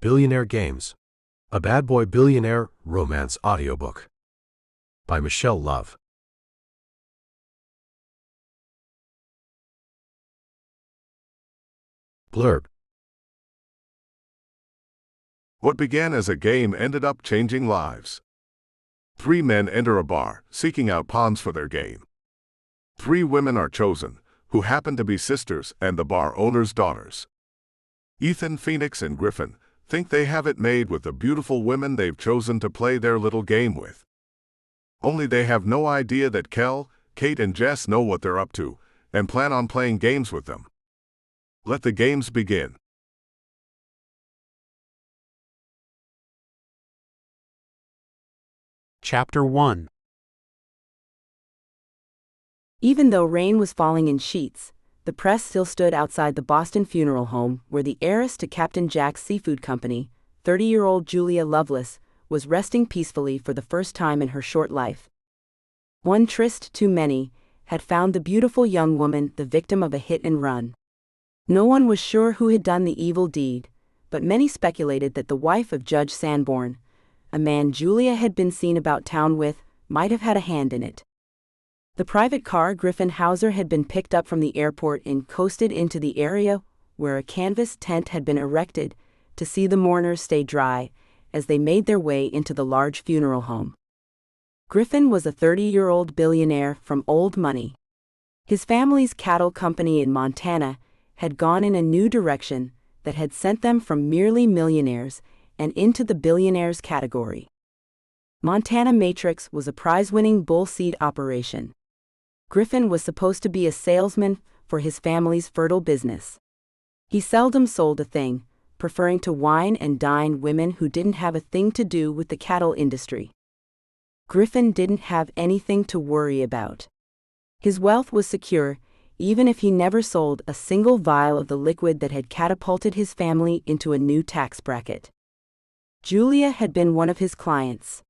Billionaire Games, a Bad Boy Billionaire Romance Audiobook by Michelle Love. Blurb. What began as a game ended up changing lives. 3 men enter a bar, seeking out pawns for their game. 3 women are chosen, who happen to be sisters and the bar owner's daughters. Ethan, Phoenix, and Griffin think they have it made with the beautiful women they've chosen to play their little game with. Only they have no idea that Kel, Kate, and Jess know what they're up to, and plan on playing games with them. Let the games begin. Chapter 1. Even though rain was falling in sheets, the press still stood outside the Boston funeral home where the heiress to Captain Jack's Seafood Company, 30-year-old Julia Lovelace, was resting peacefully for the first time in her short life. One tryst too many had found the beautiful young woman the victim of a hit and run. No one was sure who had done the evil deed, but many speculated that the wife of Judge Sanborn, a man Julia had been seen about town with, might have had a hand in it. The private car Griffin Hauser had been picked up from the airport and coasted into the area where a canvas tent had been erected to see the mourners stay dry as they made their way into the large funeral home. Griffin was a 30-year-old billionaire from old money. His family's cattle company in Montana had gone in a new direction that had sent them from merely millionaires and into the billionaires category. Montana Matrix was a prize-winning bull seed operation. Griffin was supposed to be a salesman for his family's fertile business. He seldom sold a thing, preferring to wine and dine women who didn't have a thing to do with the cattle industry. Griffin didn't have anything to worry about. His wealth was secure, even if he never sold a single vial of the liquid that had catapulted his family into a new tax bracket. Julia had been one of his clients.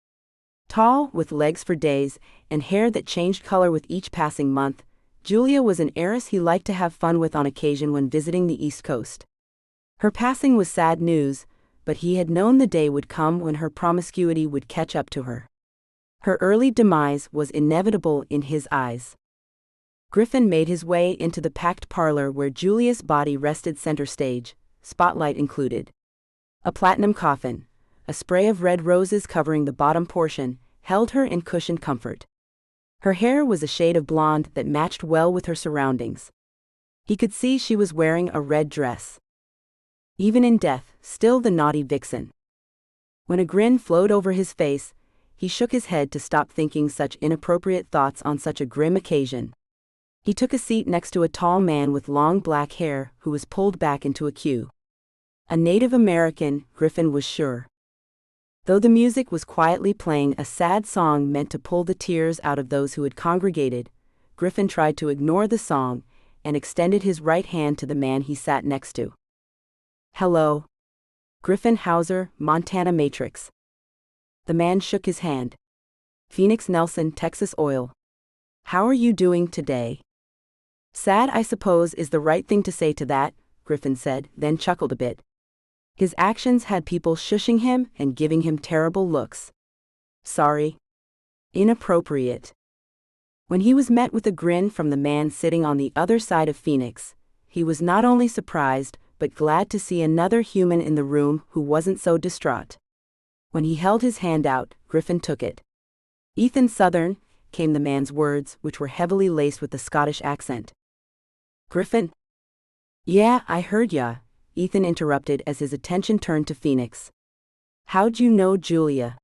Tall, with legs for days, and hair that changed color with each passing month, Julia was an heiress he liked to have fun with on occasion when visiting the East Coast. Her passing was sad news, but he had known the day would come when her promiscuity would catch up to her. Her early demise was inevitable in his eyes. Griffin made his way into the packed parlor where Julia's body rested center stage, spotlight included. A platinum coffin, a spray of red roses covering the bottom portion, held her in cushioned comfort. Her hair was a shade of blonde that matched well with her surroundings. He could see she was wearing a red dress. Even in death, still the naughty vixen. When a grin flowed over his face, he shook his head to stop thinking such inappropriate thoughts on such a grim occasion. He took a seat next to a tall man with long black hair who was pulled back into a queue. A Native American, Griffin was sure. Though the music was quietly playing a sad song meant to pull the tears out of those who had congregated, Griffin tried to ignore the song and extended his right hand to the man he sat next to. "Hello. Griffin Hauser, Montana Matrix." The man shook his hand. "Phoenix Nelson, Texas Oil. How are you doing today?" "Sad, I suppose, is the right thing to say to that," Griffin said, then chuckled a bit. His actions had people shushing him and giving him terrible looks. Sorry. Inappropriate. When he was met with a grin from the man sitting on the other side of Phoenix, he was not only surprised but glad to see another human in the room who wasn't so distraught. When he held his hand out, Griffin took it. "Ethan Southern," came the man's words, which were heavily laced with a Scottish accent. "Griffin?" "Yeah, I heard ya," Ethan interrupted as his attention turned to Phoenix. "How'd you know Julia?"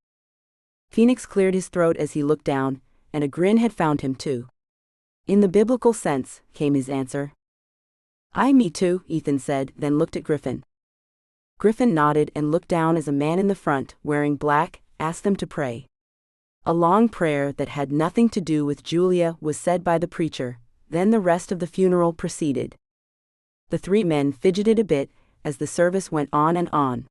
Phoenix cleared his throat as he looked down, and a grin had found him too. "In the biblical sense," came his answer. Me too," Ethan said, then looked at Griffin. Griffin nodded and looked down as a man in the front, wearing black, asked them to pray. A long prayer that had nothing to do with Julia was said by the preacher, then the rest of the funeral proceeded. The 3 men fidgeted a bit as the service went on and on.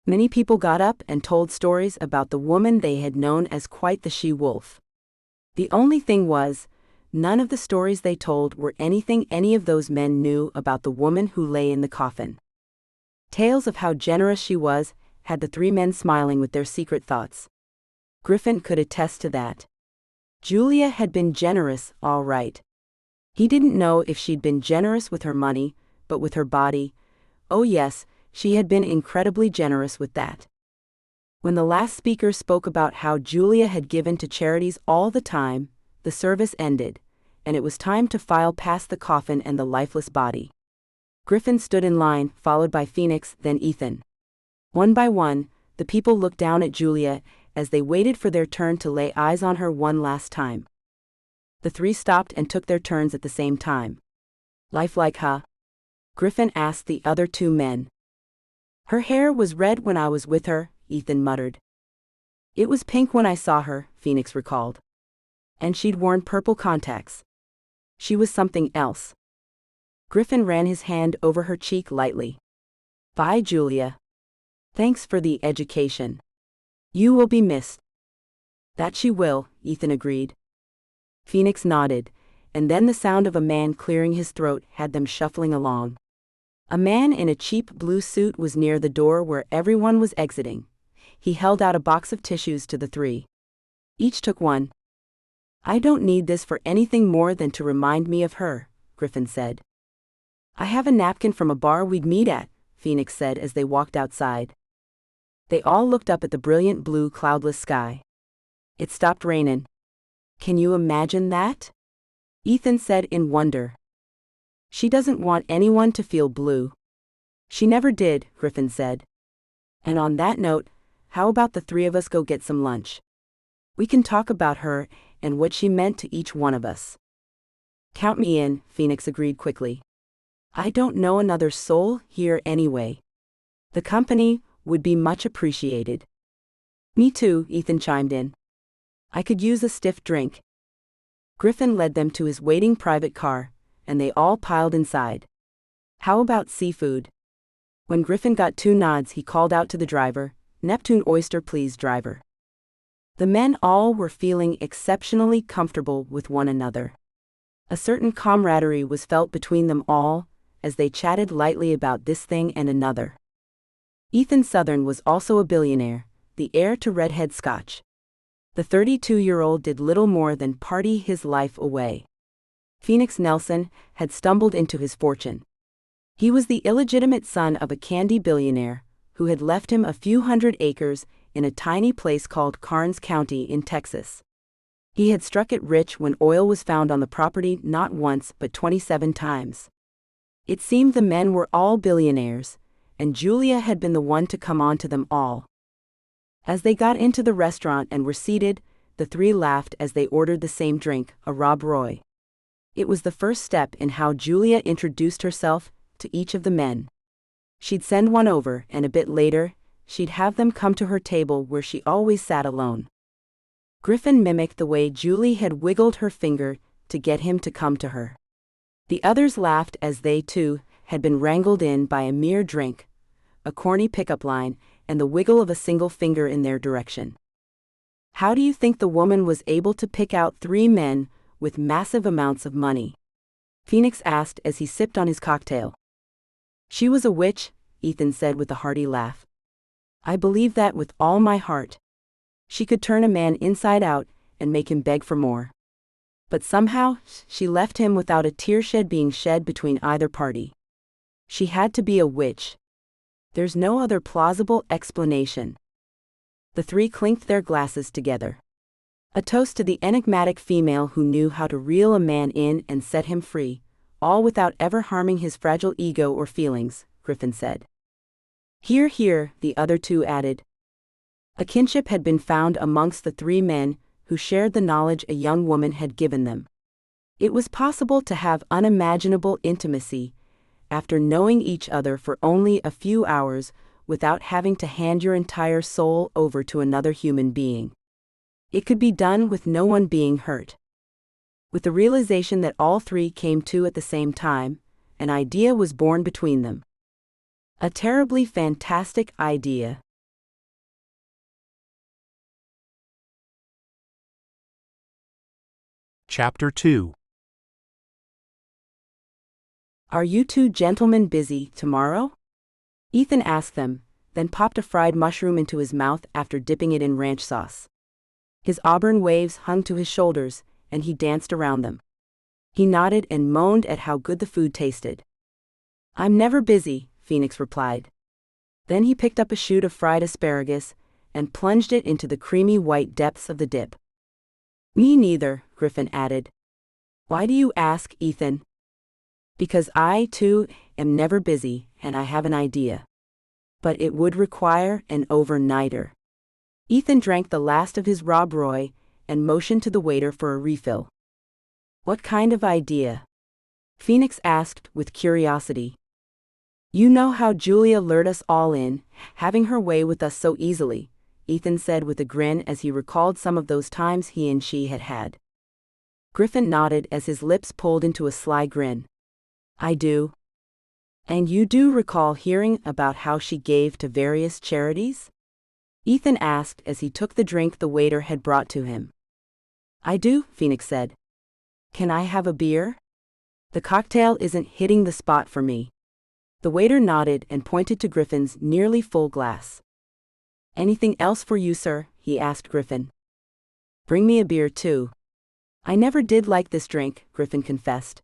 Many people got up and told stories about the woman they had known as quite the she-wolf. The only thing was, none of the stories they told were anything any of those men knew about the woman who lay in the coffin. Tales of how generous she was had the three men smiling with their secret thoughts. Griffin could attest to that. Julia had been generous, all right. He didn't know if she'd been generous with her money, but with her body, oh yes, she had been incredibly generous with that. When the last speaker spoke about how Julia had given to charities all the time, the service ended, and it was time to file past the coffin and the lifeless body. Griffin stood in line, followed by Phoenix, then Ethan. One by one, the people looked down at Julia as they waited for their turn to lay eyes on her one last time. The three stopped and took their turns at the same time. Lifelike, huh? Griffin asked the other two men. Her hair was red when I was with her, Ethan muttered. It was pink when I saw her, Phoenix recalled. And she'd worn purple contacts. She was something else. Griffin ran his hand over her cheek lightly. Bye, Julia. Thanks for the education. You will be missed. That she will, Ethan agreed. Phoenix nodded, and then the sound of a man clearing his throat had them shuffling along. A man in a cheap blue suit was near the door where everyone was exiting. He held out a box of tissues to the three. Each took one. I don't need this for anything more than to remind me of her, Griffin said. I have a napkin from a bar we'd meet at, Phoenix said as they walked outside. They all looked up at the brilliant blue cloudless sky. It stopped raining. Can you imagine that? Ethan said in wonder. She doesn't want anyone to feel blue. She never did, Griffin said. And on that note, how about the three of us go get some lunch? We can talk about her and what she meant to each one of us. Count me in, Phoenix agreed quickly. I don't know another soul here anyway. The company would be much appreciated. Me too, Ethan chimed in. I could use a stiff drink. Griffin led them to his waiting private car, and they all piled inside. How about seafood? When Griffin got two nods, he called out to the driver, Neptune oyster please, driver. The men all were feeling exceptionally comfortable with one another. A certain camaraderie was felt between them all, as they chatted lightly about this thing and another. Ethan Southern was also a billionaire, the heir to Redhead Scotch. The 32-year-old did little more than party his life away. Phoenix Nelson had stumbled into his fortune. He was the illegitimate son of a candy billionaire who had left him a few hundred acres in a tiny place called Karnes County in Texas. He had struck it rich when oil was found on the property not once but 27 times. It seemed the men were all billionaires, and Julia had been the one to come on to them all. As they got into the restaurant and were seated, the three laughed as they ordered the same drink, a Rob Roy. It was the first step in how Julia introduced herself to each of the men. She'd send one over, and a bit later, she'd have them come to her table where she always sat alone. Griffin mimicked the way Julie had wiggled her finger to get him to come to her. The others laughed as they, too, had been wrangled in by a mere drink, a corny pickup line, and the wiggle of a single finger in their direction. How do you think the woman was able to pick out three men with massive amounts of money? Phoenix asked as he sipped on his cocktail. She was a witch, Ethan said with a hearty laugh. I believe that with all my heart. She could turn a man inside out and make him beg for more. But somehow, she left him without a tear being shed between either party. She had to be a witch. There's no other plausible explanation. The three clinked their glasses together. A toast to the enigmatic female who knew how to reel a man in and set him free, all without ever harming his fragile ego or feelings, Griffin said. Hear, hear, the other two added. A kinship had been found amongst the three men who shared the knowledge a young woman had given them. It was possible to have unimaginable intimacy after knowing each other for only a few hours without having to hand your entire soul over to another human being. It could be done with no one being hurt. With the realization that all three came to at the same time, an idea was born between them. A terribly fantastic idea. Chapter 2. Are you two gentlemen busy tomorrow? Ethan asked them, then popped a fried mushroom into his mouth after dipping it in ranch sauce. His auburn waves hung to his shoulders, and he danced around them. He nodded and moaned at how good the food tasted. "I'm never busy," Phoenix replied. Then he picked up a shoot of fried asparagus and plunged it into the creamy white depths of the dip. "Me neither," Griffin added. "Why do you ask, Ethan?" "Because I, too, am never busy, and I have an idea. But it would require an overnighter." Ethan drank the last of his Rob Roy and motioned to the waiter for a refill. "What kind of idea?" Phoenix asked with curiosity. "You know how Julia lured us all in, having her way with us so easily," Ethan said with a grin as he recalled some of those times he and she had had. Griffin nodded as his lips pulled into a sly grin. "I do." "And you do recall hearing about how she gave to various charities?" Ethan asked as he took the drink the waiter had brought to him. "I do," Phoenix said. "Can I have a beer? The cocktail isn't hitting the spot for me." The waiter nodded and pointed to Griffin's nearly full glass. "Anything else for you, sir?" he asked Griffin. "Bring me a beer, too." "I never did like this drink," Griffin confessed.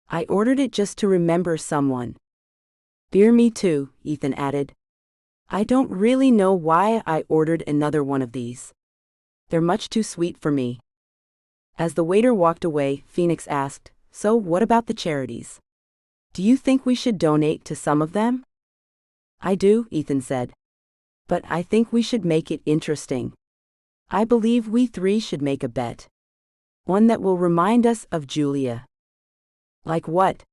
"I ordered it just to remember someone." "Beer me too," Ethan added. "I don't really know why I ordered another one of these. They're much too sweet for me." As the waiter walked away, Phoenix asked, "So what about the charities? Do you think we should donate to some of them?" "I do," Ethan said. "But I think we should make it interesting. I believe we three should make a bet. One that will remind us of Julia." "Like what?"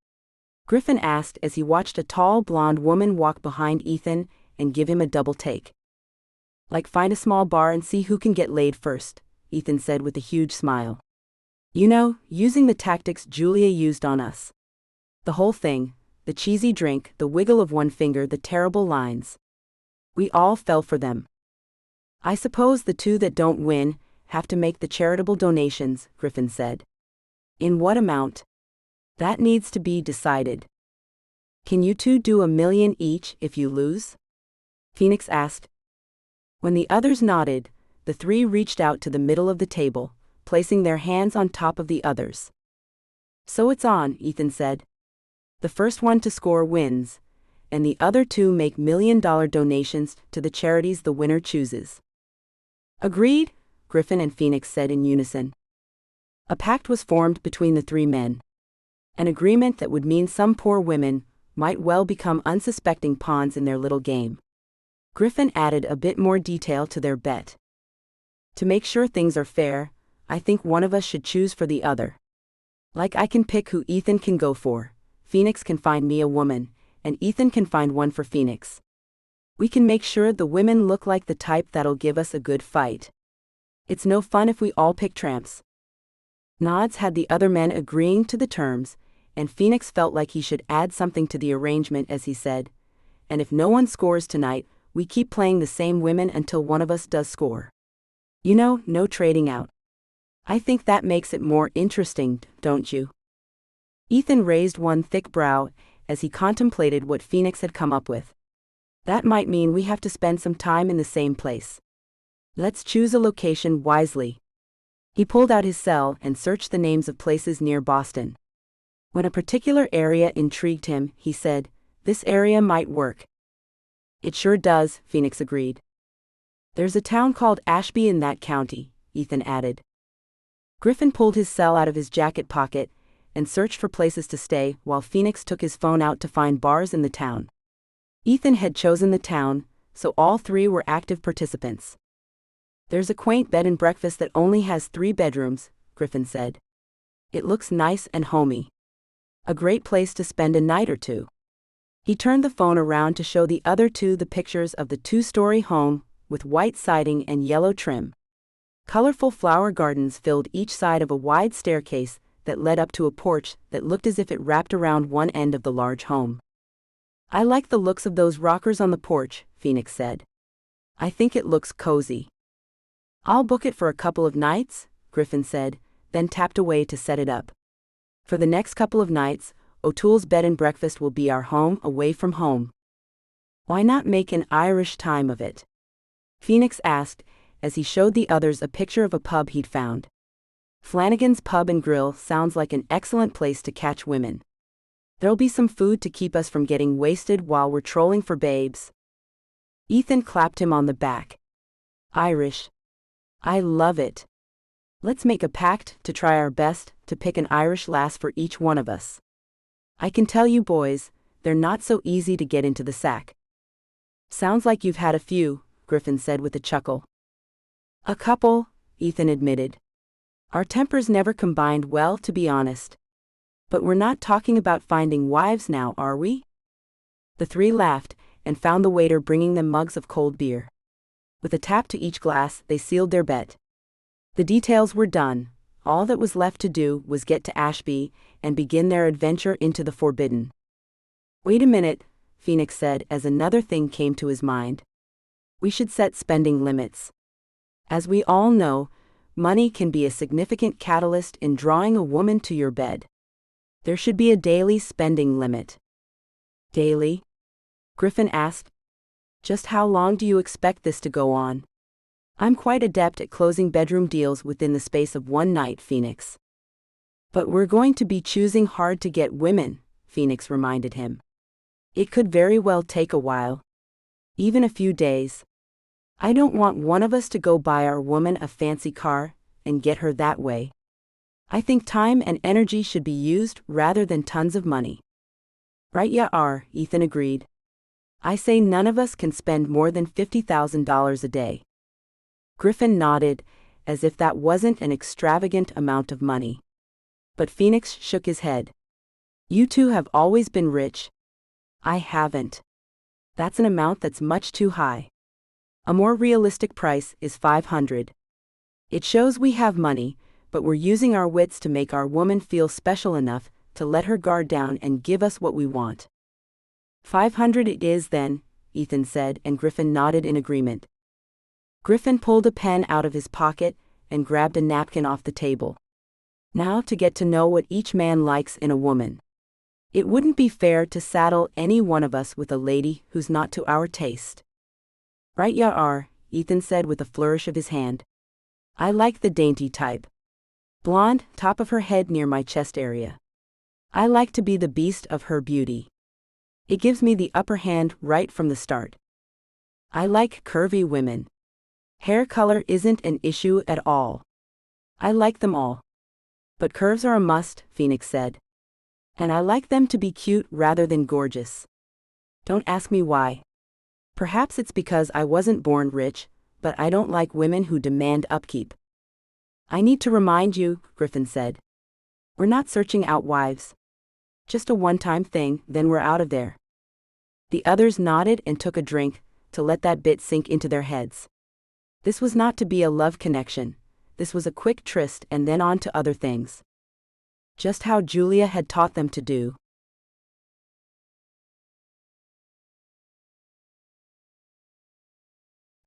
Griffin asked as he watched a tall blonde woman walk behind Ethan and give him a double take. "Like find a small bar and see who can get laid first," Ethan said with a huge smile. "You know, using the tactics Julia used on us. The whole thing, the cheesy drink, the wiggle of one finger, the terrible lines. We all fell for them. I suppose the two that don't win have to make the charitable donations," Griffin said. "In what amount? That needs to be decided." "Can you two do $1 million each if you lose?" Phoenix asked. When the others nodded, the three reached out to the middle of the table, placing their hands on top of the others. "So it's on," Ethan said. "The first one to score wins, and the other two make $1 million donations to the charities the winner chooses." "Agreed," Griffin and Phoenix said in unison. A pact was formed between the three men. An agreement that would mean some poor women might well become unsuspecting pawns in their little game. Griffin added a bit more detail to their bet. "To make sure things are fair, I think one of us should choose for the other. Like I can pick who Ethan can go for, Phoenix can find me a woman, and Ethan can find one for Phoenix. We can make sure the women look like the type that'll give us a good fight. It's no fun if we all pick tramps." Nods had the other men agreeing to the terms, and Phoenix felt like he should add something to the arrangement as he said, "And if no one scores tonight, we keep playing the same women until one of us does score. You know, no trading out. I think that makes it more interesting, don't you?" Ethan raised one thick brow as he contemplated what Phoenix had come up with. "That might mean we have to spend some time in the same place. Let's choose a location wisely." He pulled out his cell and searched the names of places near Boston. When a particular area intrigued him, he said, "This area might work." "It sure does," Phoenix agreed. "There's a town called Ashby in that county," Ethan added. Griffin pulled his cell out of his jacket pocket and searched for places to stay while Phoenix took his phone out to find bars in the town. Ethan had chosen the town, so all three were active participants. "There's a quaint bed and breakfast that only has 3 bedrooms," Griffin said. "It looks nice and homey. A great place to spend a night or two." He turned the phone around to show the other two the pictures of the 2-story home with white siding and yellow trim. Colorful flower gardens filled each side of a wide staircase that led up to a porch that looked as if it wrapped around one end of the large home. "I like the looks of those rockers on the porch," Phoenix said. "I think it looks cozy." "I'll book it for a couple of nights," Griffin said, then tapped away to set it up. "For the next couple of nights, O'Toole's bed and breakfast will be our home away from home." Why not make an Irish time of it? Phoenix asked, as he showed the others a picture of a pub he'd found. Flanagan's Pub and Grill sounds like an excellent place to catch women. There'll be some food to keep us from getting wasted while we're trolling for babes. Ethan clapped him on the back. Irish. I love it. Let's make a pact to try our best to pick an Irish lass for each one of us. I can tell you boys, they're not so easy to get into the sack. Sounds like you've had a few, Griffin said with a chuckle. A couple, Ethan admitted. Our tempers never combined well, to be honest. But we're not talking about finding wives now, are we? The three laughed and found the waiter bringing them mugs of cold beer. With a tap to each glass, they sealed their bet. The details were done. All that was left to do was get to Ashby and begin their adventure into the forbidden. Wait a minute, Phoenix said as another thing came to his mind. We should set spending limits. As we all know, money can be a significant catalyst in drawing a woman to your bed. There should be a daily spending limit. Daily? Griffin asked. Just how long do you expect this to go on? I'm quite adept at closing bedroom deals within the space of one night, Phoenix. But we're going to be choosing hard to get women, Phoenix reminded him. It could very well take a while. Even a few days. I don't want one of us to go buy our woman a fancy car and get her that way. I think time and energy should be used rather than tons of money. Right ya are, Ethan agreed. I say none of us can spend more than $50,000 a day. Griffin nodded, as if that wasn't an extravagant amount of money. But Phoenix shook his head. You two have always been rich. I haven't. That's an amount that's much too high. A more realistic price is $500. It shows we have money, but we're using our wits to make our woman feel special enough to let her guard down and give us what we want. $500 it is then, Ethan said, and Griffin nodded in agreement. Griffin pulled a pen out of his pocket and grabbed a napkin off the table. Now to get to know what each man likes in a woman. It wouldn't be fair to saddle any one of us with a lady who's not to our taste. Right ya are, Ethan said with a flourish of his hand. I like the dainty type. Blonde, top of her head near my chest area. I like to be the beast of her beauty. It gives me the upper hand right from the start. I like curvy women. Hair color isn't an issue at all. I like them all. But curves are a must, Phoenix said. And I like them to be cute rather than gorgeous. Don't ask me why. Perhaps it's because I wasn't born rich, but I don't like women who demand upkeep. I need to remind you, Griffin said. We're not searching out wives. Just a one-time thing, then we're out of there. The others nodded and took a drink, to let that bit sink into their heads. This was not to be a love connection. This was a quick tryst and then on to other things. Just how Julia had taught them to do.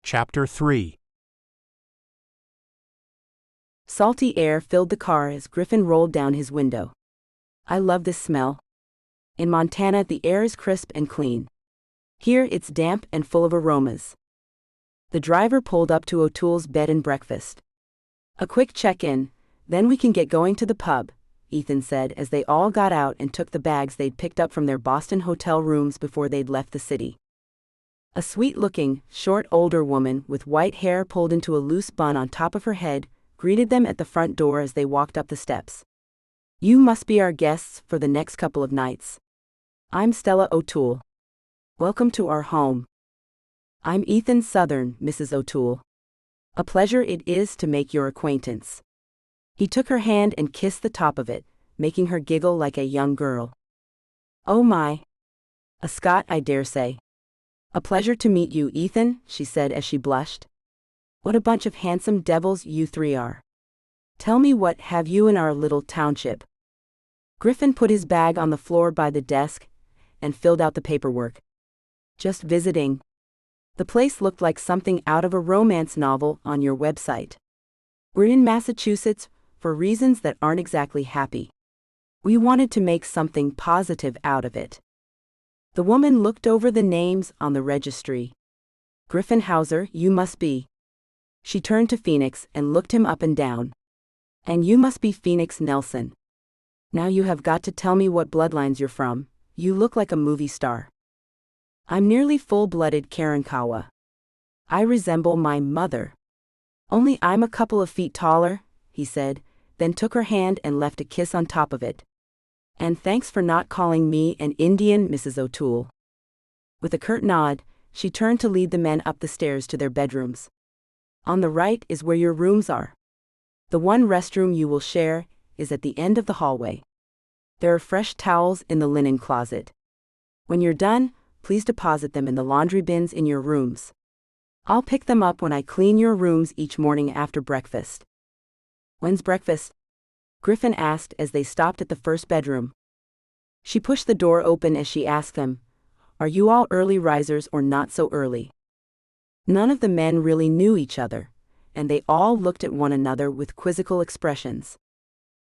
Chapter 3. Salty air filled the car as Griffin rolled down his window. I love this smell. In Montana, the air is crisp and clean. Here, it's damp and full of aromas. The driver pulled up to O'Toole's bed and breakfast. A quick check-in, then we can get going to the pub, Ethan said as they all got out and took the bags they'd picked up from their Boston hotel rooms before they'd left the city. A sweet-looking, short older woman with white hair pulled into a loose bun on top of her head greeted them at the front door as they walked up the steps. You must be our guests for the next couple of nights. I'm Stella O'Toole. Welcome to our home. I'm Ethan Southern, Mrs. O'Toole. A pleasure it is to make your acquaintance. He took her hand and kissed the top of it, making her giggle like a young girl. Oh my. A Scot, I dare say. A pleasure to meet you, Ethan, she said as she blushed. What a bunch of handsome devils you three are. Tell me, what have you in our little township? Griffin put his bag on the floor by the desk and filled out the paperwork. Just visiting. The place looked like something out of a romance novel on your website. We're in Massachusetts for reasons that aren't exactly happy. We wanted to make something positive out of it. The woman looked over the names on the registry. Griffin Hauser, you must be. She turned to Phoenix and looked him up and down. And you must be Phoenix Nelson. Now you have got to tell me what bloodlines you're from. You look like a movie star. I'm nearly full-blooded Karankawa. I resemble my mother. Only I'm a couple of feet taller, he said, then took her hand and left a kiss on top of it. And thanks for not calling me an Indian, Mrs. O'Toole. With a curt nod, she turned to lead the men up the stairs to their bedrooms. On the right is where your rooms are. The one restroom you will share is at the end of the hallway. There are fresh towels in the linen closet. When you're done, please deposit them in the laundry bins in your rooms. I'll pick them up when I clean your rooms each morning after breakfast. When's breakfast? Griffin asked as they stopped at the first bedroom. She pushed the door open as she asked them, Are you all early risers or not so early? None of the men really knew each other, and they all looked at one another with quizzical expressions.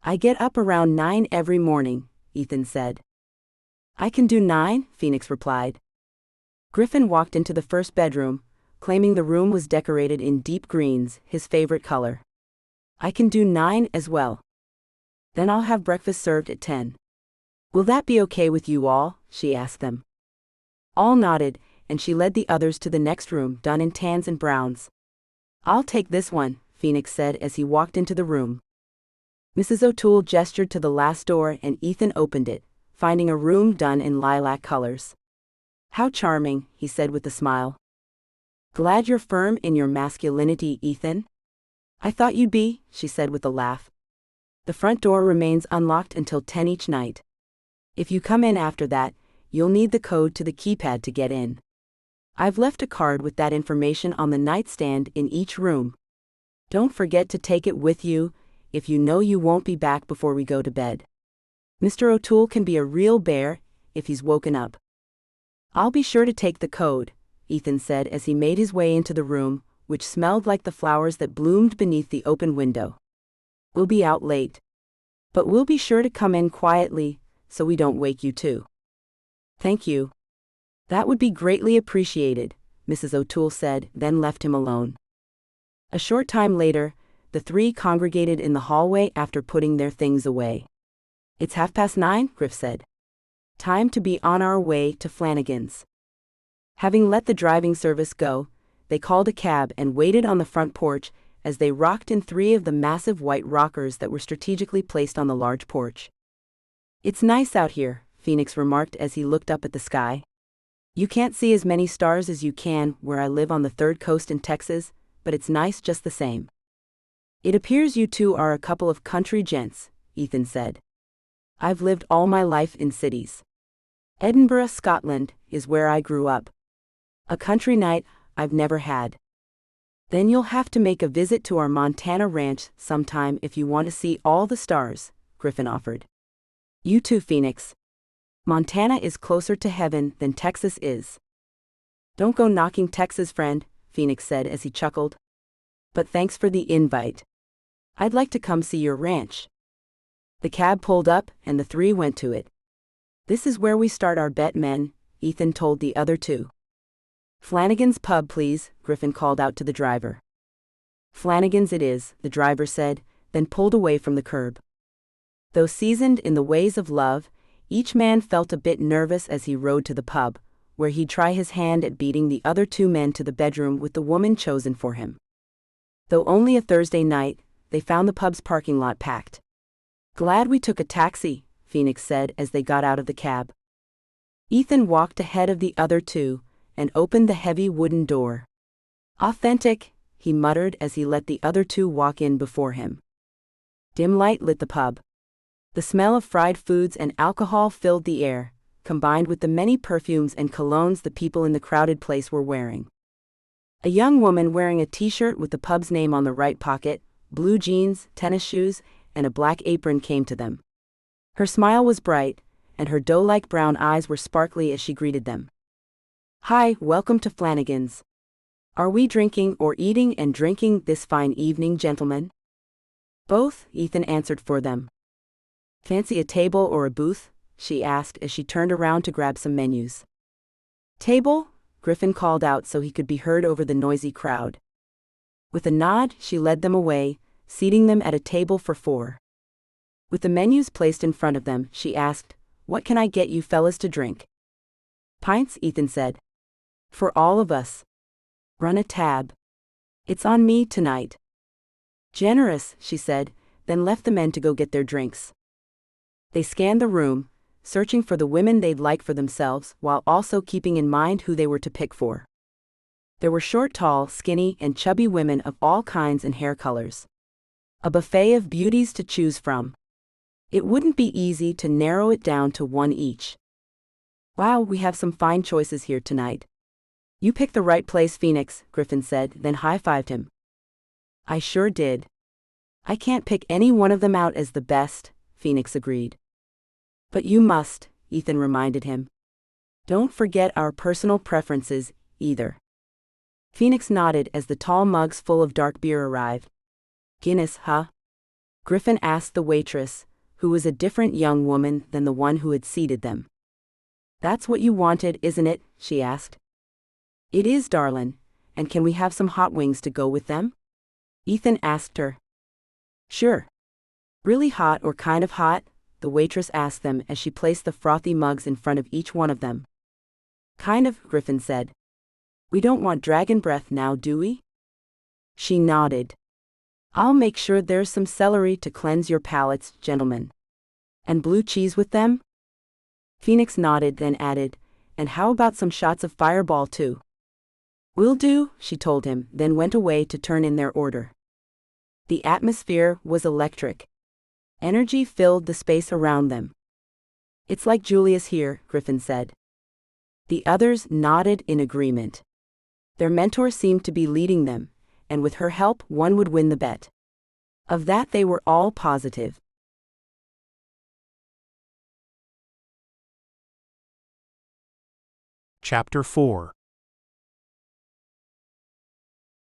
I get up around 9 every morning, Ethan said. I can do 9, Phoenix replied. Griffin walked into the first bedroom, claiming the room was decorated in deep greens, his favorite color. I can do 9 as well. Then I'll have breakfast served at 10. Will that be okay with you all? She asked them. All nodded, and she led the others to the next room, done in tans and browns. I'll take this one, Phoenix said as he walked into the room. Mrs. O'Toole gestured to the last door and Ethan opened it, finding a room done in lilac colors. How charming, he said with a smile. Glad you're firm in your masculinity, Ethan. I thought you'd be, she said with a laugh. The front door remains unlocked until 10 each night. If you come in after that, you'll need the code to the keypad to get in. I've left a card with that information on the nightstand in each room. Don't forget to take it with you, if you know you won't be back before we go to bed. Mr. O'Toole can be a real bear if he's woken up. I'll be sure to take the code, Ethan said as he made his way into the room, which smelled like the flowers that bloomed beneath the open window. We'll be out late. But we'll be sure to come in quietly, so we don't wake you too. Thank you. That would be greatly appreciated, Mrs. O'Toole said, then left him alone. A short time later, the three congregated in the hallway after putting their things away. It's 9:30, Griff said. Time to be on our way to Flanagan's. Having let the driving service go, they called a cab and waited on the front porch as they rocked in 3 of the massive white rockers that were strategically placed on the large porch. It's nice out here, Phoenix remarked as he looked up at the sky. You can't see as many stars as you can where I live on the third coast in Texas, but it's nice just the same. It appears you two are a couple of country gents, Ethan said. I've lived all my life in cities. Edinburgh, Scotland, is where I grew up. A country night I've never had. Then you'll have to make a visit to our Montana ranch sometime if you want to see all the stars, Griffin offered. You too, Phoenix. Montana is closer to heaven than Texas is. Don't go knocking Texas, friend, Phoenix said as he chuckled. But thanks for the invite. I'd like to come see your ranch. The cab pulled up and the 3 went to it. This is where we start our bet, men, Ethan told the other 2. Flanagan's pub, please, Griffin called out to the driver. Flanagan's it is, the driver said, then pulled away from the curb. Though seasoned in the ways of love, each man felt a bit nervous as he rode to the pub, where he'd try his hand at beating the other 2 men to the bedroom with the woman chosen for him. Though only a Thursday night, they found the pub's parking lot packed. Glad we took a taxi, Phoenix said as they got out of the cab. Ethan walked ahead of the other 2, and opened the heavy wooden door. Authentic, he muttered as he let the other 2 walk in before him. Dim light lit the pub. The smell of fried foods and alcohol filled the air, combined with the many perfumes and colognes the people in the crowded place were wearing. A young woman wearing a t-shirt with the pub's name on the right pocket, blue jeans, tennis shoes, and a black apron came to them. Her smile was bright, and her doe-like brown eyes were sparkly as she greeted them. Hi, welcome to Flanagan's. Are we drinking or eating and drinking this fine evening, gentlemen? Both, Ethan answered for them. Fancy a table or a booth? She asked as she turned around to grab some menus. Table, Griffin called out so he could be heard over the noisy crowd. With a nod, she led them away, seating them at a table for 4. With the menus placed in front of them, she asked, "What can I get you fellas to drink?" "Pints," Ethan said. "For all of us." "Run a tab." "It's on me tonight." "Generous," she said, then left the men to go get their drinks. They scanned the room, searching for the women they'd like for themselves, while also keeping in mind who they were to pick for. There were short, tall, skinny, and chubby women of all kinds and hair colors. A buffet of beauties to choose from. It wouldn't be easy to narrow it down to one each. "Wow, we have some fine choices here tonight." "You picked the right place, Phoenix," Griffin said, then high-fived him. "I sure did." "I can't pick any one of them out as the best," Phoenix agreed. "But you must," Ethan reminded him. "Don't forget our personal preferences, either." Phoenix nodded as the tall mugs full of dark beer arrived. "Guinness, huh?" Griffin asked the waitress, who was a different young woman than the one who had seated them. "That's what you wanted, isn't it?" she asked. "It is, darlin'. And can we have some hot wings to go with them?" Ethan asked her. "Sure." "Really hot or kind of hot?" the waitress asked them as she placed the frothy mugs in front of each one of them. "Kind of," Griffin said. "We don't want dragon breath now, do we?" She nodded. "I'll make sure there's some celery to cleanse your palates, gentlemen." "And blue cheese with them?" Phoenix nodded, then added, "And how about some shots of Fireball too?" "Will do," she told him, then went away to turn in their order. The atmosphere was electric. Energy filled the space around them. "It's like Julia's here," Griffin said. The others nodded in agreement. Their mentor seemed to be leading them, and with her help one would win the bet. Of that they were all positive. Chapter 4.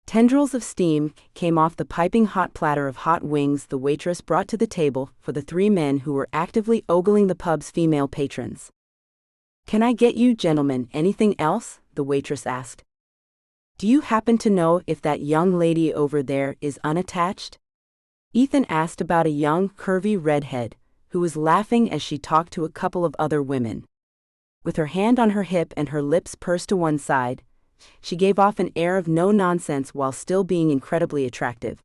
Tendrils of steam came off the piping hot platter of hot wings the waitress brought to the table for the 3 men who were actively ogling the pub's female patrons. "Can I get you gentlemen anything else?" the waitress asked. "Do you happen to know if that young lady over there is unattached?" Ethan asked about a young, curvy redhead, who was laughing as she talked to a couple of other women. With her hand on her hip and her lips pursed to one side, she gave off an air of no-nonsense while still being incredibly attractive.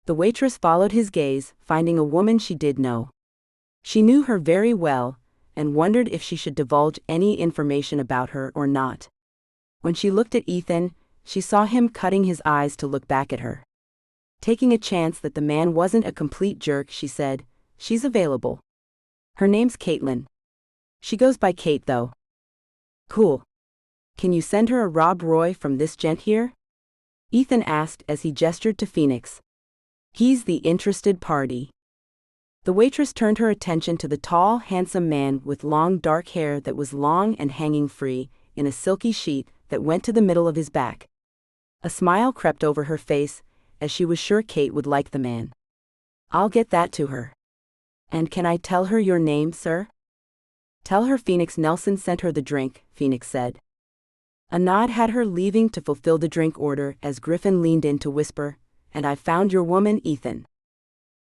The waitress followed his gaze, finding a woman she did know. She knew her very well, and wondered if she should divulge any information about her or not. When she looked at Ethan, she saw him cutting his eyes to look back at her. Taking a chance that the man wasn't a complete jerk, she said, "She's available. Her name's Caitlin. She goes by Kate, though." "Cool. Can you send her a Rob Roy from this gent here?" Ethan asked as he gestured to Phoenix. "He's the interested party." The waitress turned her attention to the tall, handsome man with long dark hair that was long and hanging free, in a silky sheet that went to the middle of his back. A smile crept over her face, as she was sure Kate would like the man. "I'll get that to her." "And can I tell her your name, sir?" "Tell her Phoenix Nelson sent her the drink," Phoenix said. A nod had her leaving to fulfill the drink order as Griffin leaned in to whisper, "And I found your woman, Ethan."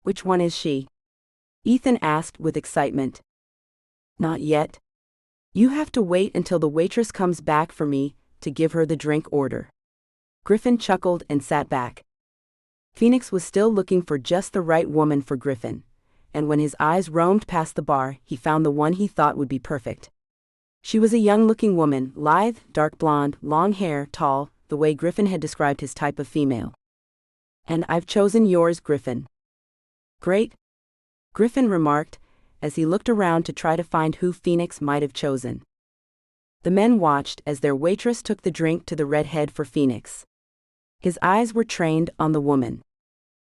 "Which one is she?" Ethan asked with excitement. "Not yet. You have to wait until the waitress comes back for me to give her the drink order." Griffin chuckled and sat back. Phoenix was still looking for just the right woman for Griffin, and when his eyes roamed past the bar, he found the one he thought would be perfect. She was a young-looking woman, lithe, dark blonde, long hair, tall, the way Griffin had described his type of female. "And I've chosen yours, Griffin." "Great," Griffin remarked, as he looked around to try to find who Phoenix might have chosen. The men watched as their waitress took the drink to the redhead for Phoenix. His eyes were trained on the woman.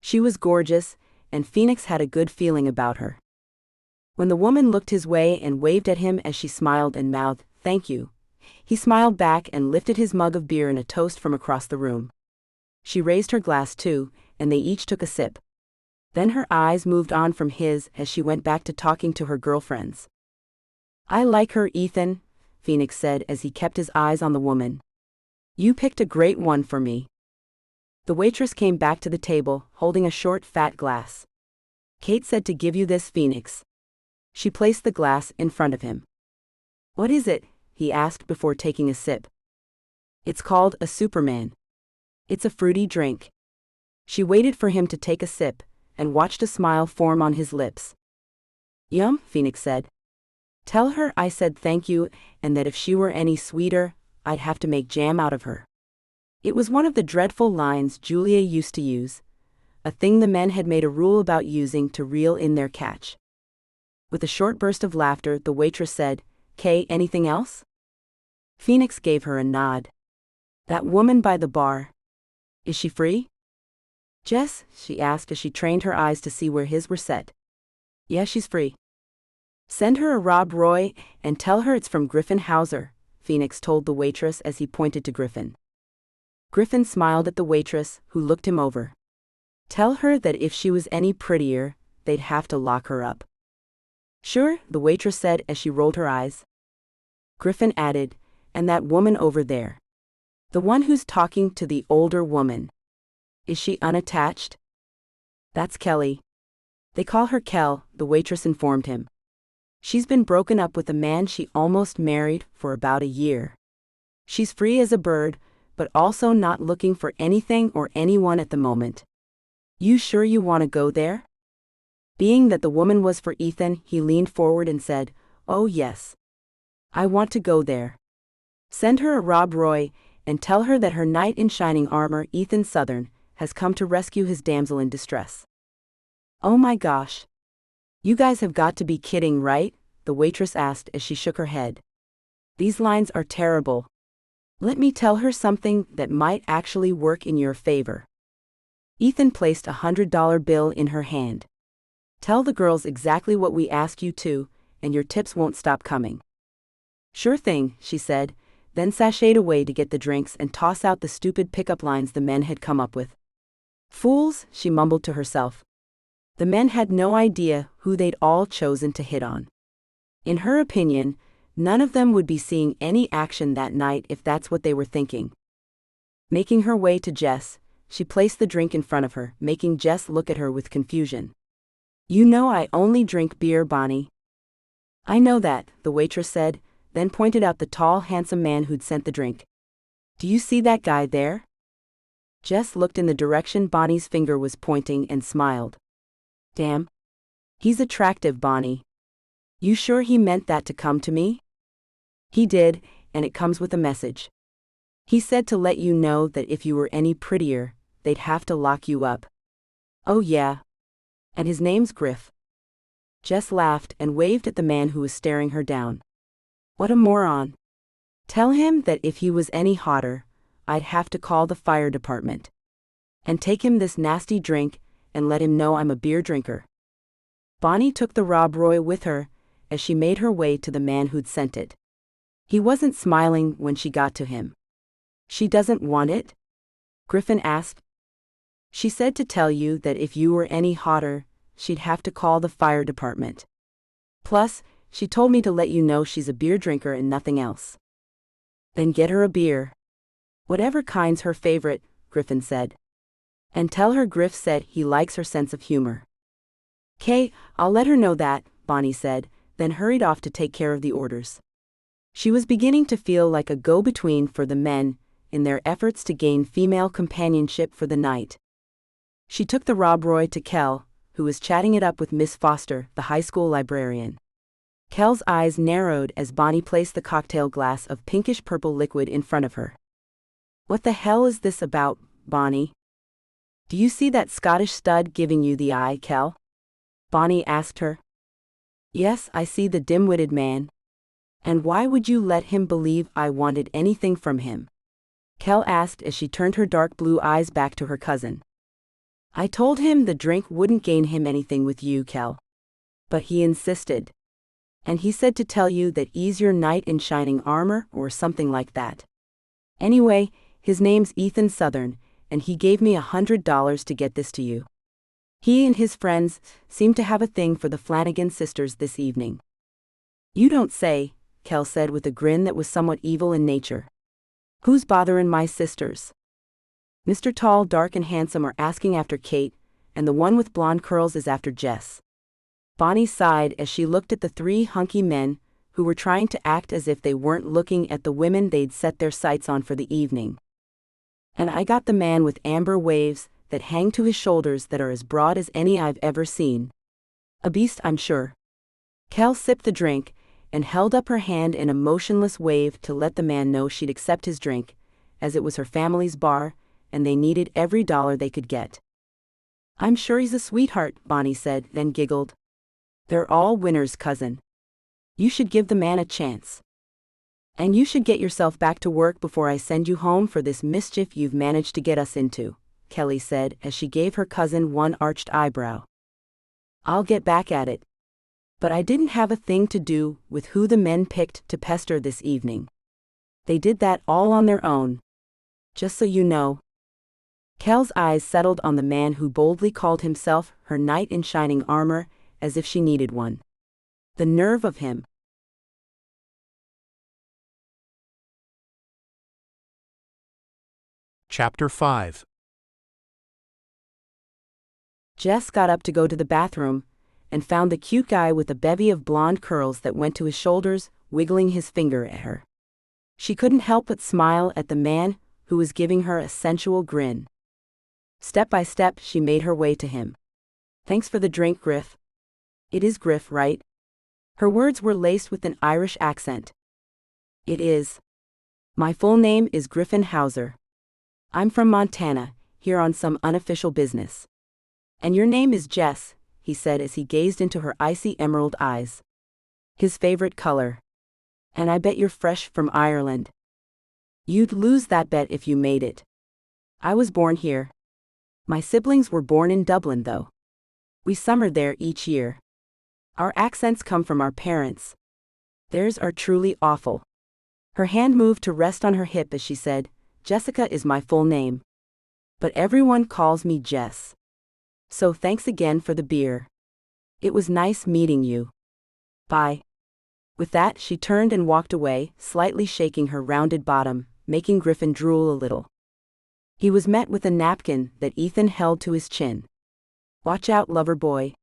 She was gorgeous, and Phoenix had a good feeling about her. When the woman looked his way and waved at him as she smiled and mouthed, "Thank you," he smiled back and lifted his mug of beer in a toast from across the room. She raised her glass too, and they each took a sip. Then her eyes moved on from his as she went back to talking to her girlfriends. "I like her, Ethan," Phoenix said as he kept his eyes on the woman. You picked a great one for me. The waitress came back to the table, holding a short, fat glass. Kate said to give you this, Phoenix. She placed the glass in front of him. What is it? He asked before taking a sip. It's called a Superman. It's a fruity drink. She waited for him to take a sip, and watched a smile form on his lips. Yum, Phoenix said. Tell her I said thank you, and that if she were any sweeter, I'd have to make jam out of her. It was one of the dreadful lines Julia used to use, a thing the men had made a rule about using to reel in their catch. With a short burst of laughter, the waitress said, Kay, anything else? Phoenix gave her a nod. That woman by the bar. Is she free? Jess, she asked as she trained her eyes to see where his were set. Yeah, she's free. Send her a Rob Roy, and tell her it's from Griffin Hauser, Phoenix told the waitress as he pointed to Griffin. Griffin smiled at the waitress, who looked him over. Tell her that if she was any prettier, they'd have to lock her up. Sure, the waitress said as she rolled her eyes. Griffin added, and that woman over there. The one who's talking to the older woman. Is she unattached? That's Kelly. They call her Kel, the waitress informed him. She's been broken up with a man she almost married for about a year. She's free as a bird, but also not looking for anything or anyone at the moment. You sure you want to go there? Being that the woman was for Ethan, he leaned forward and said, Oh yes. I want to go there. Send her a Rob Roy, and tell her that her knight in shining armor, Ethan Southern, has come to rescue his damsel in distress. Oh my gosh. You guys have got to be kidding, right? The waitress asked as she shook her head. These lines are terrible. Let me tell her something that might actually work in your favor. Ethan placed $100 bill in her hand. Tell the girls exactly what we ask you to, and your tips won't stop coming. Sure thing, she said, then sashayed away to get the drinks and toss out the stupid pickup lines the men had come up with. Fools, she mumbled to herself. The men had no idea who they'd all chosen to hit on. In her opinion, none of them would be seeing any action that night if that's what they were thinking. Making her way to Jess, she placed the drink in front of her, making Jess look at her with confusion. You know I only drink beer, Bonnie. I know that, the waitress said, then pointed out the tall, handsome man who'd sent the drink. Do you see that guy there? Jess looked in the direction Bonnie's finger was pointing and smiled. Damn. He's attractive, Bonnie. You sure he meant that to come to me? He did, and it comes with a message. He said to let you know that if you were any prettier, they'd have to lock you up. Oh yeah. And his name's Griff. Jess laughed and waved at the man who was staring her down. What a moron. Tell him that if he was any hotter, I'd have to call the fire department. And take him this nasty drink, and let him know I'm a beer drinker. Bonnie took the Rob Roy with her, as she made her way to the man who'd sent it. He wasn't smiling when she got to him. She doesn't want it? Griffin asked. She said to tell you that if you were any hotter, she'd have to call the fire department. Plus, she told me to let you know she's a beer drinker and nothing else. Then get her a beer. Whatever kind's her favorite, Griffin said. And tell her Griff said he likes her sense of humor. Kay, I'll let her know that, Bonnie said, then hurried off to take care of the orders. She was beginning to feel like a go-between for the men in their efforts to gain female companionship for the night. She took the Rob Roy to Kel, who was chatting it up with Miss Foster, the high school librarian. Kel's eyes narrowed as Bonnie placed the cocktail glass of pinkish-purple liquid in front of her. What the hell is this about, Bonnie? Do you see that Scottish stud giving you the eye, Kel? Bonnie asked her. Yes, I see the dim-witted man. And why would you let him believe I wanted anything from him? Kel asked as she turned her dark blue eyes back to her cousin. I told him the drink wouldn't gain him anything with you, Kel. But he insisted. And he said to tell you that he's your knight in shining armor or something like that. Anyway, his name's Ethan Southern, and he gave me $100 to get this to you. He and his friends seem to have a thing for the Flanagan sisters this evening. You don't say, Kel said with a grin that was somewhat evil in nature. Who's bothering my sisters? Mr. Tall, Dark and Handsome are asking after Kate, and the one with blonde curls is after Jess. Bonnie sighed as she looked at the three hunky men who were trying to act as if they weren't looking at the women they'd set their sights on for the evening. And I got the man with amber waves that hang to his shoulders that are as broad as any I've ever seen. A beast, I'm sure. Kel sipped the drink and held up her hand in a motionless wave to let the man know she'd accept his drink, as it was her family's bar, and they needed every dollar they could get. I'm sure he's a sweetheart, Bonnie said, then giggled. They're all winners, cousin. You should give the man a chance. And you should get yourself back to work before I send you home for this mischief you've managed to get us into, Kelly said as she gave her cousin one arched eyebrow. I'll get back at it. But I didn't have a thing to do with who the men picked to pester this evening. They did that all on their own. Just so you know. Kel's eyes settled on the man who boldly called himself her knight in shining armor, as if she needed one. The nerve of him. Chapter 5. Jess got up to go to the bathroom and found the cute guy with a bevy of blonde curls that went to his shoulders, wiggling his finger at her. She couldn't help but smile at the man who was giving her a sensual grin. Step by step, she made her way to him. Thanks for the drink, Griff. It is Griff, right? Her words were laced with an Irish accent. It is. My full name is Griffin Hauser. I'm from Montana, here on some unofficial business. And your name is Jess, he said as he gazed into her icy emerald eyes. His favorite color. And I bet you're fresh from Ireland. You'd lose that bet if you made it. I was born here. My siblings were born in Dublin, though. We summered there each year. Our accents come from our parents. Theirs are truly awful. Her hand moved to rest on her hip as she said, Jessica is my full name. But everyone calls me Jess. So thanks again for the beer. It was nice meeting you. Bye. With that, she turned and walked away, slightly shaking her rounded bottom, making Griffin drool a little. He was met with a napkin that Ethan held to his chin. Watch out, lover boy.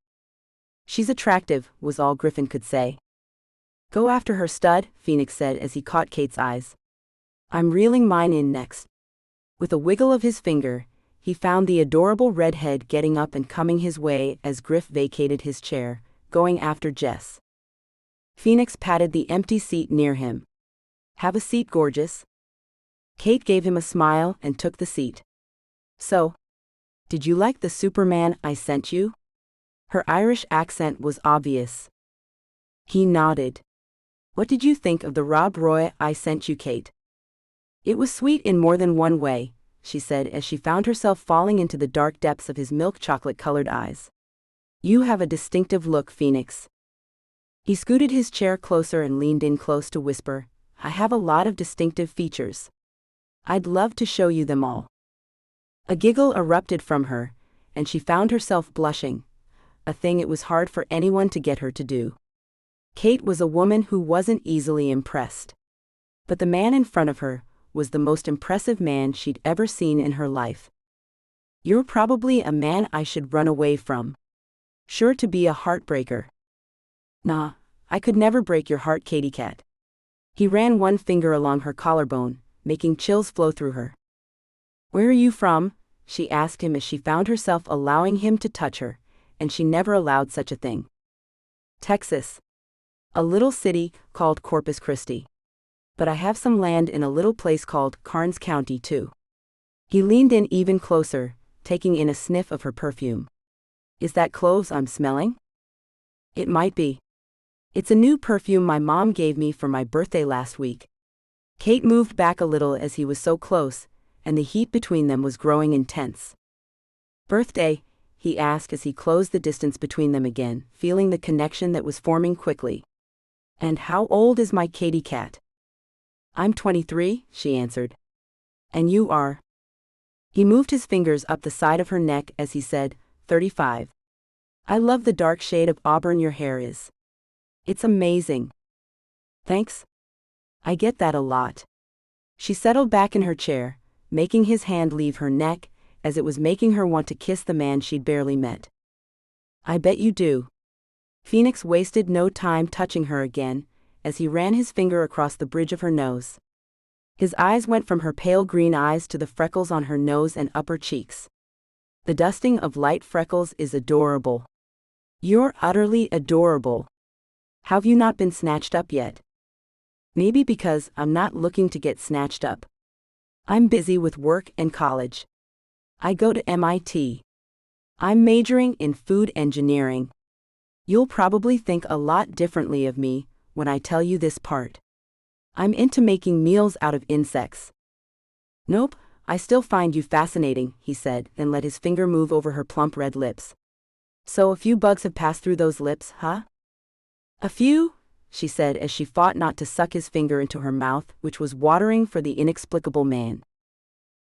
She's attractive, was all Griffin could say. Go after her, stud, Phoenix said as he caught Kate's eyes. I'm reeling mine in next. With a wiggle of his finger, he found the adorable redhead getting up and coming his way as Griff vacated his chair, going after Jess. Phoenix patted the empty seat near him. Have a seat, gorgeous. Kate gave him a smile and took the seat. So, did you like the Superman I sent you? Her Irish accent was obvious. He nodded. What did you think of the Rob Roy I sent you, Kate? It was sweet in more than one way, she said as she found herself falling into the dark depths of his milk chocolate-colored eyes. You have a distinctive look, Phoenix. He scooted his chair closer and leaned in close to whisper, I have a lot of distinctive features. I'd love to show you them all. A giggle erupted from her, and she found herself blushing, a thing it was hard for anyone to get her to do. Kate was a woman who wasn't easily impressed. But the man in front of her was the most impressive man she'd ever seen in her life. You're probably a man I should run away from. Sure to be a heartbreaker. Nah, I could never break your heart, Katy Cat. He ran one finger along her collarbone, making chills flow through her. Where are you from? She asked him as she found herself allowing him to touch her, and she never allowed such a thing. Texas. A little city called Corpus Christi. But I have some land in a little place called Karnes County, too. He leaned in even closer, taking in a sniff of her perfume. Is that cloves I'm smelling? It might be. It's a new perfume my mom gave me for my birthday last week. Kate moved back a little as he was so close, and the heat between them was growing intense. Birthday? He asked as he closed the distance between them again, feeling the connection that was forming quickly. And how old is my Katy Cat? I'm 23, she answered. And you are? He moved his fingers up the side of her neck as he said, 35. I love the dark shade of auburn your hair is. It's amazing. Thanks, I get that a lot. She settled back in her chair, making his hand leave her neck, as it was making her want to kiss the man she'd barely met. I bet you do. Phoenix wasted no time touching her again, as he ran his finger across the bridge of her nose. His eyes went from her pale green eyes to the freckles on her nose and upper cheeks. The dusting of light freckles is adorable. You're utterly adorable. Have you not been snatched up yet? Maybe because I'm not looking to get snatched up. I'm busy with work and college. I go to MIT. I'm majoring in food engineering. You'll probably think a lot differently of me when I tell you this part. I'm into making meals out of insects. Nope, I still find you fascinating, he said, then let his finger move over her plump red lips. So a few bugs have passed through those lips, huh? A few, she said as she fought not to suck his finger into her mouth, which was watering for the inexplicable man.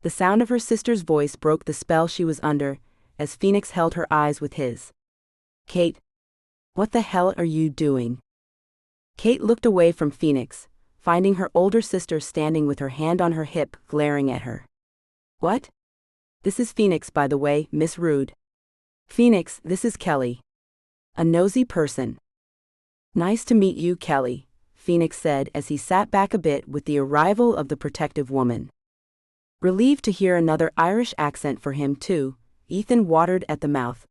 The sound of her sister's voice broke the spell she was under, as Phoenix held her eyes with his. Kate, what the hell are you doing? Kate looked away from Phoenix, finding her older sister standing with her hand on her hip, glaring at her. What? This is Phoenix, by the way, Miss Rude. Phoenix, this is Kelly. A nosy person. Nice to meet you, Kelly, Phoenix said as he sat back a bit with the arrival of the protective woman. Relieved to hear another Irish accent for him too, Ethan watered at the mouth.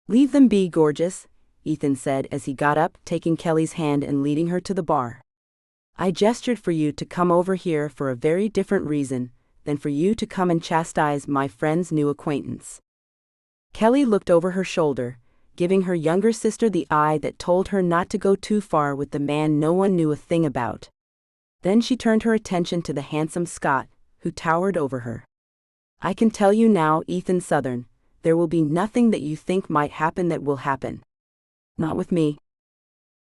Leave them be, gorgeous, Ethan said as he got up, taking Kelly's hand and leading her to the bar. I gestured for you to come over here for a very different reason than for you to come and chastise my friend's new acquaintance. Kelly looked over her shoulder, giving her younger sister the eye that told her not to go too far with the man no one knew a thing about. Then she turned her attention to the handsome Scot, who towered over her. I can tell you now, Ethan Southern, there will be nothing that you think might happen that will happen. Not with me.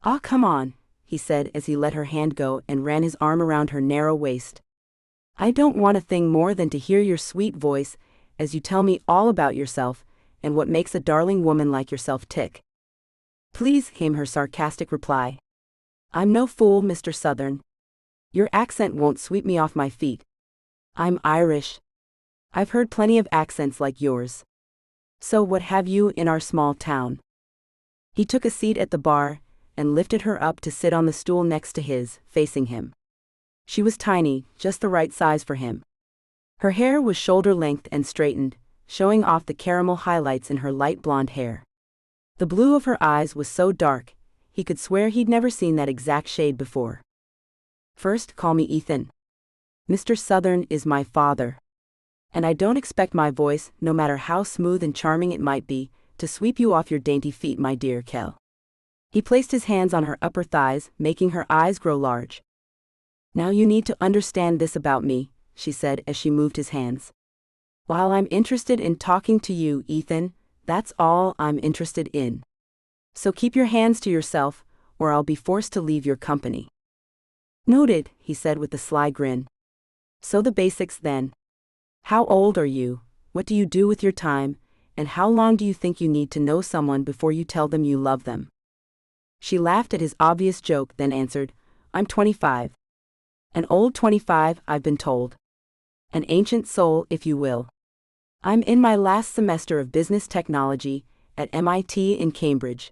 Ah, come on, he said as he let her hand go and ran his arm around her narrow waist. I don't want a thing more than to hear your sweet voice as you tell me all about yourself and what makes a darling woman like yourself tick. Please, came her sarcastic reply. I'm no fool, Mr. Southern. Your accent won't sweep me off my feet. I'm Irish. I've heard plenty of accents like yours. So what have you in our small town? He took a seat at the bar and lifted her up to sit on the stool next to his, facing him. She was tiny, just the right size for him. Her hair was shoulder-length and straightened, showing off the caramel highlights in her light blonde hair. The blue of her eyes was so dark, he could swear he'd never seen that exact shade before. First, call me Ethan. Mr. Southern is my father. And I don't expect my voice, no matter how smooth and charming it might be, to sweep you off your dainty feet, my dear Kel. He placed his hands on her upper thighs, making her eyes grow large. Now you need to understand this about me, she said as she moved his hands. While I'm interested in talking to you, Ethan, that's all I'm interested in. So keep your hands to yourself, or I'll be forced to leave your company. Noted, he said with a sly grin. So the basics then. How old are you, what do you do with your time, and how long do you think you need to know someone before you tell them you love them? She laughed at his obvious joke, then answered, I'm 25. An old 25, I've been told. An ancient soul, if you will. I'm in my last semester of business technology at MIT in Cambridge.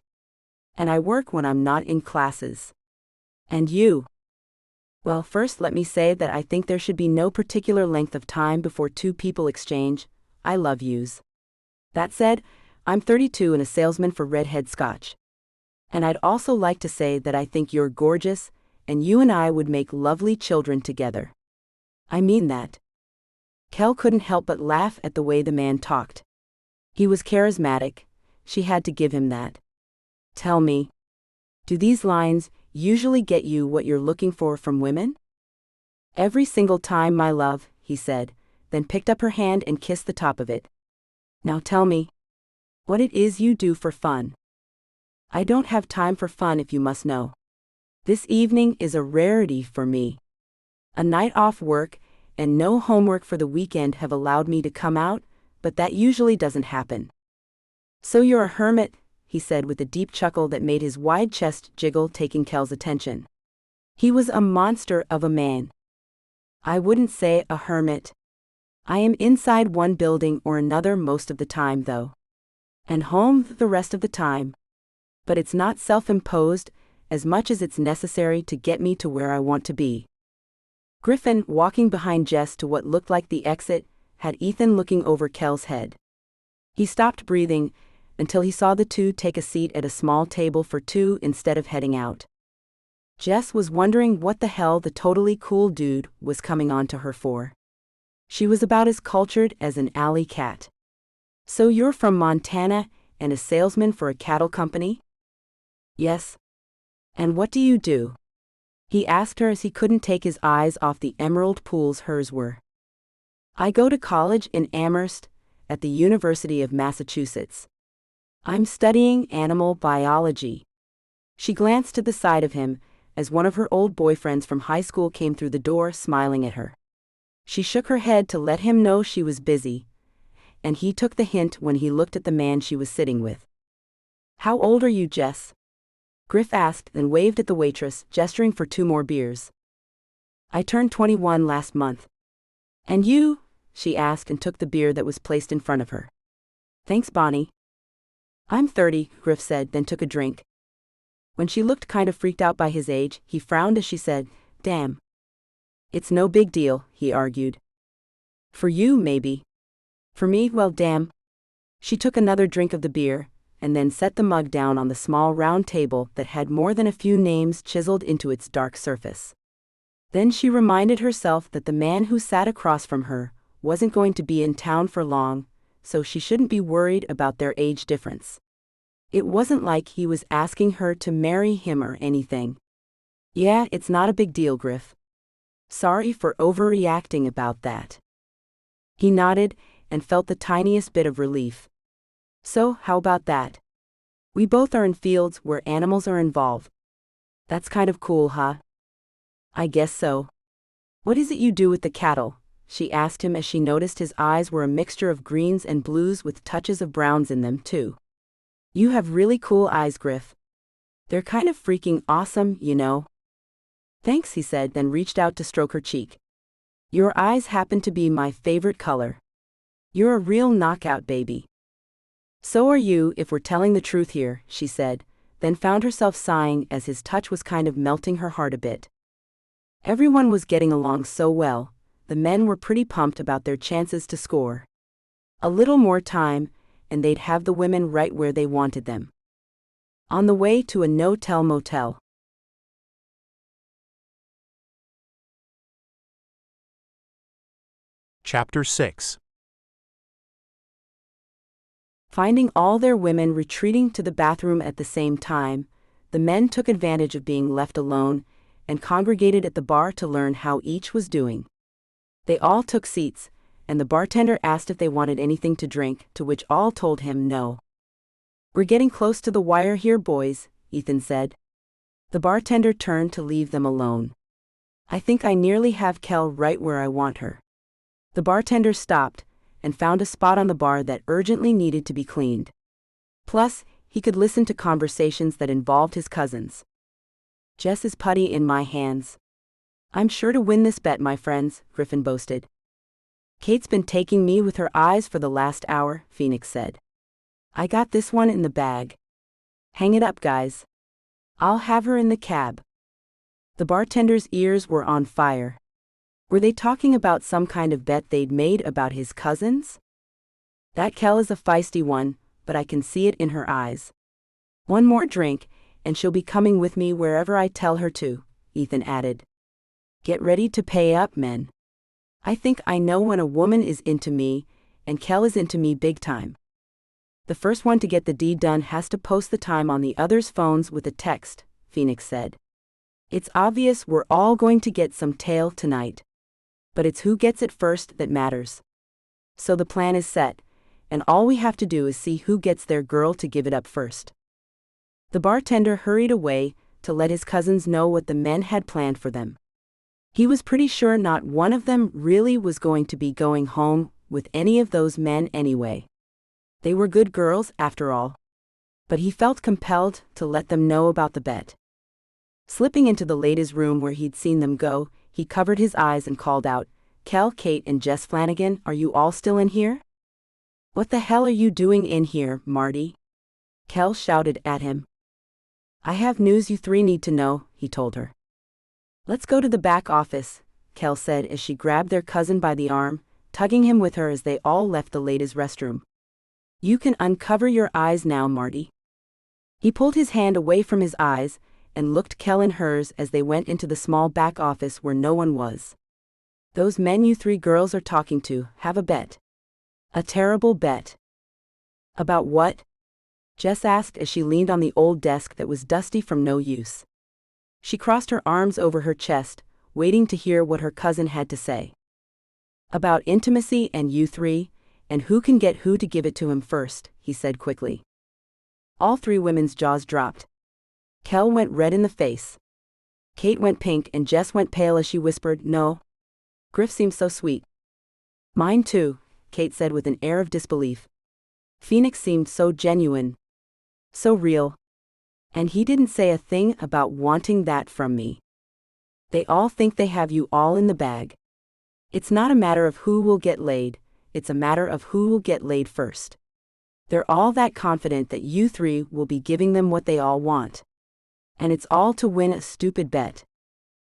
And I work when I'm not in classes. And you? Well, first let me say that I think there should be no particular length of time before two people exchange I love yous. That said, I'm 32 and a salesman for Redhead Scotch. And I'd also like to say that I think you're gorgeous, and you and I would make lovely children together. I mean that. Kel couldn't help but laugh at the way the man talked. He was charismatic, she had to give him that. Tell me, do these lines usually get you what you're looking for from women? Every single time, my love, he said, then picked up her hand and kissed the top of it. Now tell me, what it is you do for fun. I don't have time for fun, if you must know. This evening is a rarity for me. A night off work and no homework for the weekend have allowed me to come out, but that usually doesn't happen. So you're a hermit, he said with a deep chuckle that made his wide chest jiggle, taking Kel's attention. He was a monster of a man. I wouldn't say a hermit. I am inside one building or another most of the time, though. And home the rest of the time. But it's not self-imposed as much as it's necessary to get me to where I want to be. Griffin, walking behind Jess to what looked like the exit, had Ethan looking over Kel's head. He stopped breathing until he saw the two take a seat at a small table for two instead of heading out. Jess was wondering what the hell the totally cool dude was coming on to her for. She was about as cultured as an alley cat. So you're from Montana and a salesman for a cattle company? Yes. And what do you do? He asked her as he couldn't take his eyes off the emerald pools hers were. I go to college in Amherst at the University of Massachusetts. I'm studying animal biology. She glanced to the side of him as one of her old boyfriends from high school came through the door smiling at her. She shook her head to let him know she was busy, and he took the hint when he looked at the man she was sitting with. How old are you, Jess? Griff asked, then waved at the waitress, gesturing for 2 more beers. I turned 21 last month. And you? She asked and took the beer that was placed in front of her. Thanks, Bonnie. I'm 30, Griff said, then took a drink. When she looked kind of freaked out by his age, he frowned as she said, Damn. It's no big deal, he argued. For you, maybe. For me, well, damn. She took another drink of the beer, and then set the mug down on the small round table that had more than a few names chiseled into its dark surface. Then she reminded herself that the man who sat across from her wasn't going to be in town for long, so she shouldn't be worried about their age difference. It wasn't like he was asking her to marry him or anything. Yeah, it's not a big deal, Griff. Sorry for overreacting about that. He nodded and felt the tiniest bit of relief. So, how about that? We both are in fields where animals are involved. That's kind of cool, huh? I guess so. What is it you do with the cattle? She asked him as she noticed his eyes were a mixture of greens and blues with touches of browns in them, too. You have really cool eyes, Griff. They're kind of freaking awesome, you know. Thanks, he said, then reached out to stroke her cheek. Your eyes happen to be my favorite color. You're a real knockout, baby. So are you, if we're telling the truth here, she said, then found herself sighing as his touch was kind of melting her heart a bit. Everyone was getting along so well, the men were pretty pumped about their chances to score. A little more time, and they'd have the women right where they wanted them. On the way to a no-tell motel. Chapter 6. Finding all their women retreating to the bathroom at the same time, the men took advantage of being left alone and congregated at the bar to learn how each was doing. They all took seats, and the bartender asked if they wanted anything to drink, to which all told him no. We're getting close to the wire here, boys, Ethan said. The bartender turned to leave them alone. I think I nearly have Kel right where I want her. The bartender stopped and found a spot on the bar that urgently needed to be cleaned. Plus, he could listen to conversations that involved his cousins. Jess's putty in my hands. I'm sure to win this bet, my friends, Griffin boasted. Kate's been taking me with her eyes for the last hour, Phoenix said. I got this one in the bag. Hang it up, guys. I'll have her in the cab. The bartender's ears were on fire. Were they talking about some kind of bet they'd made about his cousins? That Kel is a feisty one, but I can see it in her eyes. One more drink, and she'll be coming with me wherever I tell her to, Ethan added. Get ready to pay up, men. I think I know when a woman is into me, and Kel is into me big time. The first one to get the deed done has to post the time on the other's phones with a text, Phoenix said. It's obvious we're all going to get some tail tonight. But it's who gets it first that matters. So the plan is set, and all we have to do is see who gets their girl to give it up first. The bartender hurried away to let his cousins know what the men had planned for them. He was pretty sure not one of them really was going to be going home with any of those men anyway. They were good girls, after all. But he felt compelled to let them know about the bet. Slipping into the ladies' room where he'd seen them go, he covered his eyes and called out, "Kel, Kate, and Jess Flanagan, are you all still in here?" "What the hell are you doing in here, Marty?" Kel shouted at him. "I have news you three need to know," he told her. "Let's go to the back office," Kel said as she grabbed their cousin by the arm, tugging him with her as they all left the ladies' restroom. "You can uncover your eyes now, Marty." He pulled his hand away from his eyes and looked Kel in hers as they went into the small back office where no one was. "Those men you three girls are talking to have a bet." "A terrible bet." "About what?" Jess asked as she leaned on the old desk that was dusty from no use. She crossed her arms over her chest, waiting to hear what her cousin had to say. "About intimacy and you three, and who can get who to give it to him first," he said quickly. All three women's jaws dropped. Kel went red in the face. Kate went pink and Jess went pale as she whispered, "No. Griff seems so sweet." "Mine too," Kate said with an air of disbelief. "Phoenix seemed so genuine. So real. And he didn't say a thing about wanting that from me. They all think they have you all in the bag. It's not a matter of who will get laid, it's a matter of who will get laid first. They're all that confident that you three will be giving them what they all want. And it's all to win a stupid bet."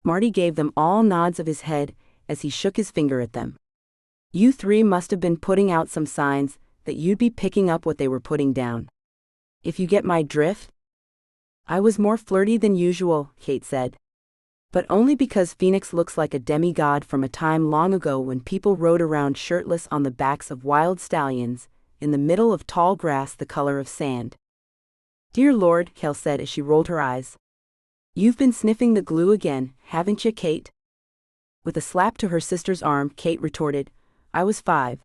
Marty gave them all nods of his head as he shook his finger at them. "You three must have been putting out some signs that you'd be picking up what they were putting down. If you get my drift?" "I was more flirty than usual," Kate said. "But only because Phoenix looks like a demigod from a time long ago when people rode around shirtless on the backs of wild stallions, in the middle of tall grass the color of sand." "Dear Lord," Kel said as she rolled her eyes. "You've been sniffing the glue again, haven't you, Kate?" With a slap to her sister's arm, Kate retorted, "I was 5.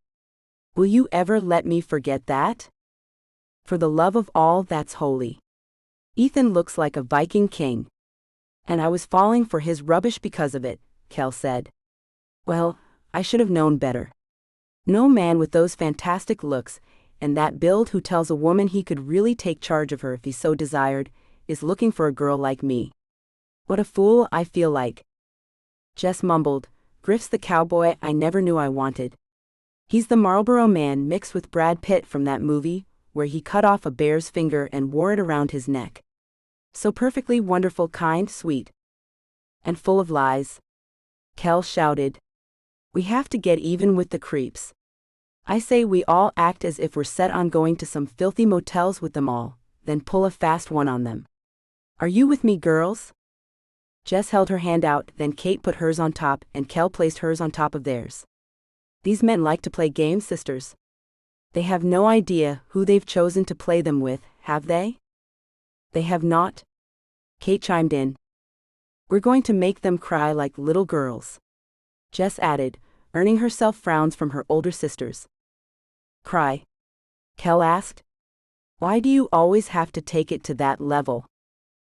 Will you ever let me forget that? For the love of all that's holy. Ethan looks like a Viking king. And I was falling for his rubbish because of it," Kel said. "Well, I should have known better. No man with those fantastic looks and that build who tells a woman he could really take charge of her if he so desired, is looking for a girl like me. What a fool I feel like." Jess mumbled, "Griff's the cowboy I never knew I wanted. He's the Marlboro Man mixed with Brad Pitt from that movie, where he cut off a bear's finger and wore it around his neck. So perfectly wonderful, kind, sweet. And full of lies." Kel shouted, "We have to get even with the creeps. I say we all act as if we're set on going to some filthy motels with them all, then pull a fast one on them. Are you with me, girls?" Jess held her hand out, then Kate put hers on top and Kel placed hers on top of theirs. "These men like to play games, sisters. They have no idea who they've chosen to play them with, have they?" "They have not," Kate chimed in. "We're going to make them cry like little girls," Jess added, earning herself frowns from her older sisters. "Cry?" Kel asked. "Why do you always have to take it to that level?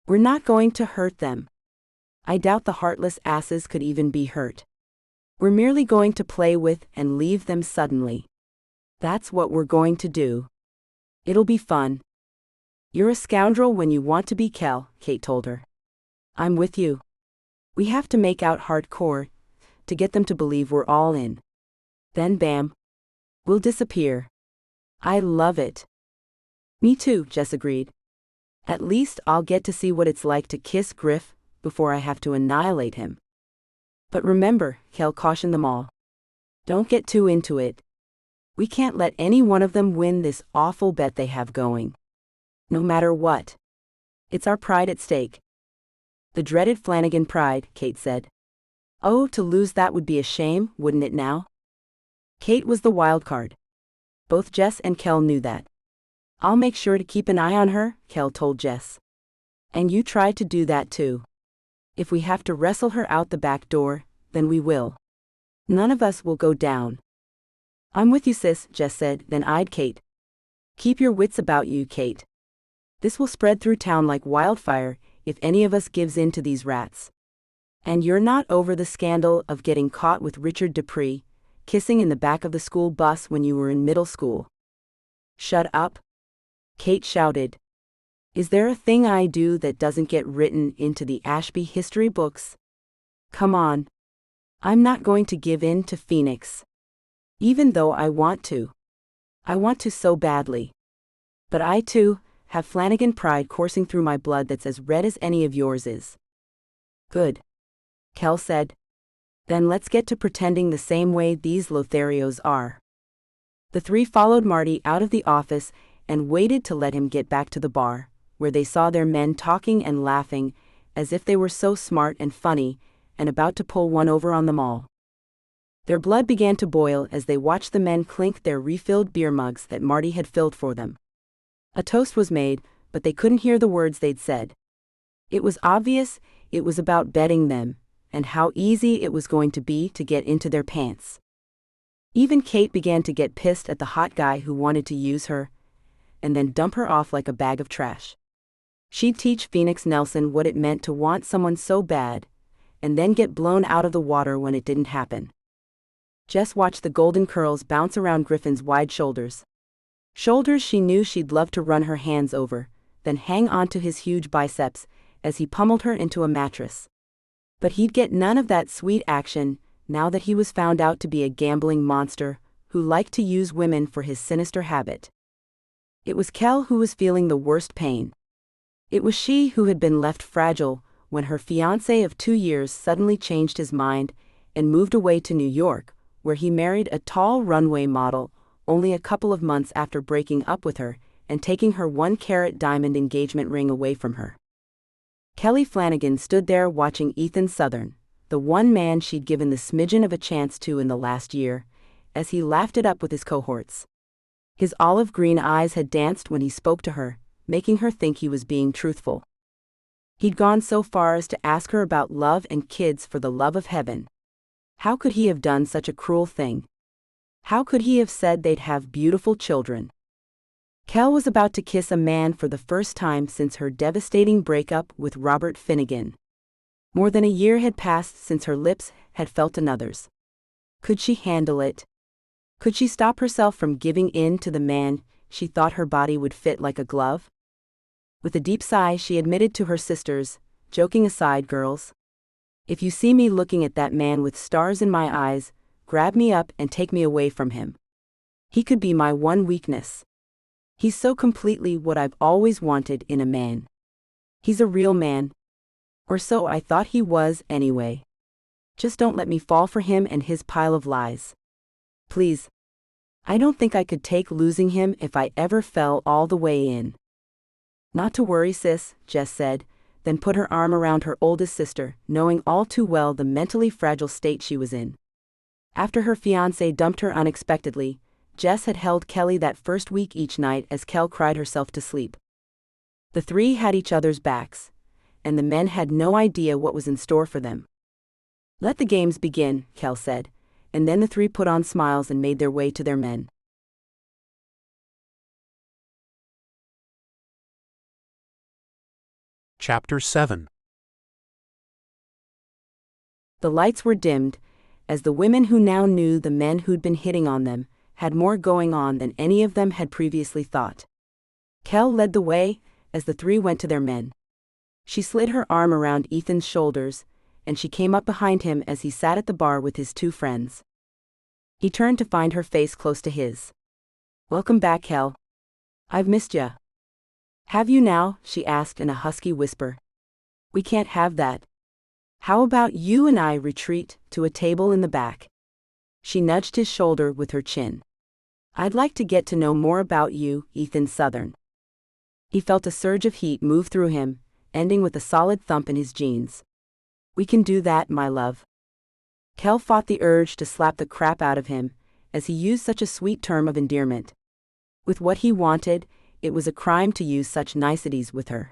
We're not going to hurt them. I doubt the heartless asses could even be hurt. We're merely going to play with and leave them suddenly. That's what we're going to do. It'll be fun." "You're a scoundrel when you want to be, Kel," Kate told her. "I'm with you. We have to make out hardcore to get them to believe we're all in. Then bam. We'll disappear. I love it." "Me too," Jess agreed. "At least I'll get to see what it's like to kiss Griff before I have to annihilate him." "But remember," Kel cautioned them all. "Don't get too into it. We can't let any one of them win this awful bet they have going. No matter what. It's our pride at stake." "The dreaded Flanagan pride," Kate said. "Oh, to lose that would be a shame, wouldn't it now?" Kate was the wild card. Both Jess and Kel knew that. "I'll make sure to keep an eye on her," Kel told Jess. "And you try to do that too. If we have to wrestle her out the back door, then we will. None of us will go down." "I'm with you, sis," Jess said, then eyed Kate. "Keep your wits about you, Kate. This will spread through town like wildfire if any of us gives in to these rats. And you're not over the scandal of getting caught with Richard Dupree, kissing in the back of the school bus when you were in middle school." "Shut up," Kate shouted. Is there a thing I do that doesn't get written into the Ashby history books? Come on. I'm not going to give in to Phoenix. Even though I want to. I want to so badly. But I, too, have Flanagan pride coursing through my blood that's as red as any of yours is. Good. Kel said. Then let's get to pretending the same way these Lotharios are. The three followed Marty out of the office and waited to let him get back to the bar, where they saw their men talking and laughing, as if they were so smart and funny, and about to pull one over on them all. Their blood began to boil as they watched the men clink their refilled beer mugs that Marty had filled for them. A toast was made, but they couldn't hear the words they'd said. It was obvious it was about betting them, and how easy it was going to be to get into their pants. Even Kate began to get pissed at the hot guy who wanted to use her, and then dump her off like a bag of trash. She'd teach Phoenix Nelson what it meant to want someone so bad, and then get blown out of the water when it didn't happen. Jess watched the golden curls bounce around Griffin's wide shoulders. Shoulders she knew she'd love to run her hands over, then hang onto his huge biceps as he pummeled her into a mattress. But he'd get none of that sweet action now that he was found out to be a gambling monster who liked to use women for his sinister habit. It was Kel who was feeling the worst pain. It was she who had been left fragile when her fiancé of 2 years suddenly changed his mind and moved away to New York, where he married a tall runway model only a couple of months after breaking up with her and taking her 1-carat diamond engagement ring away from her. Kelly Flanagan stood there watching Ethan Southern, the one man she'd given the smidgen of a chance to in the last year, as he laughed it up with his cohorts. His olive green eyes had danced when he spoke to her, making her think he was being truthful. He'd gone so far as to ask her about love and kids for the love of heaven. How could he have done such a cruel thing? How could he have said they'd have beautiful children? Kel was about to kiss a man for the first time since her devastating breakup with Robert Finnegan. More than a year had passed since her lips had felt another's. Could she handle it? Could she stop herself from giving in to the man she thought her body would fit like a glove? With a deep sigh, she admitted to her sisters, "Joking aside, girls. If you see me looking at that man with stars in my eyes, grab me up and take me away from him. He could be my one weakness. He's so completely what I've always wanted in a man. He's a real man. Or so I thought he was anyway. Just don't let me fall for him and his pile of lies. Please. I don't think I could take losing him if I ever fell all the way in." "Not to worry, sis," Jess said, then put her arm around her oldest sister, knowing all too well the mentally fragile state she was in. After her fiancé dumped her unexpectedly, Jess had held Kelly that first week each night as Kel cried herself to sleep. The three had each other's backs, and the men had no idea what was in store for them. "Let the games begin," Kel said, and then the three put on smiles and made their way to their men. Chapter 7. The lights were dimmed, as the women who now knew the men who'd been hitting on them had more going on than any of them had previously thought. Kel led the way as the three went to their men. She slid her arm around Ethan's shoulders, and she came up behind him as he sat at the bar with his two friends. He turned to find her face close to his. "Welcome back, Kel. I've missed ya." "Have you now?" she asked in a husky whisper. "We can't have that. How about you and I retreat to a table in the back?" She nudged his shoulder with her chin. "I'd like to get to know more about you, Ethan Southern." He felt a surge of heat move through him, ending with a solid thump in his jeans. "We can do that, my love." Kel fought the urge to slap the crap out of him, as he used such a sweet term of endearment. With what he wanted, it was a crime to use such niceties with her.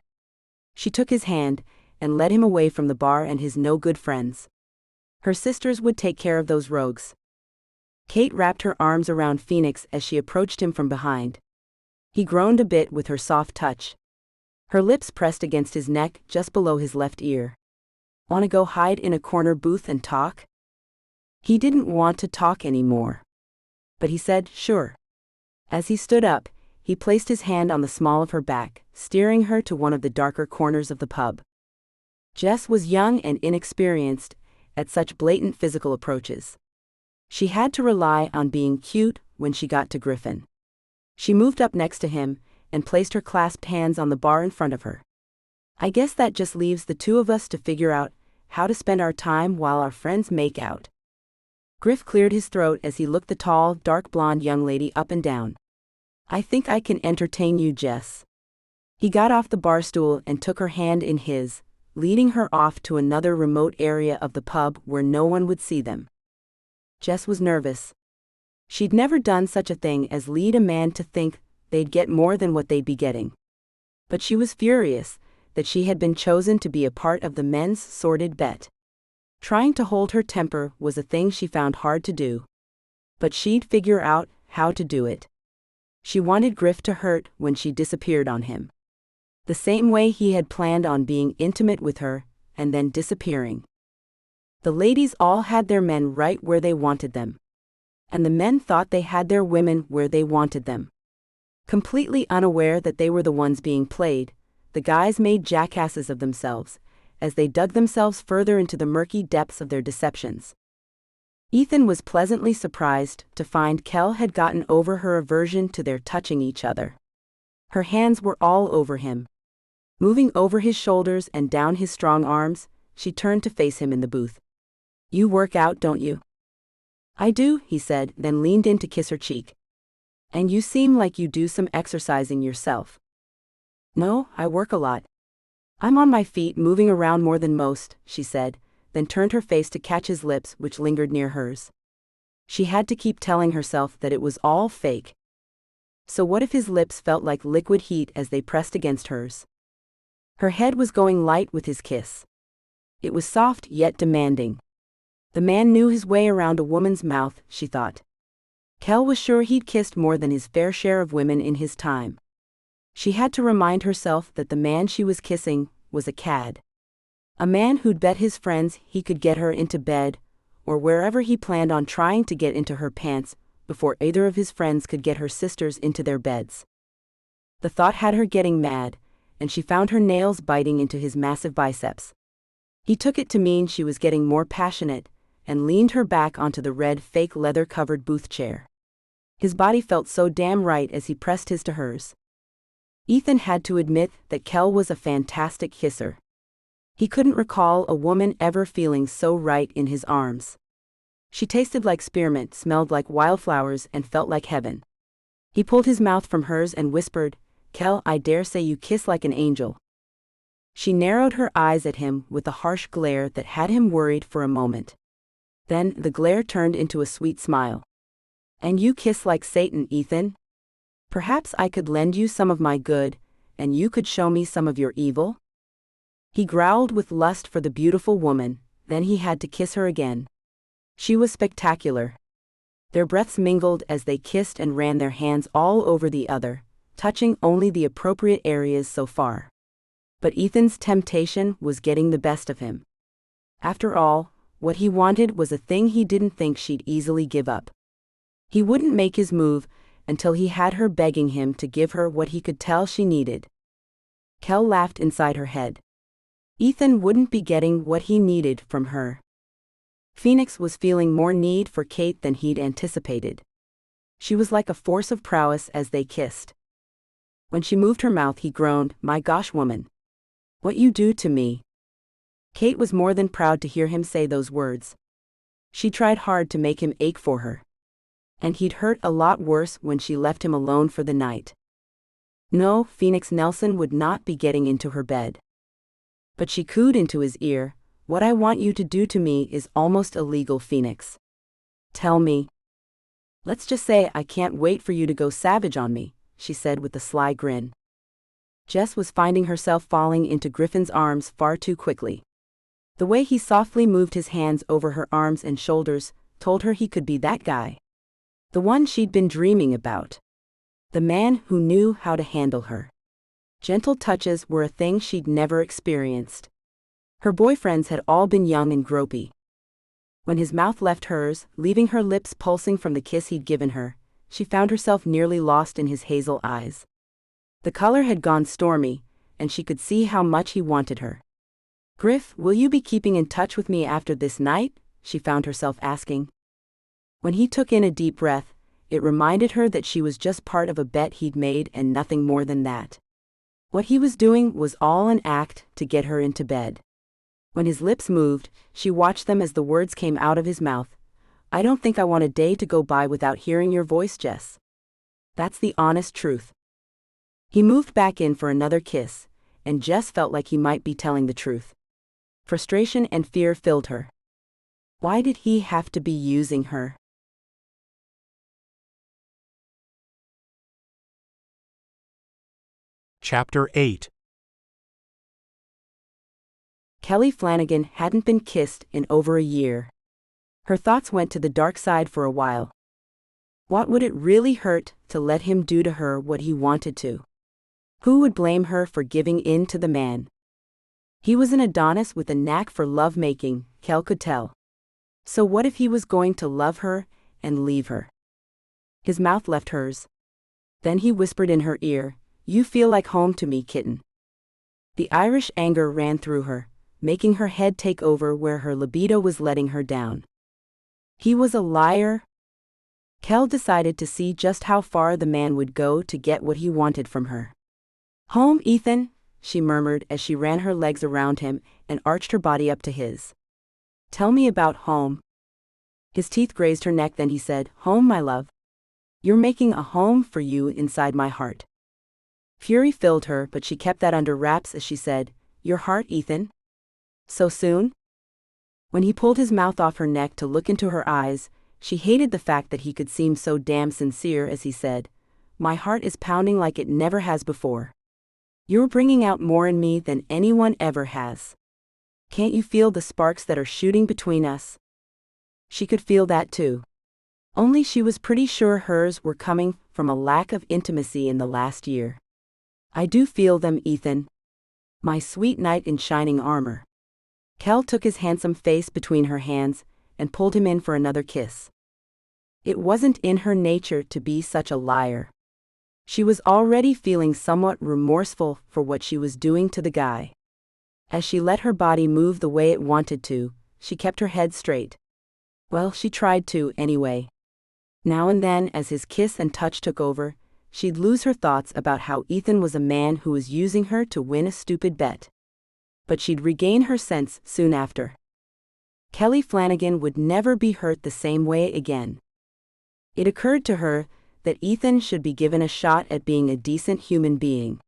She took his hand and led him away from the bar and his no-good friends. Her sisters would take care of those rogues. Kate wrapped her arms around Phoenix as she approached him from behind. He groaned a bit with her soft touch. Her lips pressed against his neck just below his left ear. "Want to go hide in a corner booth and talk?" He didn't want to talk anymore. But he said, "Sure." As he stood up, he placed his hand on the small of her back, steering her to one of the darker corners of the pub. Jess was young and inexperienced at such blatant physical approaches. She had to rely on being cute when she got to Griffin. She moved up next to him and placed her clasped hands on the bar in front of her. I guess that just leaves the two of us to figure out how to spend our time while our friends make out. Griff cleared his throat as he looked the tall, dark blonde young lady up and down. I think I can entertain you, Jess. He got off the bar stool and took her hand in his, leading her off to another remote area of the pub where no one would see them. Jess was nervous. She'd never done such a thing as lead a man to think they'd get more than what they'd be getting. But she was furious that she had been chosen to be a part of the men's sordid bet. Trying to hold her temper was a thing she found hard to do. But she'd figure out how to do it. She wanted Griff to hurt when she disappeared on him. The same way he had planned on being intimate with her and then disappearing. The ladies all had their men right where they wanted them. And the men thought they had their women where they wanted them. Completely unaware that they were the ones being played, the guys made jackasses of themselves as they dug themselves further into the murky depths of their deceptions. Ethan was pleasantly surprised to find Kel had gotten over her aversion to their touching each other. Her hands were all over him. Moving over his shoulders and down his strong arms, she turned to face him in the booth. You work out, don't you? I do, he said, then leaned in to kiss her cheek. And you seem like you do some exercising yourself. No, I work a lot. I'm on my feet moving around more than most, she said, then turned her face to catch his lips which lingered near hers. She had to keep telling herself that it was all fake. So what if his lips felt like liquid heat as they pressed against hers? Her head was going light with his kiss. It was soft yet demanding. The man knew his way around a woman's mouth, she thought. Kel was sure he'd kissed more than his fair share of women in his time. She had to remind herself that the man she was kissing was a cad. A man who'd bet his friends he could get her into bed, or wherever he planned on trying to get into her pants, before either of his friends could get her sisters into their beds. The thought had her getting mad, and she found her nails biting into his massive biceps. He took it to mean she was getting more passionate, and leaned her back onto the red fake leather-covered booth chair. His body felt so damn right as he pressed his to hers. Ethan had to admit that Kel was a fantastic kisser. He couldn't recall a woman ever feeling so right in his arms. She tasted like spearmint, smelled like wildflowers, and felt like heaven. He pulled his mouth from hers and whispered, Kel, I dare say you kiss like an angel. She narrowed her eyes at him with a harsh glare that had him worried for a moment. Then the glare turned into a sweet smile. And you kiss like Satan, Ethan? Perhaps I could lend you some of my good, and you could show me some of your evil? He growled with lust for the beautiful woman, then he had to kiss her again. She was spectacular. Their breaths mingled as they kissed and ran their hands all over the other, touching only the appropriate areas so far. But Ethan's temptation was getting the best of him. After all, what he wanted was a thing he didn't think she'd easily give up. He wouldn't make his move until he had her begging him to give her what he could tell she needed. Kel laughed inside her head. Ethan wouldn't be getting what he needed from her. Phoenix was feeling more need for Kate than he'd anticipated. She was like a force of prowess as they kissed. When she moved her mouth, he groaned, My gosh, woman. What you do to me. Kate was more than proud to hear him say those words. She tried hard to make him ache for her. And he'd hurt a lot worse when she left him alone for the night. No, Phoenix Nelson would not be getting into her bed. But she cooed into his ear, What I want you to do to me is almost illegal, Phoenix. Tell me. Let's just say I can't wait for you to go savage on me, she said with a sly grin. Jess was finding herself falling into Griffin's arms far too quickly. The way he softly moved his hands over her arms and shoulders told her he could be that guy. The one she'd been dreaming about. The man who knew how to handle her. Gentle touches were a thing she'd never experienced. Her boyfriends had all been young and gropey. When his mouth left hers, leaving her lips pulsing from the kiss he'd given her, she found herself nearly lost in his hazel eyes. The color had gone stormy, and she could see how much he wanted her. "Griff, will you be keeping in touch with me after this night?" she found herself asking. When he took in a deep breath, it reminded her that she was just part of a bet he'd made and nothing more than that. What he was doing was all an act to get her into bed. When his lips moved, she watched them as the words came out of his mouth. "I don't think I want a day to go by without hearing your voice, Jess. That's the honest truth." He moved back in for another kiss, and Jess felt like he might be telling the truth. Frustration and fear filled her. Why did he have to be using her? Chapter 8. Kelly Flanagan hadn't been kissed in over a year. Her thoughts went to the dark side for a while. What would it really hurt to let him do to her what he wanted to? Who would blame her for giving in to the man? He was an Adonis with a knack for love-making, Kel could tell. So what if he was going to love her and leave her? His mouth left hers. Then he whispered in her ear, "You feel like home to me, kitten." The Irish anger ran through her, making her head take over where her libido was letting her down. He was a liar. Kel decided to see just how far the man would go to get what he wanted from her. "Home, Ethan," she murmured as she ran her legs around him and arched her body up to his. "Tell me about home." His teeth grazed her neck, then he said, "Home, my love. You're making a home for you inside my heart." Fury filled her, but she kept that under wraps as she said, "Your heart, Ethan? So soon?" When he pulled his mouth off her neck to look into her eyes, she hated the fact that he could seem so damn sincere as he said, "My heart is pounding like it never has before. You're bringing out more in me than anyone ever has. Can't you feel the sparks that are shooting between us?" She could feel that too. Only she was pretty sure hers were coming from a lack of intimacy in the last year. "I do feel them, Ethan. My sweet knight in shining armor." Kel took his handsome face between her hands and pulled him in for another kiss. It wasn't in her nature to be such a liar. She was already feeling somewhat remorseful for what she was doing to the guy. As she let her body move the way it wanted to, she kept her head straight. Well, she tried to, anyway. Now and then, as his kiss and touch took over, she'd lose her thoughts about how Ethan was a man who was using her to win a stupid bet. But she'd regain her sense soon after. Kelly Flanagan would never be hurt the same way again. It occurred to her that Ethan should be given a shot at being a decent human being.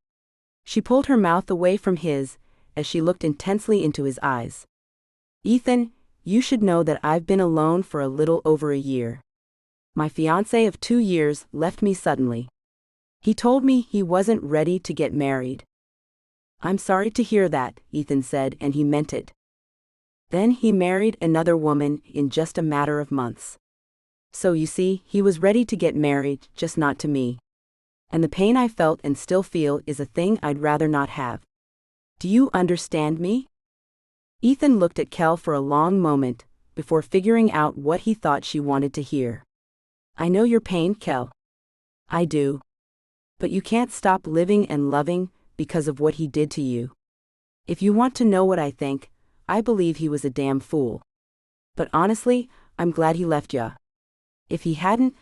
She pulled her mouth away from his as she looked intensely into his eyes. "Ethan, you should know that I've been alone for a little over a year. My fiancé of 2 years left me suddenly. He told me he wasn't ready to get married." "I'm sorry to hear that," Ethan said, and he meant it. Then he married another woman in just a matter of months. So you see, he was ready to get married, just not to me. And the pain I felt and still feel is a thing I'd rather not have. Do you understand me? Ethan looked at Kel for a long moment, before figuring out what he thought she wanted to hear. "I know your pain, Kel. I do. But you can't stop living and loving because of what he did to you. If you want to know what I think, I believe he was a damn fool. But honestly, I'm glad he left ya. If he hadn't,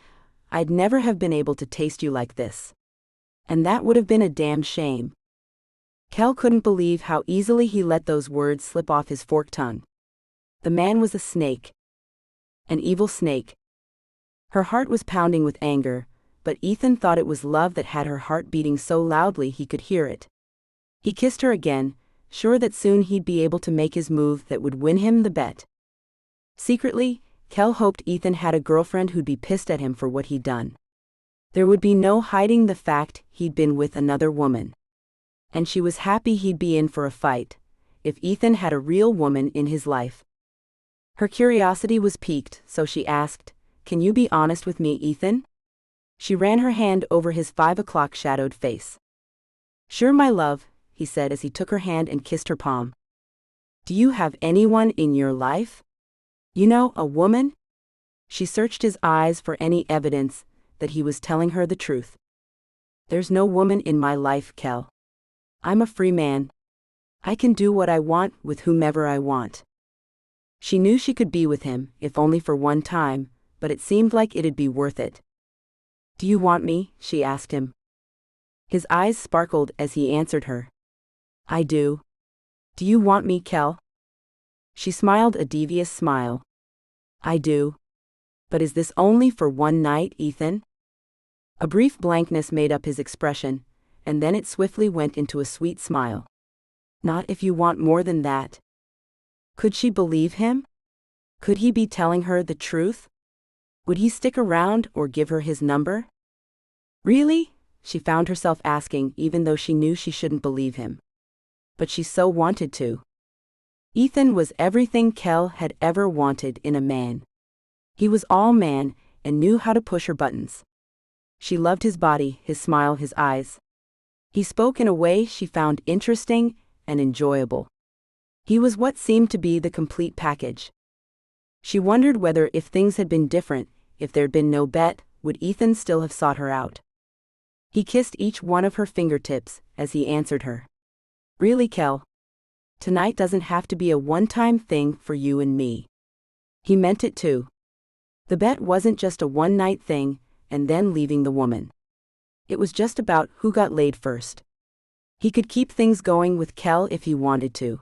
I'd never have been able to taste you like this. And that would have been a damn shame." Kel couldn't believe how easily he let those words slip off his forked tongue. The man was a snake. An evil snake. Her heart was pounding with anger, but Ethan thought it was love that had her heart beating so loudly he could hear it. He kissed her again, sure that soon he'd be able to make his move that would win him the bet. Secretly, Kel hoped Ethan had a girlfriend who'd be pissed at him for what he'd done. There would be no hiding the fact he'd been with another woman. And she was happy he'd be in for a fight, if Ethan had a real woman in his life. Her curiosity was piqued, so she asked, "Can you be honest with me, Ethan?" She ran her hand over his 5 o'clock shadowed face. "Sure, my love," he said as he took her hand and kissed her palm. "Do you have anyone in your life? You know, a woman?" She searched his eyes for any evidence, that he was telling her the truth. "There's no woman in my life, Kel. I'm a free man. I can do what I want with whomever I want." She knew she could be with him, if only for one time, but it seemed like it'd be worth it. "Do you want me?" she asked him. His eyes sparkled as he answered her. "I do. Do you want me, Kel?" She smiled a devious smile. "I do. But is this only for one night, Ethan?" A brief blankness made up his expression, and then it swiftly went into a sweet smile. "Not if you want more than that." Could she believe him? Could he be telling her the truth? Would he stick around or give her his number? "Really?" she found herself asking, even though she knew she shouldn't believe him. But she so wanted to. Ethan was everything Kel had ever wanted in a man. He was all man and knew how to push her buttons. She loved his body, his smile, his eyes. He spoke in a way she found interesting and enjoyable. He was what seemed to be the complete package. She wondered whether, if things had been different, if there'd been no bet, would Ethan still have sought her out. He kissed each one of her fingertips as he answered her. "Really, Kel? Tonight doesn't have to be a one-time thing for you and me." He meant it too. The bet wasn't just a one-night thing, and then leaving the woman. It was just about who got laid first. He could keep things going with Kel if he wanted to.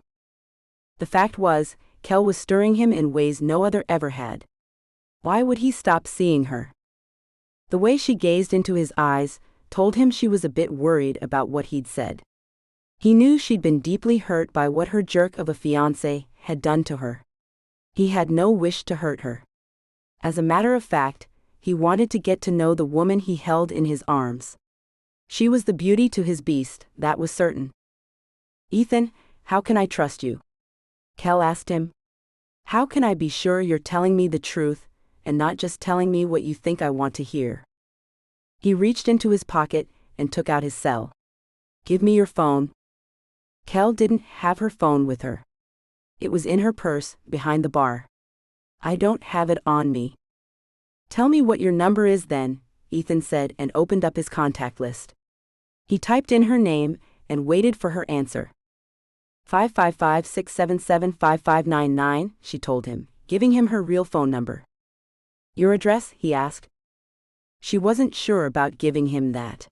The fact was, Kel was stirring him in ways no other ever had. Why would he stop seeing her? The way she gazed into his eyes told him she was a bit worried about what he'd said. He knew she'd been deeply hurt by what her jerk of a fiancé had done to her. He had no wish to hurt her. As a matter of fact, he wanted to get to know the woman he held in his arms. She was the beauty to his beast, that was certain. "Ethan, how can I trust you?" Kel asked him. "How can I be sure you're telling me the truth, and not just telling me what you think I want to hear?" He reached into his pocket and took out his cell. "Give me your phone." Kel didn't have her phone with her. It was in her purse, behind the bar. "I don't have it on me." "Tell me what your number is then," Ethan said, and opened up his contact list. He typed in her name and waited for her answer. 555-677-5599, she told him, giving him her real phone number. "Your address?" he asked. She wasn't sure about giving him that.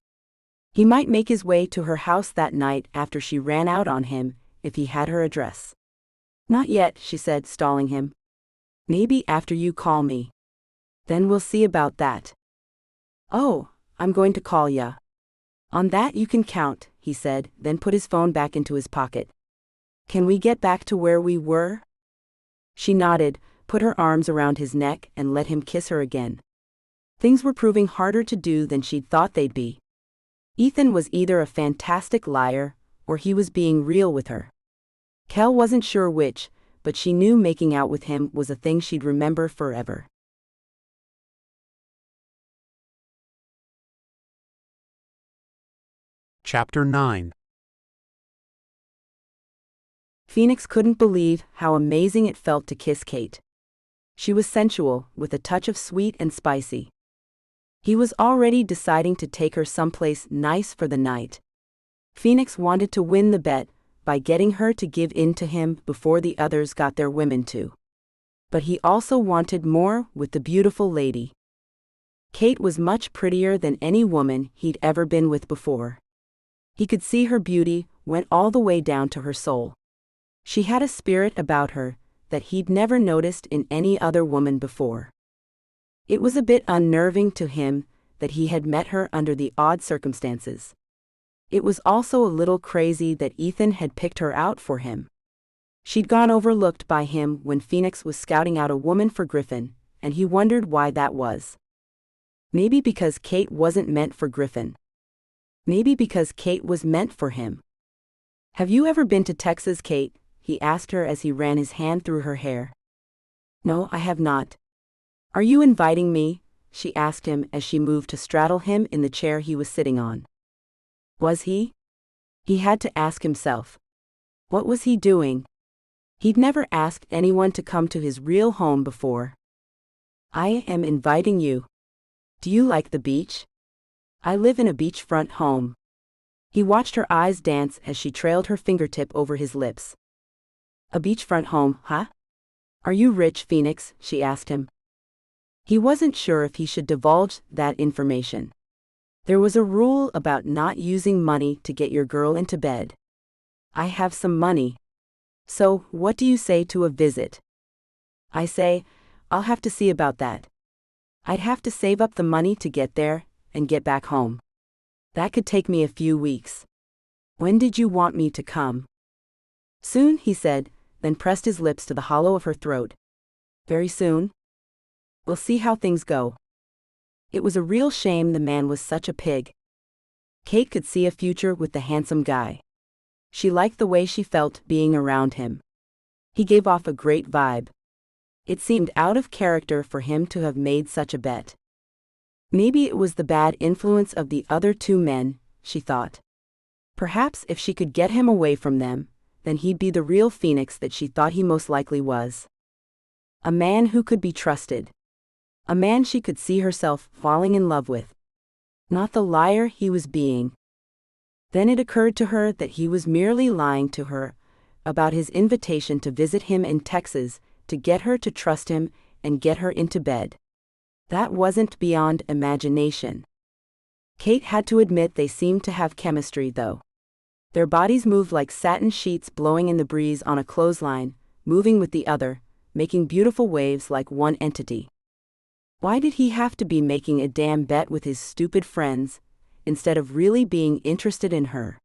He might make his way to her house that night after she ran out on him, if he had her address. "Not yet," she said, stalling him. "Maybe after you call me. Then we'll see about that." "Oh, I'm going to call ya." "On that you can count," he said, then put his phone back into his pocket. "Can we get back to where we were?" She nodded, put her arms around his neck, and let him kiss her again. Things were proving harder to do than she'd thought they'd be. Ethan was either a fantastic liar, or he was being real with her. Kel wasn't sure which, but she knew making out with him was a thing she'd remember forever. Chapter 9. Phoenix couldn't believe how amazing it felt to kiss Kate. She was sensual, with a touch of sweet and spicy. He was already deciding to take her someplace nice for the night. Phoenix wanted to win the bet by getting her to give in to him before the others got their women to. But he also wanted more with the beautiful lady. Kate was much prettier than any woman he'd ever been with before. He could see her beauty went all the way down to her soul. She had a spirit about her that he'd never noticed in any other woman before. It was a bit unnerving to him that he had met her under the odd circumstances. It was also a little crazy that Ethan had picked her out for him. She'd gone overlooked by him when Phoenix was scouting out a woman for Griffin, and he wondered why that was. Maybe because Kate wasn't meant for Griffin. Maybe because Kate was meant for him. "Have you ever been to Texas, Kate?" he asked her as he ran his hand through her hair. "No, I have not." "Are you inviting me?" she asked him as she moved to straddle him in the chair he was sitting on. Was he? He had to ask himself. What was he doing? He'd never asked anyone to come to his real home before. "I am inviting you." Do you like the beach? I live in a beachfront home. He watched her eyes dance as she trailed her fingertip over his lips. A beachfront home, huh? Are you rich, Phoenix? She asked him. He wasn't sure if he should divulge that information. There was a rule about not using money to get your girl into bed. I have some money. So, what do you say to a visit? I say, I'll have to see about that. I'd have to save up the money to get there and get back home. That could take me a few weeks. When did you want me to come? Soon, he said, then pressed his lips to the hollow of her throat. Very soon? We'll see how things go. It was a real shame the man was such a pig. Kate could see a future with the handsome guy. She liked the way she felt being around him. He gave off a great vibe. It seemed out of character for him to have made such a bet. Maybe it was the bad influence of the other two men, she thought. Perhaps if she could get him away from them, then he'd be the real Phoenix that she thought he most likely was. A man who could be trusted. A man she could see herself falling in love with. Not the liar he was being. Then it occurred to her that he was merely lying to her about his invitation to visit him in Texas to get her to trust him and get her into bed. That wasn't beyond imagination. Kate had to admit they seemed to have chemistry, though. Their bodies moved like satin sheets blowing in the breeze on a clothesline, moving with the other, making beautiful waves like one entity. Why did he have to be making a damn bet with his stupid friends, instead of really being interested in her?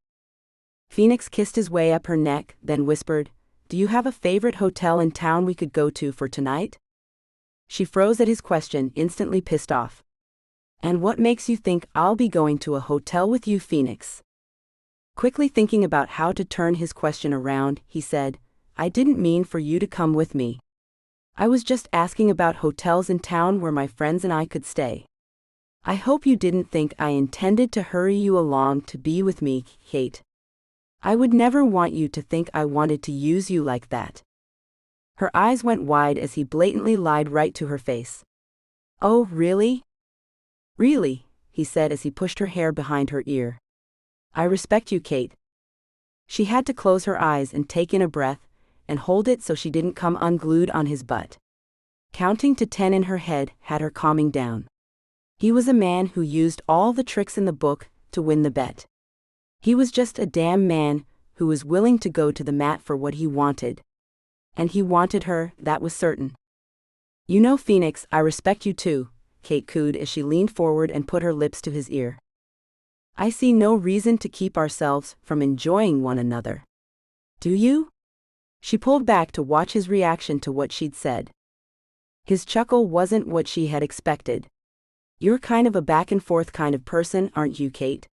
Phoenix kissed his way up her neck, then whispered, "Do you have a favorite hotel in town we could go to for tonight?" She froze at his question, instantly pissed off. "And what makes you think I'll be going to a hotel with you, Phoenix?" Quickly thinking about how to turn his question around, he said, "I didn't mean for you to come with me. I was just asking about hotels in town where my friends and I could stay. I hope you didn't think I intended to hurry you along to be with me, Kate. I would never want you to think I wanted to use you like that." Her eyes went wide as he blatantly lied right to her face. "Oh, really?" "Really," he said as he pushed her hair behind her ear. "I respect you, Kate." She had to close her eyes and take in a breath, and hold it so she didn't come unglued on his butt. Counting to 10 in her head had her calming down. He was a man who used all the tricks in the book to win the bet. He was just a damn man who was willing to go to the mat for what he wanted. And he wanted her, that was certain. "You know, Phoenix, I respect you too," Kate cooed as she leaned forward and put her lips to his ear. "I see no reason to keep ourselves from enjoying one another. Do you?" She pulled back to watch his reaction to what she'd said. His chuckle wasn't what she had expected. "You're kind of a back-and-forth kind of person, aren't you, Kate?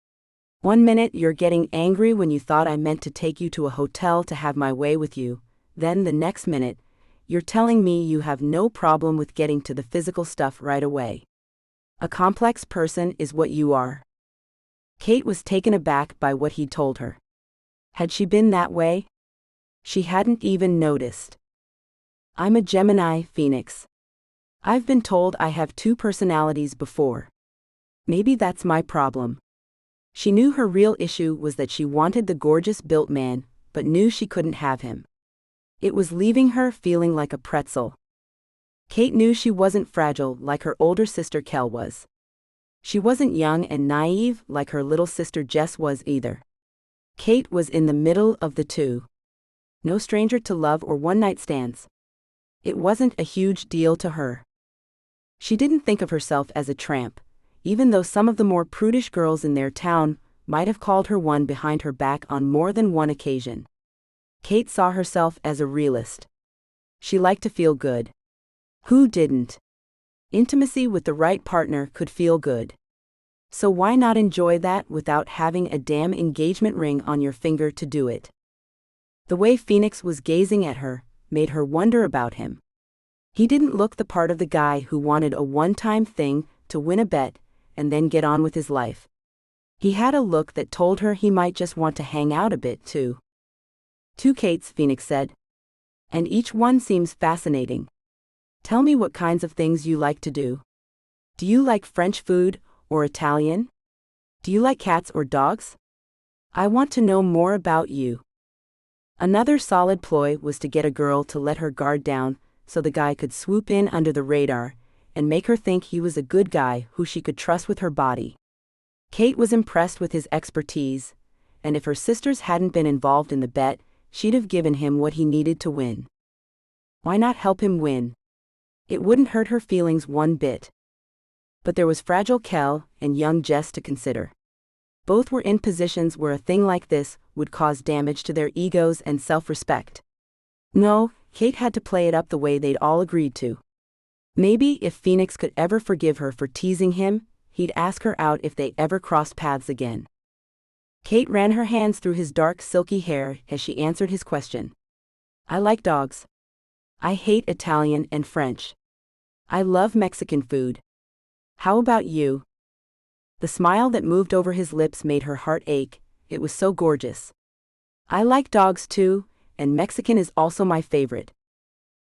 One minute you're getting angry when you thought I meant to take you to a hotel to have my way with you, then the next minute, you're telling me you have no problem with getting to the physical stuff right away. A complex person is what you are." Kate was taken aback by what he'd told her. Had she been that way? She hadn't even noticed. "I'm a Gemini, Phoenix. I've been told I have two personalities before. Maybe that's my problem." She knew her real issue was that she wanted the gorgeous built man, but knew she couldn't have him. It was leaving her feeling like a pretzel. Kate knew she wasn't fragile like her older sister Kel was. She wasn't young and naive like her little sister Jess was either. Kate was in the middle of the two. No stranger to love or one-night stands. It wasn't a huge deal to her. She didn't think of herself as a tramp, even though some of the more prudish girls in their town might have called her one behind her back on more than one occasion. Kate saw herself as a realist. She liked to feel good. Who didn't? Intimacy with the right partner could feel good. So why not enjoy that without having a damn engagement ring on your finger to do it? The way Phoenix was gazing at her made her wonder about him. He didn't look the part of the guy who wanted a one-time thing to win a bet and then get on with his life. He had a look that told her he might just want to hang out a bit too. "Two Kates," Phoenix said. "And each one seems fascinating. Tell me what kinds of things you like to do." Do you like French food or Italian? Do you like cats or dogs? I want to know more about you. Another solid ploy was to get a girl to let her guard down so the guy could swoop in under the radar and make her think he was a good guy who she could trust with her body. Kate was impressed with his expertise, and if her sisters hadn't been involved in the bet, she'd have given him what he needed to win. Why not help him win? It wouldn't hurt her feelings one bit. But there was fragile Kel and young Jess to consider. Both were in positions where a thing like this would cause damage to their egos and self-respect. No, Kate had to play it up the way they'd all agreed to. Maybe if Phoenix could ever forgive her for teasing him, he'd ask her out if they ever crossed paths again. Kate ran her hands through his dark, silky hair as she answered his question. I like dogs. I hate Italian and French. I love Mexican food. How about you? The smile that moved over his lips made her heart ache. It was so gorgeous. I like dogs too, and Mexican is also my favorite.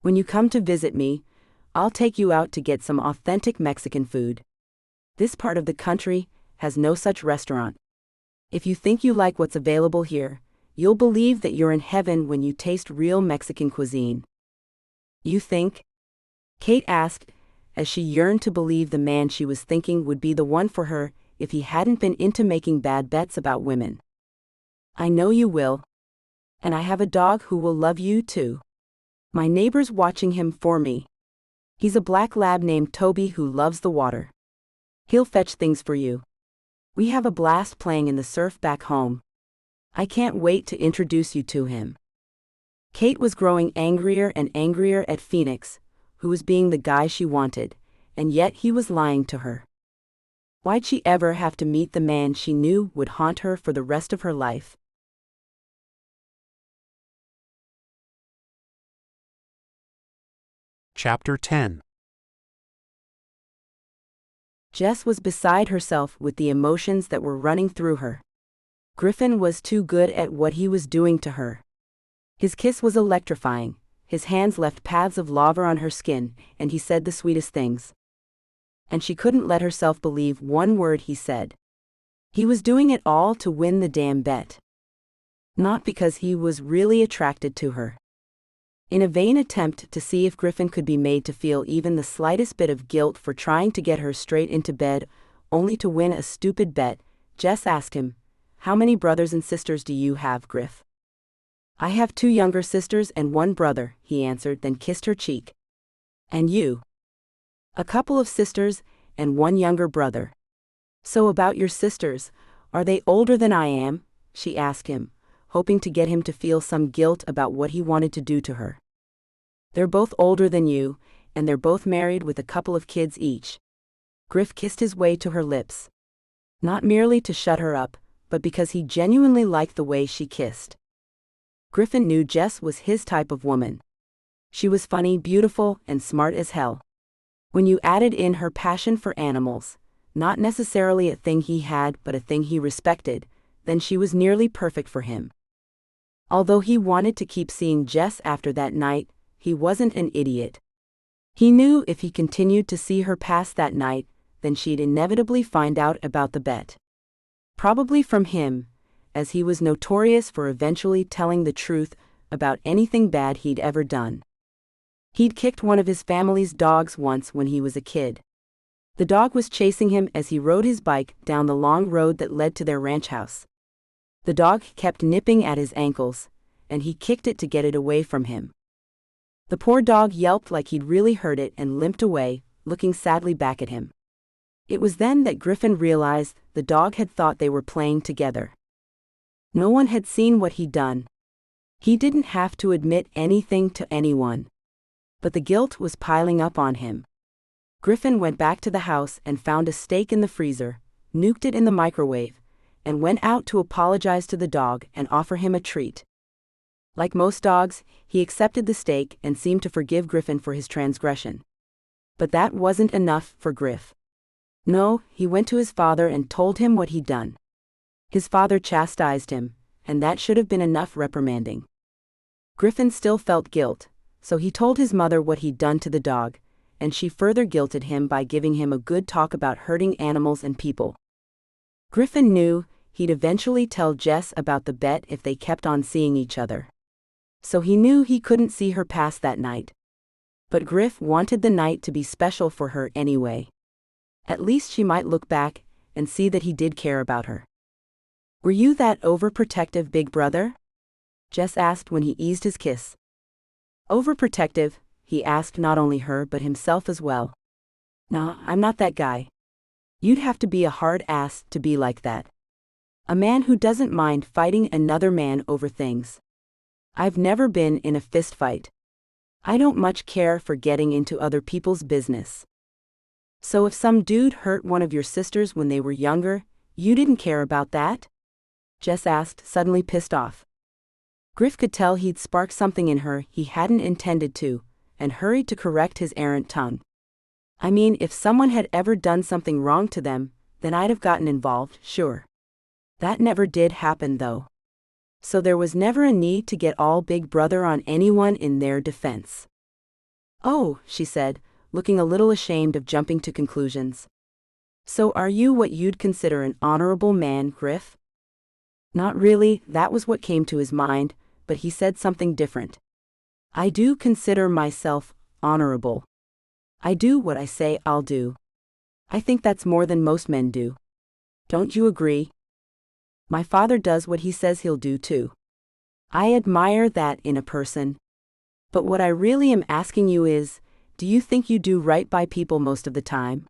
When you come to visit me, I'll take you out to get some authentic Mexican food. This part of the country has no such restaurant. If you think you like what's available here, you'll believe that you're in heaven when you taste real Mexican cuisine. You think? Kate asked, as she yearned to believe the man she was thinking would be the one for her if he hadn't been into making bad bets about women. I know you will. And I have a dog who will love you too. My neighbor's watching him for me. He's a black lab named Toby who loves the water. He'll fetch things for you. We have a blast playing in the surf back home. I can't wait to introduce you to him. Kate was growing angrier and angrier at Phoenix, who was being the guy she wanted, and yet he was lying to her. Why'd she ever have to meet the man she knew would haunt her for the rest of her life? Chapter 10. Jess was beside herself with the emotions that were running through her. Griffin was too good at what he was doing to her. His kiss was electrifying, his hands left paths of lava on her skin, and he said the sweetest things. And she couldn't let herself believe one word he said. He was doing it all to win the damn bet. Not because he was really attracted to her. In a vain attempt to see if Griffin could be made to feel even the slightest bit of guilt for trying to get her straight into bed, only to win a stupid bet, Jess asked him, How many brothers and sisters do you have, Griff? I have 2 younger sisters and 1 brother, he answered, then kissed her cheek. And you? A couple of sisters and 1 younger brother. So about your sisters, are they older than I am? She asked him, hoping to get him to feel some guilt about what he wanted to do to her. They're both older than you, and they're both married with a couple of kids each. Griff kissed his way to her lips. Not merely to shut her up, but because he genuinely liked the way she kissed. Griffin knew Jess was his type of woman. She was funny, beautiful, and smart as hell. When you added in her passion for animals, not necessarily a thing he had but a thing he respected, then she was nearly perfect for him. Although he wanted to keep seeing Jess after that night, he wasn't an idiot. He knew if he continued to see her past that night, then she'd inevitably find out about the bet. Probably from him, as he was notorious for eventually telling the truth about anything bad he'd ever done. He'd kicked one of his family's dogs once when he was a kid. The dog was chasing him as he rode his bike down the long road that led to their ranch house. The dog kept nipping at his ankles, and he kicked it to get it away from him. The poor dog yelped like he'd really hurt it and limped away, looking sadly back at him. It was then that Griffin realized the dog had thought they were playing together. No one had seen what he'd done. He didn't have to admit anything to anyone. But the guilt was piling up on him. Griffin went back to the house and found a steak in the freezer, nuked it in the microwave, and went out to apologize to the dog and offer him a treat. Like most dogs, he accepted the steak and seemed to forgive Griffin for his transgression. But that wasn't enough for Griff. No, he went to his father and told him what he'd done. His father chastised him, and that should have been enough reprimanding. Griffin still felt guilt, so he told his mother what he'd done to the dog, and she further guilted him by giving him a good talk about hurting animals and people. Griffin knew he'd eventually tell Jess about the bet if they kept on seeing each other. So he knew he couldn't see her past that night. But Griff wanted the night to be special for her anyway. At least she might look back and see that he did care about her. "Were you that overprotective big brother?" Jess asked when he eased his kiss. Overprotective, he asked not only her but himself as well. "No, I'm not that guy. You'd have to be a hard ass to be like that. A man who doesn't mind fighting another man over things. I've never been in a fist fight. I don't much care for getting into other people's business." "So if some dude hurt one of your sisters when they were younger, you didn't care about that?" Jess asked, suddenly pissed off. Griff could tell he'd sparked something in her he hadn't intended to, and hurried to correct his errant tongue. "I mean, if someone had ever done something wrong to them, then I'd have gotten involved, sure. That never did happen though. So there was never a need to get all big brother on anyone in their defense." "Oh," she said, looking a little ashamed of jumping to conclusions. "So are you what you'd consider an honorable man, Griff?" Not really, that was what came to his mind, but he said something different. "I do consider myself honorable. I do what I say I'll do. I think that's more than most men do. Don't you agree? My father does what he says he'll do too. I admire that in a person. But what I really am asking you is, do you think you do right by people most of the time?"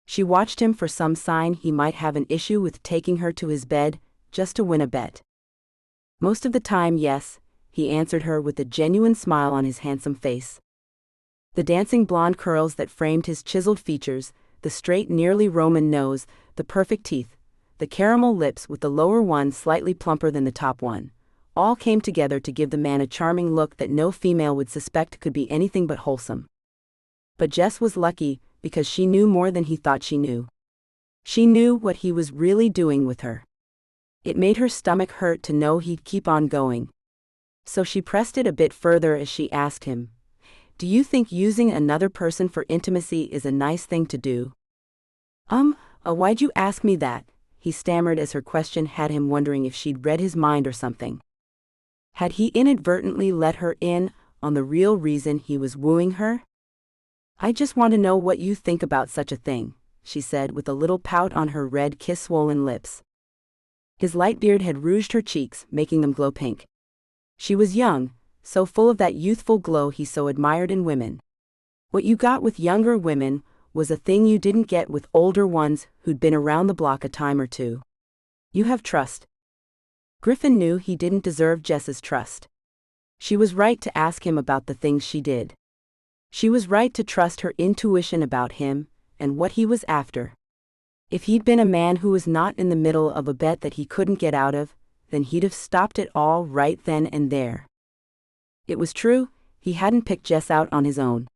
She watched him for some sign he might have an issue with taking her to his bed, just to win a bet. "Most of the time, yes," he answered her with a genuine smile on his handsome face. The dancing blonde curls that framed his chiseled features, the straight, nearly Roman nose, the perfect teeth, the caramel lips with the lower one slightly plumper than the top one, all came together to give the man a charming look that no female would suspect could be anything but wholesome. But Jess was lucky, because she knew more than he thought she knew. She knew what he was really doing with her. It made her stomach hurt to know he'd keep on going. So she pressed it a bit further as she asked him, "Do you think using another person for intimacy is a nice thing to do?" Why'd you ask me that?" he stammered as her question had him wondering if she'd read his mind or something. Had he inadvertently let her in on the real reason he was wooing her? "I just want to know what you think about such a thing," she said with a little pout on her red kiss-swollen lips. His light beard had rouged her cheeks, making them glow pink. She was young, so full of that youthful glow he so admired in women. What you got with younger women was a thing you didn't get with older ones who'd been around the block a time or two. You have trust. Griffin knew he didn't deserve Jess's trust. She was right to ask him about the things she did. She was right to trust her intuition about him and what he was after. If he'd been a man who was not in the middle of a bet that he couldn't get out of, then he'd have stopped it all right then and there. It was true, he hadn't picked Jess out on his own.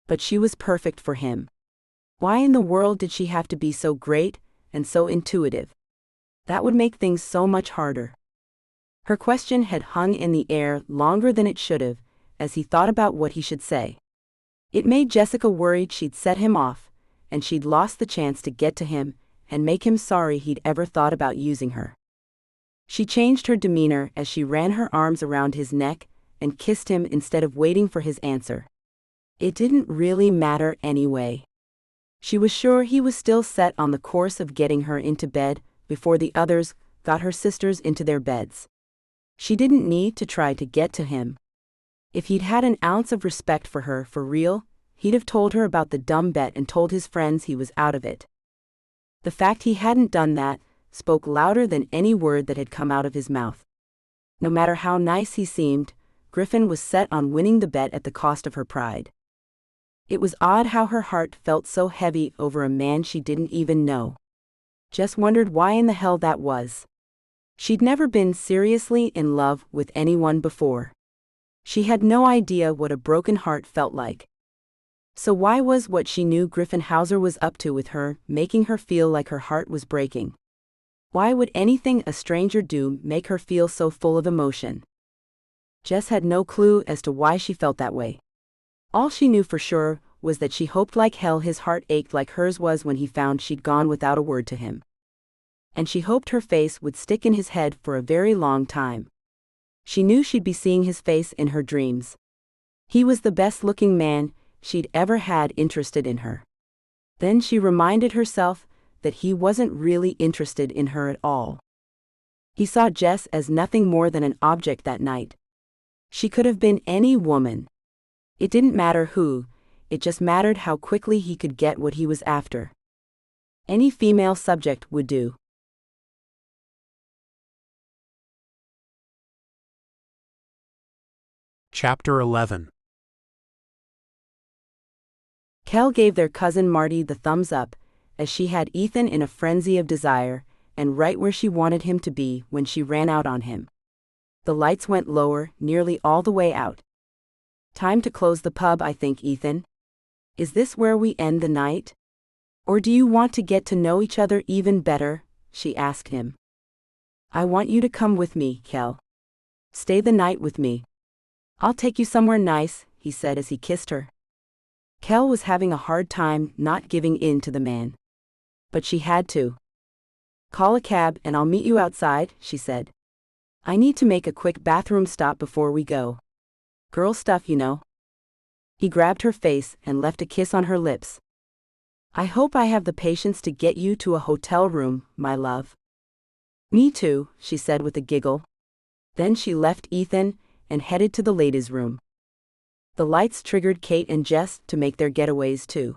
But she was perfect for him. Why in the world did she have to be so great and so intuitive? That would make things so much harder. Her question had hung in the air longer than it should have, as he thought about what he should say. It made Jessica worried she'd set him off, and she'd lost the chance to get to him and make him sorry he'd ever thought about using her. She changed her demeanor as she ran her arms around his neck and kissed him instead of waiting for his answer. It didn't really matter anyway. She was sure he was still set on the course of getting her into bed before the others got her sisters into their beds. She didn't need to try to get to him. If he'd had an ounce of respect for her for real, he'd have told her about the dumb bet and told his friends he was out of it. The fact he hadn't done that spoke louder than any word that had come out of his mouth. No matter how nice he seemed, Griffin was set on winning the bet at the cost of her pride. It was odd how her heart felt so heavy over a man she didn't even know. Jess wondered why in the hell that was. She'd never been seriously in love with anyone before. She had no idea what a broken heart felt like. So why was what she knew Griffin Hauser was up to with her making her feel like her heart was breaking? Why would anything a stranger do make her feel so full of emotion? Jess had no clue as to why she felt that way. All she knew for sure was that she hoped like hell his heart ached like hers was when he found she'd gone without a word to him. And she hoped her face would stick in his head for a very long time. She knew she'd be seeing his face in her dreams. He was the best-looking man she'd ever had interested in her. Then she reminded herself that he wasn't really interested in her at all. He saw Jess as nothing more than an object that night. She could have been any woman. It didn't matter who, it just mattered how quickly he could get what he was after. Any female subject would do. Chapter 11. Kel gave their cousin Marty the thumbs up, as she had Ethan in a frenzy of desire, and right where she wanted him to be when she ran out on him. The lights went lower, nearly all the way out. Time to close the pub, I think, Ethan. Is this where we end the night? Or do you want to get to know each other even better? She asked him. I want you to come with me, Kel. Stay the night with me. I'll take you somewhere nice, he said as he kissed her. Kel was having a hard time not giving in to the man. But she had to. Call a cab and I'll meet you outside, she said. I need to make a quick bathroom stop before we go. Girl stuff, you know. He grabbed her face and left a kiss on her lips. I hope I have the patience to get you to a hotel room, my love. Me too, she said with a giggle. Then she left Ethan and headed to the ladies' room. The lights triggered Kate and Jess to make their getaways too.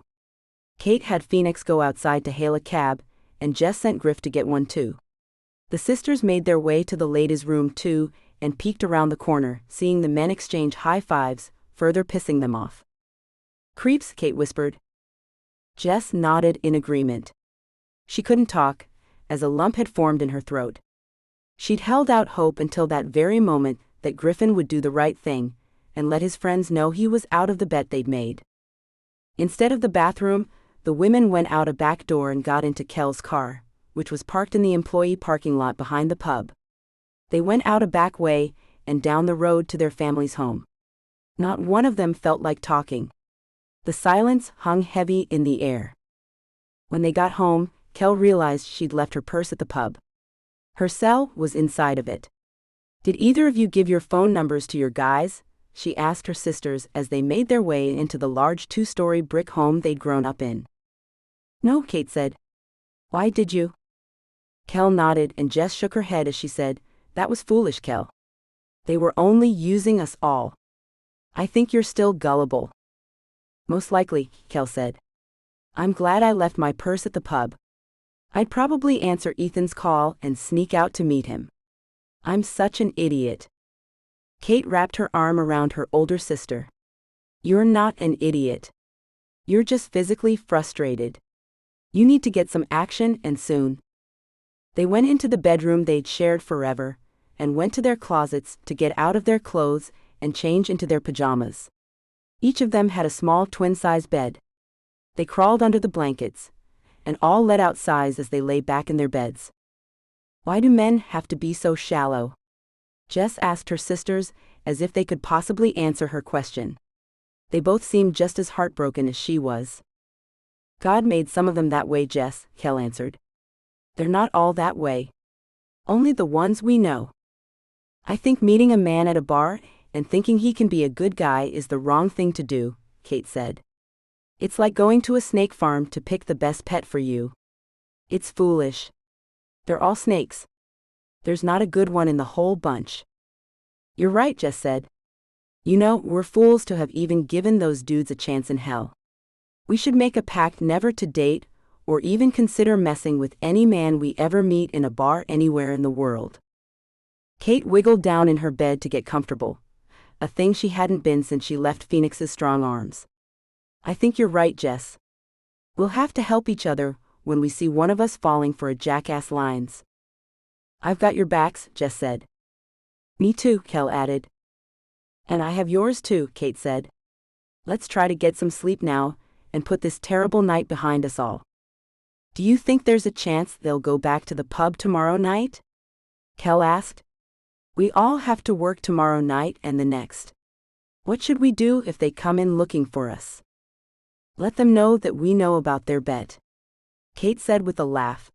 Kate had Phoenix go outside to hail a cab, and Jess sent Griff to get one too. The sisters made their way to the ladies' room too, and peeked around the corner, seeing the men exchange high fives, further pissing them off. Creeps, Kate whispered. Jess nodded in agreement. She couldn't talk, as a lump had formed in her throat. She'd held out hope until that very moment that Griffin would do the right thing, and let his friends know he was out of the bet they'd made. Instead of the bathroom, the women went out a back door and got into Kel's car, which was parked in the employee parking lot behind the pub. They went out a back way and down the road to their family's home. Not one of them felt like talking. The silence hung heavy in the air. When they got home, Kel realized she'd left her purse at the pub. Her cell was inside of it. Did either of you give your phone numbers to your guys? She asked her sisters as they made their way into the large 2-story brick home they'd grown up in. No, Kate said. Why did you? Kel nodded and Jess shook her head as she said, That was foolish, Kel. They were only using us all. I think you're still gullible. Most likely, Kel said. I'm glad I left my purse at the pub. I'd probably answer Ethan's call and sneak out to meet him. I'm such an idiot. Kate wrapped her arm around her older sister. You're not an idiot. You're just physically frustrated. You need to get some action and soon. They went into the bedroom they'd shared forever, and went to their closets to get out of their clothes and change into their pajamas. Each of them had a small twin-size bed. They crawled under the blankets, and all let out sighs as they lay back in their beds. Why do men have to be so shallow? Jess asked her sisters, as if they could possibly answer her question. They both seemed just as heartbroken as she was. God made some of them that way, Jess, Kel answered. They're not all that way. Only the ones we know. I think meeting a man at a bar and thinking he can be a good guy is the wrong thing to do, Kate said. It's like going to a snake farm to pick the best pet for you. It's foolish. They're all snakes. There's not a good one in the whole bunch. You're right, Jess said. You know, we're fools to have even given those dudes a chance in hell. We should make a pact never to date or even consider messing with any man we ever meet in a bar anywhere in the world. Kate wiggled down in her bed to get comfortable, a thing she hadn't been since she left Phoenix's strong arms. I think you're right, Jess. We'll have to help each other when we see one of us falling for a jackass lines. I've got your backs, Jess said. Me too, Kel added. And I have yours too, Kate said. Let's try to get some sleep now and put this terrible night behind us all. Do you think there's a chance they'll go back to the pub tomorrow night? Kel asked. We all have to work tomorrow night and the next. What should we do if they come in looking for us? Let them know that we know about their bet. Kate said with a laugh.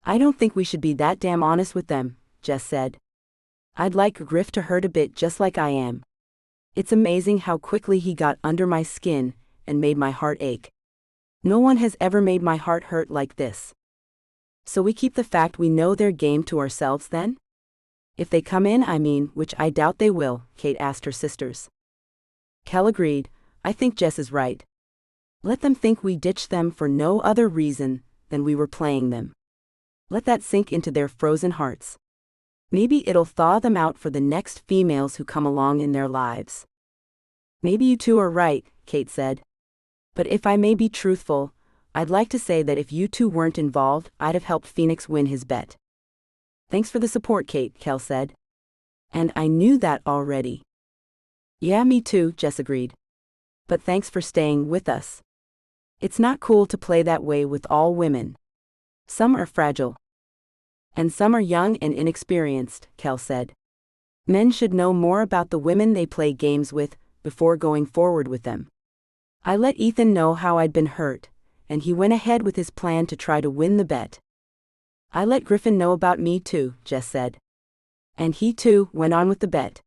I don't think we should be that damn honest with them, Jess said. I'd like Griff to hurt a bit just like I am. It's amazing how quickly he got under my skin and made my heart ache. No one has ever made my heart hurt like this. So we keep the fact we know their game to ourselves then? If they come in, which I doubt they will, Kate asked her sisters. Kel agreed. I think Jess is right. Let them think we ditched them for no other reason than we were playing them. Let that sink into their frozen hearts. Maybe it'll thaw them out for the next females who come along in their lives. Maybe you two are right, Kate said. But if I may be truthful, I'd like to say that if you two weren't involved, I'd have helped Phoenix win his bet. Thanks for the support, Kate, Kel said. And I knew that already. Yeah, me too, Jess agreed. But thanks for staying with us. It's not cool to play that way with all women. Some are fragile. And some are young and inexperienced, Kel said. Men should know more about the women they play games with before going forward with them. I let Ethan know how I'd been hurt, and he went ahead with his plan to try to win the bet. I let Griffin know about me too, Jess said. And he too went on with the bet.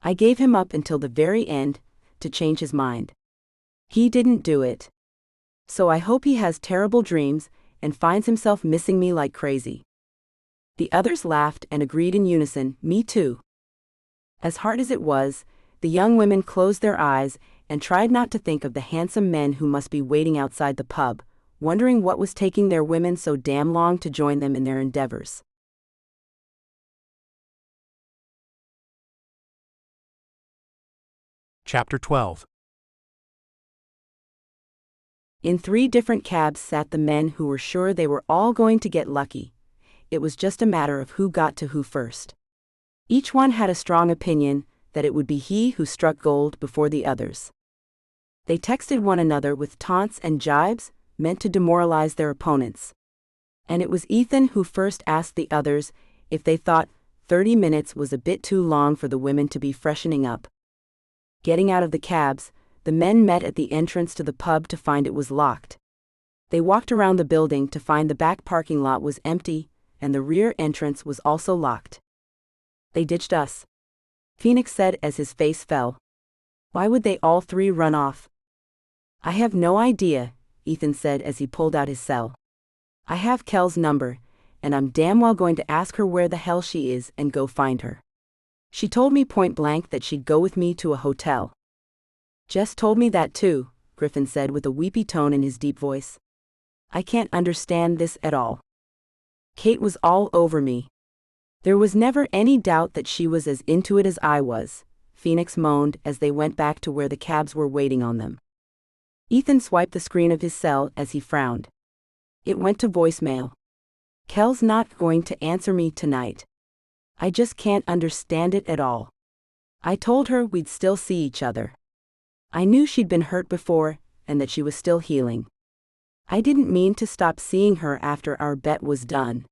I gave him up until the very end to change his mind. He didn't do it. So I hope he has terrible dreams and finds himself missing me like crazy. The others laughed and agreed in unison, me too. As hard as it was, the young women closed their eyes and tried not to think of the handsome men who must be waiting outside the pub, wondering what was taking their women so damn long to join them in their endeavors. Chapter 12. In 3 different cabs sat the men who were sure they were all going to get lucky. It was just a matter of who got to who first. Each one had a strong opinion that it would be he who struck gold before the others. They texted one another with taunts and jibes, meant to demoralize their opponents. And it was Ethan who first asked the others if they thought 30 minutes was a bit too long for the women to be freshening up. Getting out of the cabs, the men met at the entrance to the pub to find it was locked. They walked around the building to find the back parking lot was empty, and the rear entrance was also locked. They ditched us, Phoenix said as his face fell. Why would they all 3 run off? I have no idea, Ethan said as he pulled out his cell. I have Kel's number, and I'm damn well going to ask her where the hell she is and go find her. She told me point blank that she'd go with me to a hotel. Jess told me that too, Griffin said with a weepy tone in his deep voice. I can't understand this at all. Kate was all over me. There was never any doubt that she was as into it as I was, Phoenix moaned as they went back to where the cabs were waiting on them. Ethan swiped the screen of his cell as he frowned. It went to voicemail. Kel's not going to answer me tonight. I just can't understand it at all. I told her we'd still see each other. I knew she'd been hurt before, and that she was still healing. I didn't mean to stop seeing her after our bet was done.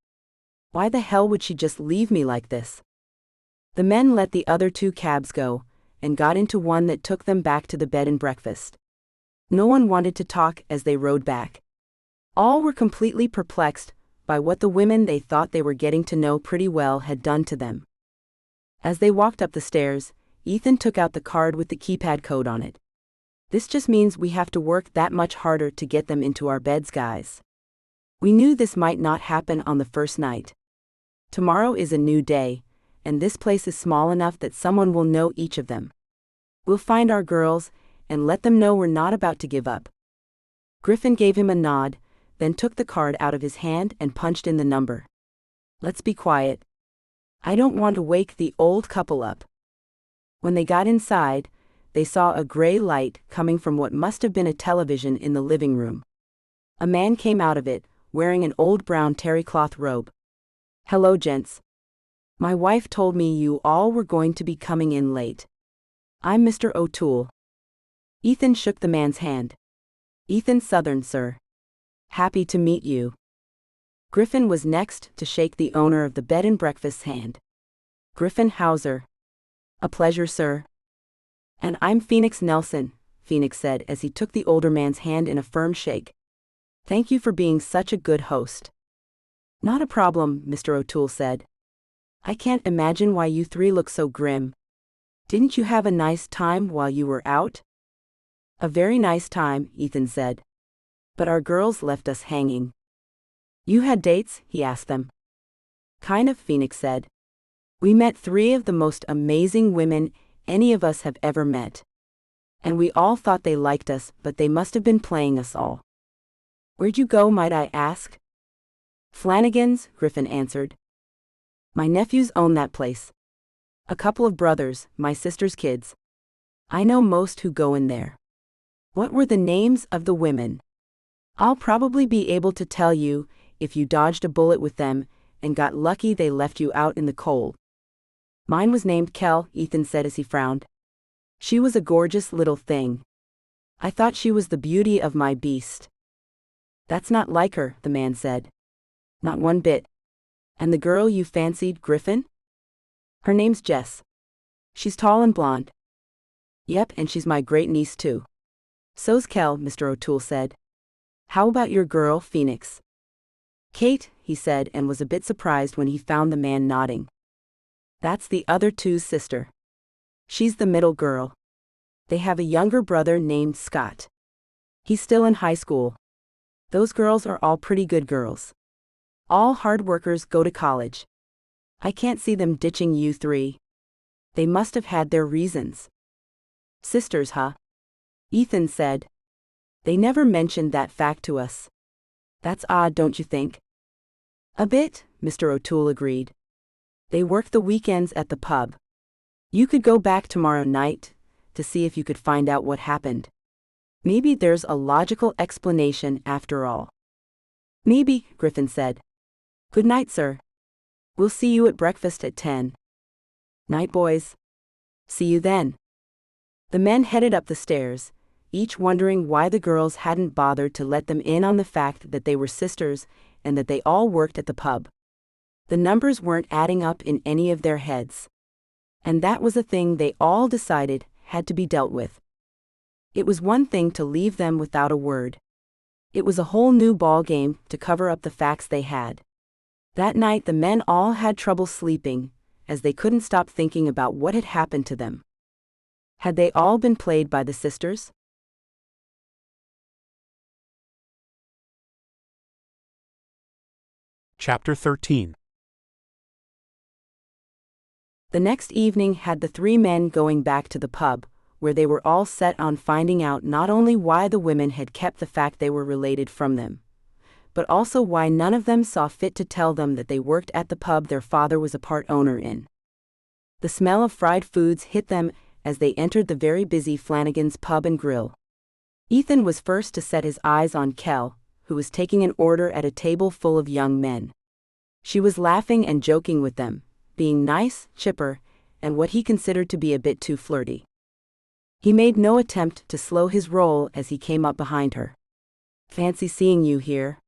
Why the hell would she just leave me like this? The men let the other 2 cabs go, and got into one that took them back to the bed and breakfast. No one wanted to talk as they rode back. All were completely perplexed by what the women they thought they were getting to know pretty well had done to them. As they walked up the stairs, Ethan took out the card with the keypad code on it. This just means we have to work that much harder to get them into our beds, guys. We knew this might not happen on the first night. Tomorrow is a new day, and this place is small enough that someone will know each of them. We'll find our girls and let them know we're not about to give up. Griffin gave him a nod, then took the card out of his hand and punched in the number. Let's be quiet. I don't want to wake the old couple up. When they got inside, they saw a gray light coming from what must have been a television in the living room. A man came out of it, wearing an old brown terry cloth robe. Hello, gents. My wife told me you all were going to be coming in late. I'm Mr. O'Toole. Ethan shook the man's hand. Ethan Southern, sir. Happy to meet you. Griffin was next to shake the owner of the bed and breakfast's hand. Griffin Hauser. A pleasure, sir. And I'm Phoenix Nelson, Phoenix said as he took the older man's hand in a firm shake. "Thank you for being such a good host." "Not a problem," Mr. O'Toole said. "I can't imagine why you three look so grim. Didn't you have a nice time while you were out?" "A very nice time," Ethan said. "But our girls left us hanging." "You had dates?" he asked them. "Kind of," Phoenix said. "We met 3 of the most amazing women any of us have ever met. And we all thought they liked us, but they must have been playing us all." "Where'd you go, might I ask?" "Flanagan's," Griffin answered. "My nephews own that place. A couple of brothers, my sister's kids. I know most who go in there." "What were the names of the women?" "I'll probably be able to tell you if you dodged a bullet with them and got lucky they left you out in the cold." "Mine was named Kel," Ethan said as he frowned. "She was a gorgeous little thing. I thought she was the beauty of my beast." "That's not like her," the man said. "Not one bit. And the girl you fancied, Griffin?" "Her name's Jess. She's tall and blonde." "Yep, and she's my great-niece too." "So's Kel," Mr. O'Toole said. "How about your girl, Phoenix?" "Kate," he said, and was a bit surprised when he found the man nodding. "That's the other two's sister. She's the middle girl. They have a younger brother named Scott. He's still in high school. Those girls are all pretty good girls. All hard workers go to college. I can't see them ditching you 3. They must have had their reasons." "Sisters, huh?" Ethan said. "They never mentioned that fact to us. That's odd, don't you think?" "A bit," Mr. O'Toole agreed. "They work the weekends at the pub. You could go back tomorrow night to see if you could find out what happened. Maybe there's a logical explanation after all." "Maybe," Griffin said. "Good night, sir. We'll see you at breakfast at 10. "Night, boys. See you then." The men headed up the stairs, each wondering why the girls hadn't bothered to let them in on the fact that they were sisters and that they all worked at the pub. The numbers weren't adding up in any of their heads. And that was a thing they all decided had to be dealt with. It was one thing to leave them without a word. It was a whole new ballgame to cover up the facts they had. That night the men all had trouble sleeping, as they couldn't stop thinking about what had happened to them. Had they all been played by the sisters? Chapter 13. The next evening had the 3 men going back to the pub, where they were all set on finding out not only why the women had kept the fact they were related from them, but also why none of them saw fit to tell them that they worked at the pub their father was a part owner in. The smell of fried foods hit them as they entered the very busy Flanagan's Pub and Grill. Ethan was first to set his eyes on Kel, who was taking an order at a table full of young men. She was laughing and joking with them, being nice, chipper, and what he considered to be a bit too flirty. He made no attempt to slow his roll as he came up behind her. "Fancy seeing you here."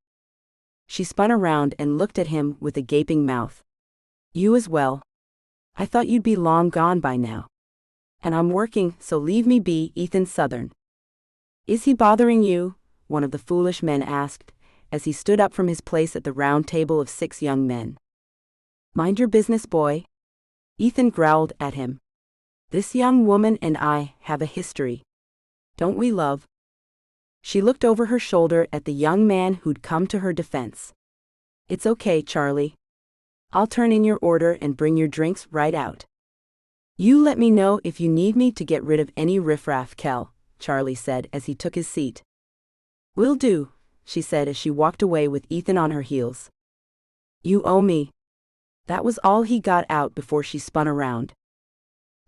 She spun around and looked at him with a gaping mouth. "You as well. I thought you'd be long gone by now. And I'm working, so leave me be." Ethan Southern. "Is he bothering you?" one of the foolish men asked, as he stood up from his place at the round table of 6 young men. "Mind your business, boy." Ethan growled at him. "This young woman and I have a history. Don't we, love?" She looked over her shoulder at the young man who'd come to her defense. "It's okay, Charlie. I'll turn in your order and bring your drinks right out. You let me know if you need me to get rid of any riffraff, Kel," Charlie said as he took his seat. "Will do," she said as she walked away with Ethan on her heels. "You owe me." That was all he got out before she spun around.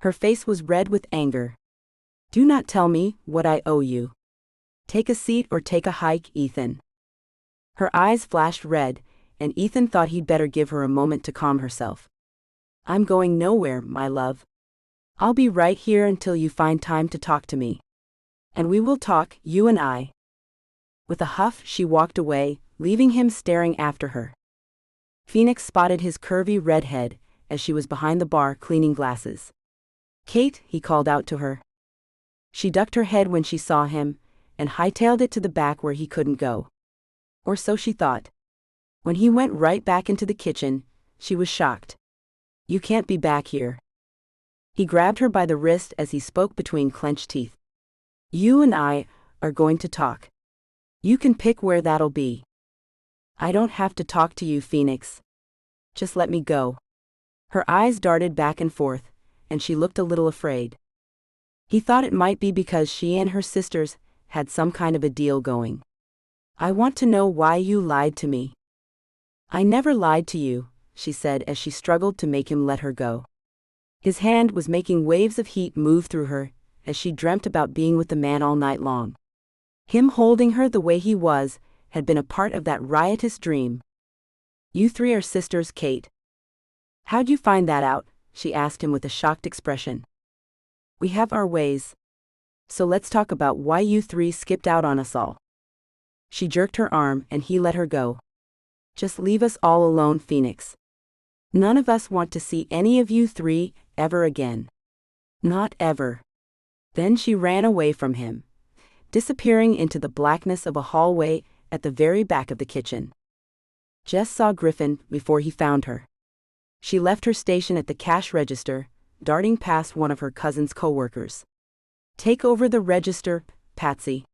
Her face was red with anger. "Do not tell me what I owe you. Take a seat or take a hike, Ethan." Her eyes flashed red, and Ethan thought he'd better give her a moment to calm herself. "I'm going nowhere, my love. I'll be right here until you find time to talk to me. And we will talk, you and I." With a huff, she walked away, leaving him staring after her. Phoenix spotted his curvy red head as she was behind the bar cleaning glasses. "Kate," he called out to her. She ducked her head when she saw him, and hightailed it to the back where he couldn't go. Or so she thought. When he went right back into the kitchen, she was shocked. "You can't be back here." He grabbed her by the wrist as he spoke between clenched teeth. "You and I are going to talk. You can pick where that'll be." "I don't have to talk to you, Phoenix. Just let me go." Her eyes darted back and forth, and she looked a little afraid. He thought it might be because she and her sisters had some kind of a deal going. "I want to know why you lied to me." "I never lied to you," she said as she struggled to make him let her go. His hand was making waves of heat move through her, as she dreamt about being with the man all night long. Him holding her the way he was had been a part of that riotous dream. "You three are sisters, Kate." "How'd you find that out?" she asked him with a shocked expression. "We have our ways. So let's talk about why you three skipped out on us all." She jerked her arm and he let her go. "Just leave us all alone, Phoenix. None of us want to see any of you three ever again. Not ever." Then she ran away from him, disappearing into the blackness of a hallway at the very back of the kitchen. Jess saw Griffin before he found her. She left her station at the cash register, darting past one of her cousin's co-workers. "Take over the register, Patsy."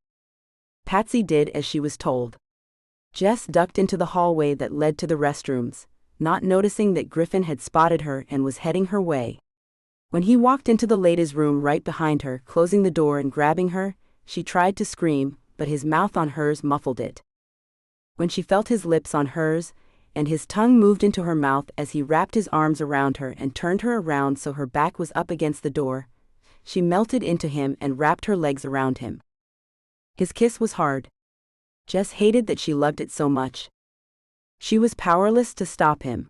Patsy did as she was told. Jess ducked into the hallway that led to the restrooms, not noticing that Griffin had spotted her and was heading her way. When he walked into the lady's room right behind her, closing the door and grabbing her, she tried to scream, but his mouth on hers muffled it. When she felt his lips on hers, and his tongue moved into her mouth as he wrapped his arms around her and turned her around so her back was up against the door, she melted into him and wrapped her legs around him. His kiss was hard. Jess hated that she loved it so much. She was powerless to stop him.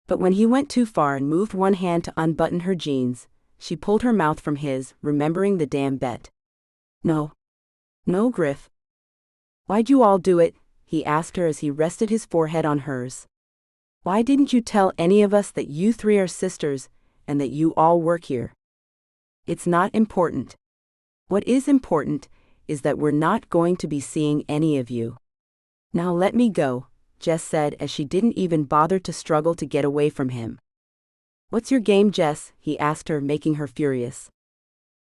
But when he went too far and moved one hand to unbutton her jeans, she pulled her mouth from his, remembering the damn bet. "No. No, Griff." "Why'd you all do it?" he asked her as he rested his forehead on hers. "Why didn't you tell any of us that you three are sisters and that you all work here?" "It's not important. What is important is that we're not going to be seeing any of you. Now let me go," Jess said as she didn't even bother to struggle to get away from him. "What's your game, Jess?" he asked her, making her furious.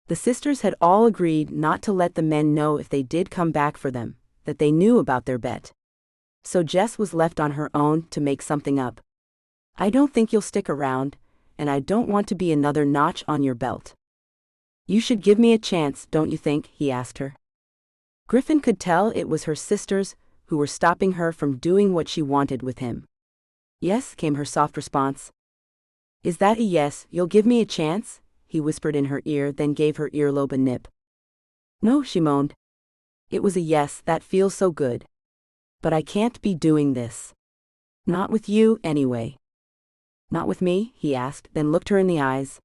The sisters had all agreed not to let the men know if they did come back for them, that they knew about their bet. So Jess was left on her own to make something up. "I don't think you'll stick around, and I don't want to be another notch on your belt." "You should give me a chance, don't you think?" he asked her. Griffin could tell it was her sisters who were stopping her from doing what she wanted with him. "Yes," came her soft response. "Is that a yes, you'll give me a chance?" he whispered in her ear, then gave her earlobe a nip. "No," she moaned. "It was a yes, that feels so good. But I can't be doing this. Not with you, anyway." "Not with me?" he asked, then looked her in the eyes.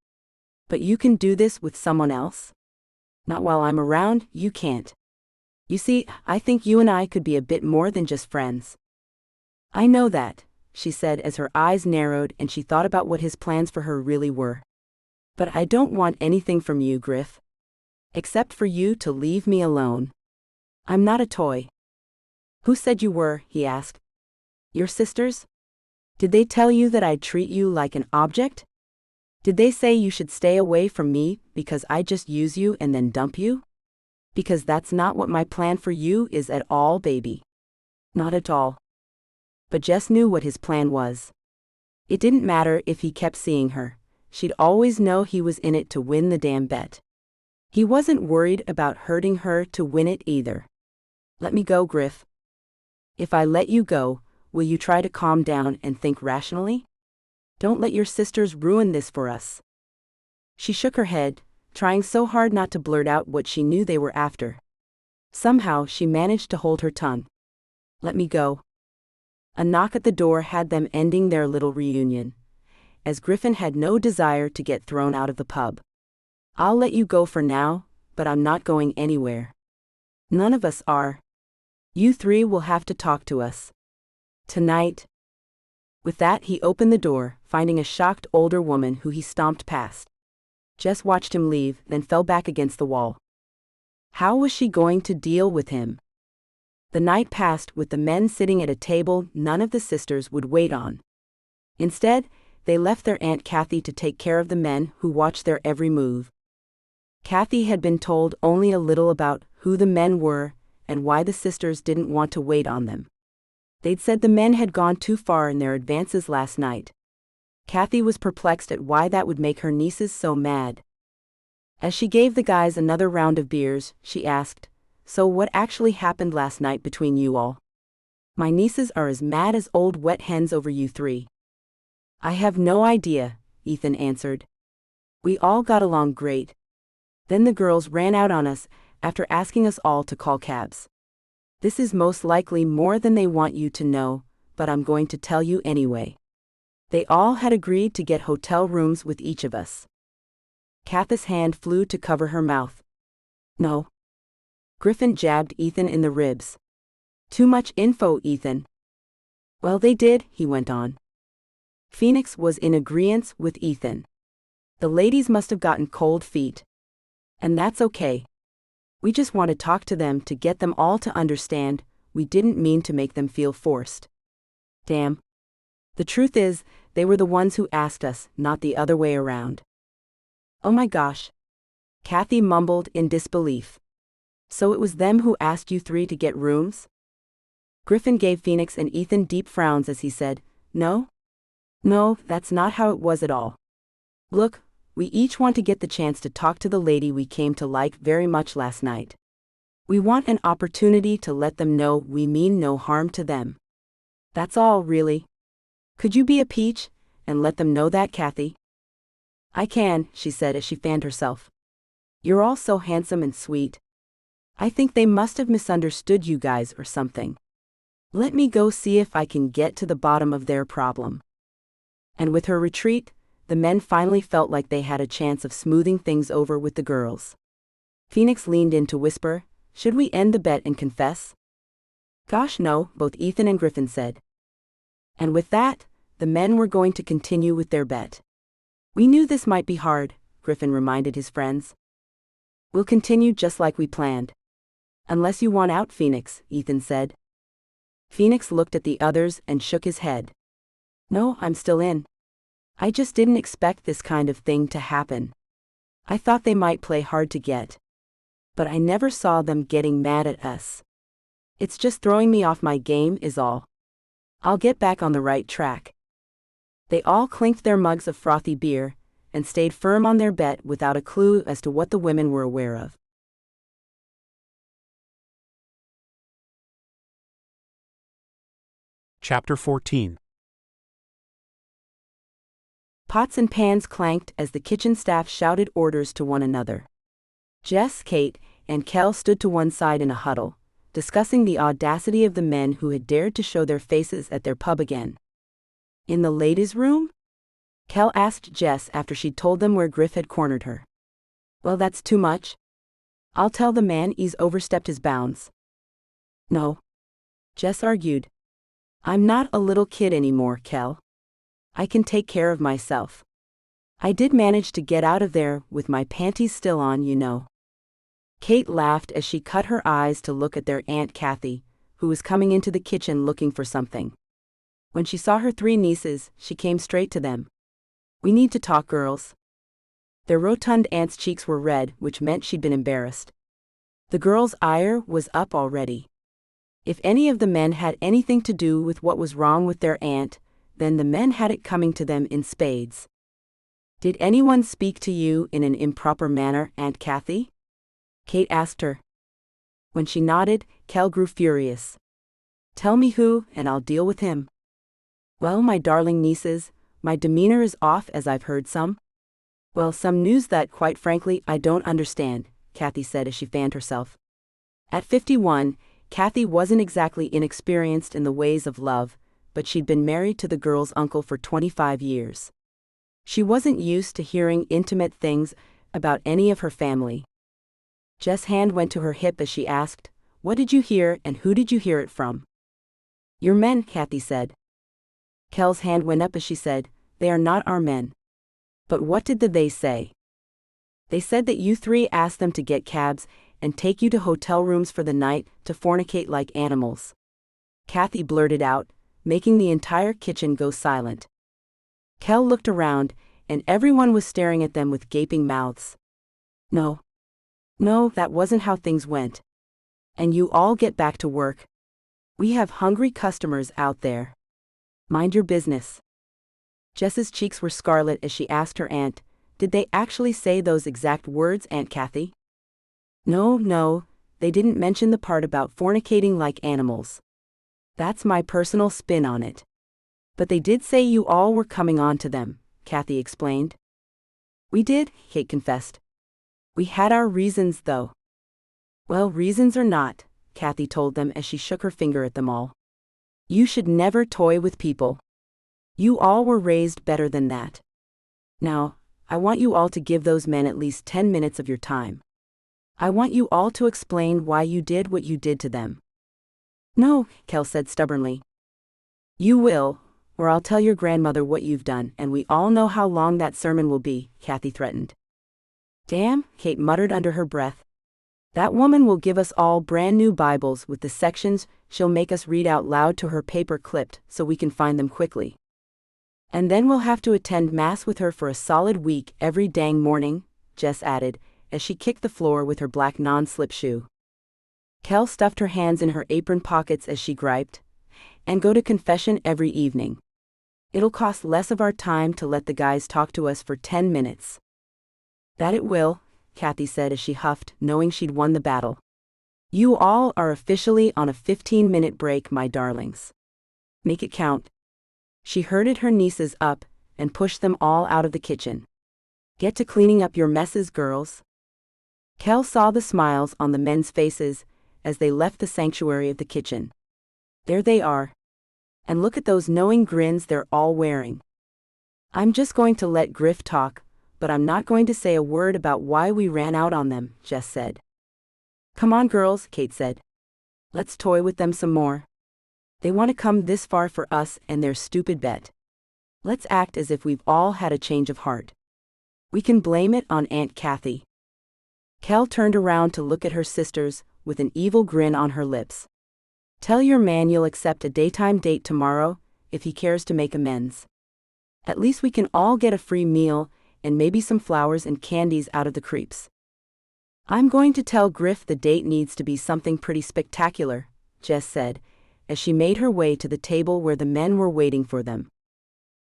"But you can do this with someone else? Not while I'm around, you can't. You see, I think you and I could be a bit more than just friends." "I know that," she said as her eyes narrowed and she thought about what his plans for her really were. "But I don't want anything from you, Griff. Except for you to leave me alone. I'm not a toy." "Who said you were?" he asked. "Your sisters? Did they tell you that I'd treat you like an object? Did they say you should stay away from me because I just use you and then dump you? Because that's not what my plan for you is at all, baby. Not at all." But Jess knew what his plan was. It didn't matter if he kept seeing her. She'd always know he was in it to win the damn bet. He wasn't worried about hurting her to win it either. "Let me go, Griff." "If I let you go, will you try to calm down and think rationally? Don't let your sisters ruin this for us." She shook her head, trying so hard not to blurt out what she knew they were after. Somehow she managed to hold her tongue. "Let me go." A knock at the door had them ending their little reunion, as Griffin had no desire to get thrown out of the pub. "I'll let you go for now, but I'm not going anywhere. None of us are. You three will have to talk to us. Tonight." With that, he opened the door, finding a shocked older woman who he stomped past. Jess watched him leave, then fell back against the wall. How was she going to deal with him? The night passed with the men sitting at a table none of the sisters would wait on. Instead, they left their Aunt Kathy to take care of the men who watched their every move. Kathy had been told only a little about who the men were and why the sisters didn't want to wait on them. They'd said the men had gone too far in their advances last night. Kathy was perplexed at why that would make her nieces so mad. As she gave the guys another round of beers, she asked, "So what actually happened last night between you all? My nieces are as mad as old wet hens over you three." "I have no idea," Ethan answered. "We all got along great. Then the girls ran out on us after asking us all to call cabs. This is most likely more than they want you to know, but I'm going to tell you anyway. They all had agreed to get hotel rooms with each of us." Kathy's hand flew to cover her mouth. "No." Griffin jabbed Ethan in the ribs. "Too much info, Ethan." "Well, they did," he went on. Phoenix was in agreement with Ethan. "The ladies must have gotten cold feet. And that's okay. We just want to talk to them to get them all to understand we didn't mean to make them feel forced. Damn. The truth is, they were the ones who asked us, not the other way around." "Oh my gosh." Kathy mumbled in disbelief. "So it was them who asked you three to get rooms?" Griffin gave Phoenix and Ethan deep frowns as he said, "No? No, that's not how it was at all. Look, we each want to get the chance to talk to the lady we came to like very much last night. We want an opportunity to let them know we mean no harm to them. That's all, really. Could you be a peach and let them know that, Kathy?" "I can," she said as she fanned herself. "You're all so handsome and sweet. I think they must have misunderstood you guys or something. Let me go see if I can get to the bottom of their problem." And with her retreat, the men finally felt like they had a chance of smoothing things over with the girls. Phoenix leaned in to whisper, "Should we end the bet and confess?" "Gosh no," both Ethan and Griffin said. And with that, the men were going to continue with their bet. "We knew this might be hard," Griffin reminded his friends. "We'll continue just like we planned. Unless you want out, Phoenix," Ethan said. Phoenix looked at the others and shook his head. "No, I'm still in. I just didn't expect this kind of thing to happen. I thought they might play hard to get. But I never saw them getting mad at us. It's just throwing me off my game is all. I'll get back on the right track." They all clinked their mugs of frothy beer and stayed firm on their bet without a clue as to what the women were aware of. Chapter 14. Pots and pans clanked as the kitchen staff shouted orders to one another. Jess, Kate, and Kel stood to one side in a huddle, discussing the audacity of the men who had dared to show their faces at their pub again. "In the ladies' room?" Kel asked Jess after she'd told them where Griff had cornered her. "Well, that's too much. I'll tell the man he's overstepped his bounds." "No," Jess argued. "I'm not a little kid anymore, Kel. I can take care of myself. I did manage to get out of there with my panties still on, you know." Kate laughed as she cut her eyes to look at their Aunt Kathy, who was coming into the kitchen looking for something. When she saw her three nieces, she came straight to them. "We need to talk, girls." Their rotund aunt's cheeks were red, which meant she'd been embarrassed. The girls' ire was up already. If any of the men had anything to do with what was wrong with their aunt, then the men had it coming to them in spades. "Did anyone speak to you in an improper manner, Aunt Kathy?" Kate asked her. When she nodded, Kel grew furious. "Tell me who, and I'll deal with him." "Well, my darling nieces, my demeanor is off as I've heard some." "Well, some news that, quite frankly, I don't understand," Kathy said as she fanned herself. At 51, Kathy wasn't exactly inexperienced in the ways of love, but she'd been married to the girl's uncle for 25 years. She wasn't used to hearing intimate things about any of her family. Jess' hand went to her hip as she asked, "What did you hear and who did you hear it from?" "Your men," Kathy said. Kel's hand went up as she said, "They are not our men." "But what did they say?" "They said that you three asked them to get cabs and take you to hotel rooms for the night to fornicate like animals," Kathy blurted out, making the entire kitchen go silent. Kel looked around, and everyone was staring at them with gaping mouths. No, that wasn't how things went. And you all get back to work. We have hungry customers out there. Mind your business. Jess's cheeks were scarlet as she asked her aunt, "Did they actually say those exact words, Aunt Kathy?" No, they didn't mention the part about fornicating like animals. That's my personal spin on it. But they did say you all were coming on to them, Kathy explained. We did, Kate confessed. We had our reasons, though. Well, reasons or not, Kathy told them as she shook her finger at them all. You should never toy with people. You all were raised better than that. Now, I want you all to give those men at least 10 minutes of your time. I want you all to explain why you did what you did to them. No, Kel said stubbornly. You will, or I'll tell your grandmother what you've done, and we all know how long that sermon will be, Kathy threatened. Damn, Kate muttered under her breath. That woman will give us all brand new Bibles with the sections she'll make us read out loud to her paper clipped so we can find them quickly. And then we'll have to attend Mass with her for a solid week every dang morning, Jess added, as she kicked the floor with her black non-slip shoe. Kel stuffed her hands in her apron pockets as she griped, and go to confession every evening. It'll cost less of our time to let the guys talk to us for 10 minutes. That it will, Kathy said as she huffed, knowing she'd won the battle. You all are officially on a 15-minute break, my darlings. Make it count. She herded her nieces up and pushed them all out of the kitchen. Get to cleaning up your messes, girls. Kel saw the smiles on the men's faces as they left the sanctuary of the kitchen. There they are. And look at those knowing grins they're all wearing. I'm just going to let Griff talk, but I'm not going to say a word about why we ran out on them, Jess said. Come on, girls, Kate said. Let's toy with them some more. They want to come this far for us and their stupid bet. Let's act as if we've all had a change of heart. We can blame it on Aunt Kathy. Kel turned around to look at her sisters with an evil grin on her lips. Tell your man you'll accept a daytime date tomorrow if he cares to make amends. At least we can all get a free meal and maybe some flowers and candies out of the creeps. I'm going to tell Griff the date needs to be something pretty spectacular, Jess said, as she made her way to the table where the men were waiting for them.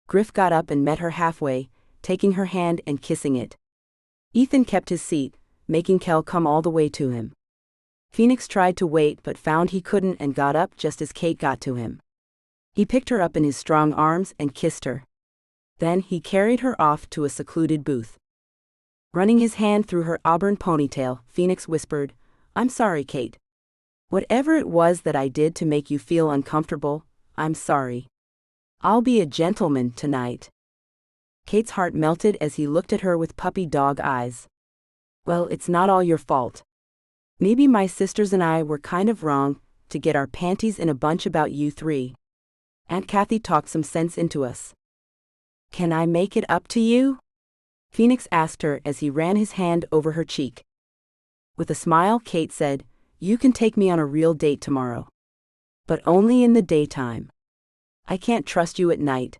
Griff got up and met her halfway, taking her hand and kissing it. Ethan kept his seat, making Kel come all the way to him. Phoenix tried to wait but found he couldn't and got up just as Kate got to him. He picked her up in his strong arms and kissed her. Then he carried her off to a secluded booth. Running his hand through her auburn ponytail, Phoenix whispered, I'm sorry, Kate. Whatever it was that I did to make you feel uncomfortable, I'm sorry. I'll be a gentleman tonight. Kate's heart melted as he looked at her with puppy dog eyes. Well, it's not all your fault. Maybe my sisters and I were kind of wrong to get our panties in a bunch about you three. Aunt Kathy talked some sense into us. Can I make it up to you? Phoenix asked her as he ran his hand over her cheek. With a smile, Kate said, You can take me on a real date tomorrow. But only in the daytime. I can't trust you at night.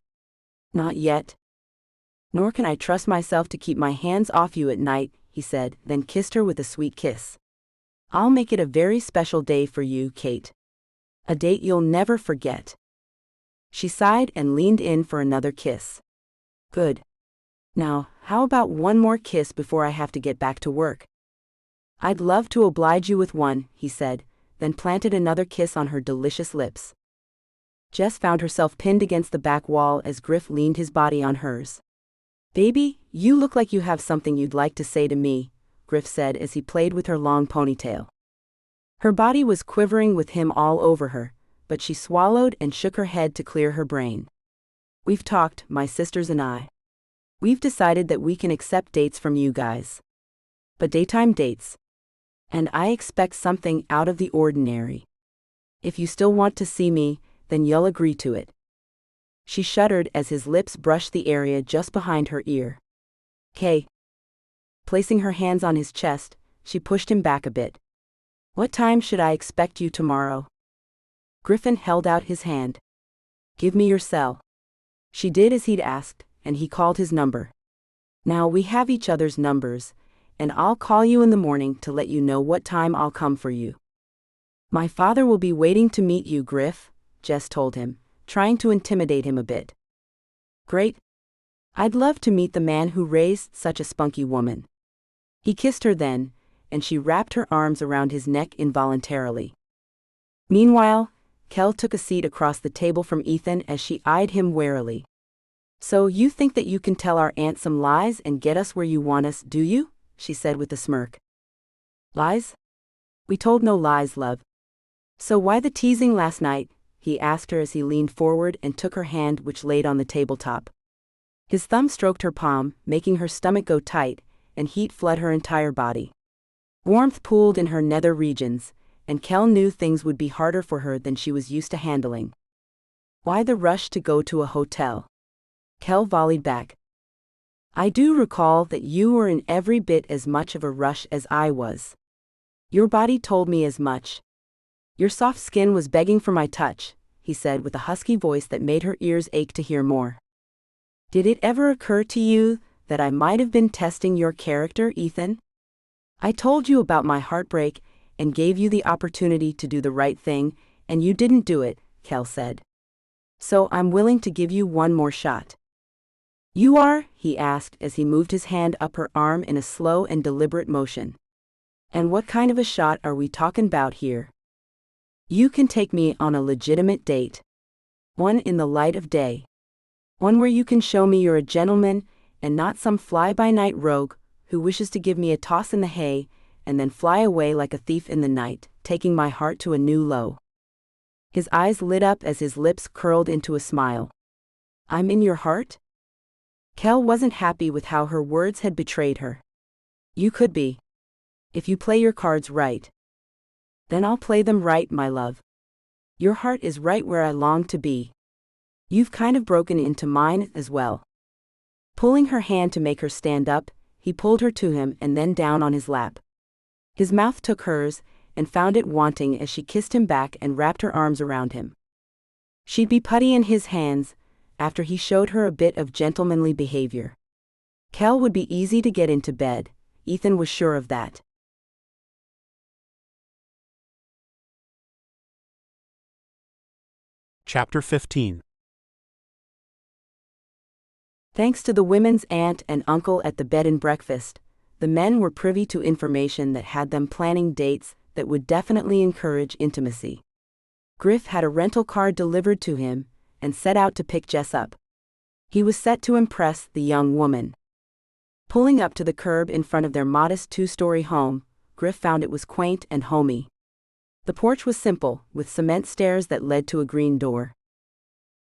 Not yet. Nor can I trust myself to keep my hands off you at night, he said, then kissed her with a sweet kiss. I'll make it a very special day for you, Kate. A date you'll never forget. She sighed and leaned in for another kiss. Good. Now, how about one more kiss before I have to get back to work? I'd love to oblige you with one, he said, then planted another kiss on her delicious lips. Jess found herself pinned against the back wall as Griff leaned his body on hers. Baby, you look like you have something you'd like to say to me, Griff said as he played with her long ponytail. Her body was quivering with him all over her, but she swallowed and shook her head to clear her brain. We've talked, my sisters and I. We've decided that we can accept dates from you guys. But daytime dates. And I expect something out of the ordinary. If you still want to see me, then you'll agree to it. She shuddered as his lips brushed the area just behind her ear. Kay. Placing her hands on his chest, she pushed him back a bit. "What time should I expect you tomorrow?" Griffin held out his hand. "Give me your cell." She did as he'd asked, and he called his number. "Now we have each other's numbers, and I'll call you in the morning to let you know what time I'll come for you." "My father will be waiting to meet you, Griff," Jess told him, trying to intimidate him a bit. "Great. I'd love to meet the man who raised such a spunky woman." He kissed her then, and she wrapped her arms around his neck involuntarily. Meanwhile, Kel took a seat across the table from Ethan as she eyed him warily. "So you think that you can tell our aunt some lies and get us where you want us, do you?" she said with a smirk. "Lies? We told no lies, love." "So why the teasing last night?" he asked her as he leaned forward and took her hand, which laid on the tabletop. His thumb stroked her palm, making her stomach go tight, and heat flood her entire body. Warmth pooled in her nether regions, and Kel knew things would be harder for her than she was used to handling. "Why the rush to go to a hotel?" Kel volleyed back. "I do recall that you were in every bit as much of a rush as I was. Your body told me as much. Your soft skin was begging for my touch," he said with a husky voice that made her ears ache to hear more. "Did it ever occur to you that I might have been testing your character, Ethan? I told you about my heartbreak and gave you the opportunity to do the right thing, and you didn't do it," Kel said. "So I'm willing to give you one more shot." "You are?" he asked as he moved his hand up her arm in a slow and deliberate motion. "And what kind of a shot are we talking about here?" "You can take me on a legitimate date. One in the light of day. One where you can show me you're a gentleman and not some fly-by-night rogue who wishes to give me a toss in the hay and then fly away like a thief in the night, taking my heart to a new low." His eyes lit up as his lips curled into a smile. "I'm in your heart?" Kel wasn't happy with how her words had betrayed her. "You could be. If you play your cards right." "Then I'll play them right, my love. Your heart is right where I long to be. You've kind of broken into mine as well." Pulling her hand to make her stand up, he pulled her to him and then down on his lap. His mouth took hers, and found it wanting as she kissed him back and wrapped her arms around him. She'd be putty in his hands, after he showed her a bit of gentlemanly behavior. Kel would be easy to get into bed, Ethan was sure of that. Chapter 15. Thanks to the women's aunt and uncle at the bed and breakfast, the men were privy to information that had them planning dates that would definitely encourage intimacy. Griff had a rental car delivered to him and set out to pick Jess up. He was set to impress the young woman. Pulling up to the curb in front of their modest two-story home, Griff found it was quaint and homey. The porch was simple, with cement stairs that led to a green door.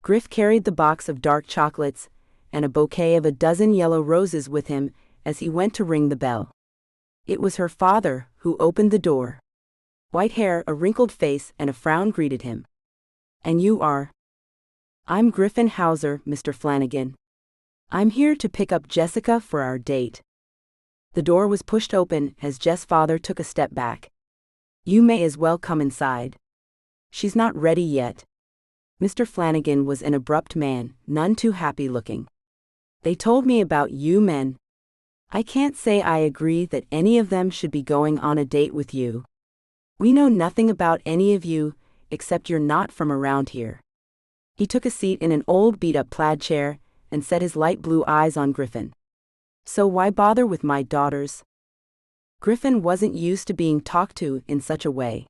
Griff carried the box of dark chocolates and a bouquet of a dozen yellow roses with him as he went to ring the bell. It was her father who opened the door. White hair, a wrinkled face, and a frown greeted him. "And you are?" "I'm Griffin Hauser, Mr. Flanagan. I'm here to pick up Jessica for our date." The door was pushed open as Jess' father took a step back. "You may as well come inside. She's not ready yet." Mr. Flanagan was an abrupt man, none too happy looking. "They told me about you men. I can't say I agree that any of them should be going on a date with you. We know nothing about any of you, except you're not from around here." He took a seat in an old beat-up plaid chair and set his light blue eyes on Griffin. "So why bother with my daughters?" Griffin wasn't used to being talked to in such a way.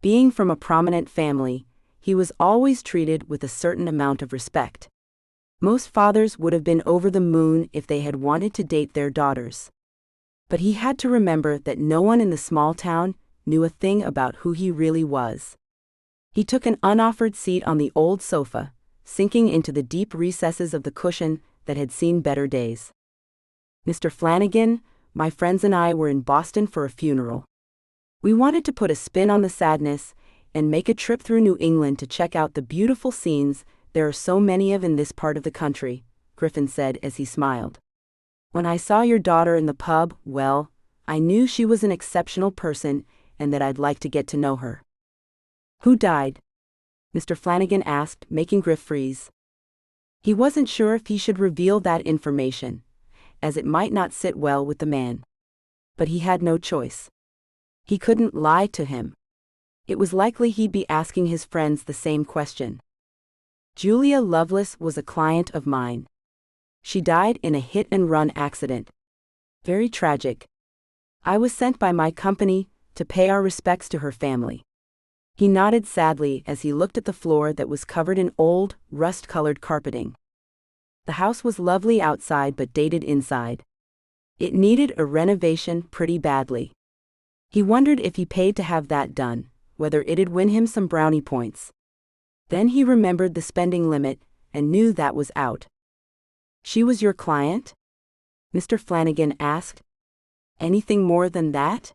Being from a prominent family, he was always treated with a certain amount of respect. Most fathers would have been over the moon if they had wanted to date their daughters. But he had to remember that no one in the small town knew a thing about who he really was. He took an unoffered seat on the old sofa, sinking into the deep recesses of the cushion that had seen better days. "Mr. Flanagan, my friends and I were in Boston for a funeral. We wanted to put a spin on the sadness and make a trip through New England to check out the beautiful scenes there are so many of in this part of the country," Griffin said as he smiled. "When I saw your daughter in the pub, well, I knew she was an exceptional person and that I'd like to get to know her. Who died? Mr. Flanagan asked, making Griff freeze. He wasn't sure if he should reveal that information, as it might not sit well with the man. But he had no choice. He couldn't lie to him. It was likely he'd be asking his friends the same question. Julia Lovelace was a client of mine. She died in a hit-and-run accident. Very tragic. I was sent by my company to pay our respects to her family. He nodded sadly as he looked at the floor that was covered in old, rust-colored carpeting. The house was lovely outside but dated inside. It needed a renovation pretty badly. He wondered if he paid to have that done, whether it'd win him some brownie points. Then he remembered the spending limit and knew that was out. She was your client? Mr. Flanagan asked. Anything more than that?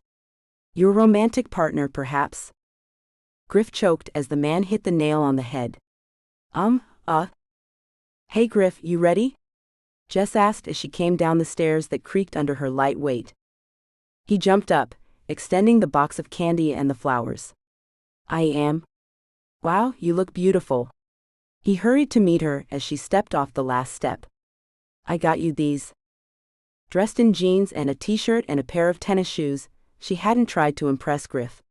Your romantic partner, perhaps? Griff choked as the man hit the nail on the head. Hey Griff, you ready? Jess asked as she came down the stairs that creaked under her light weight. He jumped up, extending the box of candy and the flowers. I am. Wow, you look beautiful. He hurried to meet her as she stepped off the last step. I got you these. Dressed in jeans and a t-shirt and a pair of tennis shoes, she hadn't tried to impress Griff.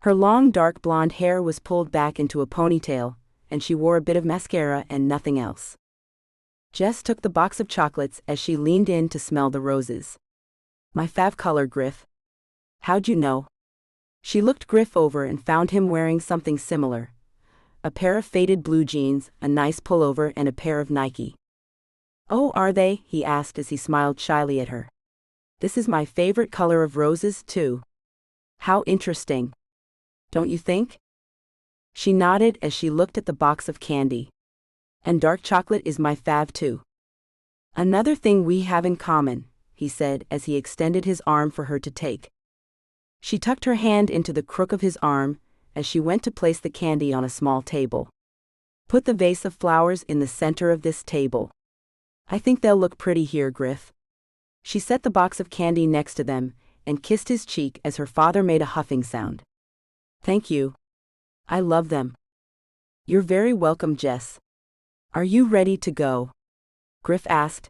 Her long dark blonde hair was pulled back into a ponytail, and she wore a bit of mascara and nothing else. Jess took the box of chocolates as she leaned in to smell the roses. My fav color, Griff. How'd you know? She looked Griff over and found him wearing something similar. A pair of faded blue jeans, a nice pullover and a pair of Nike. Oh, are they? He asked as he smiled shyly at her. This is my favorite color of roses, too. How interesting. Don't you think? She nodded as she looked at the box of candy. And dark chocolate is my fav too. Another thing we have in common, he said as he extended his arm for her to take. She tucked her hand into the crook of his arm as she went to place the candy on a small table. Put the vase of flowers in the center of this table. I think they'll look pretty here, Griff. She set the box of candy next to them and kissed his cheek as her father made a huffing sound. Thank you. I love them. You're very welcome, Jess. Are you ready to go? Griff asked.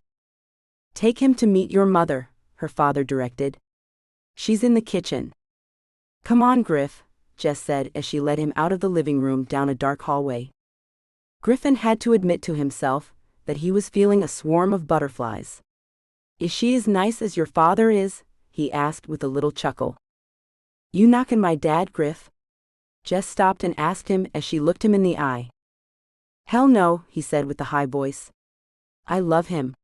Take him to meet your mother, her father directed. She's in the kitchen. Come on, Griff, Jess said as she led him out of the living room down a dark hallway. Griffin had to admit to himself that he was feeling a swarm of butterflies. Is she as nice as your father is? He asked with a little chuckle. You knockin' my dad, Griff? Jess stopped and asked him as she looked him in the eye. Hell no, he said with a high voice. I love him.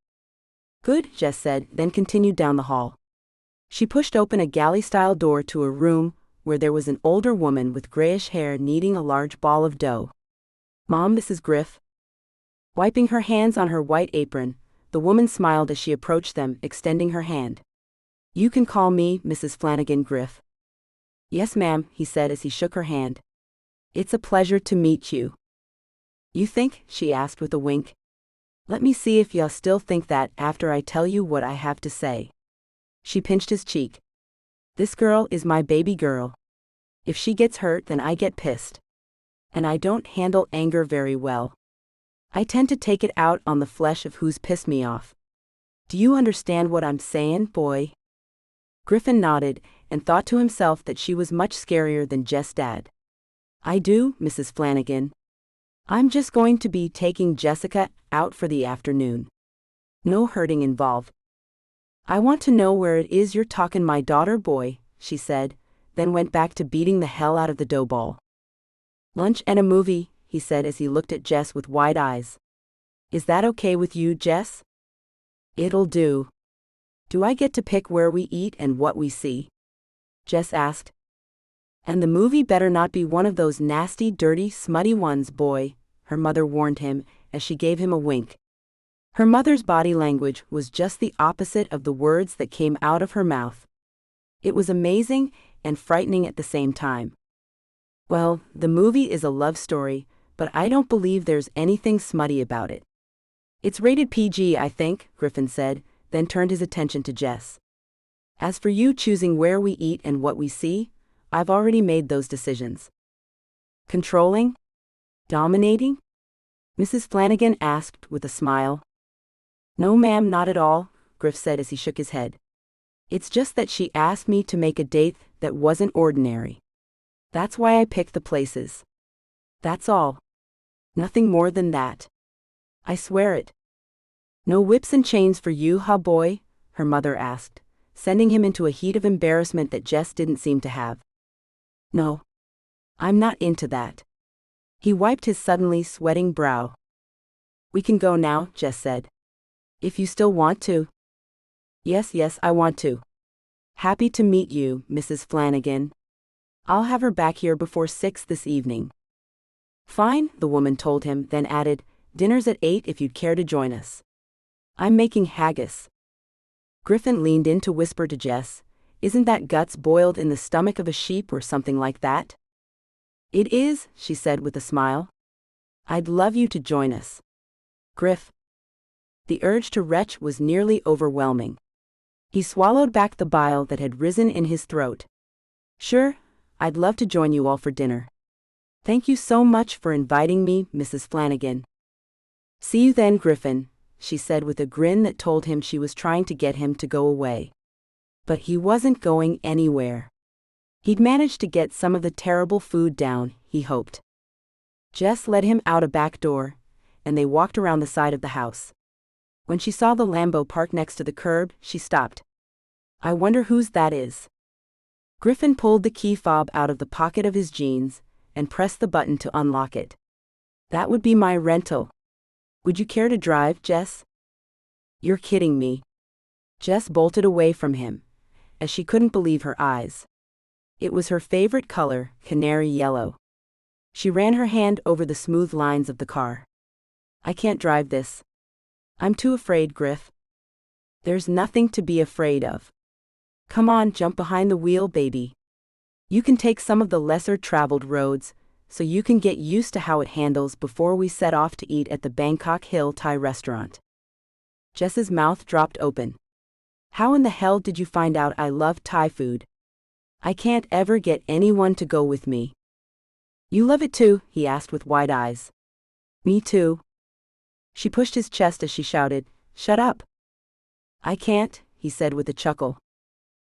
Good, Jess said, then continued down the hall. She pushed open a galley-style door to a room where there was an older woman with grayish hair kneading a large ball of dough. Mom, this is Griff. Wiping her hands on her white apron, the woman smiled as she approached them, extending her hand. You can call me Mrs. Flanagan, Griff. Yes, ma'am, he said as he shook her hand. It's a pleasure to meet you. You think? She asked with a wink. Let me see if you'll still think that after I tell you what I have to say. She pinched his cheek. This girl is my baby girl. If she gets hurt, then I get pissed. And I don't handle anger very well. I tend to take it out on the flesh of who's pissed me off. Do you understand what I'm saying, boy? Griffin nodded and thought to himself that she was much scarier than Jess' dad. I do, Mrs. Flanagan. I'm just going to be taking Jessica out for the afternoon. No hurting involved. I want to know where it is you're talking my daughter, boy, she said, then went back to beating the hell out of the dough ball. Lunch and a movie, he said as he looked at Jess with wide eyes. Is that okay with you, Jess? It'll do. Do I get to pick where we eat and what we see? Jess asked. And the movie better not be one of those nasty, dirty, smutty ones, boy, her mother warned him as she gave him a wink. Her mother's body language was just the opposite of the words that came out of her mouth. It was amazing and frightening at the same time. Well, the movie is a love story, but I don't believe there's anything smutty about it. It's rated PG, I think, Griffin said, then turned his attention to Jess. As for you choosing where we eat and what we see, I've already made those decisions. Controlling? Dominating? Mrs. Flanagan asked with a smile. No ma'am, not at all, Griff said as he shook his head. It's just that she asked me to make a date that wasn't ordinary. That's why I picked the places. That's all. Nothing more than that. I swear it. No whips and chains for you, huh boy? Her mother asked, sending him into a heat of embarrassment that Jess didn't seem to have. No. I'm not into that. He wiped his suddenly sweating brow. We can go now, Jess said. If you still want to. Yes, I want to. Happy to meet you, Mrs. Flanagan. I'll have her back here before 6 this evening. Fine, the woman told him, then added, dinner's at 8 if you'd care to join us. I'm making haggis. Griffin leaned in to whisper to Jess, isn't that guts boiled in the stomach of a sheep or something like that? It is, she said with a smile. I'd love you to join us. Griff. The urge to retch was nearly overwhelming. He swallowed back the bile that had risen in his throat. Sure, I'd love to join you all for dinner. Thank you so much for inviting me, Mrs. Flanagan. See you then, Griffin, she said with a grin that told him she was trying to get him to go away. But he wasn't going anywhere. He'd managed to get some of the terrible food down, he hoped. Jess led him out a back door, and they walked around the side of the house. When she saw the Lambo parked next to the curb, she stopped. I wonder whose that is. Griffin pulled the key fob out of the pocket of his jeans and pressed the button to unlock it. That would be my rental. Would you care to drive, Jess? You're kidding me. Jess bolted away from him, as she couldn't believe her eyes. It was her favorite color, canary yellow. She ran her hand over the smooth lines of the car. I can't drive this. I'm too afraid, Griff. There's nothing to be afraid of. Come on, jump behind the wheel, baby. You can take some of the lesser traveled roads, so you can get used to how it handles before we set off to eat at the Bangkok Hill Thai restaurant. Jess's mouth dropped open. How in the hell did you find out I love Thai food? I can't ever get anyone to go with me. You love it too, he asked with wide eyes. Me too. She pushed his chest as she shouted, Shut up. I can't, he said with a chuckle.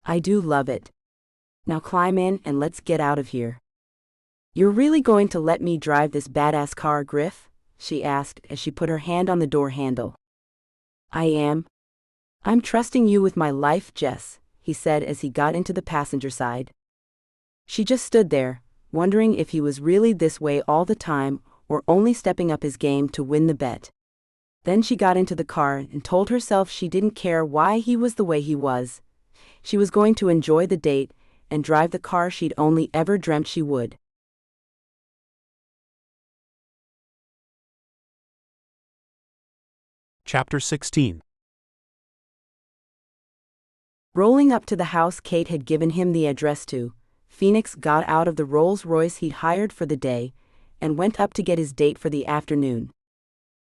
I do love it. Now climb in and let's get out of here. You're really going to let me drive this badass car, Griff? She asked as she put her hand on the door handle. I am. I'm trusting you with my life, Jess, he said as he got into the passenger side. She just stood there, wondering if he was really this way all the time or only stepping up his game to win the bet. Then she got into the car and told herself she didn't care why he was the way he was. She was going to enjoy the date and drive the car she'd only ever dreamt she would. Chapter 16. Rolling up to the house Kate had given him the address to, Phoenix got out of the Rolls-Royce he'd hired for the day and went up to get his date for the afternoon.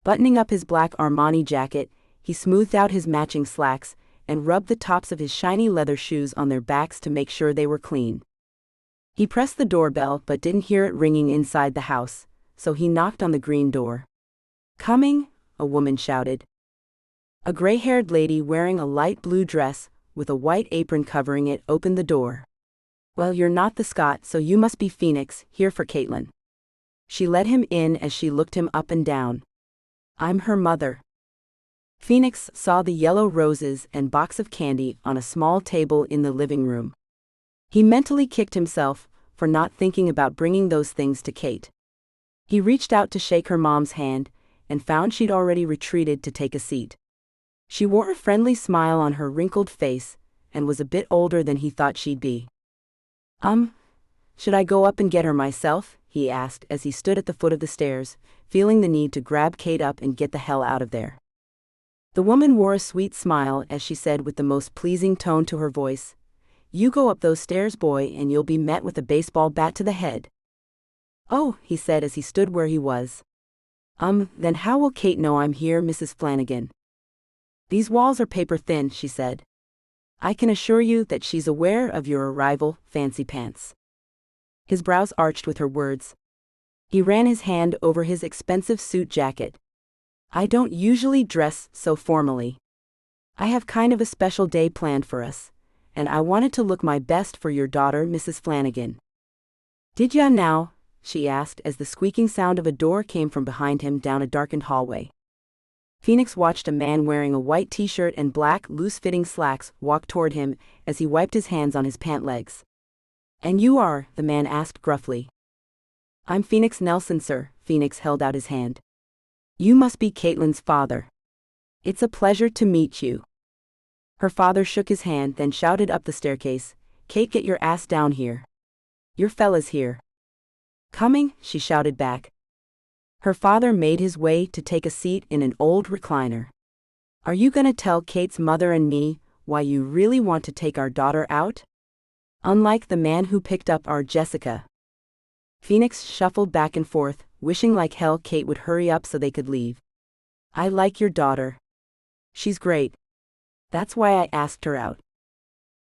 Buttoning up his black Armani jacket, he smoothed out his matching slacks and rubbed the tops of his shiny leather shoes on their backs to make sure they were clean. He pressed the doorbell but didn't hear it ringing inside the house, so he knocked on the green door. Coming, a woman shouted. A gray-haired lady wearing a light blue dress with a white apron covering it opened the door. Well, you're not the Scot, so you must be Phoenix, here for Caitlin. She let him in as she looked him up and down. I'm her mother. Phoenix saw the yellow roses and box of candy on a small table in the living room. He mentally kicked himself for not thinking about bringing those things to Kate. He reached out to shake her mom's hand and found she'd already retreated to take a seat. She wore a friendly smile on her wrinkled face and was a bit older than he thought she'd be. Should I go up and get her myself? He asked as he stood at the foot of the stairs, feeling the need to grab Kate up and get the hell out of there. The woman wore a sweet smile as she said with the most pleasing tone to her voice, You go up those stairs, boy, and you'll be met with a baseball bat to the head. Oh, he said as he stood where he was. Then how will Kate know I'm here, Mrs. Flanagan? These walls are paper thin, she said. I can assure you that she's aware of your arrival, fancy pants." His brows arched with her words. He ran his hand over his expensive suit jacket. "I don't usually dress so formally. I have kind of a special day planned for us, and I wanted to look my best for your daughter, Mrs. Flanagan." "Did ya now?" she asked as the squeaking sound of a door came from behind him down a darkened hallway. Phoenix watched a man wearing a white t-shirt and black, loose-fitting slacks walk toward him as he wiped his hands on his pant legs. "And you are?" the man asked gruffly. "I'm Phoenix Nelson, sir." Phoenix held out his hand. "You must be Caitlin's father. It's a pleasure to meet you." Her father shook his hand, then shouted up the staircase, "Kate, get your ass down here. Your fella's here." "Coming," she shouted back. Her father made his way to take a seat in an old recliner. "Are you gonna tell Kate's mother and me why you really want to take our daughter out? Unlike the man who picked up our Jessica." Phoenix shuffled back and forth, wishing like hell Kate would hurry up so they could leave. "I like your daughter. She's great. That's why I asked her out."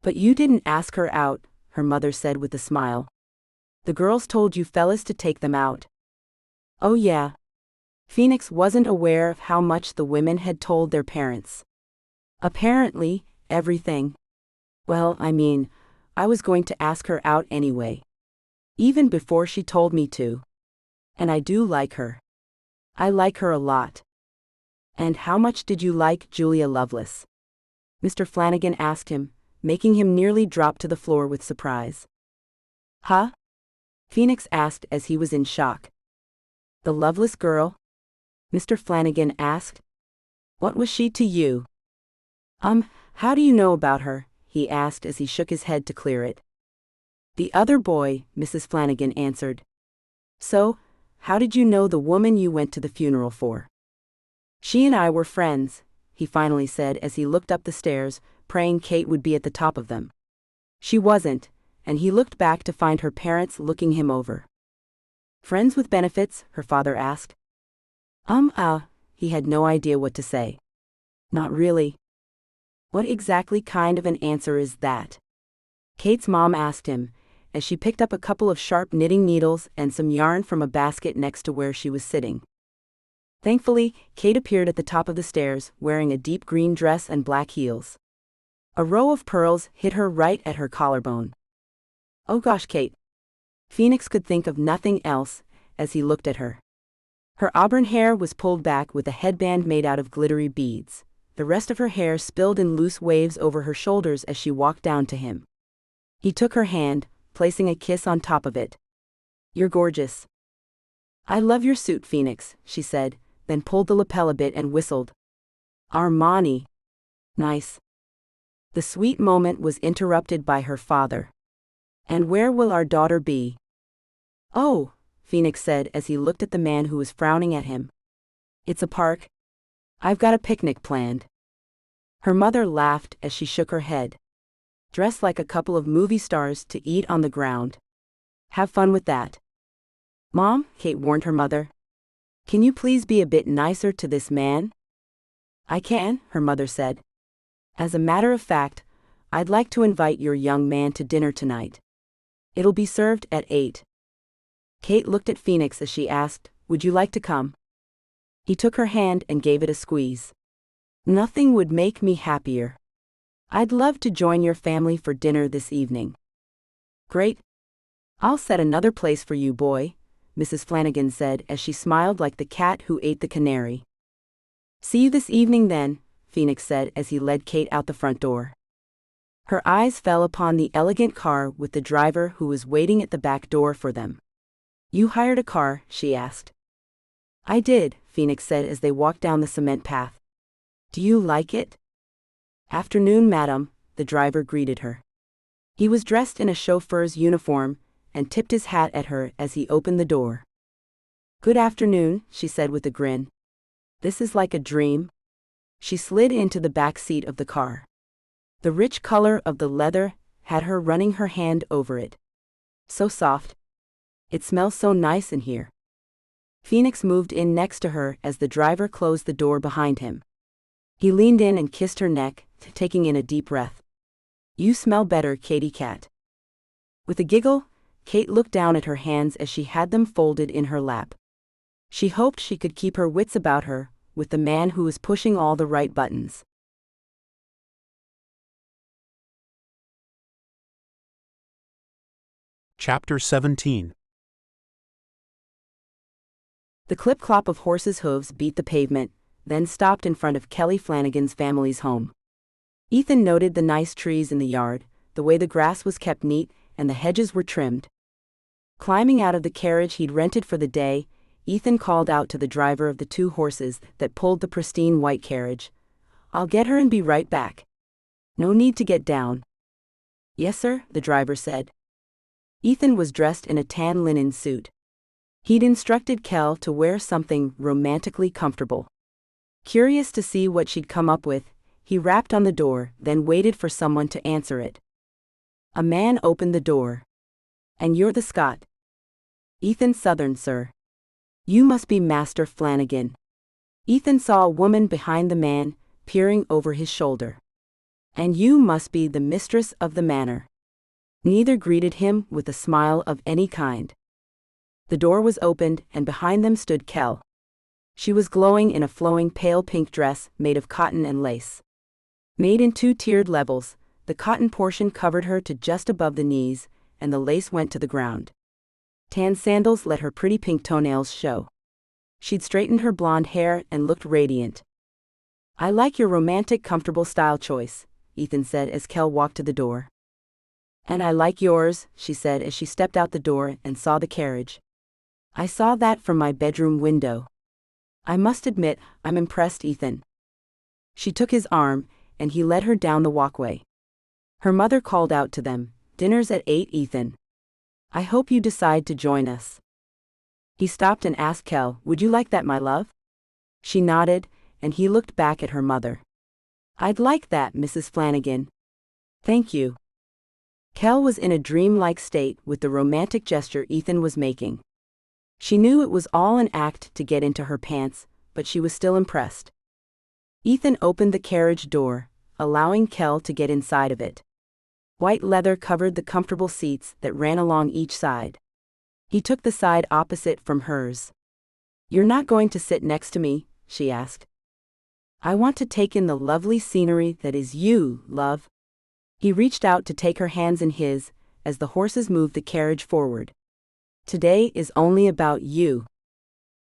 "But you didn't ask her out," her mother said with a smile. "The girls told you fellas to take them out." "Oh yeah." Phoenix wasn't aware of how much the women had told their parents. "Apparently, everything. Well, I mean, I was going to ask her out anyway. Even before she told me to. And I do like her. I like her a lot." "And how much did you like Julia Lovelace?" Mr. Flanagan asked him, making him nearly drop to the floor with surprise. "Huh?" Phoenix asked as he was in shock. "The Lovelace girl?" Mr. Flanagan asked. "What was she to you?" How do you know about her?" he asked as he shook his head to clear it. "The other boy," Mrs. Flanagan answered. "So, how did you know the woman you went to the funeral for?" "She and I were friends," he finally said as he looked up the stairs, praying Kate would be at the top of them. She wasn't, and he looked back to find her parents looking him over. "Friends with benefits?" her father asked. He had no idea what to say. "Not really." "What exactly kind of an answer is that?" Kate's mom asked him, as she picked up a couple of sharp knitting needles and some yarn from a basket next to where she was sitting. Thankfully, Kate appeared at the top of the stairs, wearing a deep green dress and black heels. A row of pearls hit her right at her collarbone. "Oh gosh, Kate." Phoenix could think of nothing else as he looked at her. Her auburn hair was pulled back with a headband made out of glittery beads. The rest of her hair spilled in loose waves over her shoulders as she walked down to him. He took her hand, placing a kiss on top of it. "You're gorgeous." "I love your suit, Phoenix," she said, then pulled the lapel a bit and whistled. "Armani. Nice." The sweet moment was interrupted by her father. "And where will our daughter be?" "Oh," Phoenix said as he looked at the man who was frowning at him. "It's a park. I've got a picnic planned." Her mother laughed as she shook her head. "Dress like a couple of movie stars to eat on the ground. Have fun with that." "Mom," Kate warned her mother. "Can you please be a bit nicer to this man?" "I can," her mother said. "As a matter of fact, I'd like to invite your young man to dinner tonight. It'll be served at 8. Kate looked at Phoenix as she asked, "Would you like to come?" He took her hand and gave it a squeeze. "Nothing would make me happier. I'd love to join your family for dinner this evening." "Great. I'll set another place for you, boy," Mrs. Flanagan said as she smiled like the cat who ate the canary. "See you this evening then," Phoenix said as he led Kate out the front door. Her eyes fell upon the elegant car with the driver who was waiting at the back door for them. "You hired a car?" she asked. "I did," Phoenix said as they walked down the cement path. "Do you like it?" "Afternoon, madam," the driver greeted her. He was dressed in a chauffeur's uniform and tipped his hat at her as he opened the door. "Good afternoon," she said with a grin. "This is like a dream." She slid into the back seat of the car. The rich color of the leather had her running her hand over it. "So soft. It smells so nice in here." Phoenix moved in next to her as the driver closed the door behind him. He leaned in and kissed her neck, taking in a deep breath. You smell better, Katy Cat. With a giggle, Kate looked down at her hands as she had them folded in her lap. She hoped she could keep her wits about her, with the man who was pushing all the right buttons. Chapter 17. The clip-clop of horses' hooves beat the pavement, then stopped in front of Kelly Flanagan's family's home. Ethan noted the nice trees in the yard, the way the grass was kept neat, and the hedges were trimmed. Climbing out of the carriage he'd rented for the day, Ethan called out to the driver of the 2 horses that pulled the pristine white carriage, "I'll get her and be right back. No need to get down." "Yes, sir," the driver said. Ethan was dressed in a tan linen suit. He'd instructed Kel to wear something romantically comfortable. Curious to see what she'd come up with, he rapped on the door, then waited for someone to answer it. A man opened the door. "And you're the Scot?" "Ethan Southern, sir." "You must be Master Flanagan." Ethan saw a woman behind the man, peering over his shoulder. "And you must be the mistress of the manor." Neither greeted him with a smile of any kind. The door was opened, and behind them stood Kel. She was glowing in a flowing pale pink dress made of cotton and lace. Made in 2 tiered levels, the cotton portion covered her to just above the knees, and the lace went to the ground. Tan sandals let her pretty pink toenails show. She'd straightened her blonde hair and looked radiant. "I like your romantic, comfortable style choice," Ethan said as Kel walked to the door. "And I like yours," she said as she stepped out the door and saw the carriage. "I saw that from my bedroom window. I must admit, I'm impressed, Ethan." She took his arm, and he led her down the walkway. Her mother called out to them, "Dinner's at 8, Ethan. I hope you decide to join us." He stopped and asked Kel, "Would you like that, my love?" She nodded, and he looked back at her mother. "I'd like that, Mrs. Flanagan. Thank you." Kel was in a dreamlike state with the romantic gesture Ethan was making. She knew it was all an act to get into her pants, but she was still impressed. Ethan opened the carriage door, allowing Kel to get inside of it. White leather covered the comfortable seats that ran along each side. He took the side opposite from hers. "You're not going to sit next to me?" she asked. "I want to take in the lovely scenery that is you, love." He reached out to take her hands in his, as the horses moved the carriage forward. "Today is only about you."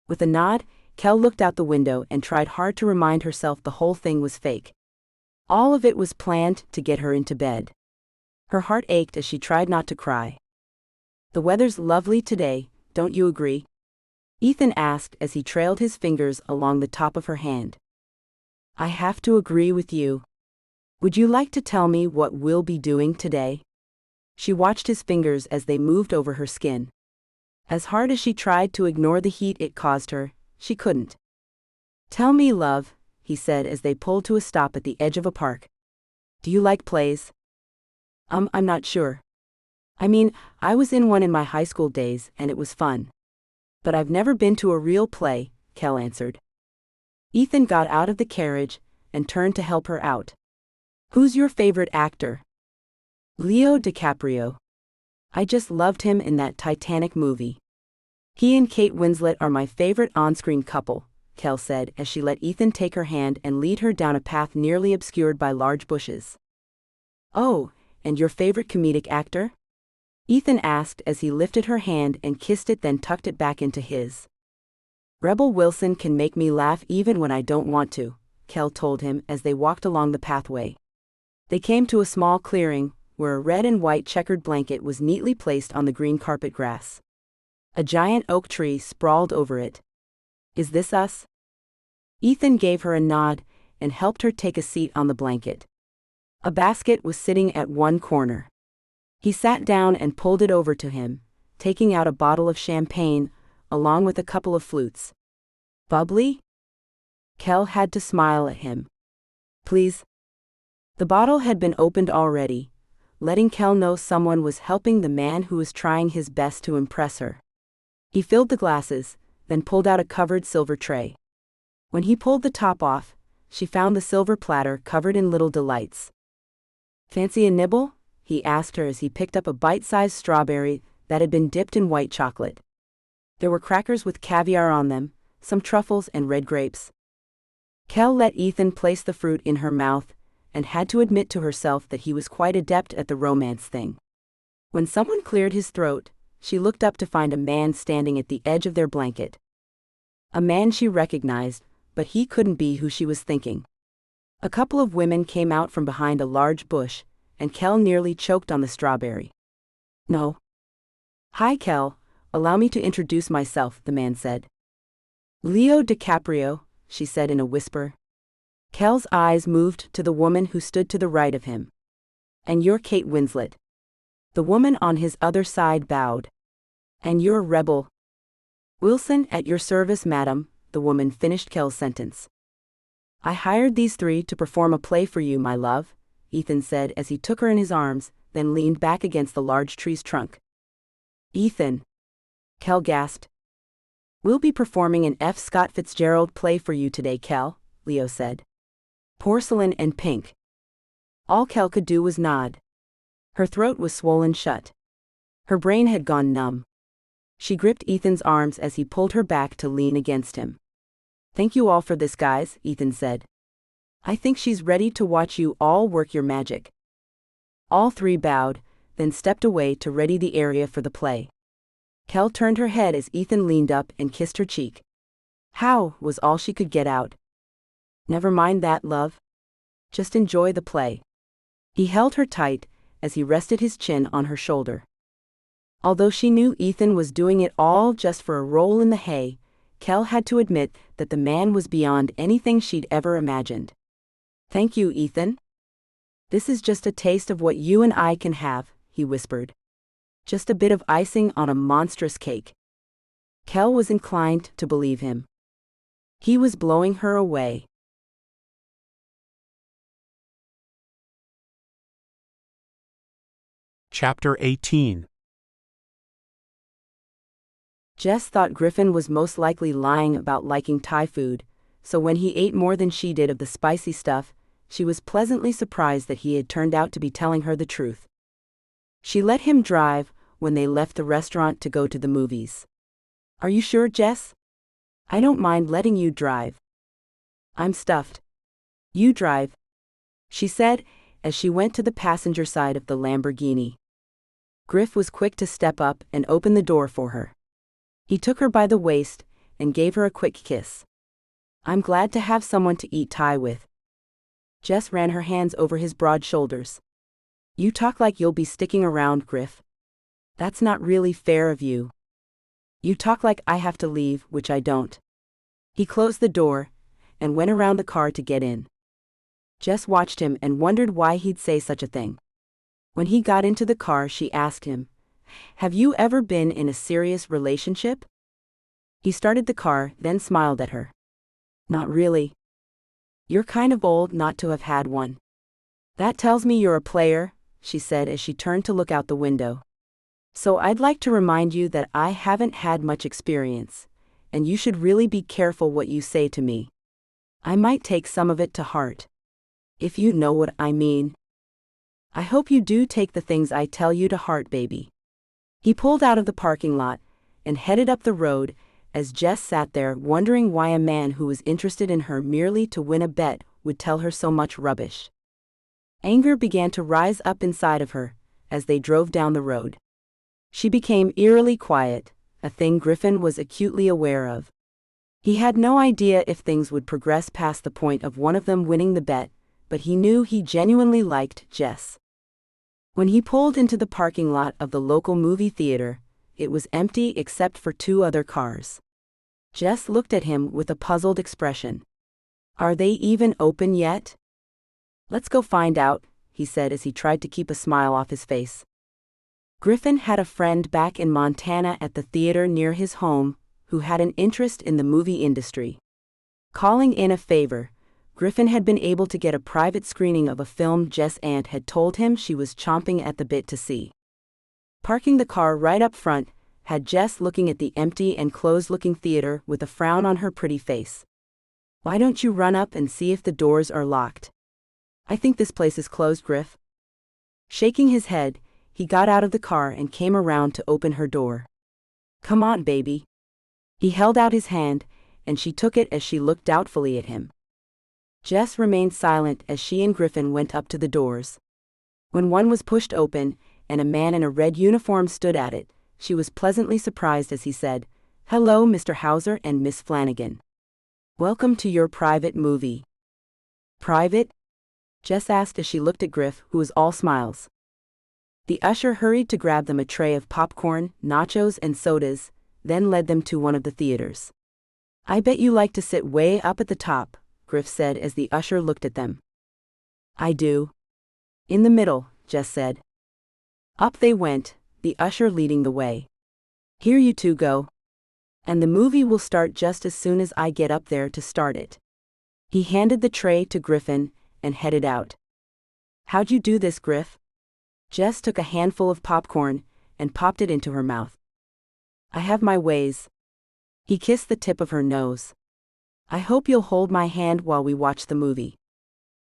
With a nod, Kel looked out the window and tried hard to remind herself the whole thing was fake. All of it was planned to get her into bed. Her heart ached as she tried not to cry. "The weather's lovely today, don't you agree?" Ethan asked as he trailed his fingers along the top of her hand. "I have to agree with you. Would you like to tell me what we'll be doing today?" She watched his fingers as they moved over her skin. As hard as she tried to ignore the heat it caused her, she couldn't. "Tell me, love," he said as they pulled to a stop at the edge of a park. "Do you like plays?" I'm not sure. I mean, I was in one in my high school days, and it was fun. But I've never been to a real play," Kel answered. Ethan got out of the carriage and turned to help her out. "Who's your favorite actor?" "Leo DiCaprio. I just loved him in that Titanic movie. He and Kate Winslet are my favorite on-screen couple," Kel said as she let Ethan take her hand and lead her down a path nearly obscured by large bushes. "Oh, and your favorite comedic actor?" Ethan asked as he lifted her hand and kissed it, then tucked it back into his. "Rebel Wilson can make me laugh even when I don't want to," Kel told him as they walked along the pathway. They came to a small clearing, where a red and white checkered blanket was neatly placed on the green carpet grass. A giant oak tree sprawled over it. "Is this us?" Ethan gave her a nod and helped her take a seat on the blanket. A basket was sitting at one corner. He sat down and pulled it over to him, taking out a bottle of champagne, along with a couple of flutes. "Bubbly?" Kel had to smile at him. "Please." The bottle had been opened already, letting Kel know someone was helping the man who was trying his best to impress her. He filled the glasses, then pulled out a covered silver tray. When he pulled the top off, she found the silver platter covered in little delights. Fancy a nibble? He asked her as he picked up a bite-sized strawberry that had been dipped in white chocolate. There were crackers with caviar on them, some truffles and red grapes. Kel let Ethan place the fruit in her mouth and had to admit to herself that he was quite adept at the romance thing. When someone cleared his throat, she looked up to find a man standing at the edge of their blanket. A man she recognized, but he couldn't be who she was thinking. A couple of women came out from behind a large bush, and Kel nearly choked on the strawberry. No. Hi, Kel. Allow me to introduce myself, the man said. Leo DiCaprio, she said in a whisper. Kel's eyes moved to the woman who stood to the right of him. And you're Kate Winslet. The woman on his other side bowed. And you're a rebel. Wilson, at your service, madam, the woman finished Kel's sentence. I hired these three to perform a play for you, my love, Ethan said as he took her in his arms, then leaned back against the large tree's trunk. Ethan. Kel gasped. We'll be performing an F. Scott Fitzgerald play for you today, Kel, Leo said. Porcelain and pink. All Kel could do was nod. Her throat was swollen shut. Her brain had gone numb. She gripped Ethan's arms as he pulled her back to lean against him. Thank you all for this, guys, Ethan said. I think she's ready to watch you all work your magic. All three bowed, then stepped away to ready the area for the play. Kel turned her head as Ethan leaned up and kissed her cheek. How, was all she could get out. Never mind that, love. Just enjoy the play. He held her tight as he rested his chin on her shoulder. Although she knew Ethan was doing it all just for a roll in the hay, Kel had to admit that the man was beyond anything she'd ever imagined. Thank you, Ethan. This is just a taste of what you and I can have, he whispered. Just a bit of icing on a monstrous cake. Kel was inclined to believe him. He was blowing her away. Chapter 18. Jess thought Griffin was most likely lying about liking Thai food, so when he ate more than she did of the spicy stuff, she was pleasantly surprised that he had turned out to be telling her the truth. She let him drive when they left the restaurant to go to the movies. Are you sure, Jess? I don't mind letting you drive. I'm stuffed. You drive, she said as she went to the passenger side of the Lamborghini. Griff was quick to step up and open the door for her. He took her by the waist and gave her a quick kiss. I'm glad to have someone to eat Thai with. Jess ran her hands over his broad shoulders. You talk like you'll be sticking around, Griff. That's not really fair of you. You talk like I have to leave, which I don't. He closed the door and went around the car to get in. Jess watched him and wondered why he'd say such a thing. When he got into the car, she asked him, Have you ever been in a serious relationship? He started the car, then smiled at her. Not really. You're kind of old not to have had one. That tells me you're a player, she said as she turned to look out the window. So I'd like to remind you that I haven't had much experience, and you should really be careful what you say to me. I might take some of it to heart. If you know what I mean. I hope you do take the things I tell you to heart, baby. He pulled out of the parking lot and headed up the road as Jess sat there wondering why a man who was interested in her merely to win a bet would tell her so much rubbish. Anger began to rise up inside of her as they drove down the road. She became eerily quiet, a thing Griffin was acutely aware of. He had no idea if things would progress past the point of one of them winning the bet, but he knew he genuinely liked Jess. When he pulled into the parking lot of the local movie theater, it was empty except for two other cars. Jess looked at him with a puzzled expression. Are they even open yet? Let's go find out, he said as he tried to keep a smile off his face. Griffin had a friend back in Montana at the theater near his home who had an interest in the movie industry. Calling in a favor, Griffin had been able to get a private screening of a film Jess' aunt had told him she was chomping at the bit to see. Parking the car right up front had Jess looking at the empty and closed-looking theater with a frown on her pretty face. Why don't you run up and see if the doors are locked? I think this place is closed, Griff. Shaking his head, he got out of the car and came around to open her door. "Come on, baby." He held out his hand, and she took it as she looked doubtfully at him. Jess remained silent as she and Griffin went up to the doors. When one was pushed open, and a man in a red uniform stood at it, she was pleasantly surprised as he said, "Hello, Mr. Hauser and Miss Flanagan. Welcome to your private movie." "Private?" Jess asked as she looked at Griff, who was all smiles. The usher hurried to grab them a tray of popcorn, nachos, and sodas, then led them to one of the theaters. "I bet you like to sit way up at the top," Griff said as the usher looked at them. "I do." "In the middle," Jess said. Up they went, the usher leading the way. "Here you two go. And the movie will start just as soon as I get up there to start it." He handed the tray to Griffin and headed out. "How'd you do this, Griff?" Jess took a handful of popcorn and popped it into her mouth. "I have my ways." He kissed the tip of her nose. "I hope you'll hold my hand while we watch the movie.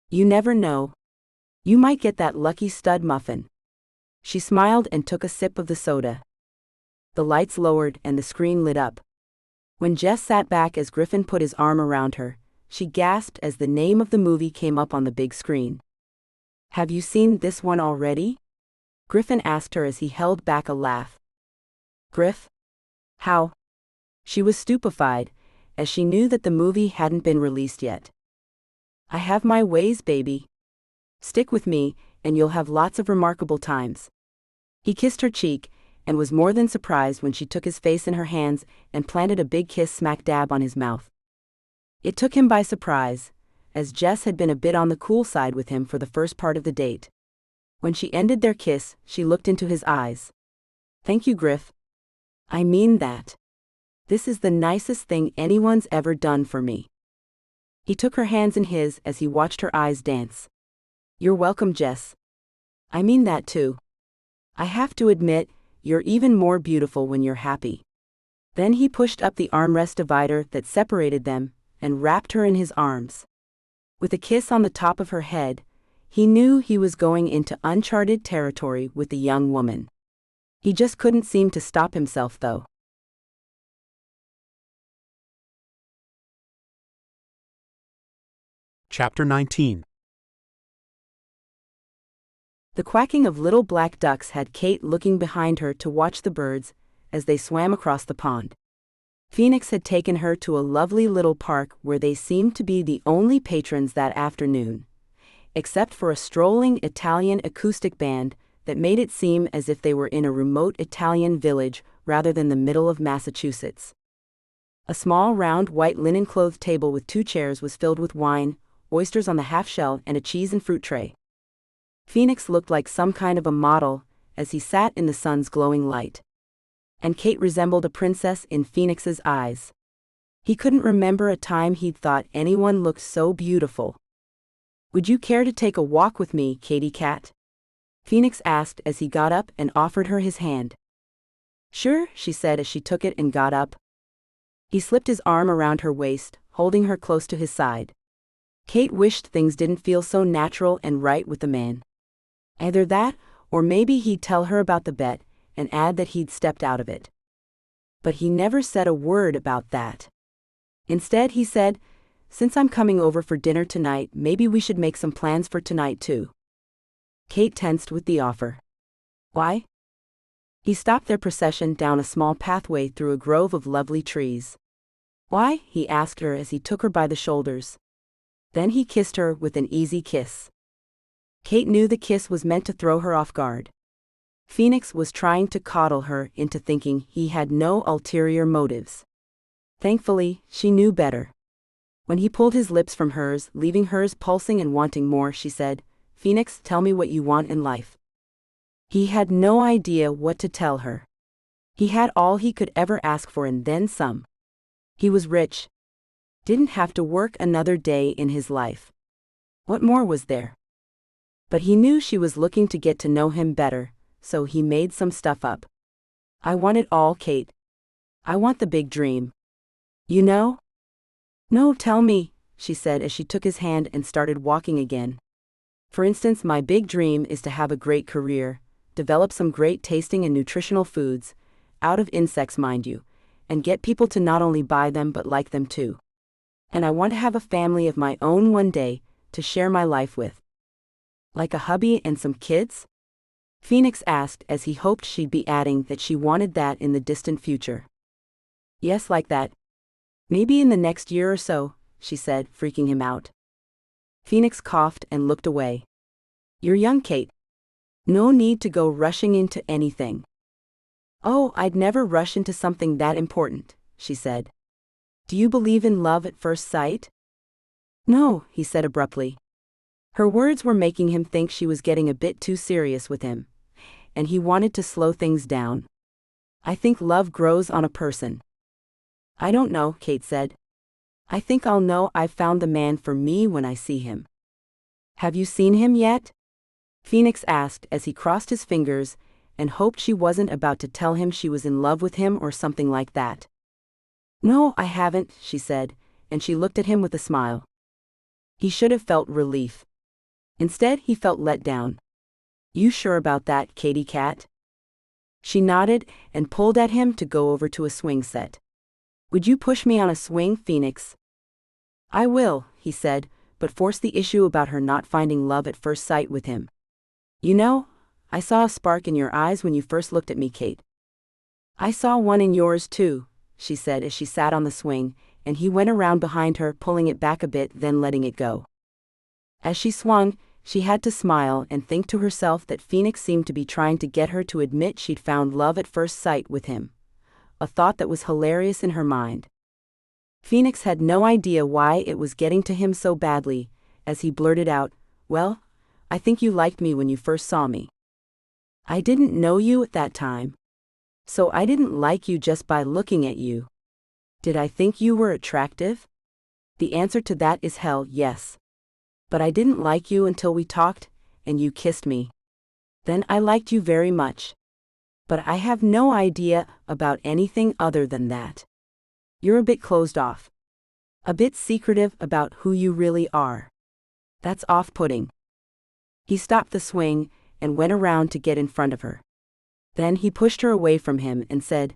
You never know. You might get that lucky stud muffin." She smiled and took a sip of the soda. The lights lowered and the screen lit up. When Jess sat back as Griffin put his arm around her, she gasped as the name of the movie came up on the big screen. "Have you seen this one already?" Griffin asked her as he held back a laugh. "Griff? How?" She was stupefied, as she knew that the movie hadn't been released yet. "I have my ways, baby. Stick with me, and you'll have lots of remarkable times." He kissed her cheek, and was more than surprised when she took his face in her hands and planted a big kiss smack dab on his mouth. It took him by surprise, as Jess had been a bit on the cool side with him for the first part of the date. When she ended their kiss, she looked into his eyes. "Thank you, Griff. I mean that. This is the nicest thing anyone's ever done for me." He took her hands in his as he watched her eyes dance. "You're welcome, Jess. I mean that too. I have to admit, you're even more beautiful when you're happy." Then he pushed up the armrest divider that separated them and wrapped her in his arms. With a kiss on the top of her head, he knew he was going into uncharted territory with the young woman. He just couldn't seem to stop himself, though. Chapter 19. The quacking of little black ducks had Kate looking behind her to watch the birds as they swam across the pond. Phoenix had taken her to a lovely little park where they seemed to be the only patrons that afternoon, except for a strolling Italian acoustic band that made it seem as if they were in a remote Italian village rather than the middle of Massachusetts. A small round white linen-clothed table with 2 chairs was filled with wine, oysters on the half-shell, and a cheese and fruit tray. Phoenix looked like some kind of a model as he sat in the sun's glowing light. And Kate resembled a princess in Phoenix's eyes. He couldn't remember a time he'd thought anyone looked so beautiful. "Would you care to take a walk with me, Katy Cat?" Phoenix asked as he got up and offered her his hand. "Sure," she said as she took it and got up. He slipped his arm around her waist, holding her close to his side. Kate wished things didn't feel so natural and right with the man. Either that, or maybe he'd tell her about the bet and add that he'd stepped out of it. But he never said a word about that. Instead, he said, "Since I'm coming over for dinner tonight, maybe we should make some plans for tonight too." Kate tensed with the offer. "Why?" He stopped their procession down a small pathway through a grove of lovely trees. "Why?" he asked her as he took her by the shoulders. Then he kissed her with an easy kiss. Kate knew the kiss was meant to throw her off guard. Phoenix was trying to coddle her into thinking he had no ulterior motives. Thankfully, she knew better. When he pulled his lips from hers, leaving hers pulsing and wanting more, she said, "Phoenix, tell me what you want in life." He had no idea what to tell her. He had all he could ever ask for and then some. He was rich. Didn't have to work another day in his life. What more was there? But he knew she was looking to get to know him better, so he made some stuff up. "I want it all, Kate. I want the big dream. You know?" "No, tell me," she said as she took his hand and started walking again. For instance, my big dream is to have a great career, develop some great tasting and nutritional foods, out of insects mind you, and get people to not only buy them but like them too. And I want to have a family of my own one day, to share my life with. Like a hubby and some kids? Phoenix asked as he hoped she'd be adding that she wanted that in the distant future. Yes, like that. Maybe in the next year or so, she said, freaking him out. Phoenix coughed and looked away. You're young, Kate. No need to go rushing into anything. Oh, I'd never rush into something that important, she said. Do you believe in love at first sight? No, he said abruptly. Her words were making him think she was getting a bit too serious with him, and he wanted to slow things down. I think love grows on a person. I don't know, Kate said. I think I'll know I've found the man for me when I see him. Have you seen him yet? Phoenix asked as he crossed his fingers and hoped she wasn't about to tell him she was in love with him or something like that. No, I haven't, she said, and she looked at him with a smile. He should have felt relief. Instead, he felt let down. You sure about that, Katy Cat? She nodded and pulled at him to go over to a swing set. Would you push me on a swing, Phoenix? I will, he said, but forced the issue about her not finding love at first sight with him. You know, I saw a spark in your eyes when you first looked at me, Kate. I saw one in yours too, she said as she sat on the swing, and he went around behind her, pulling it back a bit, then letting it go. As she swung, she had to smile and think to herself that Phoenix seemed to be trying to get her to admit she'd found love at first sight with him, a thought that was hilarious in her mind. Phoenix had no idea why it was getting to him so badly, as he blurted out, Well, I think you liked me when you first saw me. I didn't know you at that time. So I didn't like you just by looking at you. Did I think you were attractive? The answer to that is hell yes. But I didn't like you until we talked, and you kissed me. Then I liked you very much. But I have no idea about anything other than that. You're a bit closed off. A bit secretive about who you really are. That's off-putting. He stopped the swing and went around to get in front of her. Then he pushed her away from him and said,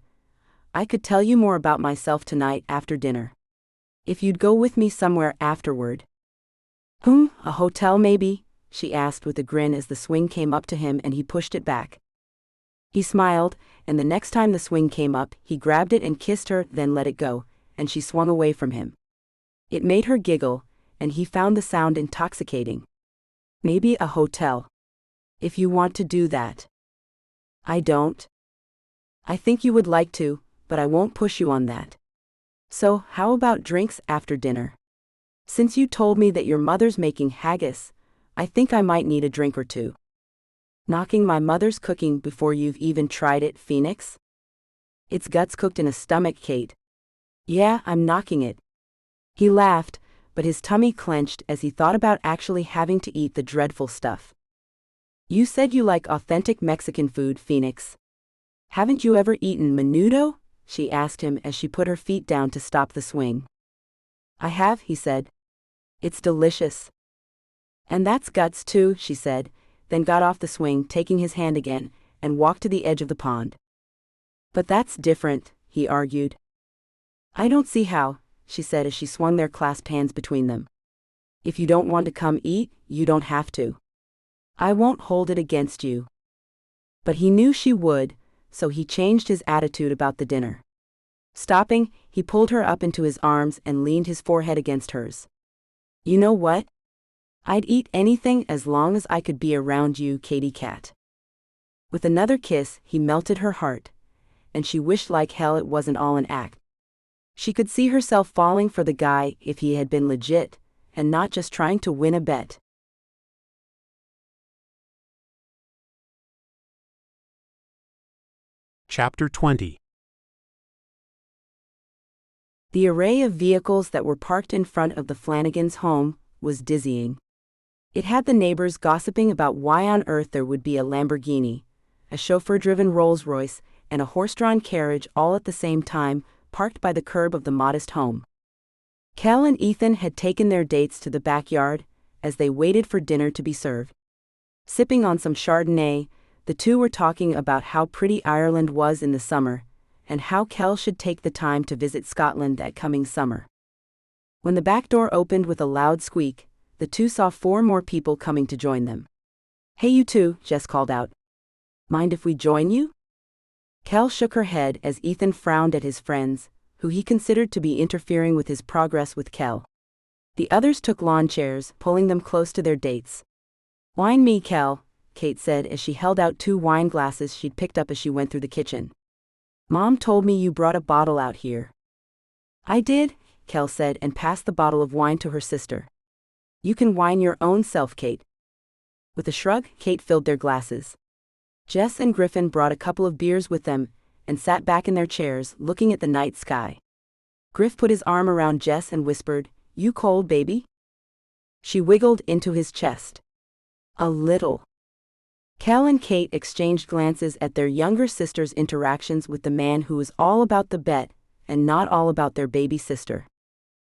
I could tell you more about myself tonight after dinner. If you'd go with me somewhere afterward. A hotel maybe? She asked with a grin as the swing came up to him and he pushed it back. He smiled, and the next time the swing came up, he grabbed it and kissed her, then let it go, and she swung away from him. It made her giggle, and he found the sound intoxicating. Maybe a hotel. If you want to do that. I don't. I think you would like to, but I won't push you on that. So, how about drinks after dinner? Since you told me that your mother's making haggis, I think I might need a drink or two. Knocking my mother's cooking before you've even tried it, Phoenix? It's guts cooked in a stomach, Kate. Yeah, I'm knocking it. He laughed, but his tummy clenched as he thought about actually having to eat the dreadful stuff. You said you like authentic Mexican food, Phoenix. Haven't you ever eaten menudo? She asked him as she put her feet down to stop the swing. I have, he said. It's delicious. And that's guts too, she said, then got off the swing, taking his hand again, and walked to the edge of the pond. But that's different, he argued. I don't see how, she said as she swung their clasped hands between them. If you don't want to come eat, you don't have to. I won't hold it against you. But he knew she would, so he changed his attitude about the dinner. Stopping, he pulled her up into his arms and leaned his forehead against hers. You know what? I'd eat anything as long as I could be around you, Katy Cat. With another kiss, he melted her heart, and she wished like hell it wasn't all an act. She could see herself falling for the guy if he had been legit, and not just trying to win a bet. Chapter 20. The array of vehicles that were parked in front of the Flanagans' home was dizzying. It had the neighbors gossiping about why on earth there would be a Lamborghini, a chauffeur-driven Rolls-Royce, and a horse-drawn carriage all at the same time, parked by the curb of the modest home. Kel and Ethan had taken their dates to the backyard, as they waited for dinner to be served. Sipping on some Chardonnay, the two were talking about how pretty Ireland was in the summer, and how Kel should take the time to visit Scotland that coming summer. When the back door opened with a loud squeak, the two saw 4 more people coming to join them. "Hey you two," Jess called out. "Mind if we join you?" Kel shook her head as Ethan frowned at his friends, who he considered to be interfering with his progress with Kel. The others took lawn chairs, pulling them close to their dates. "Wine me, Kel," Kate said as she held out 2 wine glasses she'd picked up as she went through the kitchen. "Mom told me you brought a bottle out here." "I did," Kel said and passed the bottle of wine to her sister. "You can wine your own self, Kate." With a shrug, Kate filled their glasses. Jess and Griffin brought a couple of beers with them and sat back in their chairs, looking at the night sky. Griff put his arm around Jess and whispered, "You cold, baby?" She wiggled into his chest. "A little." Kel and Kate exchanged glances at their younger sister's interactions with the man who was all about the bet and not all about their baby sister.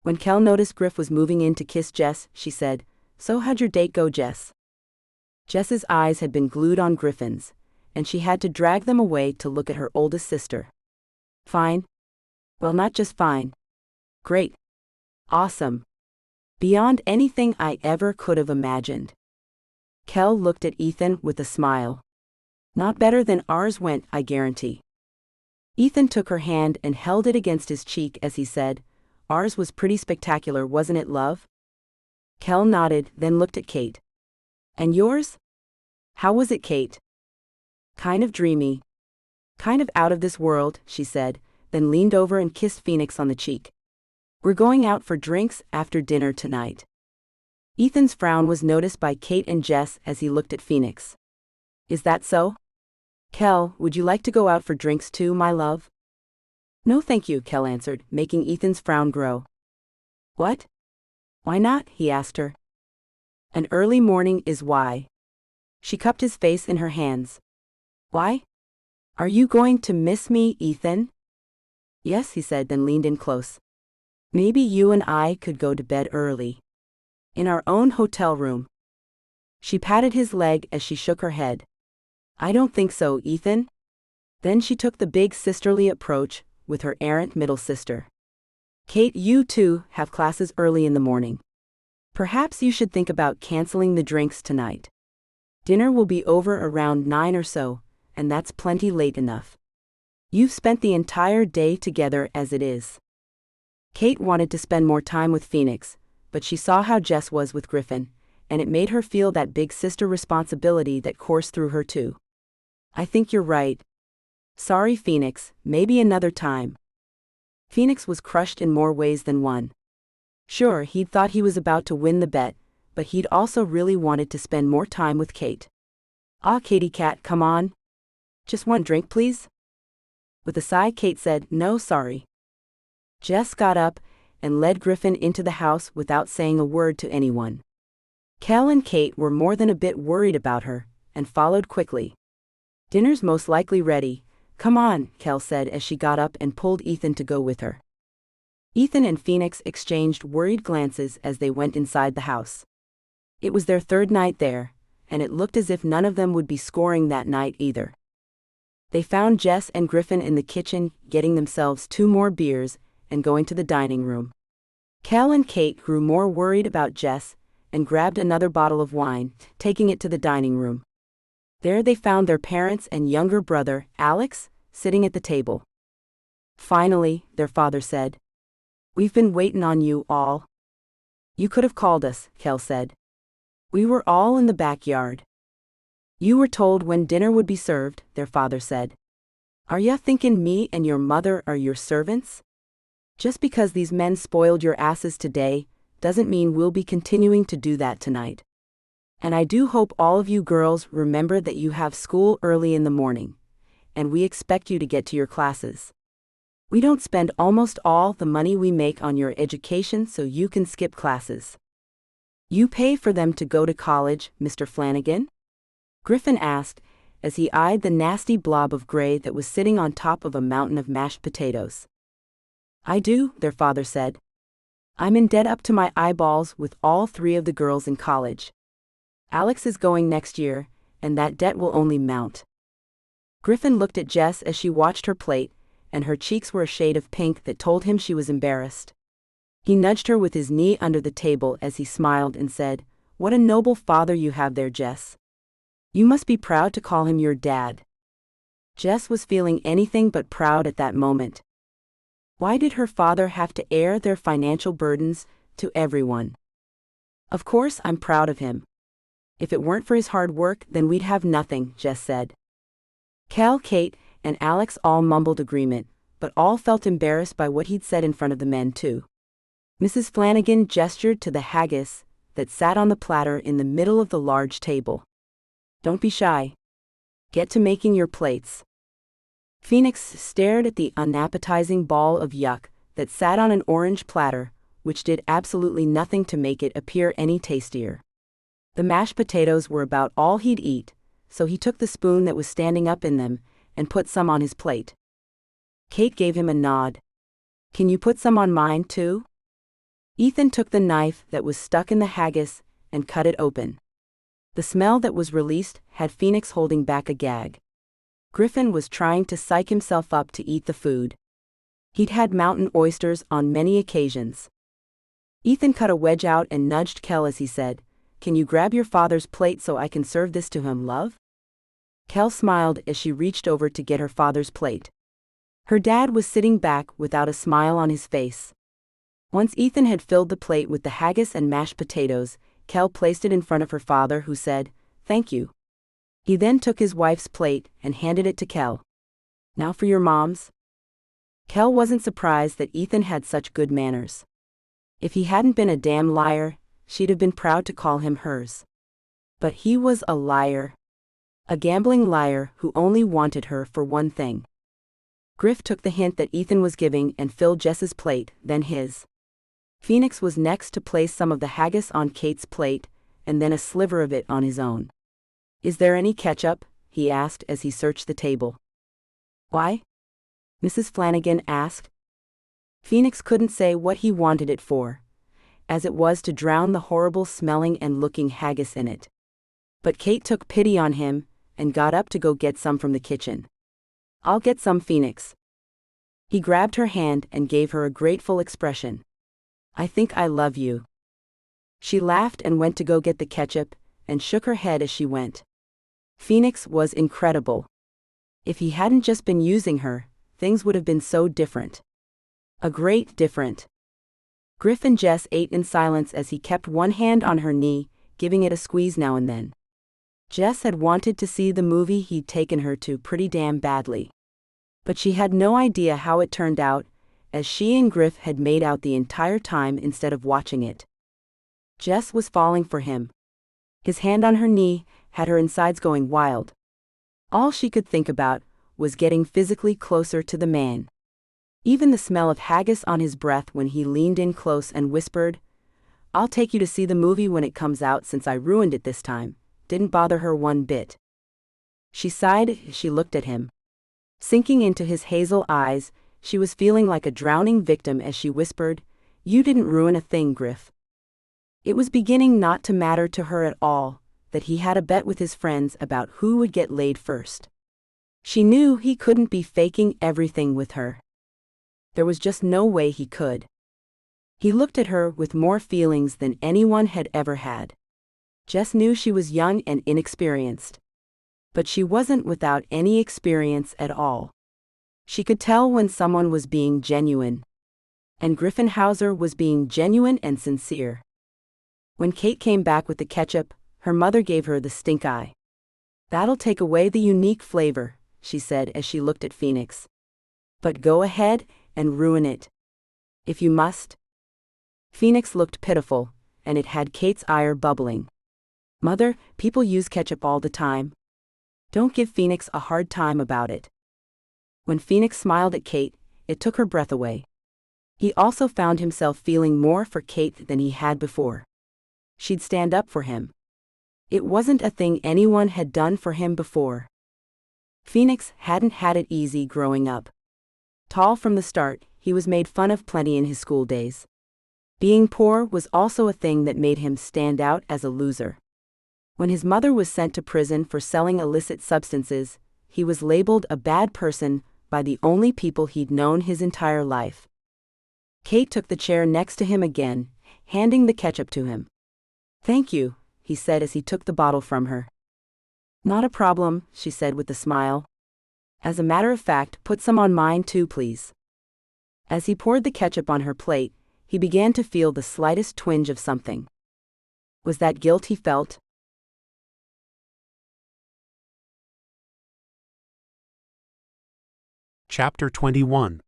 When Kel noticed Griff was moving in to kiss Jess, she said, "So how'd your date go, Jess?" Jess's eyes had been glued on Griffin's, and she had to drag them away to look at her oldest sister. "Fine." "Well, not just fine. Great. Awesome. Beyond anything I ever could have imagined." Kel looked at Ethan with a smile. "Not better than ours went, I guarantee." Ethan took her hand and held it against his cheek as he said, "Ours was pretty spectacular, wasn't it, love?" Kel nodded, then looked at Kate. "And yours? How was it, Kate?" "Kind of dreamy. Kind of out of this world," she said, then leaned over and kissed Phoenix on the cheek. "We're going out for drinks after dinner tonight." Ethan's frown was noticed by Kate and Jess as he looked at Phoenix. "Is that so? Kel, would you like to go out for drinks too, my love?" "No thank you," Kel answered, making Ethan's frown grow. "What? Why not?" he asked her. "An early morning is why." She cupped his face in her hands. "Why? Are you going to miss me, Ethan?" "Yes," he said, then leaned in close. "Maybe you and I could go to bed early. In our own hotel room." She patted his leg as she shook her head. "I don't think so, Ethan." Then she took the big sisterly approach with her errant middle sister. "Kate, you too have classes early in the morning. Perhaps you should think about canceling the drinks tonight. Dinner will be over around 9 or so, and that's plenty late enough. You've spent the entire day together as it is." Kate wanted to spend more time with Phoenix, but she saw how Jess was with Griffin, and it made her feel that big sister responsibility that coursed through her too. "I think you're right. Sorry, Phoenix, maybe another time." Phoenix was crushed in more ways than one. Sure, he'd thought he was about to win the bet, but he'd also really wanted to spend more time with Kate. "Ah, Katie cat, come on. Just one drink, please?" With a sigh, Kate said, "No, sorry." Jess got up and led Griffin into the house without saying a word to anyone. Kel and Kate were more than a bit worried about her, and followed quickly. "Dinner's most likely ready. Come on," Kel said as she got up and pulled Ethan to go with her. Ethan and Phoenix exchanged worried glances as they went inside the house. It was their 3rd night there, and it looked as if none of them would be scoring that night either. They found Jess and Griffin in the kitchen getting themselves 2 more beers and going to the dining room. Kel and Kate grew more worried about Jess and grabbed another bottle of wine, taking it to the dining room. There they found their parents and younger brother, Alex, sitting at the table. "Finally," their father said. "We've been waiting on you all." "You could have called us," Kel said. "We were all in the backyard." "You were told when dinner would be served," their father said. "Are ya thinking me and your mother are your servants? Just because these men spoiled your asses today, doesn't mean we'll be continuing to do that tonight. And I do hope all of you girls remember that you have school early in the morning, and we expect you to get to your classes. We don't spend almost all the money we make on your education so you can skip classes. You pay for them to go to college, Mr. Flanagan?" Griffin asked, as he eyed the nasty blob of gray that was sitting on top of a mountain of mashed potatoes. "I do," their father said. I'm in debt up to my eyeballs with all 3 of the girls in college. Alex is going next year, and that debt will only mount. Griffin looked at Jess as she watched her plate, and her cheeks were a shade of pink that told him she was embarrassed. He nudged her with his knee under the table as he smiled and said, "What a noble father you have there, Jess. You must be proud to call him your dad." Jess was feeling anything but proud at that moment. Why did her father have to air their financial burdens to everyone? Of course I'm proud of him. If it weren't for his hard work, then we'd have nothing, Jess said. Kel, Kate, and Alex all mumbled agreement, but all felt embarrassed by what he'd said in front of the men too. Mrs. Flanagan gestured to the haggis that sat on the platter in the middle of the large table. "Don't be shy. Get to making your plates." Phoenix stared at the unappetizing ball of yuck that sat on an orange platter, which did absolutely nothing to make it appear any tastier. The mashed potatoes were about all he'd eat, so he took the spoon that was standing up in them and put some on his plate. Kate gave him a nod. "Can you put some on mine too?" Ethan took the knife that was stuck in the haggis and cut it open. The smell that was released had Phoenix holding back a gag. Griffin was trying to psych himself up to eat the food. He'd had mountain oysters on many occasions. Ethan cut a wedge out and nudged Kel as he said, "Can you grab your father's plate so I can serve this to him, love?" Kel smiled as she reached over to get her father's plate. Her dad was sitting back without a smile on his face. Once Ethan had filled the plate with the haggis and mashed potatoes, Kel placed it in front of her father, who said, "Thank you." He then took his wife's plate and handed it to Kel. "Now for your mom's." Kel wasn't surprised that Ethan had such good manners. If he hadn't been a damn liar, she'd have been proud to call him hers. But he was a liar. A gambling liar who only wanted her for one thing. Griff took the hint that Ethan was giving and filled Jess's plate, then his. Phoenix was next to place some of the haggis on Kate's plate, and then a sliver of it on his own. "Is there any ketchup?" he asked as he searched the table. "Why?" Mrs. Flanagan asked. Phoenix couldn't say what he wanted it for, as it was to drown the horrible smelling and looking haggis in it. But Kate took pity on him and got up to go get some from the kitchen. "I'll get some, Phoenix." He grabbed her hand and gave her a grateful expression. "I think I love you." She laughed and went to go get the ketchup, and shook her head as she went. Phoenix was incredible. If he hadn't just been using her, things would have been so different. A great different. Griff and Jess ate in silence as he kept one hand on her knee, giving it a squeeze now and then. Jess had wanted to see the movie he'd taken her to pretty damn badly. But she had no idea how it turned out, as she and Griff had made out the entire time instead of watching it. Jess was falling for him. His hand on her knee had her insides going wild. All she could think about was getting physically closer to the man. Even the smell of haggis on his breath when he leaned in close and whispered, "I'll take you to see the movie when it comes out since I ruined it this time," didn't bother her one bit. She sighed as she looked at him. Sinking into his hazel eyes, she was feeling like a drowning victim as she whispered, "You didn't ruin a thing, Griff." It was beginning not to matter to her at all that he had a bet with his friends about who would get laid first. She knew he couldn't be faking everything with her. There was just no way he could. He looked at her with more feelings than anyone had ever had. Jess knew she was young and inexperienced. But she wasn't without any experience at all. She could tell when someone was being genuine. And Griffin Hauser was being genuine and sincere. When Kate came back with the ketchup, her mother gave her the stink eye. "That'll take away the unique flavor," she said as she looked at Phoenix. "But go ahead and ruin it. If you must." Phoenix looked pitiful, and it had Kate's ire bubbling. "Mother, people use ketchup all the time. Don't give Phoenix a hard time about it." When Phoenix smiled at Kate, it took her breath away. He also found himself feeling more for Kate than he had before. She'd stand up for him. It wasn't a thing anyone had done for him before. Phoenix hadn't had it easy growing up. Tall from the start, he was made fun of plenty in his school days. Being poor was also a thing that made him stand out as a loser. When his mother was sent to prison for selling illicit substances, he was labeled a bad person by the only people he'd known his entire life. Kate took the chair next to him again, handing the ketchup to him. "Thank you," he said as he took the bottle from her. "Not a problem," she said with a smile. "As a matter of fact, put some on mine too, please." As he poured the ketchup on her plate, he began to feel the slightest twinge of something. Was that guilt he felt? Chapter 21.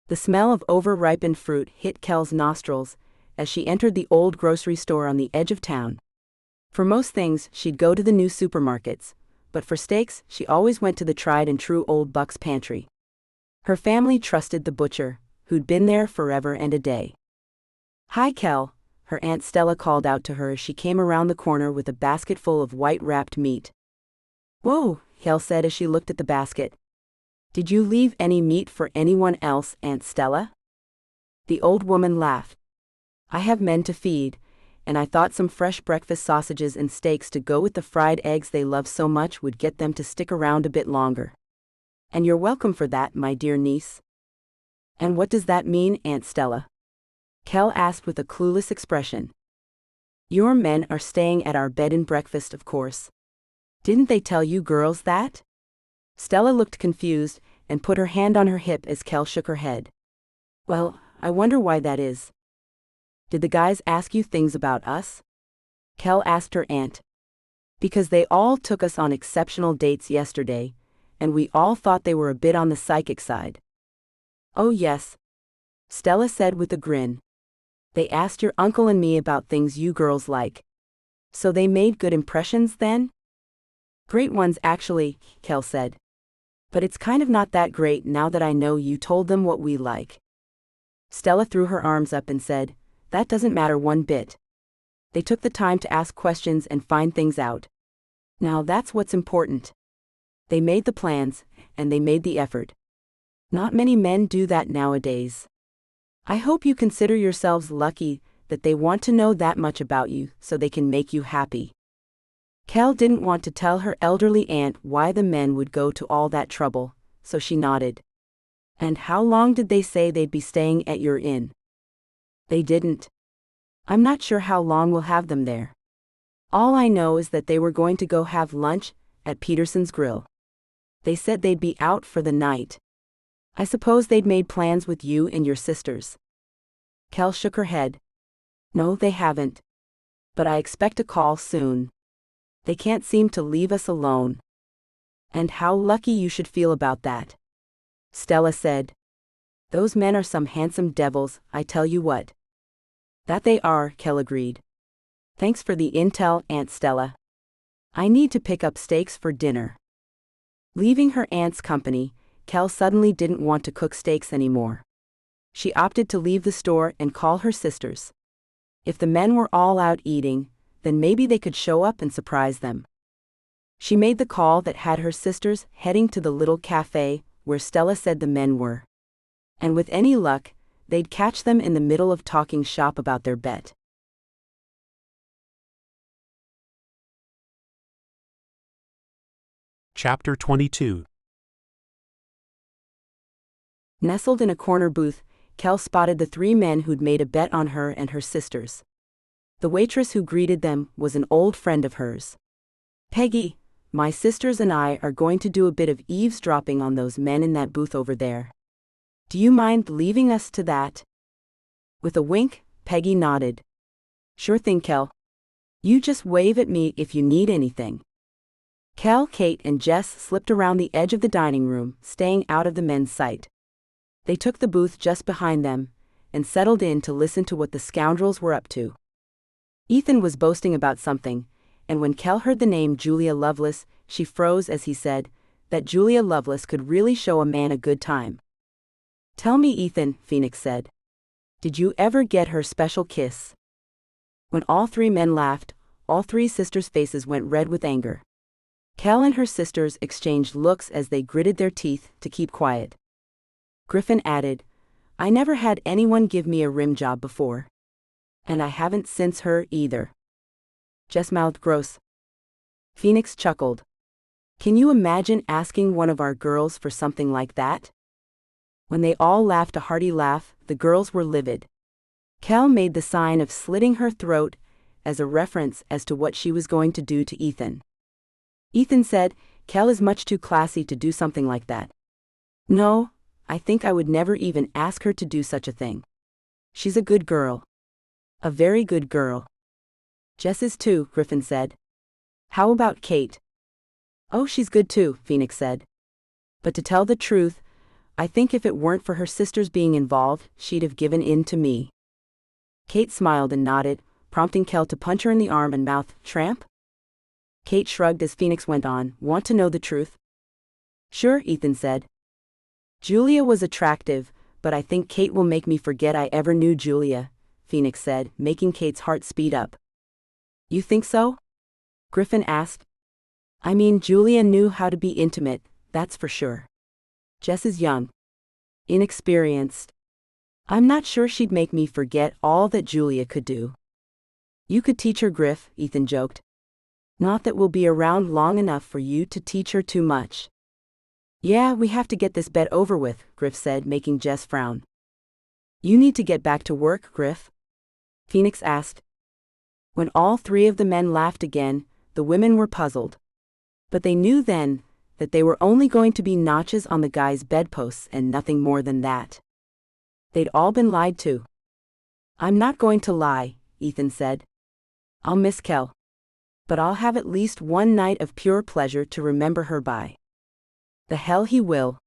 The smell of over-ripened fruit hit Kel's nostrils as she entered the old grocery store on the edge of town. For most things, she'd go to the new supermarkets, but for steaks, she always went to the tried-and-true old Buck's pantry. Her family trusted the butcher, who'd been there forever and a day. "Hi, Kel," her Aunt Stella called out to her as she came around the corner with a basket full of white-wrapped meat. "Whoa," Kel said as she looked at the basket. "Did you leave any meat for anyone else, Aunt Stella?" The old woman laughed. "I have men to feed, and I thought some fresh breakfast sausages and steaks to go with the fried eggs they love so much would get them to stick around a bit longer. And you're welcome for that, my dear niece." "And what does that mean, Aunt Stella?" Kel asked with a clueless expression. "Your men are staying at our bed and breakfast, of course. Didn't they tell you girls that?" Stella looked confused and put her hand on her hip as Kel shook her head. "Well, I wonder why that is." "Did the guys ask you things about us?" Kel asked her aunt. "Because they all took us on exceptional dates yesterday, and we all thought they were a bit on the psychic side." "Oh yes," Stella said with a grin. "They asked your uncle and me about things you girls like. So they made good impressions then?" "Great ones actually," Kel said. "But it's kind of not that great now that I know you told them what we like." Stella threw her arms up and said, "That doesn't matter one bit. They took the time to ask questions and find things out. Now that's what's important. They made the plans, and they made the effort. Not many men do that nowadays. I hope you consider yourselves lucky that they want to know that much about you so they can make you happy." Kel didn't want to tell her elderly aunt why the men would go to all that trouble, so she nodded. "And how long did they say they'd be staying at your inn?" "They didn't. I'm not sure how long we'll have them there. All I know is that they were going to go have lunch at Peterson's Grill. They said they'd be out for the night. I suppose they'd made plans with you and your sisters." Kel shook her head. "No, they haven't. But I expect a call soon. They can't seem to leave us alone." "And how lucky you should feel about that," Stella said. "Those men are some handsome devils, I tell you what." "That they are," Kel agreed. "Thanks for the intel, Aunt Stella. I need to pick up steaks for dinner." Leaving her aunt's company, Kel suddenly didn't want to cook steaks anymore. She opted to leave the store and call her sisters. If the men were all out eating, then maybe they could show up and surprise them. She made the call that had her sisters heading to the little cafe where Stella said the men were. And with any luck, they'd catch them in the middle of talking shop about their bet. Chapter 22. Nestled in a corner booth, Kel spotted the three men who'd made a bet on her and her sisters. The waitress who greeted them was an old friend of hers. "Peggy, my sisters and I are going to do a bit of eavesdropping on those men in that booth over there. Do you mind leaving us to that?" With a wink, Peggy nodded. "Sure thing, Kel. You just wave at me if you need anything." Kel, Kate, and Jess slipped around the edge of the dining room, staying out of the men's sight. They took the booth just behind them and settled in to listen to what the scoundrels were up to. Ethan was boasting about something, and when Kel heard the name Julia Lovelace, she froze as he said that Julia Lovelace could really show a man a good time. "Tell me, Ethan," Phoenix said. "Did you ever get her special kiss?" When all three men laughed, all three sisters' faces went red with anger. Kel and her sisters exchanged looks as they gritted their teeth to keep quiet. Griffin added, I never had anyone give me a rim job before. And I haven't since her either. Jess mouthed gross. Phoenix chuckled. Can you imagine asking one of our girls for something like that? When they all laughed a hearty laugh, the girls were livid. Kel made the sign of slitting her throat as a reference as to what she was going to do to Ethan. Ethan said, Kel is much too classy to do something like that. No, I think I would never even ask her to do such a thing. She's a good girl. A very good girl. Jess is too, Griffin said. How about Kate? Oh, she's good too, Phoenix said. But to tell the truth, I think if it weren't for her sisters being involved, she'd have given in to me. Kate smiled and nodded, prompting Kel to punch her in the arm and mouth, Tramp? Kate shrugged as Phoenix went on, Want to know the truth? Sure, Ethan said. Julia was attractive, but I think Kate will make me forget I ever knew Julia, Phoenix said, making Kate's heart speed up. You think so? Griffin asked. I mean, Julia knew how to be intimate, that's for sure. Jess is young. Inexperienced. I'm not sure she'd make me forget all that Julia could do. You could teach her, Griff, Ethan joked. Not that we'll be around long enough for you to teach her too much. Yeah, we have to get this bet over with, Griff said, making Jess frown. You need to get back to work, Griff? Phoenix asked. When all three of the men laughed again, the women were puzzled. But they knew then that they were only going to be notches on the guys' bedposts and nothing more than that. They'd all been lied to. I'm not going to lie, Ethan said. I'll miss Kel. But I'll have at least one night of pure pleasure to remember her by. The hell he will.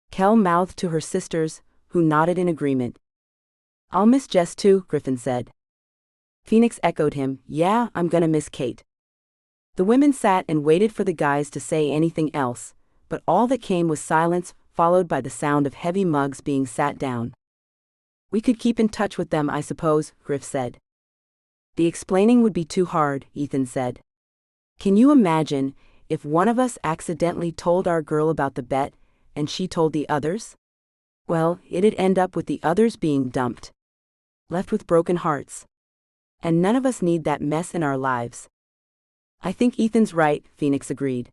Kel mouthed to her sisters, who nodded in agreement. I'll miss Jess too, Griffin said. Phoenix echoed him, Yeah, I'm gonna miss Kate. The women sat and waited for the guys to say anything else, but all that came was silence, followed by the sound of heavy mugs being sat down. We could keep in touch with them, I suppose, Griff said. The explaining would be too hard, Ethan said. Can you imagine if one of us accidentally told our girl about the bet, and she told the others? Well, it'd end up with the others being dumped. Left with broken hearts. And none of us need that mess in our lives. I think Ethan's right, Phoenix agreed.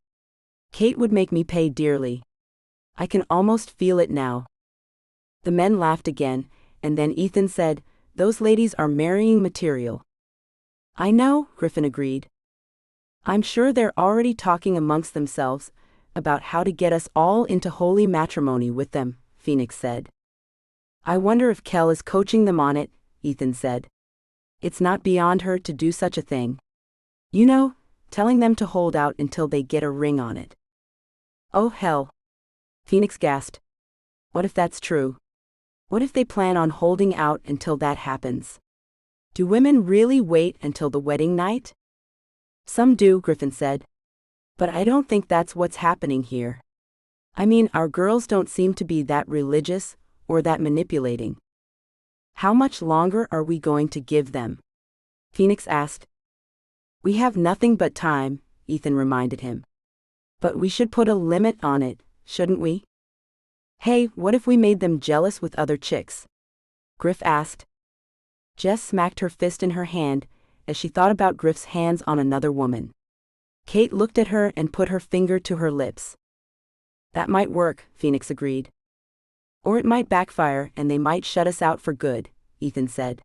Kate would make me pay dearly. I can almost feel it now. The men laughed again, and then Ethan said, Those ladies are marrying material. I know, Griffin agreed. I'm sure they're already talking amongst themselves about how to get us all into holy matrimony with them, Phoenix said. I wonder if Kel is coaching them on it, Ethan said. It's not beyond her to do such a thing. You know, telling them to hold out until they get a ring on it. Oh hell. Phoenix gasped. What if that's true? What if they plan on holding out until that happens? Do women really wait until the wedding night? Some do, Griffin said. But I don't think that's what's happening here. I mean, our girls don't seem to be that religious or that manipulating. How much longer are we going to give them? Phoenix asked. We have nothing but time, Ethan reminded him. But we should put a limit on it, shouldn't we? Hey, what if we made them jealous with other chicks? Griff asked. Jess smacked her fist in her hand as she thought about Griff's hands on another woman. Kate looked at her and put her finger to her lips. That might work, Phoenix agreed. Or it might backfire and they might shut us out for good, Ethan said.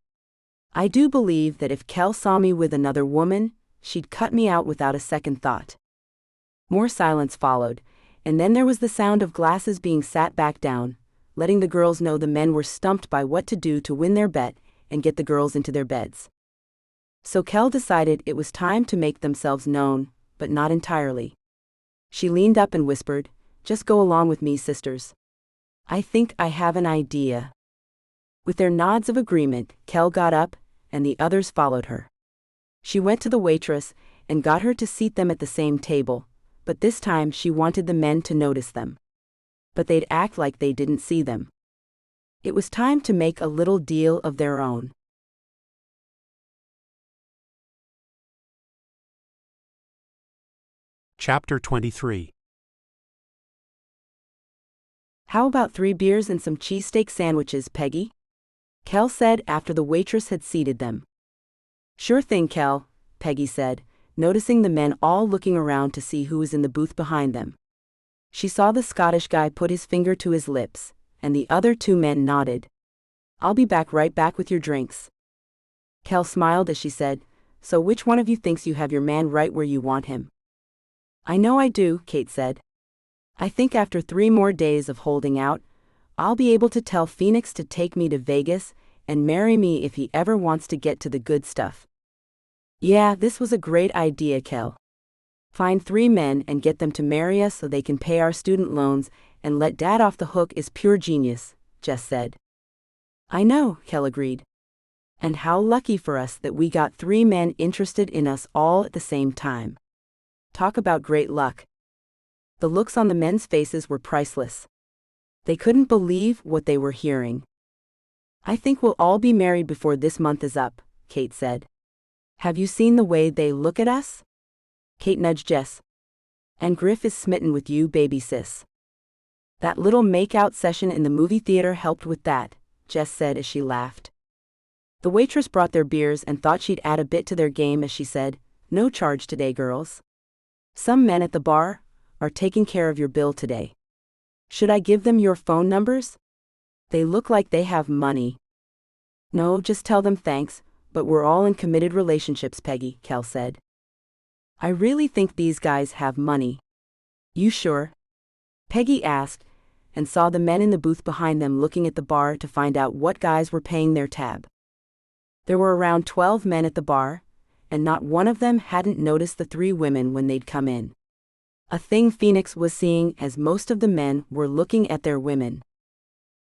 I do believe that if Kel saw me with another woman, she'd cut me out without a second thought. More silence followed, and then there was the sound of glasses being sat back down, letting the girls know the men were stumped by what to do to win their bet and get the girls into their beds. So Kel decided it was time to make themselves known, but not entirely. She leaned up and whispered, Just go along with me, sisters. I think I have an idea. With their nods of agreement, Kel got up, and the others followed her. She went to the waitress and got her to seat them at the same table, but this time she wanted the men to notice them. But they'd act like they didn't see them. It was time to make a little deal of their own. Chapter 23. How about 3 beers and some cheesesteak sandwiches, Peggy? Kel said after the waitress had seated them. Sure thing, Kel, Peggy said, noticing the men all looking around to see who was in the booth behind them. She saw the Scottish guy put his finger to his lips, and the other 2 men nodded. I'll be right back with your drinks. Kel smiled as she said, so which one of you thinks you have your man right where you want him? I know I do, Kate said. I think after 3 more days of holding out, I'll be able to tell Phoenix to take me to Vegas and marry me if he ever wants to get to the good stuff. Yeah, this was a great idea, Kel. Find 3 men and get them to marry us so they can pay our student loans and let Dad off the hook is pure genius, Jess said. I know, Kel agreed. And how lucky for us that we got 3 men interested in us all at the same time. Talk about great luck. The looks on the men's faces were priceless. They couldn't believe what they were hearing. I think we'll all be married before this month is up, Kate said. Have you seen the way they look at us? Kate nudged Jess. And Griff is smitten with you, baby sis. That little make-out session in the movie theater helped with that, Jess said as she laughed. The waitress brought their beers and thought she'd add a bit to their game as she said, no charge today, girls. Some men at the bar are taking care of your bill today. Should I give them your phone numbers? They look like they have money. No, just tell them thanks, but we're all in committed relationships, Peggy, Kel said. I really think these guys have money. You sure? Peggy asked, and saw the men in the booth behind them looking at the bar to find out what guys were paying their tab. There were around 12 men at the bar, and not one of them hadn't noticed the 3 women when they'd come in. A thing Phoenix was seeing as most of the men were looking at their women.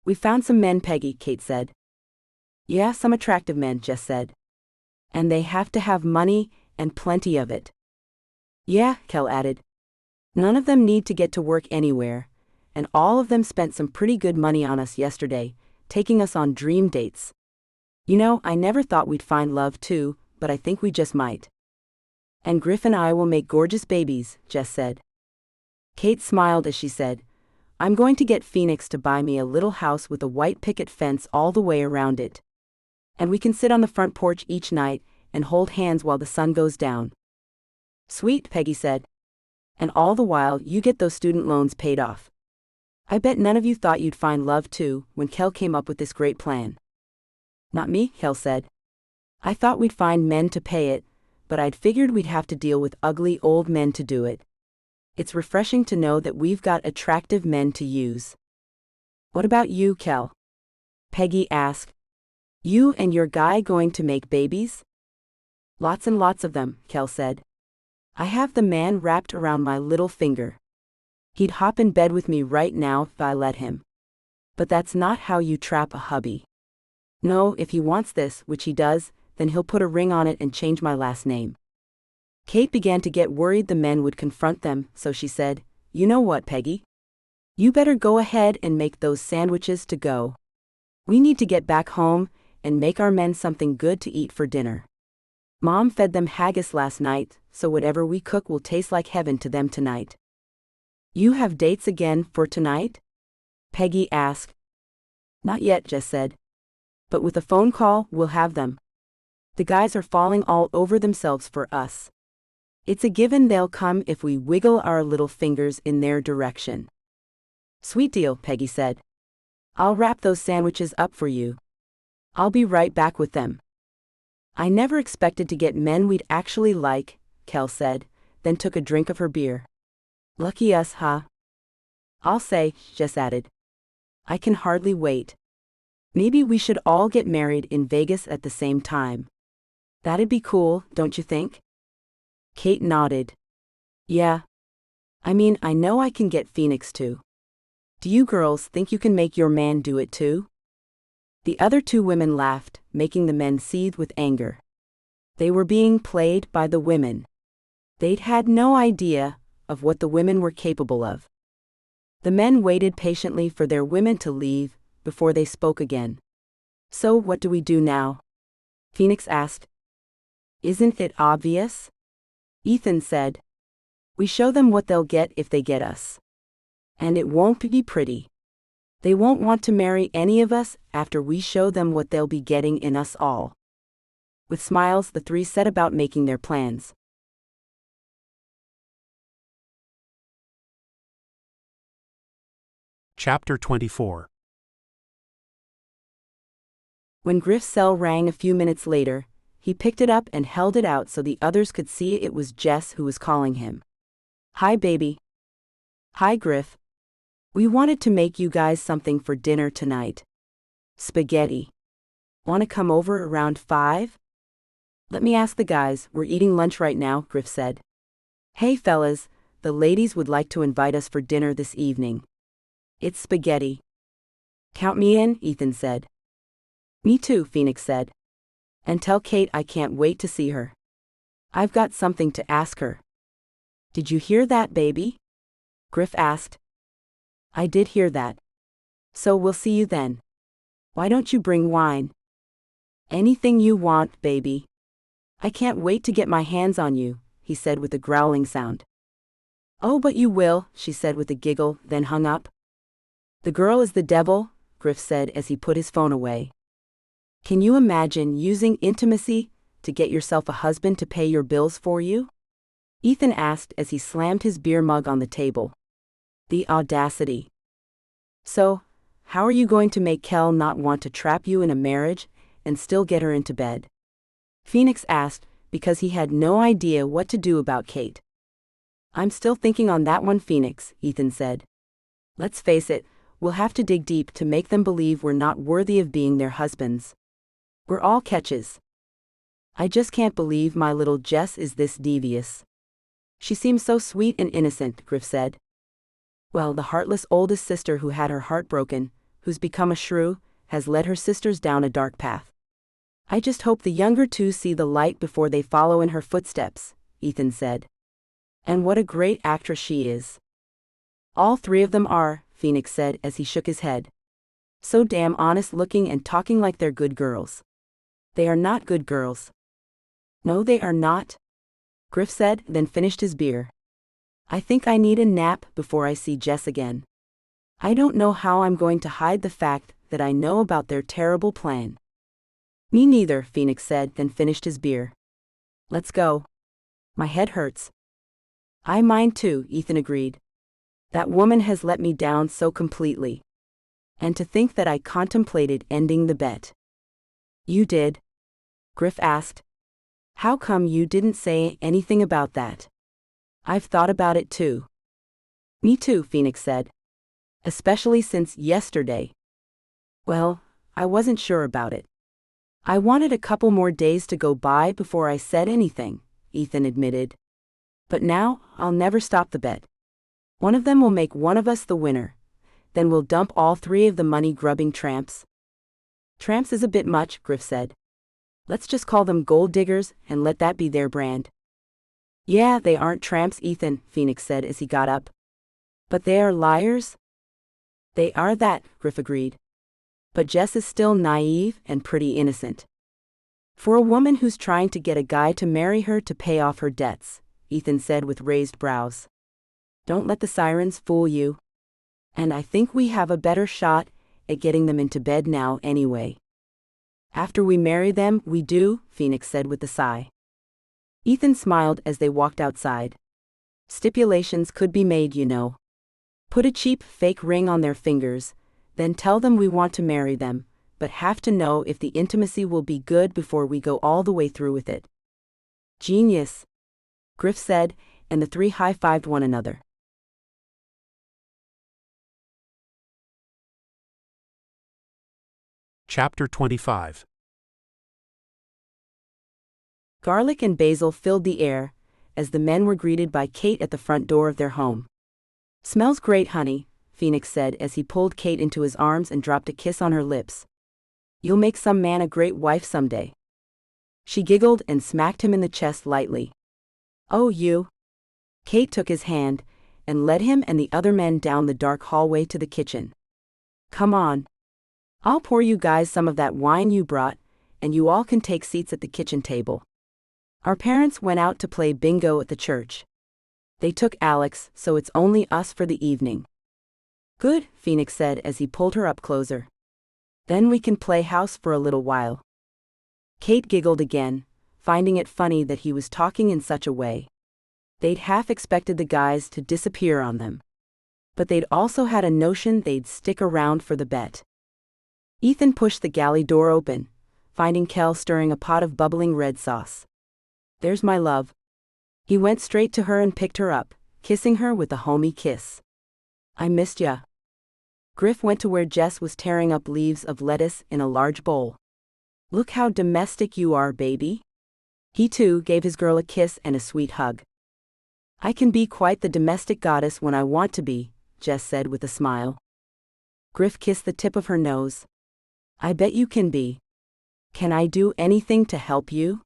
We found some men, Peggy, Kate said. Yeah, some attractive men, Jess said. And they have to have money and plenty of it. Yeah, Kel added. None of them need to get to work anywhere, and all of them spent some pretty good money on us yesterday, taking us on dream dates. You know, I never thought we'd find love too, but I think we just might. And Griff and I will make gorgeous babies, Jess said. Kate smiled as she said, I'm going to get Phoenix to buy me a little house with a white picket fence all the way around it. And we can sit on the front porch each night and hold hands while the sun goes down. Sweet, Peggy said. And all the while you get those student loans paid off. I bet none of you thought you'd find love too when Kel came up with this great plan. Not me, Kel said. I thought we'd find men to pay it, but I'd figured we'd have to deal with ugly old men to do it. It's refreshing to know that we've got attractive men to use. What about you, Kel? Peggy asked. You and your guy going to make babies? Lots and lots of them, Kel said. I have the man wrapped around my little finger. He'd hop in bed with me right now if I let him. But that's not how you trap a hubby. No, if he wants this, which he does, then he'll put a ring on it and change my last name. Kate began to get worried the men would confront them, so she said, You know what, Peggy? You better go ahead and make those sandwiches to go. We need to get back home and make our men something good to eat for dinner. Mom fed them haggis last night, so whatever we cook will taste like heaven to them tonight. You have dates again for tonight? Peggy asked. Not yet, Jess said. But with a phone call, we'll have them. The guys are falling all over themselves for us. It's a given they'll come if we wiggle our little fingers in their direction. Sweet deal, Peggy said. I'll wrap those sandwiches up for you. I'll be right back with them. I never expected to get men we'd actually like, Kel said, then took a drink of her beer. Lucky us, huh? I'll say, Jess added. I can hardly wait. Maybe we should all get married in Vegas at the same time. That'd be cool, don't you think? Kate nodded. Yeah. I mean, I know I can get Phoenix to. Do you girls think you can make your man do it too? The other 2 women laughed, making the men seethe with anger. They were being played by the women. They'd had no idea of what the women were capable of. The men waited patiently for their women to leave before they spoke again. So what do we do now? Phoenix asked. Isn't it obvious? Ethan said. We show them what they'll get if they get us. And it won't be pretty. They won't want to marry any of us after we show them what they'll be getting in us all. With smiles, the three set about making their plans. Chapter 24. When Griff's cell rang a few minutes later, he picked it up and held it out so the others could see it was Jess who was calling him. "Hi, baby." "Hi, Griff. We wanted to make you guys something for dinner tonight. Spaghetti. Want to come over around 5? "Let me ask the guys, we're eating lunch right now," Griff said. "Hey fellas, the ladies would like to invite us for dinner this evening. It's spaghetti." "Count me in," Ethan said. "Me too," Phoenix said. "And tell Kate I can't wait to see her. I've got something to ask her." "Did you hear that, baby?" Griff asked. "I did hear that. So we'll see you then. Why don't you bring wine?" "Anything you want, baby. I can't wait to get my hands on you," he said with a growling sound. "Oh, but you will," she said with a giggle, then hung up. "The girl is the devil," Griff said as he put his phone away. "Can you imagine using intimacy to get yourself a husband to pay your bills for you?" Ethan asked as he slammed his beer mug on the table. The audacity. "So, how are you going to make Kel not want to trap you in a marriage and still get her into bed?" Phoenix asked, because he had no idea what to do about Kate. "I'm still thinking on that one, Phoenix," Ethan said. "Let's face it, we'll have to dig deep to make them believe we're not worthy of being their husbands. We're all catches. I just can't believe my little Jess is this devious. She seems so sweet and innocent," Griff said. "Well, the heartless oldest sister who had her heart broken, who's become a shrew, has led her sisters down a dark path. I just hope the younger two see the light before they follow in her footsteps," Ethan said. "And what a great actress she is." "All three of them are," Phoenix said as he shook his head. "So damn honest looking and talking like they're good girls." "They are not good girls." "No, they are not," Griff said, then finished his beer. "I think I need a nap before I see Jess again. I don't know how I'm going to hide the fact that I know about their terrible plan." "Me neither," Phoenix said, then finished his beer. "Let's go. My head hurts." "I mine too," Ethan agreed. "That woman has let me down so completely. And to think that I contemplated ending the bet." "You did?" Griff asked. "How come you didn't say anything about that?" "I've thought about it too." "Me too," Phoenix said. "Especially since yesterday." "Well, I wasn't sure about it. I wanted a couple more days to go by before I said anything," Ethan admitted. "But now, I'll never stop the bet. One of them will make one of us the winner. Then we'll dump all three of the money-grubbing tramps." "Tramps is a bit much," Griff said. "Let's just call them gold diggers and let that be their brand." "Yeah, they aren't tramps, Ethan," Phoenix said as he got up. "But they are liars?" "They are that," Griff agreed. "But Jess is still naive and pretty innocent. For a woman who's trying to get a guy to marry her to pay off her debts," Ethan said with raised brows. "Don't let the sirens fool you. And I think we have a better shot at getting them into bed now anyway." "After we marry them, we do," Phoenix said with a sigh. Ethan smiled as they walked outside. "Stipulations could be made, you know. Put a cheap fake ring on their fingers, then tell them we want to marry them, but have to know if the intimacy will be good before we go all the way through with it." "Genius," Griff said, and the three high-fived one another. Chapter 25. Garlic and basil filled the air as the men were greeted by Kate at the front door of their home. "Smells great, honey," Phoenix said as he pulled Kate into his arms and dropped a kiss on her lips. "You'll make some man a great wife someday." She giggled and smacked him in the chest lightly. "Oh, you." Kate took his hand and led him and the other men down the dark hallway to the kitchen. "Come on. I'll pour you guys some of that wine you brought, and you all can take seats at the kitchen table. Our parents went out to play bingo at the church. They took Alex, so it's only us for the evening." Good, Phoenix said as he pulled her up closer. Then we can play house for a little while. Kate giggled again, finding it funny that he was talking in such a way. They'd half expected the guys to disappear on them. But they'd also had a notion they'd stick around for the bet. Ethan pushed the galley door open, finding Kel stirring a pot of bubbling red sauce. There's my love. He went straight to her and picked her up, kissing her with a homey kiss. I missed ya. Griff went to where Jess was tearing up leaves of lettuce in a large bowl. Look how domestic you are, baby. He too gave his girl a kiss and a sweet hug. I can be quite the domestic goddess when I want to be, Jess said with a smile. Griff kissed the tip of her nose. I bet you can be. Can I do anything to help you?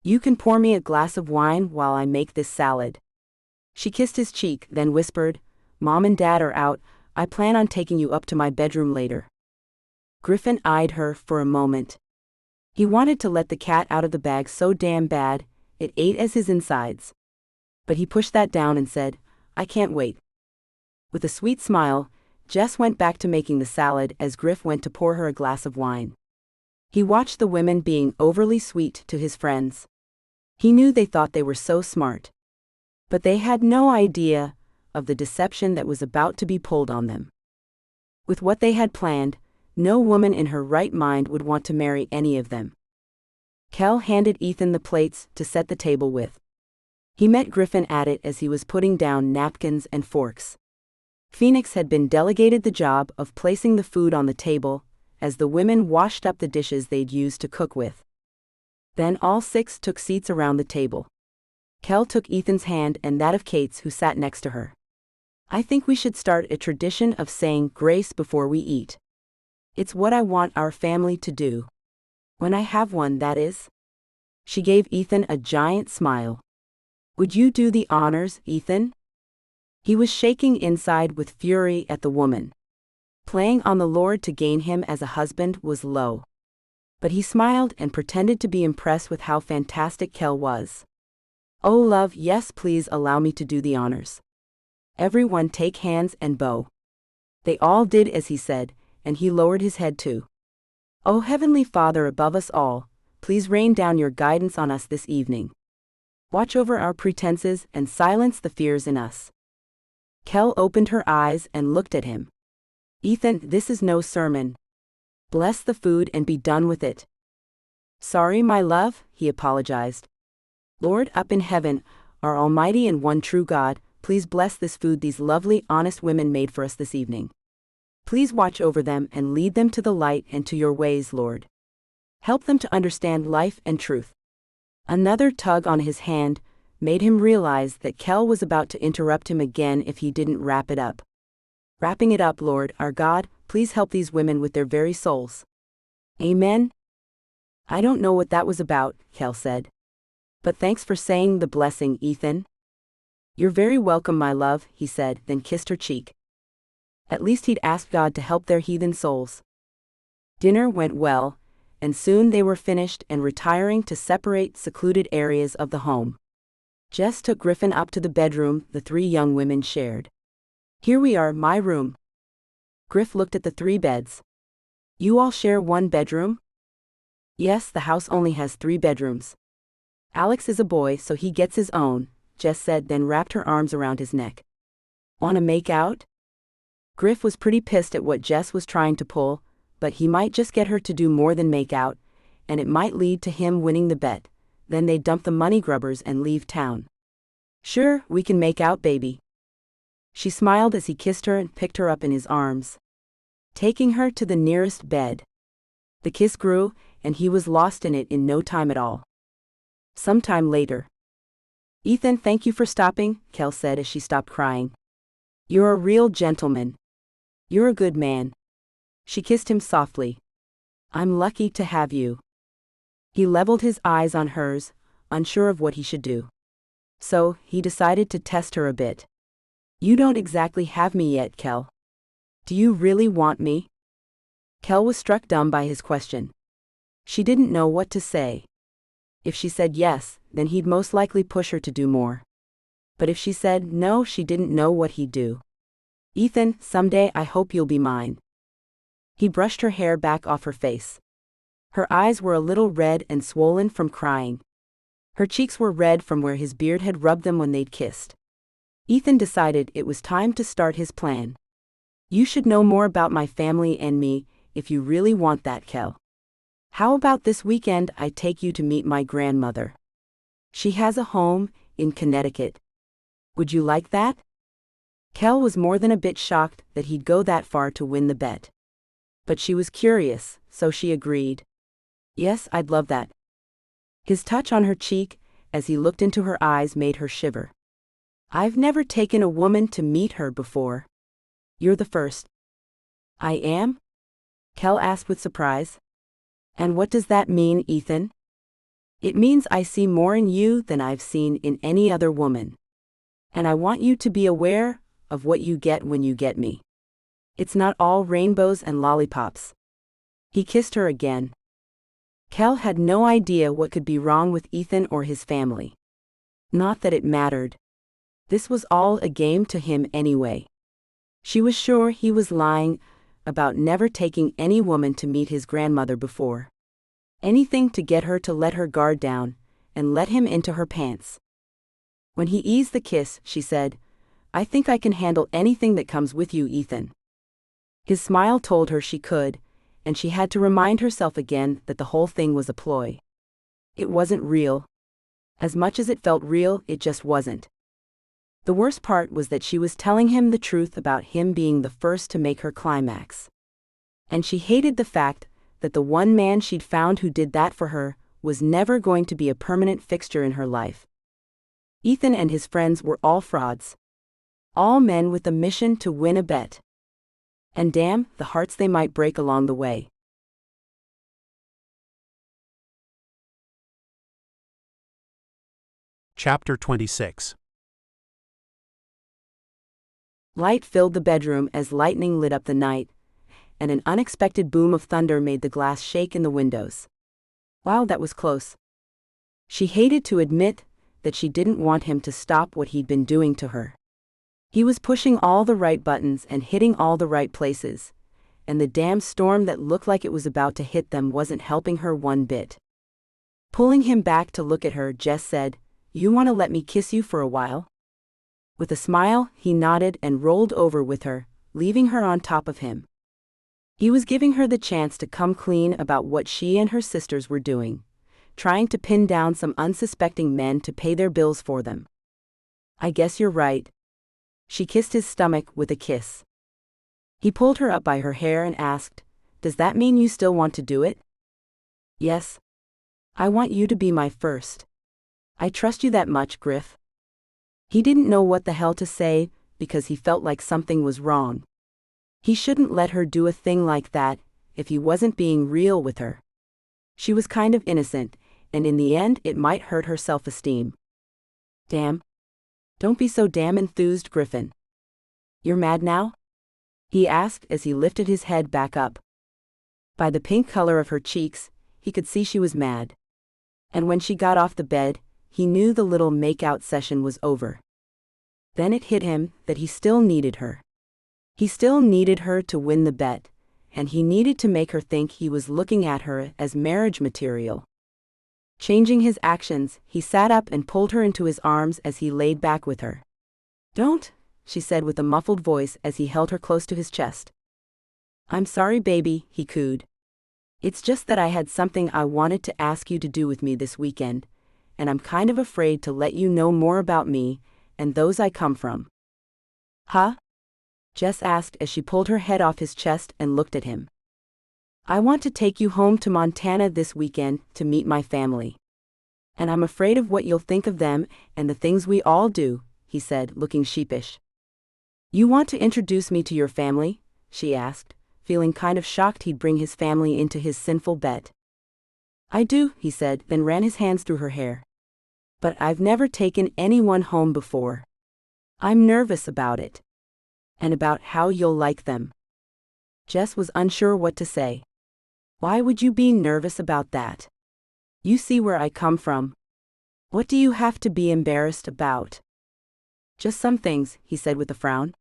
You can pour me a glass of wine while I make this salad. She kissed his cheek, then whispered, Mom and Dad are out, I plan on taking you up to my bedroom later. Griffin eyed her for a moment. He wanted to let the cat out of the bag so damn bad, it ate at his insides. But he pushed that down and said, I can't wait. With a sweet smile, Jess went back to making the salad as Griff went to pour her a glass of wine. He watched the women being overly sweet to his friends. He knew they thought they were so smart. But they had no idea of the deception that was about to be pulled on them. With what they had planned, no woman in her right mind would want to marry any of them. Kel handed Ethan the plates to set the table with. He met Griffin at it as he was putting down napkins and forks. Phoenix had been delegated the job of placing the food on the table, as the women washed up the dishes they'd used to cook with. Then all six took seats around the table. Kel took Ethan's hand and that of Kate's, who sat next to her. I think we should start a tradition of saying grace before we eat. It's what I want our family to do. When I have one, that is. She gave Ethan a giant smile. Would you do the honors, Ethan? He was shaking inside with fury at the woman. Playing on the Lord to gain him as a husband was low. But he smiled and pretended to be impressed with how fantastic Kel was. Oh love, yes, please allow me to do the honors. Everyone take hands and bow. They all did as he said, and he lowered his head too. O Heavenly Father above us all, please rain down your guidance on us this evening. Watch over our pretenses and silence the fears in us. Kel opened her eyes and looked at him. Ethan, this is no sermon. Bless the food and be done with it. Sorry, my love, he apologized. Lord up in heaven, our almighty and one true God, please bless this food these lovely, honest women made for us this evening. Please watch over them and lead them to the light and to your ways, Lord. Help them to understand life and truth. Another tug on his hand made him realize that Kel was about to interrupt him again if he didn't wrap it up. Wrapping it up, Lord, our God, please help these women with their very souls. Amen? I don't know what that was about, Kel said. But thanks for saying the blessing, Ethan. You're very welcome, my love, he said, then kissed her cheek. At least he'd asked God to help their heathen souls. Dinner went well, and soon they were finished and retiring to separate secluded areas of the home. Jess took Griffin up to the bedroom the three young women shared. Here we are, my room. Griff looked at the three beds. You all share one bedroom? Yes, the house only has 3 bedrooms. Alex is a boy, so he gets his own, Jess said, then wrapped her arms around his neck. Wanna make out? Griff was pretty pissed at what Jess was trying to pull, but he might just get her to do more than make out, and it might lead to him winning the bet. Then they'd dump the money grubbers and leave town. Sure, we can make out, baby. She smiled as he kissed her and picked her up in his arms, taking her to the nearest bed. The kiss grew, and he was lost in it in no time at all. Sometime later. Ethan, thank you for stopping, Kel said as she stopped crying. You're a real gentleman. You're a good man. She kissed him softly. I'm lucky to have you. He leveled his eyes on hers, unsure of what he should do. So, he decided to test her a bit. You don't exactly have me yet, Kel. Do you really want me? Kel was struck dumb by his question. She didn't know what to say. If she said yes, then he'd most likely push her to do more. But if she said no, she didn't know what he'd do. Ethan, someday I hope you'll be mine. He brushed her hair back off her face. Her eyes were a little red and swollen from crying. Her cheeks were red from where his beard had rubbed them when they'd kissed. Ethan decided it was time to start his plan. You should know more about my family and me, if you really want that, Kel. How about this weekend I take you to meet my grandmother? She has a home in Connecticut. Would you like that? Kel was more than a bit shocked that he'd go that far to win the bet. But she was curious, so she agreed. Yes, I'd love that. His touch on her cheek, as he looked into her eyes, made her shiver. I've never taken a woman to meet her before. You're the first. I am? Kel asked with surprise. And what does that mean, Ethan? It means I see more in you than I've seen in any other woman. And I want you to be aware of what you get when you get me. It's not all rainbows and lollipops. He kissed her again. Kel had no idea what could be wrong with Ethan or his family. Not that it mattered. This was all a game to him anyway. She was sure he was lying about never taking any woman to meet his grandmother before. Anything to get her to let her guard down and let him into her pants. When he eased the kiss, she said, I think I can handle anything that comes with you, Ethan. His smile told her she could, and she had to remind herself again that the whole thing was a ploy. It wasn't real. As much as it felt real, it just wasn't. The worst part was that she was telling him the truth about him being the first to make her climax. And she hated the fact that the one man she'd found who did that for her was never going to be a permanent fixture in her life. Ethan and his friends were all frauds. All men with a mission to win a bet. And damn the hearts they might break along the way. Chapter 26. Light filled the bedroom as lightning lit up the night, and an unexpected boom of thunder made the glass shake in the windows. Wow, that was close. She hated to admit that she didn't want him to stop what he'd been doing to her. He was pushing all the right buttons and hitting all the right places, and the damn storm that looked like it was about to hit them wasn't helping her one bit. Pulling him back to look at her, Jess said, You want to let me kiss you for a while? With a smile, he nodded and rolled over with her, leaving her on top of him. He was giving her the chance to come clean about what she and her sisters were doing, trying to pin down some unsuspecting men to pay their bills for them. I guess you're right. She kissed his stomach with a kiss. He pulled her up by her hair and asked, Does that mean you still want to do it? Yes. I want you to be my first. I trust you that much, Griff. He didn't know what the hell to say because he felt like something was wrong. He shouldn't let her do a thing like that if he wasn't being real with her. She was kind of innocent, and in the end it might hurt her self-esteem. Damn. Don't be so damn enthused, Griffin. You're mad now? He asked as he lifted his head back up. By the pink color of her cheeks, he could see she was mad. And when she got off the bed, he knew the little make-out session was over. Then it hit him that he still needed her. He still needed her to win the bet, and he needed to make her think he was looking at her as marriage material. Changing his actions, he sat up and pulled her into his arms as he laid back with her. Don't, she said with a muffled voice as he held her close to his chest. I'm sorry, baby, he cooed. It's just that I had something I wanted to ask you to do with me this weekend, and I'm kind of afraid to let you know more about me and those I come from. Huh? Jess asked as she pulled her head off his chest and looked at him. I want to take you home to Montana this weekend to meet my family. And I'm afraid of what you'll think of them and the things we all do, he said, looking sheepish. You want to introduce me to your family? She asked, feeling kind of shocked he'd bring his family into his sinful bet. I do, he said, then ran his hands through her hair. But I've never taken anyone home before. I'm nervous about it. And about how you'll like them. Jess was unsure what to say. Why would you be nervous about that? You see where I come from. What do you have to be embarrassed about? Just some things, he said with a frown.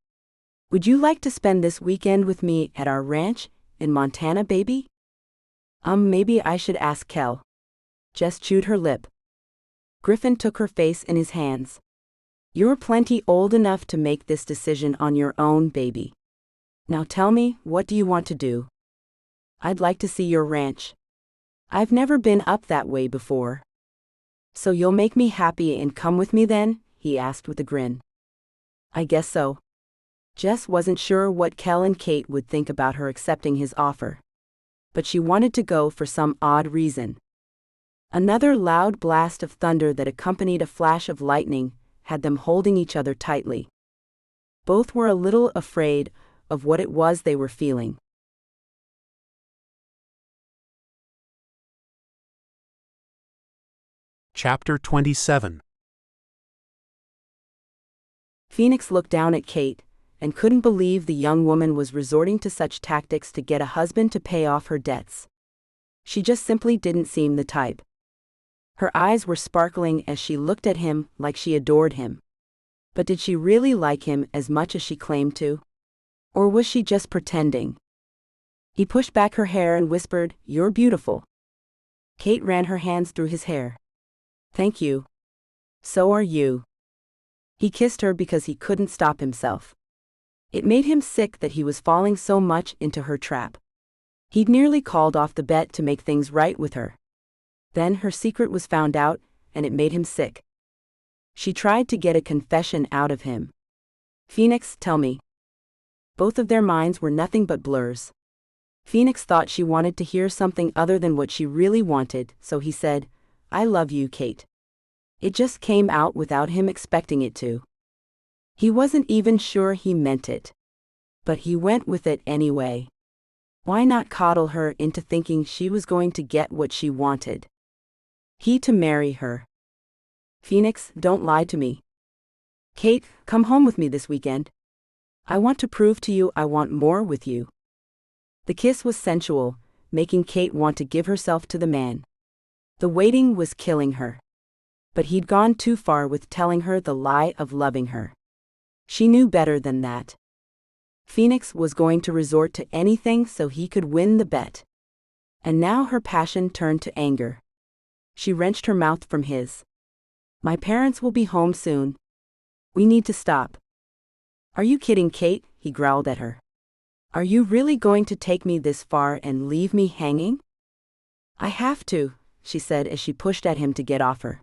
Would you like to spend this weekend with me at our ranch in Montana, baby? Maybe I should ask Kel. Jess chewed her lip. Griffin took her face in his hands. You're plenty old enough to make this decision on your own, baby. Now tell me, what do you want to do? I'd like to see your ranch. I've never been up that way before. So you'll make me happy and come with me then? He asked with a grin. I guess so. Jess wasn't sure what Kel and Kate would think about her accepting his offer. But she wanted to go for some odd reason. Another loud blast of thunder that accompanied a flash of lightning had them holding each other tightly. Both were a little afraid of what it was they were feeling. Chapter 27. Phoenix looked down at Kate and couldn't believe the young woman was resorting to such tactics to get a husband to pay off her debts. She just simply didn't seem the type. Her eyes were sparkling as she looked at him like she adored him. But did she really like him as much as she claimed to? Or was she just pretending? He pushed back her hair and whispered, "You're beautiful." Kate ran her hands through his hair. "Thank you. So are you." He kissed her because he couldn't stop himself. It made him sick that he was falling so much into her trap. He'd nearly called off the bet to make things right with her. Then her secret was found out, and it made him sick. She tried to get a confession out of him. "Phoenix, tell me." Both of their minds were nothing but blurs. Phoenix thought she wanted to hear something other than what she really wanted, so he said, "I love you, Kate." It just came out without him expecting it to. He wasn't even sure he meant it. But he went with it anyway. Why not coddle her into thinking she was going to get what she wanted? He to marry her. "Phoenix, don't lie to me." "Kate, come home with me this weekend. I want to prove to you I want more with you." The kiss was sensual, making Kate want to give herself to the man. The waiting was killing her. But he'd gone too far with telling her the lie of loving her. She knew better than that. Phoenix was going to resort to anything so he could win the bet. And now her passion turned to anger. She wrenched her mouth from his. "My parents will be home soon. We need to stop." "Are you kidding, Kate?" he growled at her. "Are you really going to take me this far and leave me hanging?" "I have to," she said as she pushed at him to get off her.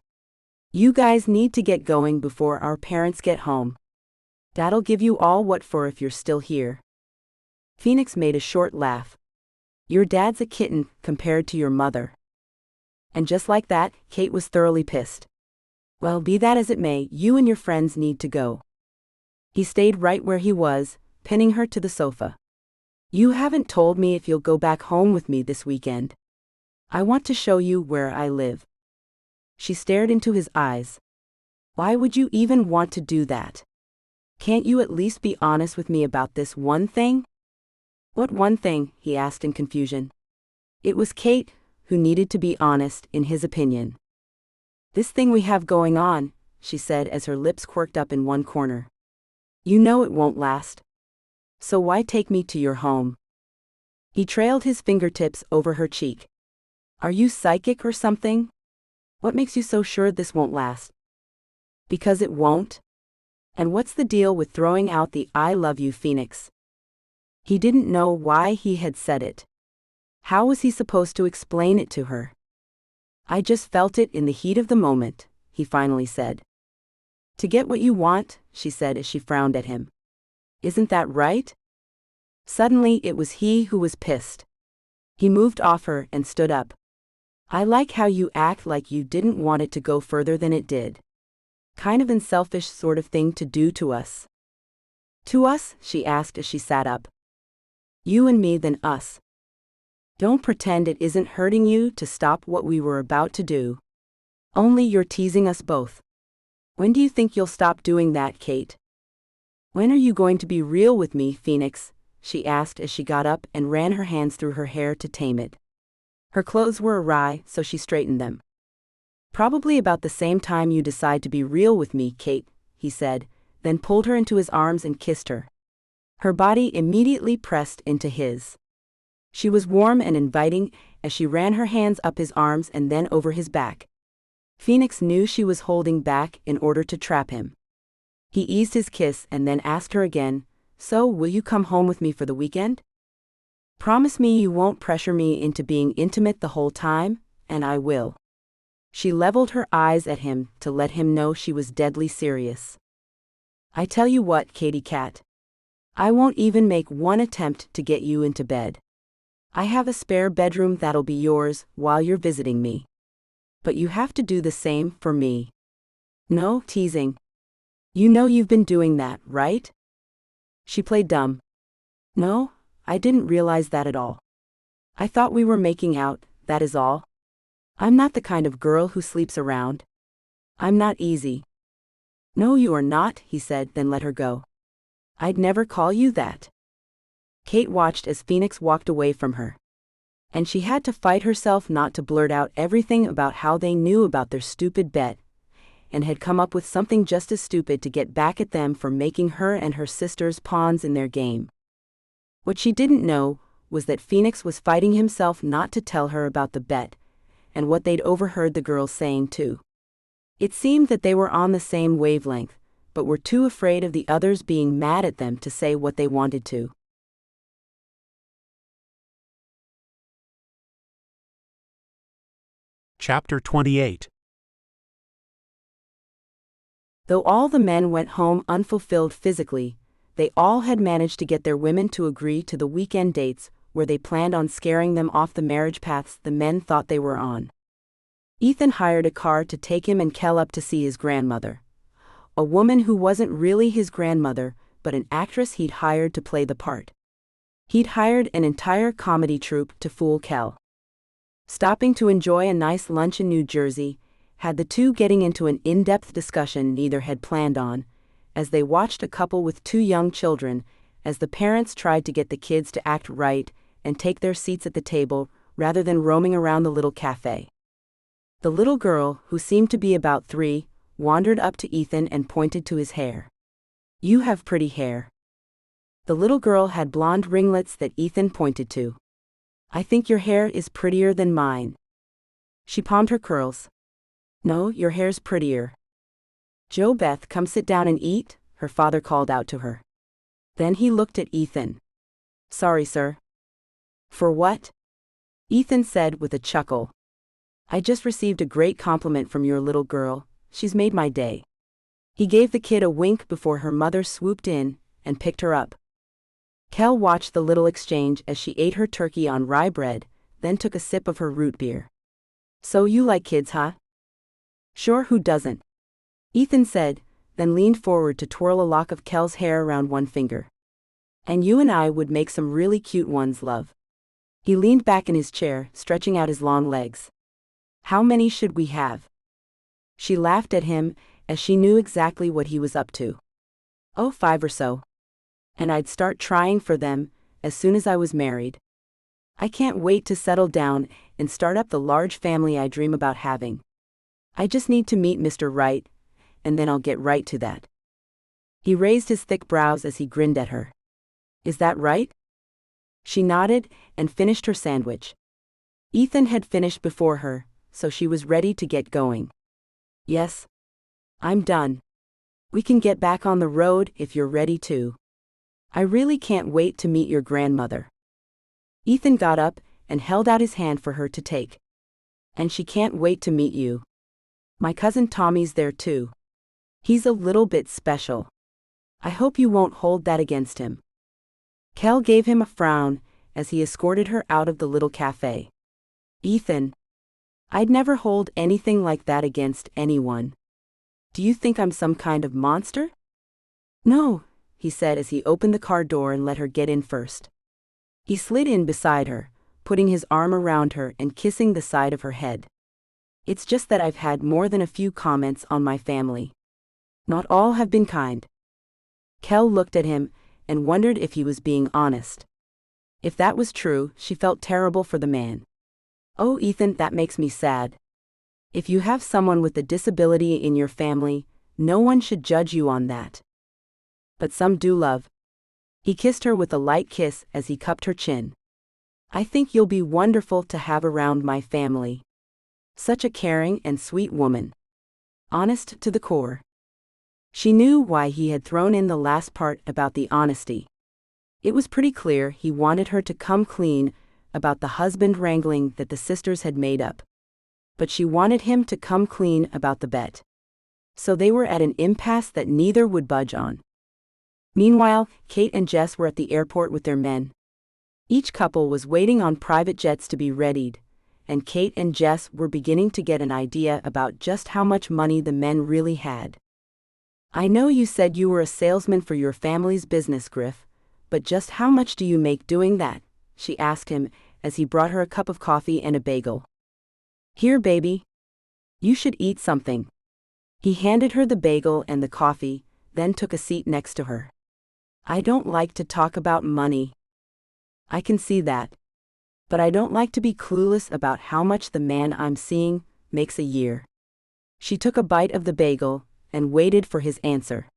"You guys need to get going before our parents get home. Dad'll give you all what for if you're still here." Phoenix made a short laugh. "Your dad's a kitten compared to your mother." And just like that, Kate was thoroughly pissed. "Well, be that as it may, you and your friends need to go." He stayed right where he was, pinning her to the sofa. "You haven't told me if you'll go back home with me this weekend. I want to show you where I live." She stared into his eyes. "Why would you even want to do that? Can't you at least be honest with me about this one thing?" "What one thing?" he asked in confusion. It was Kate who needed to be honest, in his opinion. "This thing we have going on," she said as her lips quirked up in one corner. "You know it won't last. So why take me to your home?" He trailed his fingertips over her cheek. "Are you psychic or something? What makes you so sure this won't last?" "Because it won't. And what's the deal with throwing out the 'I love you, Phoenix'?" He didn't know why he had said it. How was he supposed to explain it to her? "I just felt it in the heat of the moment," he finally said. "To get what you want," she said as she frowned at him. "Isn't that right?" Suddenly it was he who was pissed. He moved off her and stood up. "I like how you act like you didn't want it to go further than it did. Kind of unselfish sort of thing to do to us." "To us?" she asked as she sat up. "You and me, then us. Don't pretend it isn't hurting you to stop what we were about to do. Only you're teasing us both. When do you think you'll stop doing that, Kate?" "When are you going to be real with me, Phoenix?" she asked as she got up and ran her hands through her hair to tame it. Her clothes were awry, so she straightened them. "Probably about the same time you decide to be real with me, Kate," he said, then pulled her into his arms and kissed her. Her body immediately pressed into his. She was warm and inviting as she ran her hands up his arms and then over his back. Phoenix knew she was holding back in order to trap him. He eased his kiss and then asked her again, "So, will you come home with me for the weekend? Promise me you won't pressure me into being intimate the whole time, and I will." She leveled her eyes at him to let him know she was deadly serious. "I tell you what, Katy Cat. I won't even make one attempt to get you into bed. I have a spare bedroom that'll be yours while you're visiting me. But you have to do the same for me. No teasing. You know you've been doing that, right?" She played dumb. "No, I didn't realize that at all. I thought we were making out, that is all. I'm not the kind of girl who sleeps around. I'm not easy." "No, you are not," he said, then let her go. "I'd never call you that." Kate watched as Phoenix walked away from her. And she had to fight herself not to blurt out everything about how they knew about their stupid bet, and had come up with something just as stupid to get back at them for making her and her sisters pawns in their game. What she didn't know was that Phoenix was fighting himself not to tell her about the bet, and what they'd overheard the girls saying too. It seemed that they were on the same wavelength, but were too afraid of the others being mad at them to say what they wanted to. Chapter 28. Though all the men went home unfulfilled physically, they all had managed to get their women to agree to the weekend dates where they planned on scaring them off the marriage paths the men thought they were on. Ethan hired a car to take him and Kel up to see his grandmother. A woman who wasn't really his grandmother, but an actress he'd hired to play the part. He'd hired an entire comedy troupe to fool Kel. Stopping to enjoy a nice lunch in New Jersey, had the two getting into an in-depth discussion neither had planned on, as they watched a couple with two young children, as the parents tried to get the kids to act right and take their seats at the table rather than roaming around the little cafe. The little girl, who seemed to be about 3, wandered up to Ethan and pointed to his hair. "You have pretty hair." The little girl had blonde ringlets that Ethan pointed to. "I think your hair is prettier than mine." She palmed her curls. "No, your hair's prettier." "Jo Beth, come sit down and eat," her father called out to her. Then he looked at Ethan. "Sorry, sir." "For what?" Ethan said with a chuckle. "I just received a great compliment from your little girl. She's made my day." He gave the kid a wink before her mother swooped in and picked her up. Kel watched the little exchange as she ate her turkey on rye bread, then took a sip of her root beer. "So you like kids, huh?" "Sure, who doesn't?" Ethan said, then leaned forward to twirl a lock of Kel's hair around one finger. "And you and I would make some really cute ones, love." He leaned back in his chair, stretching out his long legs. "How many should we have?" She laughed at him, as she knew exactly what he was up to. "Oh, 5 or so. And I'd start trying for them as soon as I was married. I can't wait to settle down and start up the large family I dream about having. I just need to meet Mr. Right, and then I'll get right to that." He raised his thick brows as he grinned at her. "Is that right?" She nodded and finished her sandwich. Ethan had finished before her, so she was ready to get going. "Yes. I'm done. We can get back on the road if you're ready to. I really can't wait to meet your grandmother." Ethan got up and held out his hand for her to take. "And she can't wait to meet you. My cousin Tommy's there too. He's a little bit special. I hope you won't hold that against him." Kel gave him a frown as he escorted her out of the little cafe. "Ethan, I'd never hold anything like that against anyone. Do you think I'm some kind of monster?" "No," he said as he opened the car door and let her get in first. He slid in beside her, putting his arm around her and kissing the side of her head. "It's just that I've had more than a few comments on my family. Not all have been kind." Kel looked at him and wondered if he was being honest. If that was true, she felt terrible for the man. "Oh, Ethan, that makes me sad. If you have someone with a disability in your family, no one should judge you on that. But some do, love." He kissed her with a light kiss as he cupped her chin. "I think you'll be wonderful to have around my family. Such a caring and sweet woman. Honest to the core." She knew why he had thrown in the last part about the honesty. It was pretty clear he wanted her to come clean about the husband wrangling that the sisters had made up. But she wanted him to come clean about the bet. So they were at an impasse that neither would budge on. Meanwhile, Kate and Jess were at the airport with their men. Each couple was waiting on private jets to be readied, and Kate and Jess were beginning to get an idea about just how much money the men really had. "I know you said you were a salesman for your family's business, Griff, but just how much do you make doing that?" she asked him as he brought her a cup of coffee and a bagel. "Here, baby. You should eat something." He handed her the bagel and the coffee, then took a seat next to her. "I don't like to talk about money." "I can see that. But I don't like to be clueless about how much the man I'm seeing makes a year." She took a bite of the bagel and waited for his answer.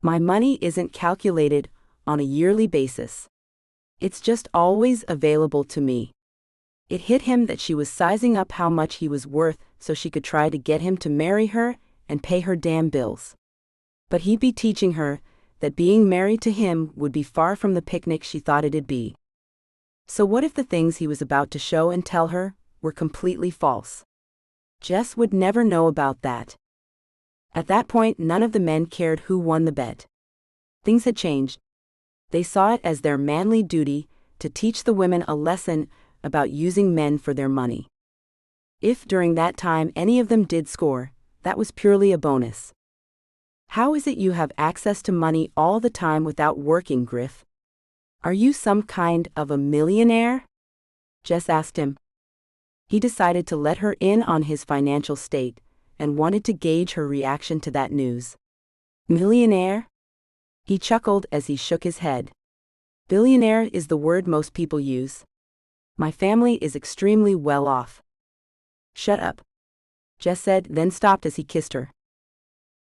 "My money isn't calculated on a yearly basis. It's just always available to me." It hit him that she was sizing up how much he was worth so she could try to get him to marry her and pay her damn bills. But he'd be teaching her that being married to him would be far from the picnic she thought it'd be. So what if the things he was about to show and tell her were completely false? Jess would never know about that. At that point, none of the men cared who won the bet. Things had changed. They saw it as their manly duty to teach the women a lesson about using men for their money. If during that time any of them did score, that was purely a bonus. "How is it you have access to money all the time without working, Griff? Are you some kind of a millionaire?" Jess asked him. He decided to let her in on his financial state and wanted to gauge her reaction to that news. "Millionaire?" He chuckled as he shook his head. "Billionaire is the word most people use. My family is extremely well off." "Shut up," Jess said, then stopped as he kissed her.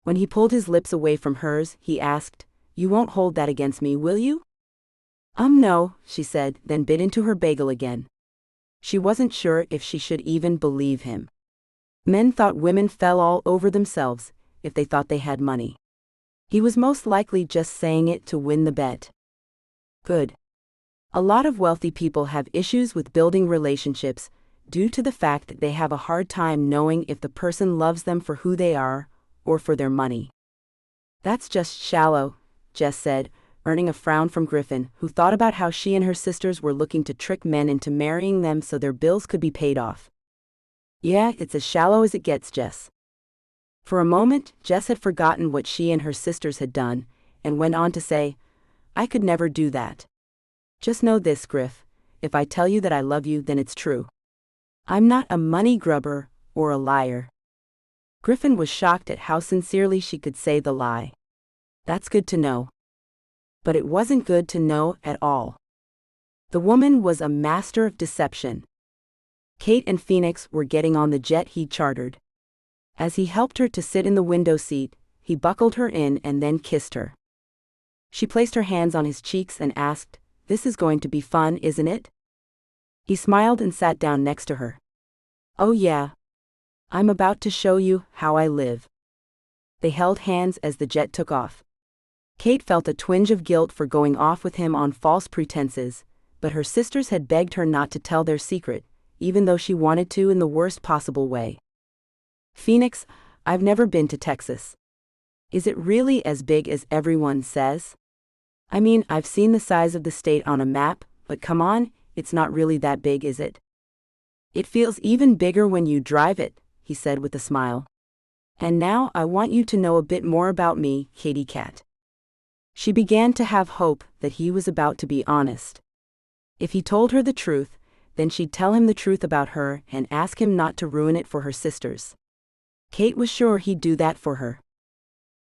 When he pulled his lips away from hers, he asked, "You won't hold that against me, will you?" No," she said, then bit into her bagel again. She wasn't sure if she should even believe him. Men thought women fell all over themselves if they thought they had money. He was most likely just saying it to win the bet. Good. A lot of wealthy people have issues with building relationships due to the fact that they have a hard time knowing if the person loves them for who they are or for their money. "That's just shallow," Jess said, earning a frown from Griffin, who thought about how she and her sisters were looking to trick men into marrying them so their bills could be paid off. "Yeah, it's as shallow as it gets, Jess." For a moment, Jess had forgotten what she and her sisters had done, and went on to say, "I could never do that. Just know this, Griff, if I tell you that I love you, then it's true. I'm not a money grubber or a liar." Griffin was shocked at how sincerely she could say the lie. That's good to know. But it wasn't good to know at all. The woman was a master of deception. Kate and Phoenix were getting on the jet he'd chartered. As he helped her to sit in the window seat, he buckled her in and then kissed her. She placed her hands on his cheeks and asked, "This is going to be fun, isn't it?" He smiled and sat down next to her. "Oh yeah. I'm about to show you how I live." They held hands as the jet took off. Kate felt a twinge of guilt for going off with him on false pretenses, but her sisters had begged her not to tell their secret, even though she wanted to in the worst possible way. "Phoenix, I've never been to Texas. Is it really as big as everyone says? I mean, I've seen the size of the state on a map, but come on, it's not really that big, is it?" "It feels even bigger when you drive it," he said with a smile. "And now I want you to know a bit more about me, Katie Cat." She began to have hope that he was about to be honest. If he told her the truth, then she'd tell him the truth about her and ask him not to ruin it for her sisters. Kate was sure he'd do that for her.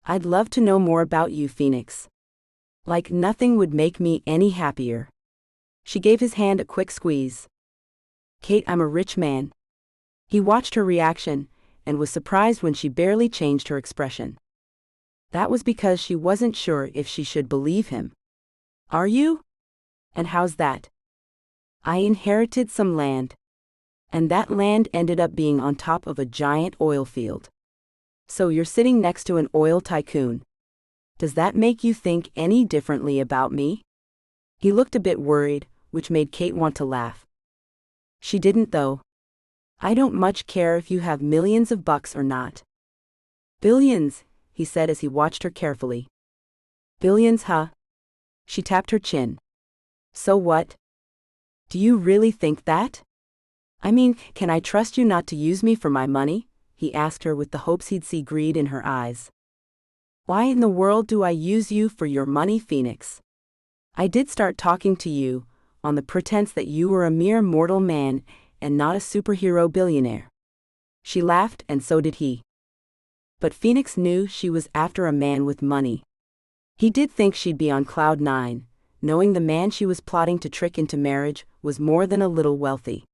"I'd love to know more about you, Phoenix. Like nothing would make me any happier." She gave his hand a quick squeeze. "Kate, I'm a rich man." He watched her reaction and was surprised when she barely changed her expression. That was because she wasn't sure if she should believe him. Are you? And how's that? I inherited some land. And that land ended up being on top of a giant oil field. So you're sitting next to an oil tycoon. Does that make you think any differently about me? He looked a bit worried, which made Kate want to laugh. She didn't though. I don't much care if you have millions of bucks or not. Billions, he said as he watched her carefully. Billions, huh? She tapped her chin. So what? Do you really think that? I mean, can I trust you not to use me for my money? He asked her with the hopes he'd see greed in her eyes. Why in the world do I use you for your money, Phoenix? I did start talking to you, on the pretense that you were a mere mortal man and not a superhero billionaire. She laughed and so did he. But Phoenix knew she was after a man with money. He did think she'd be on cloud nine, knowing the man she was plotting to trick into marriage was more than a little wealthy.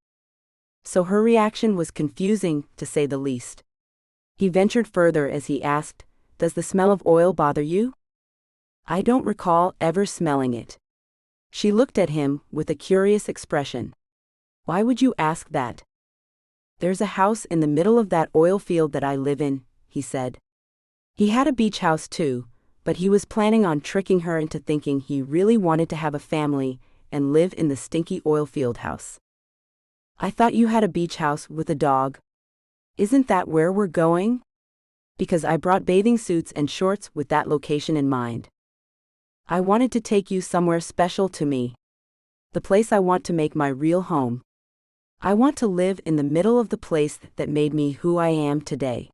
So her reaction was confusing, to say the least. He ventured further as he asked, "Does the smell of oil bother you?" "I don't recall ever smelling it." She looked at him with a curious expression. "Why would you ask that?" "There's a house in the middle of that oil field that I live in," he said. He had a beach house too, but he was planning on tricking her into thinking he really wanted to have a family and live in the stinky oil field house. "I thought you had a beach house with a dog. Isn't that where we're going?" "Because I brought bathing suits and shorts with that location in mind. I wanted to take you somewhere special to me. The place I want to make my real home. I want to live in the middle of the place that made me who I am today."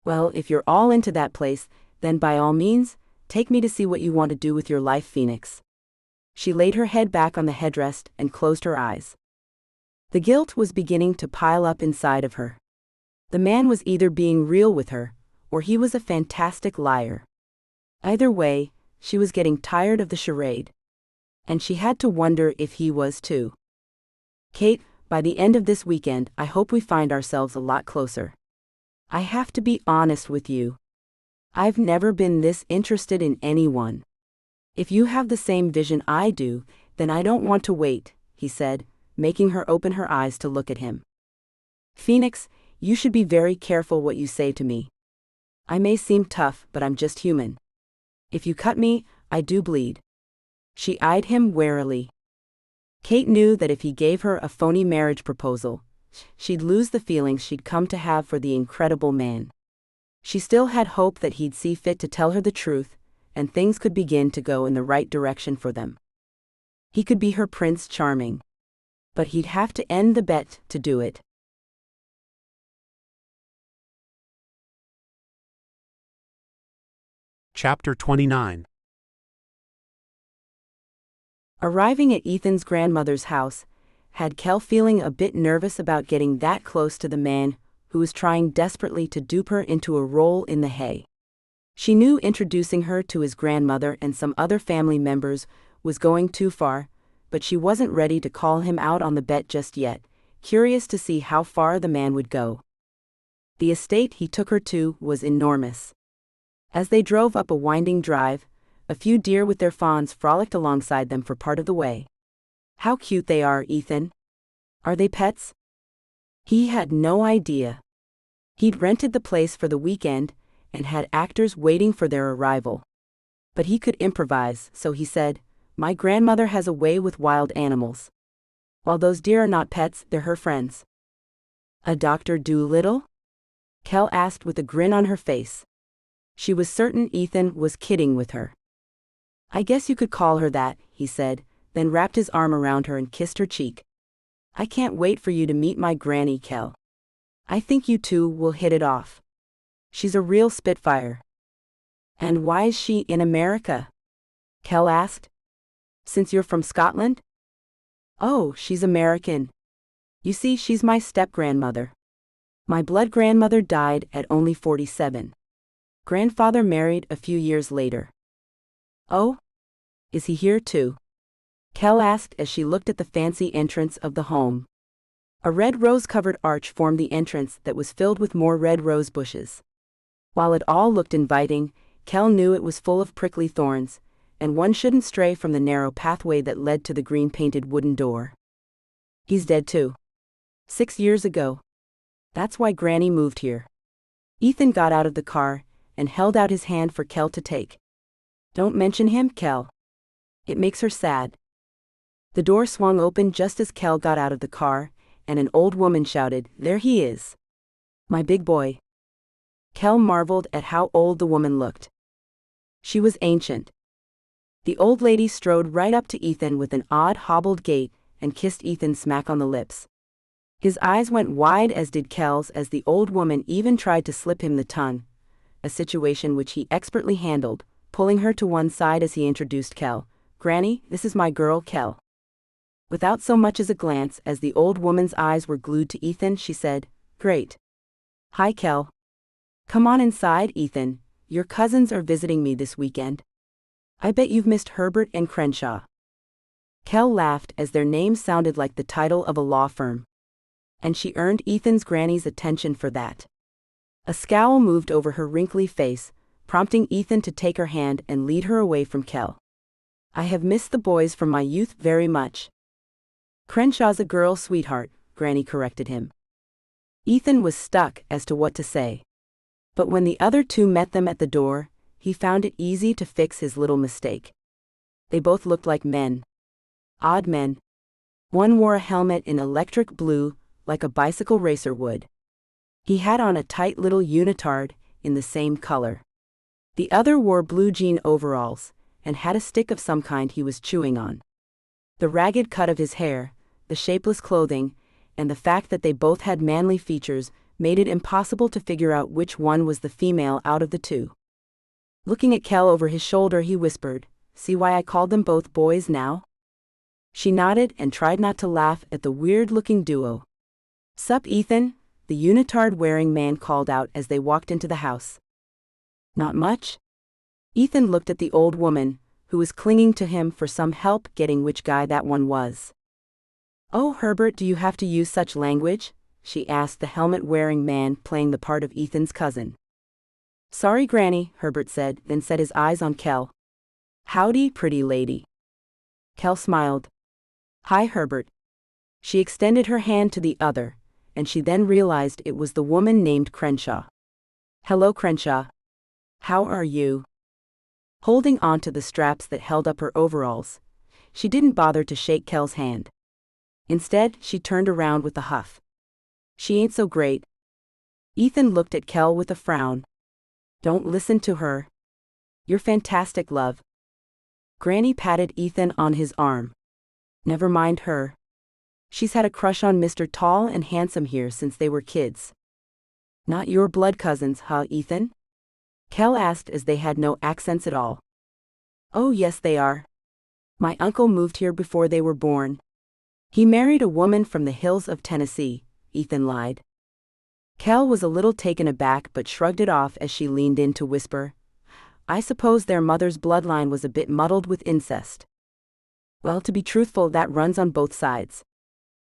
"Well, if you're all into that place, then by all means, take me to see what you want to do with your life, Phoenix." She laid her head back on the headrest and closed her eyes. The guilt was beginning to pile up inside of her. The man was either being real with her, or he was a fantastic liar. Either way, she was getting tired of the charade. And she had to wonder if he was too. "Kate, by the end of this weekend, I hope we find ourselves a lot closer. I have to be honest with you. I've never been this interested in anyone. If you have the same vision I do, then I don't want to wait," he said, making her open her eyes to look at him. "Phoenix, you should be very careful what you say to me. I may seem tough, but I'm just human. If you cut me, I do bleed." She eyed him warily. Kate knew that if he gave her a phony marriage proposal, she'd lose the feelings she'd come to have for the incredible man. She still had hope that he'd see fit to tell her the truth, and things could begin to go in the right direction for them. He could be her Prince Charming. But he'd have to end the bet to do it. Chapter 29. Arriving at Ethan's grandmother's house had Kel feeling a bit nervous about getting that close to the man who was trying desperately to dupe her into a roll in the hay. She knew introducing her to his grandmother and some other family members was going too far, but she wasn't ready to call him out on the bet just yet, curious to see how far the man would go. The estate he took her to was enormous. As they drove up a winding drive, a few deer with their fawns frolicked alongside them for part of the way. "How cute they are, Ethan. Are they pets?" He had no idea. He'd rented the place for the weekend and had actors waiting for their arrival. But he could improvise, so he said, "My grandmother has a way with wild animals. While those deer are not pets, they're her friends." "A Dr. Dolittle?" Kel asked with a grin on her face. She was certain Ethan was kidding with her. "I guess you could call her that," he said, then wrapped his arm around her and kissed her cheek. "I can't wait for you to meet my granny, Kel. I think you two will hit it off. She's a real spitfire." "And why is she in America?" Kel asked. "Since you're from Scotland?" "Oh, she's American. You see, she's my step-grandmother. My blood grandmother died at only 47. Grandfather married a few years later." "Oh? Is he here too?" Kel asked as she looked at the fancy entrance of the home. A red rose-covered arch formed the entrance that was filled with more red rose bushes. While it all looked inviting, Kel knew it was full of prickly thorns, and one shouldn't stray from the narrow pathway that led to the green-painted wooden door. He's dead too. 6 years ago. That's why Granny moved here. Ethan got out of the car and held out his hand for Kel to take. Don't mention him, Kel. It makes her sad. The door swung open just as Kel got out of the car, and an old woman shouted, "There he is. My big boy." Kel marveled at how old the woman looked. She was ancient. The old lady strode right up to Ethan with an odd hobbled gait and kissed Ethan smack on the lips. His eyes went wide, as did Kel's, as the old woman even tried to slip him the tongue, a situation which he expertly handled, pulling her to one side as he introduced Kel. "Granny, this is my girl Kel." Without so much as a glance, as the old woman's eyes were glued to Ethan, she said, "Great. Hi, Kel. Come on inside, Ethan. Your cousins are visiting me this weekend. I bet you've missed Herbert and Crenshaw." Kel laughed, as their names sounded like the title of a law firm. And she earned Ethan's granny's attention for that. A scowl moved over her wrinkly face, prompting Ethan to take her hand and lead her away from Kel. "I have missed the boys from my youth very much." "Crenshaw's a girl sweetheart," Granny corrected him. Ethan was stuck as to what to say. But when the other two met them at the door, he found it easy to fix his little mistake. They both looked like men. Odd men. One wore a helmet in electric blue, like a bicycle racer would. He had on a tight little unitard, in the same color. The other wore blue jean overalls, and had a stick of some kind he was chewing on. The ragged cut of his hair, the shapeless clothing, and the fact that they both had manly features made it impossible to figure out which one was the female out of the two. Looking at Kel over his shoulder, he whispered, "See why I called them both boys now?" She nodded and tried not to laugh at the weird-looking duo. "Sup, Ethan?" the unitard-wearing man called out as they walked into the house. "Not much?" Ethan looked at the old woman, who was clinging to him for some help getting which guy that one was. "Oh, Herbert, do you have to use such language?" she asked the helmet-wearing man playing the part of Ethan's cousin. "Sorry, Granny," Herbert said, then set his eyes on Kel. "Howdy, pretty lady." Kel smiled. "Hi, Herbert." She extended her hand to the other, and she then realized it was the woman named Crenshaw. "Hello, Crenshaw. How are you?" Holding on to the straps that held up her overalls, she didn't bother to shake Kel's hand. Instead, she turned around with a huff. "She ain't so great." Ethan looked at Kel with a frown. "Don't listen to her. You're fantastic, love." Granny patted Ethan on his arm. "Never mind her. She's had a crush on Mr. Tall and Handsome here since they were kids." "Not your blood cousins, huh, Ethan?" Kel asked, as they had no accents at all. "Oh, yes, they are. My uncle moved here before they were born. He married a woman from the hills of Tennessee," Ethan lied. Kel was a little taken aback but shrugged it off as she leaned in to whisper, "I suppose their mother's bloodline was a bit muddled with incest." "Well, to be truthful, that runs on both sides."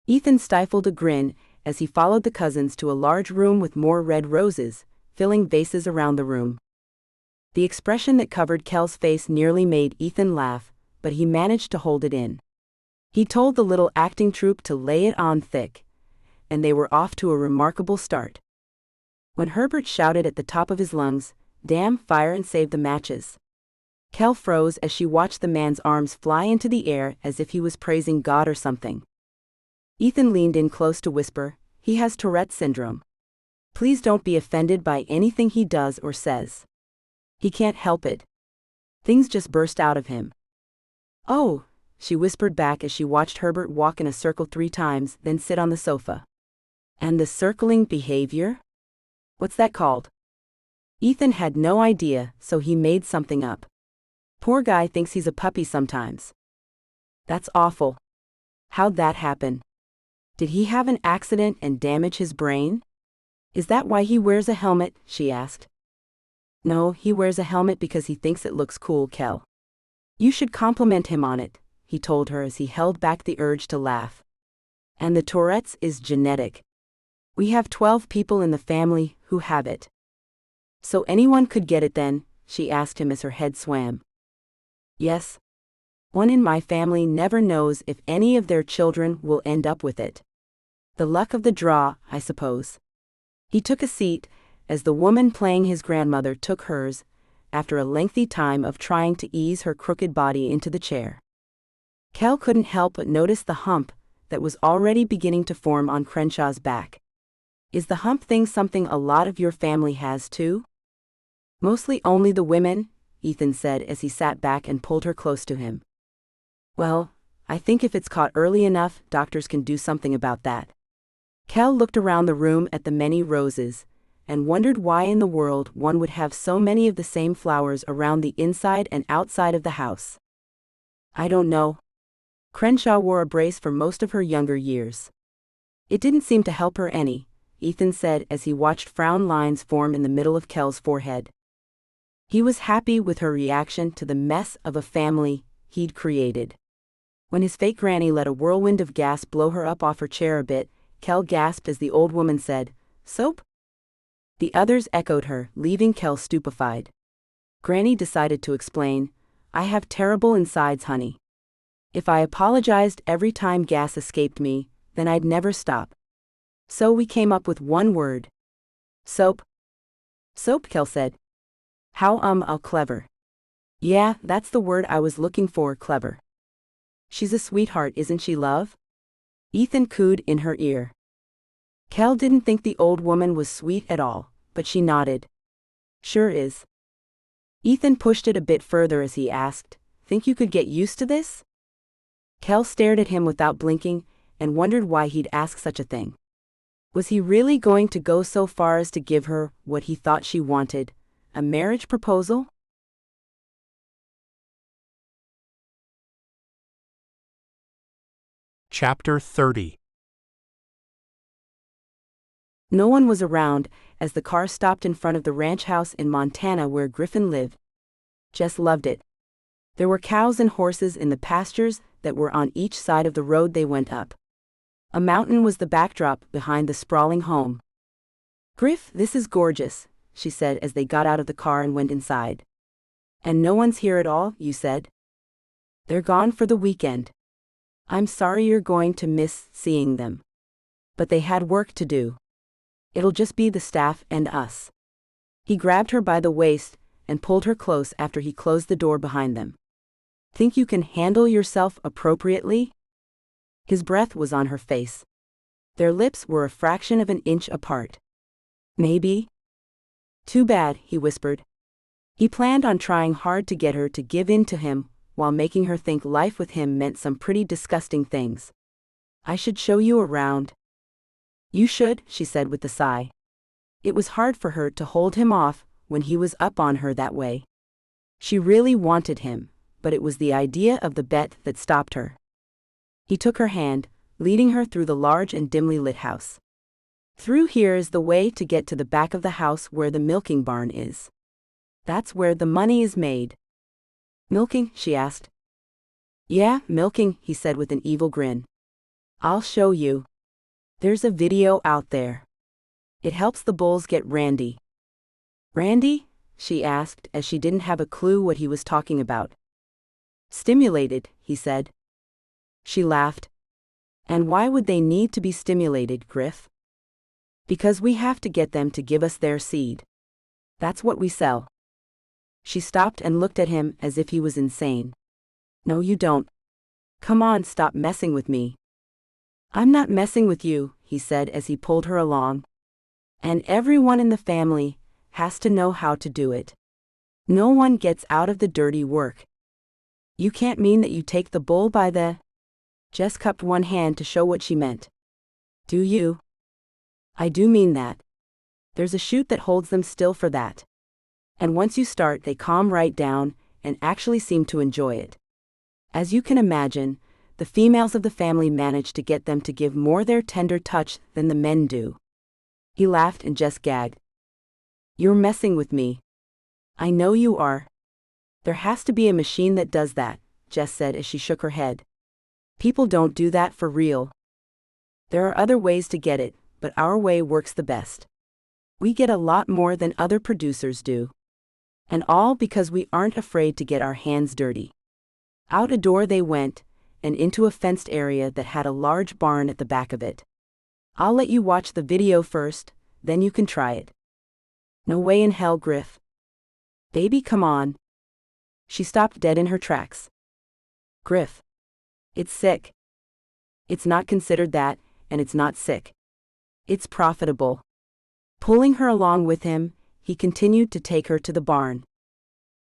Ethan stifled a grin as he followed the cousins to a large room with more red roses, filling vases around the room. The expression that covered Kel's face nearly made Ethan laugh, but he managed to hold it in. He told the little acting troupe to lay it on thick, and they were off to a remarkable start. When Herbert shouted at the top of his lungs, "Damn, fire and save the matches," Kel froze as she watched the man's arms fly into the air as if he was praising God or something. Ethan leaned in close to whisper, "He has Tourette's syndrome. Please don't be offended by anything he does or says. He can't help it. Things just burst out of him." "Oh," she whispered back as she watched Herbert walk in a circle 3 times, then sit on the sofa. "And the circling behavior? What's that called?" Ethan had no idea, so he made something up. "Poor guy thinks he's a puppy sometimes." "That's awful. How'd that happen? Did he have an accident and damage his brain? Is that why he wears a helmet?" she asked. "No, he wears a helmet because he thinks it looks cool, Kel. You should compliment him on it," he told her as he held back the urge to laugh. "And the Tourette's is genetic. We have 12 people in the family who have it." "So anyone could get it then?" she asked him as her head swam. Yes. One in my family never knows if any of their children will end up with it. The luck of the draw, I suppose. He took a seat, as the woman playing his grandmother took hers, after a lengthy time of trying to ease her crooked body into the chair. Kel couldn't help but notice the hump that was already beginning to form on Crenshaw's back. Is the hump thing something a lot of your family has too? Mostly only the women, Ethan said as he sat back and pulled her close to him. Well, I think if it's caught early enough, doctors can do something about that. Kel looked around the room at the many roses, and wondered why in the world one would have so many of the same flowers around the inside and outside of the house. I don't know. Crenshaw wore a brace for most of her younger years. It didn't seem to help her any, Ethan said as he watched frown lines form in the middle of Kel's forehead. He was happy with her reaction to the mess of a family he'd created. When his fake granny let a whirlwind of gas blow her up off her chair a bit, Kel gasped as the old woman said, "Soap?" The others echoed her, leaving Kel stupefied. Granny decided to explain, "I have terrible insides, honey. If I apologized every time gas escaped me, then I'd never stop. So we came up with one word. Soap." "Soap," Kel said. How clever. Yeah, that's the word I was looking for, clever. She's a sweetheart, isn't she, love? Ethan cooed in her ear. Kel didn't think the old woman was sweet at all, but she nodded. Sure is. Ethan pushed it a bit further as he asked, "Think you could get used to this?" Kel stared at him without blinking, and wondered why he'd ask such a thing. Was he really going to go so far as to give her what he thought she wanted, a marriage proposal? Chapter 30. No one was around as the car stopped in front of the ranch house in Montana where Griffin lived. Jess loved it. There were cows and horses in the pastures that were on each side of the road they went up. A mountain was the backdrop behind the sprawling home. "Griff, this is gorgeous," she said as they got out of the car and went inside. "And no one's here at all, you said?" "They're gone for the weekend. I'm sorry you're going to miss seeing them. But they had work to do. It'll just be the staff and us." He grabbed her by the waist and pulled her close after he closed the door behind them. "Think you can handle yourself appropriately?" His breath was on her face. Their lips were a fraction of an inch apart. "Maybe." "Too bad," he whispered. He planned on trying hard to get her to give in to him, while making her think life with him meant some pretty disgusting things. "I should show you around." "You should," she said with a sigh. It was hard for her to hold him off when he was up on her that way. She really wanted him, but it was the idea of the bet that stopped her. He took her hand, leading her through the large and dimly lit house. "Through here is the way to get to the back of the house where the milking barn is. That's where the money is made." "Milking?" she asked. "Yeah, milking," he said with an evil grin. "I'll show you. There's a video out there. It helps the bulls get randy." "Randy?" she asked as she didn't have a clue what he was talking about. "Stimulated," he said. She laughed. "And why would they need to be stimulated, Griff?" "Because we have to get them to give us their seed. That's what we sell." She stopped and looked at him as if he was insane. "No, you don't. Come on, stop messing with me." "I'm not messing with you," he said as he pulled her along. "And everyone in the family has to know how to do it. No one gets out of the dirty work." "You can't mean that you take the bull by the—" Jess cupped one hand to show what she meant. "Do you?" "I do mean that. There's a chute that holds them still for that. And once you start, they calm right down and actually seem to enjoy it. As you can imagine, the females of the family manage to get them to give more their tender touch than the men do." He laughed and Jess gagged. "You're messing with me." "I know you are. There has to be a machine that does that," Jess said as she shook her head. "People don't do that for real. There are other ways to get it, but our way works the best. We get a lot more than other producers do. And all because we aren't afraid to get our hands dirty." Out a door they went, and into a fenced area that had a large barn at the back of it. I'll let you watch the video first, then you can try it. No way in hell, Griff. Baby, come on. She stopped dead in her tracks. Griff. It's sick. It's not considered that, and it's not sick. It's profitable. Pulling her along with him, he continued to take her to the barn.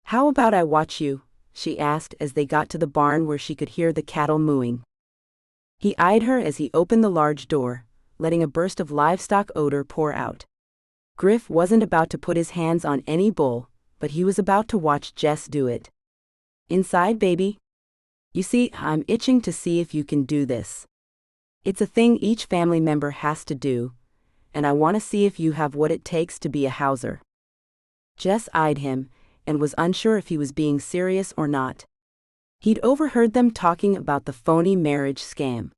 How about I watch you? She asked as they got to the barn where she could hear the cattle mooing. He eyed her as he opened the large door, letting a burst of livestock odor pour out. Griff wasn't about to put his hands on any bull, but he was about to watch Jess do it. Inside, baby? You see, I'm itching to see if you can do this. It's a thing each family member has to do, and I want to see if you have what it takes to be a Hauser. Jess eyed him, and was unsure if he was being serious or not. He'd overheard them talking about the phony marriage scam.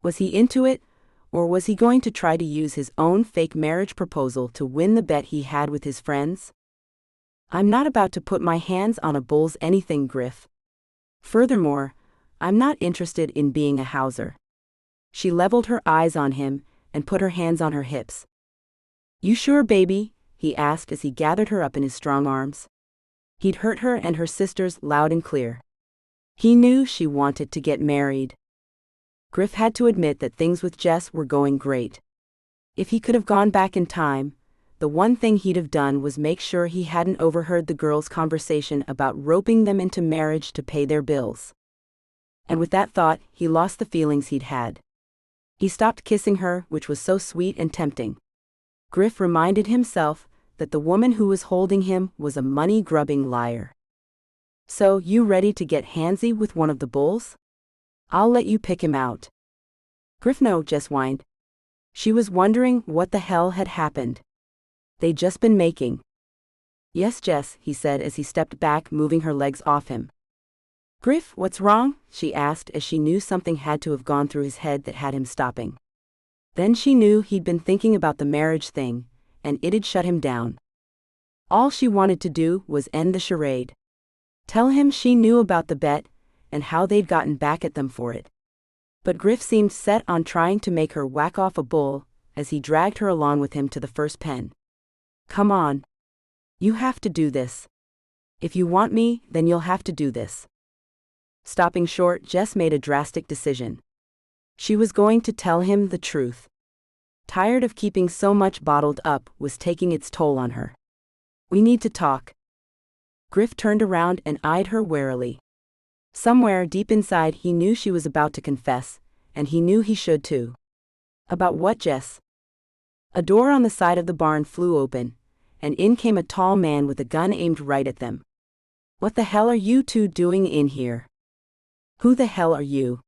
Was he into it, or was he going to try to use his own fake marriage proposal to win the bet he had with his friends? I'm not about to put my hands on a bull's anything, Griff. Furthermore, I'm not interested in being a Hauser. She leveled her eyes on him and put her hands on her hips. You sure, baby? He asked as he gathered her up in his strong arms. He'd heard her and her sisters loud and clear. He knew she wanted to get married. Griff had to admit that things with Jess were going great. If he could have gone back in time, the one thing he'd have done was make sure he hadn't overheard the girls' conversation about roping them into marriage to pay their bills. And with that thought, he lost the feelings he'd had. He stopped kissing her, which was so sweet and tempting. Griff reminded himself that the woman who was holding him was a money-grubbing liar. So, you ready to get handsy with one of the bulls? I'll let you pick him out. Griff, no, Jess whined. She was wondering what the hell had happened. They'd just been making. Yes, Jess, he said as he stepped back, moving her legs off him. Griff, what's wrong? She asked as she knew something had to have gone through his head that had him stopping. Then she knew he'd been thinking about the marriage thing, and it'd shut him down. All she wanted to do was end the charade. Tell him she knew about the bet, and how they'd gotten back at them for it. But Griff seemed set on trying to make her whack off a bull, as he dragged her along with him to the first pen. Come on. You have to do this. If you want me, then you'll have to do this. Stopping short, Jess made a drastic decision. She was going to tell him the truth. Tired of keeping so much bottled up was taking its toll on her. We need to talk. Griff turned around and eyed her warily. Somewhere deep inside he knew she was about to confess, and he knew he should too. About what, Jess? A door on the side of the barn flew open, and in came a tall man with a gun aimed right at them. What the hell are you two doing in here? Who the hell are you?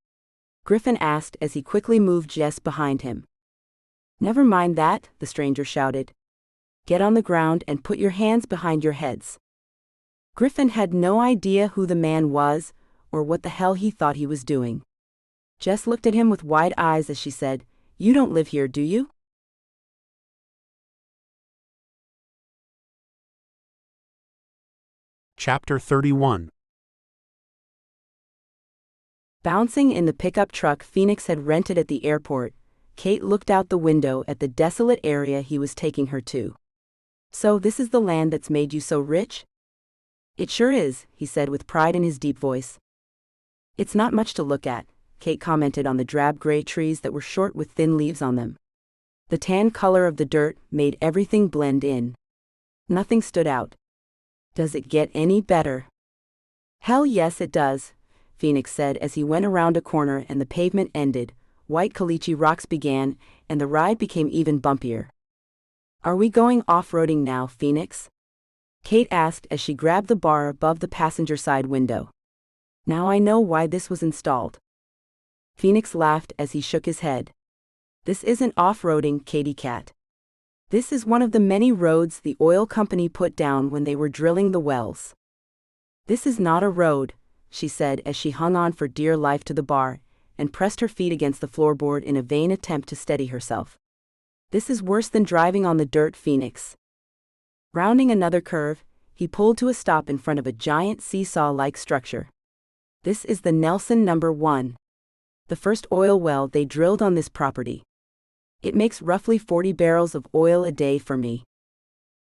Griffin asked as he quickly moved Jess behind him. Never mind that, the stranger shouted. Get on the ground and put your hands behind your heads. Griffin had no idea who the man was, or what the hell he thought he was doing. Jess looked at him with wide eyes as she said, You don't live here, do you? Chapter 31. Bouncing in the pickup truck Phoenix had rented at the airport, Kate looked out the window at the desolate area he was taking her to. So this is the land that's made you so rich? It sure is, he said with pride in his deep voice. It's not much to look at, Kate commented on the drab gray trees that were short with thin leaves on them. The tan color of the dirt made everything blend in. Nothing stood out. Does it get any better? Hell yes it does, Phoenix said as he went around a corner and the pavement ended, white caliche rocks began, and the ride became even bumpier. Are we going off-roading now, Phoenix? Kate asked as she grabbed the bar above the passenger side window. Now I know why this was installed. Phoenix laughed as he shook his head. This isn't off-roading, Katy Cat. This is one of the many roads the oil company put down when they were drilling the wells. This is not a road, she said as she hung on for dear life to the bar and pressed her feet against the floorboard in a vain attempt to steady herself. This is worse than driving on the dirt, Phoenix. Rounding another curve, he pulled to a stop in front of a giant seesaw-like structure. This is the Nelson number 1. The first oil well they drilled on this property. It makes roughly 40 barrels of oil a day for me.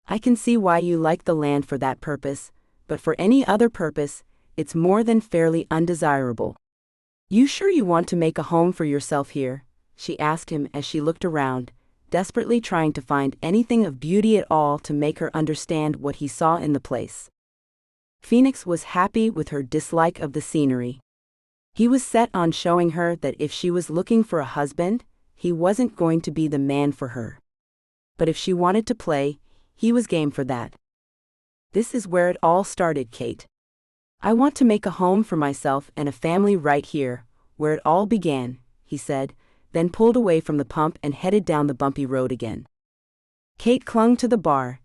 I can see why you like the land for that purpose, but for any other purpose, it's more than fairly undesirable. You sure you want to make a home for yourself here? She asked him as she looked around, desperately trying to find anything of beauty at all to make her understand what he saw in the place. Phoenix was happy with her dislike of the scenery. He was set on showing her that if she was looking for a husband, he wasn't going to be the man for her. But if she wanted to play, he was game for that. This is where it all started, Kate. I want to make a home for myself and a family right here, where it all began, he said, then pulled away from the pump and headed down the bumpy road again. Kate clung to the bar,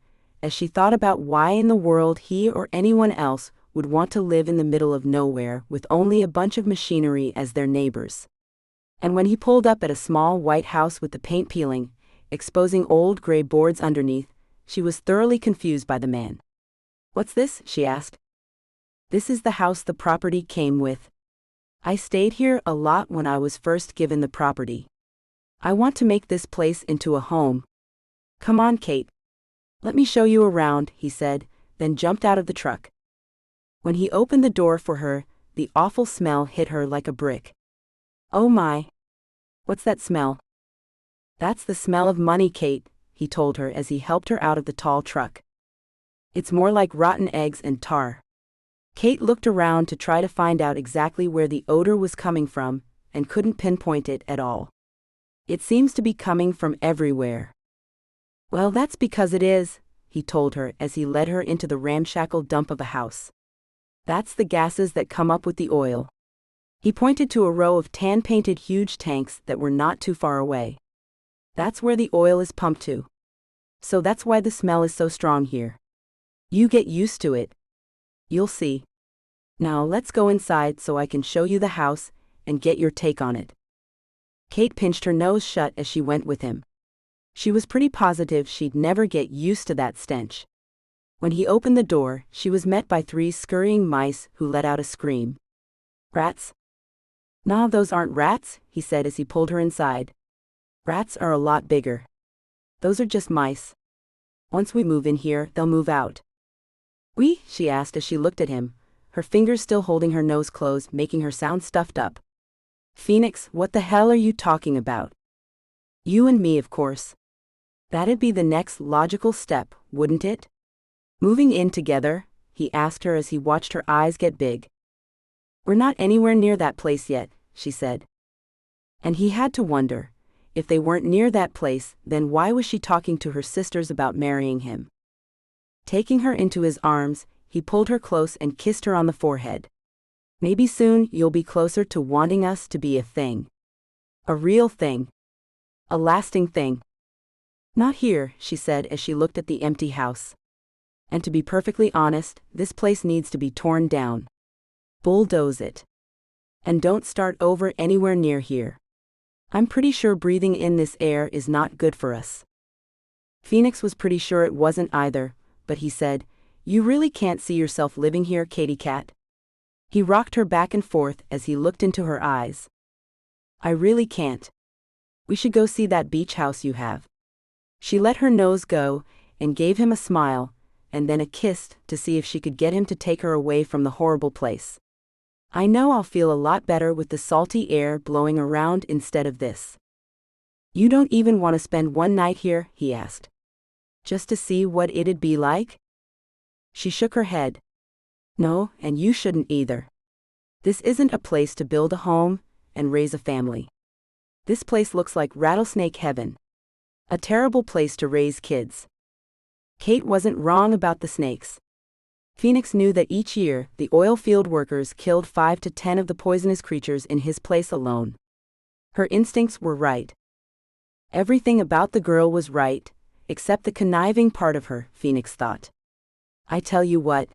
as she thought about why in the world he or anyone else would want to live in the middle of nowhere with only a bunch of machinery as their neighbors. And when he pulled up at a small white house with the paint peeling, exposing old gray boards underneath, she was thoroughly confused by the man. "What's this?" she asked. "This is the house the property came with. I stayed here a lot when I was first given the property. I want to make this place into a home. Come on, Kate. Let me show you around," he said, then jumped out of the truck. When he opened the door for her, the awful smell hit her like a brick. "Oh my. What's that smell?" "That's the smell of money, Kate," he told her as he helped her out of the tall truck. "It's more like rotten eggs and tar." Kate looked around to try to find out exactly where the odor was coming from, and couldn't pinpoint it at all. "It seems to be coming from everywhere." "Well, that's because it is," he told her as he led her into the ramshackle dump of a house. "That's the gases that come up with the oil." He pointed to a row of tan-painted huge tanks that were not too far away. "That's where the oil is pumped to. So that's why the smell is so strong here. You get used to it. You'll see. Now let's go inside so I can show you the house and get your take on it." Kate pinched her nose shut as she went with him. She was pretty positive she'd never get used to that stench. When he opened the door, she was met by 3 scurrying mice who let out a scream. "Rats?" "Nah, those aren't rats," he said as he pulled her inside. "Rats are a lot bigger. Those are just mice. Once we move in here, they'll move out." "Oui?" she asked as she looked at him, her fingers still holding her nose closed, making her sound stuffed up. "Phoenix, what the hell are you talking about?" "You and me, of course. That'd be the next logical step, wouldn't it? Moving in together?" he asked her as he watched her eyes get big. "We're not anywhere near that place yet," she said. And he had to wonder, if they weren't near that place, then why was she talking to her sisters about marrying him? Taking her into his arms, he pulled her close and kissed her on the forehead. "Maybe soon you'll be closer to wanting us to be a thing. A real thing. A lasting thing." "Not here," she said as she looked at the empty house. "And to be perfectly honest, this place needs to be torn down. Bulldoze it. And don't start over anywhere near here. I'm pretty sure breathing in this air is not good for us." Phoenix was pretty sure it wasn't either, but he said, "You really can't see yourself living here, Katy Cat?" He rocked her back and forth as he looked into her eyes. "I really can't. We should go see that beach house you have." She let her nose go and gave him a smile, and then a kiss to see if she could get him to take her away from the horrible place. "I know I'll feel a lot better with the salty air blowing around instead of this." "You don't even want to spend one night here?" he asked. "Just to see what it'd be like?" She shook her head. "No, and you shouldn't either. This isn't a place to build a home and raise a family. This place looks like rattlesnake heaven. A terrible place to raise kids." Kate wasn't wrong about the snakes. Phoenix knew that each year, the oil field workers killed 5 to 10 of the poisonous creatures in his place alone. Her instincts were right. Everything about the girl was right, except the conniving part of her, Phoenix thought. "I tell you what.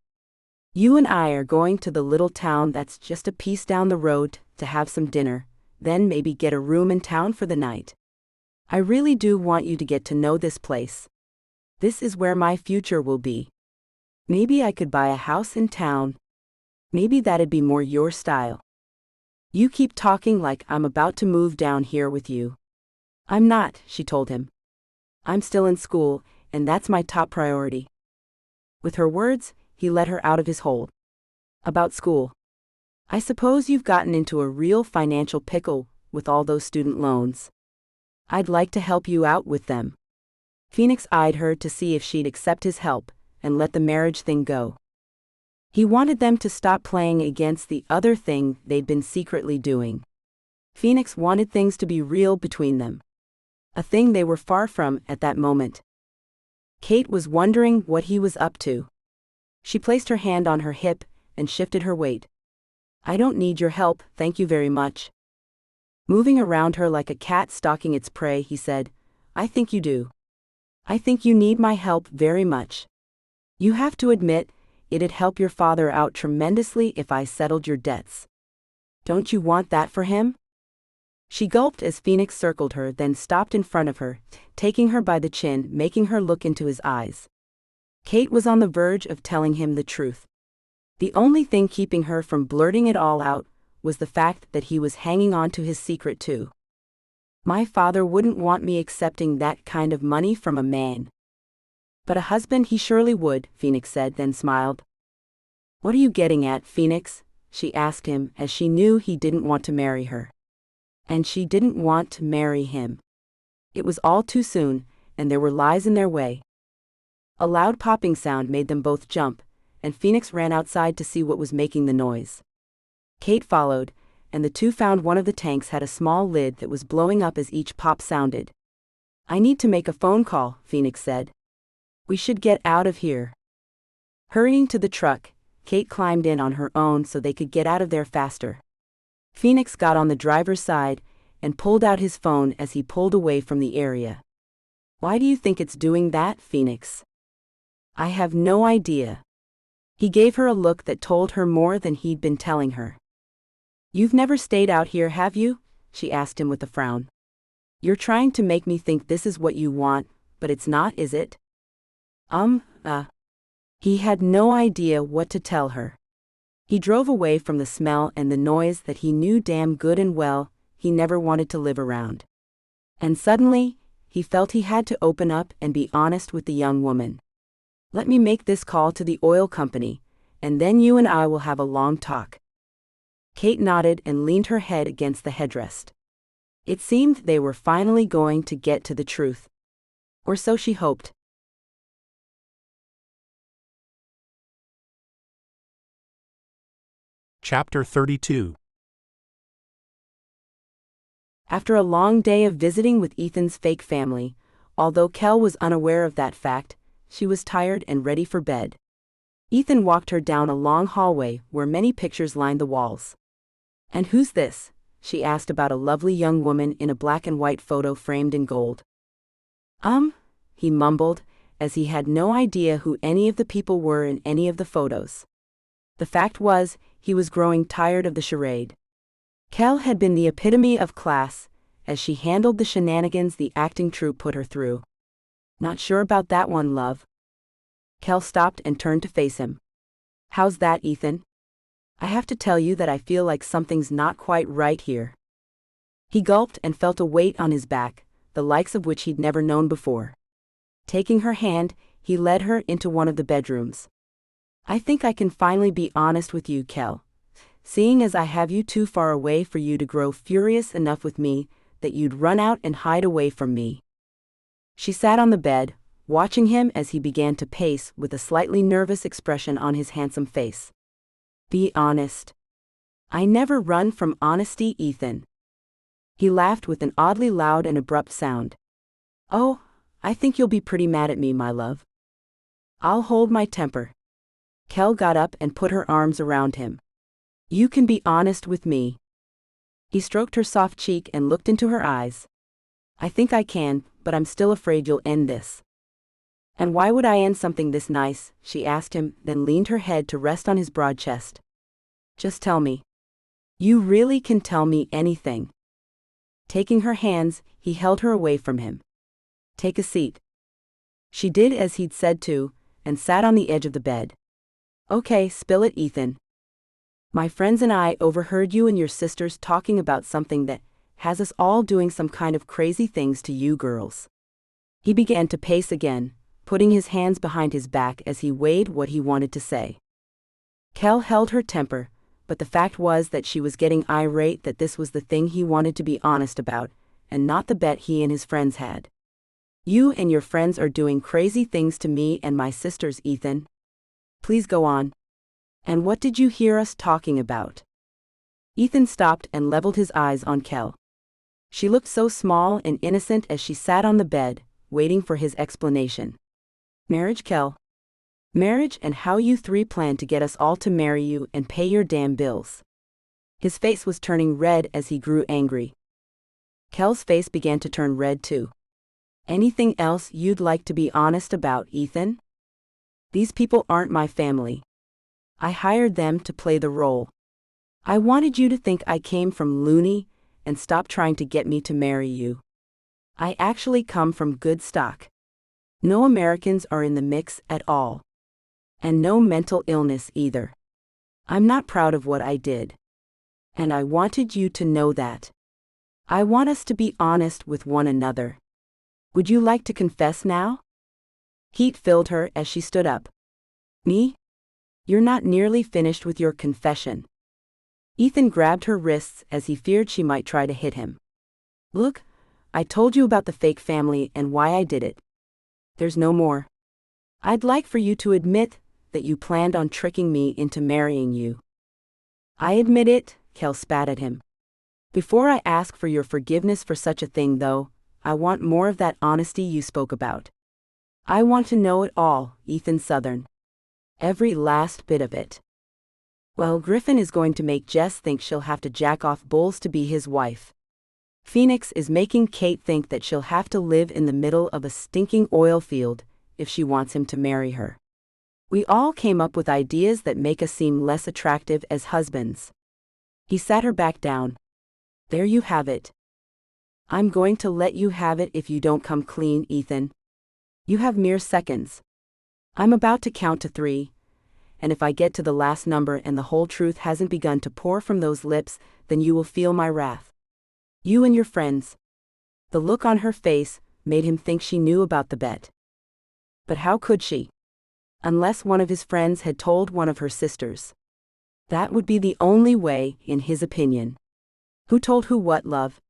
You and I are going to the little town that's just a piece down the road to have some dinner, then maybe get a room in town for the night. I really do want you to get to know this place. This is where my future will be. Maybe I could buy a house in town." Maybe that'd be more your style. You keep talking like I'm about to move down here with you. I'm not, she told him. I'm still in school, and that's my top priority. With her words, he let her out of his hold. About school. I suppose you've gotten into a real financial pickle with all those student loans. I'd like to help you out with them. Phoenix eyed her to see if she'd accept his help and let the marriage thing go. He wanted them to stop playing against the other thing they'd been secretly doing. Phoenix wanted things to be real between them. A thing they were far from at that moment. Kate was wondering what he was up to. She placed her hand on her hip and shifted her weight. I don't need your help, thank you very much. Moving around her like a cat stalking its prey, he said, I think you do. I think you need my help very much. You have to admit, it'd help your father out tremendously if I settled your debts. Don't you want that for him? She gulped as Phoenix circled her, then stopped in front of her, taking her by the chin, making her look into his eyes. Kate was on the verge of telling him the truth. The only thing keeping her from blurting it all out was the fact that he was hanging on to his secret too. My father wouldn't want me accepting that kind of money from a man. But a husband he surely would, Phoenix said, then smiled. What are you getting at, Phoenix? She asked him, as she knew he didn't want to marry her. And she didn't want to marry him. It was all too soon, and there were lies in their way. A loud popping sound made them both jump, and Phoenix ran outside to see what was making the noise. Kate followed, and the two found one of the tanks had a small lid that was blowing up as each pop sounded. I need to make a phone call, Phoenix said. We should get out of here. Hurrying to the truck, Kate climbed in on her own so they could get out of there faster. Phoenix got on the driver's side and pulled out his phone as he pulled away from the area. Why do you think it's doing that, Phoenix? I have no idea. He gave her a look that told her more than he'd been telling her. You've never stayed out here, have you? She asked him with a frown. You're trying to make me think this is what you want, but it's not, is it? He had no idea what to tell her. He drove away from the smell and the noise that he knew damn good and well he never wanted to live around. And suddenly, he felt he had to open up and be honest with the young woman. Let me make this call to the oil company, and then you and I will have a long talk. Kate nodded and leaned her head against the headrest. It seemed they were finally going to get to the truth. Or so she hoped. Chapter 32. After a long day of visiting with Ethan's fake family, although Kel was unaware of that fact, she was tired and ready for bed. Ethan walked her down a long hallway where many pictures lined the walls. And who's this? She asked about a lovely young woman in a black and white photo framed in gold. He mumbled, as he had no idea who any of the people were in any of the photos. The fact was, he was growing tired of the charade. Kel had been the epitome of class, as she handled the shenanigans the acting troupe put her through. Not sure about that one, love. Kel stopped and turned to face him. How's that, Ethan? I have to tell you that I feel like something's not quite right here. He gulped and felt a weight on his back, the likes of which he'd never known before. Taking her hand, he led her into one of the bedrooms. I think I can finally be honest with you, Kel. Seeing as I have you too far away for you to grow furious enough with me that you'd run out and hide away from me. She sat on the bed, watching him as he began to pace with a slightly nervous expression on his handsome face. Be honest. I never run from honesty, Ethan. He laughed with an oddly loud and abrupt sound. Oh, I think you'll be pretty mad at me, my love. I'll hold my temper. Kel got up and put her arms around him. You can be honest with me. He stroked her soft cheek and looked into her eyes. I think I can, but I'm still afraid you'll end this. And why would I end something this nice? She asked him, then leaned her head to rest on his broad chest. Just tell me. You really can tell me anything. Taking her hands, he held her away from him. Take a seat. She did as he'd said to, and sat on the edge of the bed. Okay, spill it, Ethan. My friends and I overheard you and your sisters talking about something that has us all doing some kind of crazy things to you girls. He began to pace again, putting his hands behind his back as he weighed what he wanted to say. Kel held her temper, but the fact was that she was getting irate that this was the thing he wanted to be honest about, and not the bet he and his friends had. You and your friends are doing crazy things to me and my sisters, Ethan. Please go on. And what did you hear us talking about? Ethan stopped and leveled his eyes on Kel. She looked so small and innocent as she sat on the bed, waiting for his explanation. Marriage, Kel. Marriage and how you three plan to get us all to marry you and pay your damn bills. His face was turning red as he grew angry. Kel's face began to turn red too. Anything else you'd like to be honest about, Ethan? These people aren't my family. I hired them to play the role. I wanted you to think I came from Looney and stop trying to get me to marry you. I actually come from good stock. No Americans are in the mix at all. And no mental illness either. I'm not proud of what I did. And I wanted you to know that. I want us to be honest with one another. Would you like to confess now? Heat filled her as she stood up. Me? You're not nearly finished with your confession. Ethan grabbed her wrists as he feared she might try to hit him. Look, I told you about the fake family and why I did it. There's no more. I'd like for you to admit that you planned on tricking me into marrying you. I admit it, Kel spat at him. Before I ask for your forgiveness for such a thing though, I want more of that honesty you spoke about. I want to know it all, Ethan Southern. Every last bit of it. Well, Griffin is going to make Jess think she'll have to jack off bulls to be his wife. Phoenix is making Kate think that she'll have to live in the middle of a stinking oil field if she wants him to marry her. We all came up with ideas that make us seem less attractive as husbands. He sat her back down. There you have it. I'm going to let you have it if you don't come clean, Ethan. You have mere seconds. I'm about to count to 3, and if I get to the last number and the whole truth hasn't begun to pour from those lips, then you will feel my wrath. You and your friends. The look on her face made him think she knew about the bet. But how could she? Unless one of his friends had told one of her sisters. That would be the only way, in his opinion. Who told who what, love?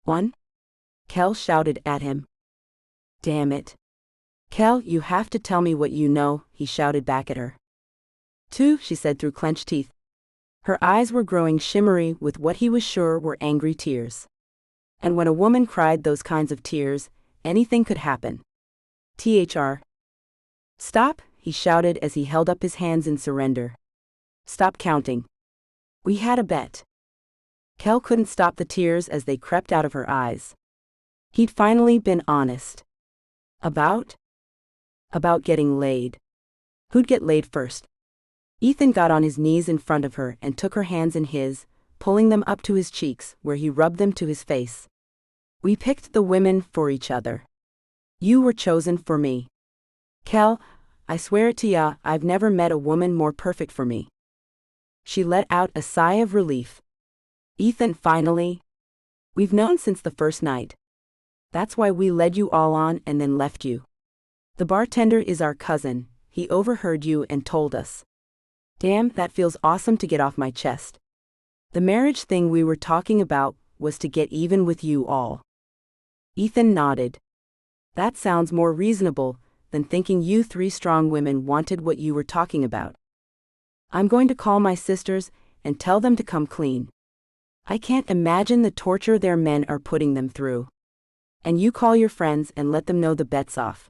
1? Kel shouted at him. Damn it. Kel, you have to tell me what you know, he shouted back at her. 2, she said through clenched teeth. Her eyes were growing shimmery with what he was sure were angry tears. And when a woman cried those kinds of tears, anything could happen. Thr. Stop, he shouted as he held up his hands in surrender. Stop counting. We had a bet. Kel couldn't stop the tears as they crept out of her eyes. He'd finally been honest. About getting laid. Who'd get laid first? Ethan got on his knees in front of her and took her hands in his, pulling them up to his cheeks where he rubbed them to his face. We picked the women for each other. You were chosen for me. Kel, I swear it to ya, I've never met a woman more perfect for me. She let out a sigh of relief. Ethan, finally. We've known since the first night. That's why we led you all on and then left you. The bartender is our cousin. He overheard you and told us. Damn, that feels awesome to get off my chest. The marriage thing we were talking about was to get even with you all. Ethan nodded. That sounds more reasonable than thinking you 3 strong women wanted what you were talking about. I'm going to call my sisters and tell them to come clean. I can't imagine the torture their men are putting them through. And you call your friends and let them know the bet's off.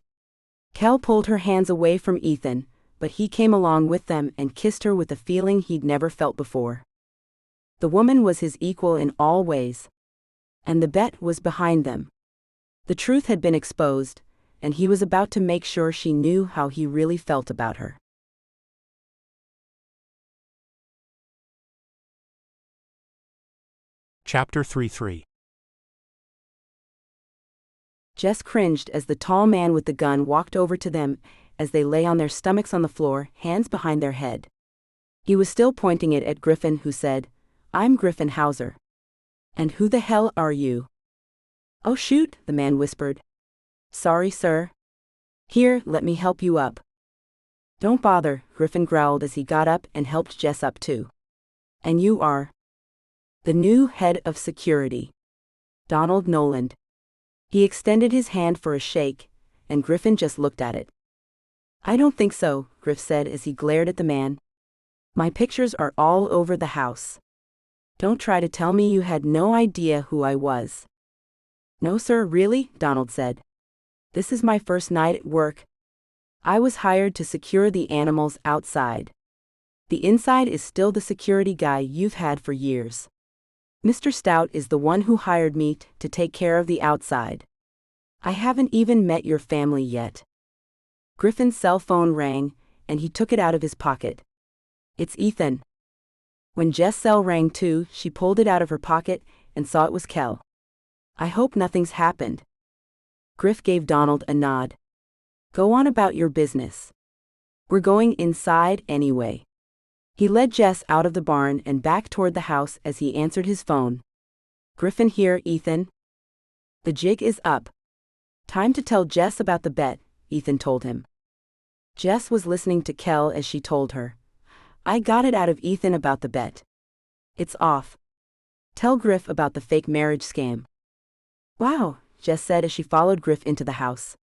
Kel pulled her hands away from Ethan, but he came along with them and kissed her with a feeling he'd never felt before. The woman was his equal in all ways. And the bet was behind them. The truth had been exposed, and he was about to make sure she knew how he really felt about her. Chapter 3. Jess cringed as the tall man with the gun walked over to them as they lay on their stomachs on the floor, hands behind their head. He was still pointing it at Griffin, who said, "I'm Griffin Hauser." "And who the hell are you?" "Oh shoot," the man whispered. "Sorry, sir. Here, let me help you up." "Don't bother," Griffin growled as he got up and helped Jess up too. "And you are?" "The new head of security. Donald Noland." He extended his hand for a shake, and Griffin just looked at it. "I don't think so," Griff said as he glared at the man. "My pictures are all over the house. Don't try to tell me you had no idea who I was." "No sir, really," Donald said. "This is my first night at work. I was hired to secure the animals outside. The inside is still the security guy you've had for years. Mr. Stout is the one who hired me to take care of the outside. I haven't even met your family yet." Griffin's cell phone rang, and he took it out of his pocket. "It's Ethan." When Jess' cell rang too, she pulled it out of her pocket and saw it was Kel. "I hope nothing's happened." Griff gave Donald a nod. "Go on about your business. We're going inside anyway." He led Jess out of the barn and back toward the house as he answered his phone. "Griffin here, Ethan. The jig is up. Time to tell Jess about the bet," Ethan told him. Jess was listening to Kel as she told her. "I got it out of Ethan about the bet. It's off. Tell Griff about the fake marriage scam." "Wow," Jess said as she followed Griff into the house.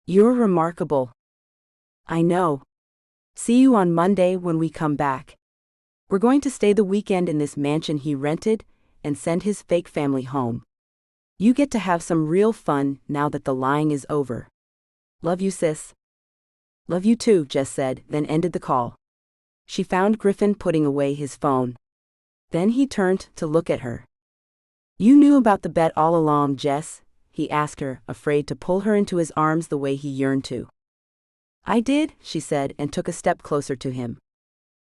"You're remarkable." "I know. See you on Monday when we come back. We're going to stay the weekend in this mansion he rented and send his fake family home. You get to have some real fun now that the lying is over. Love you, sis." "Love you too," Jess said, then ended the call. She found Griffin putting away his phone. Then he turned to look at her. "You knew about the bet all along, Jess?" he asked her, afraid to pull her into his arms the way he yearned to. "I did," she said and took a step closer to him.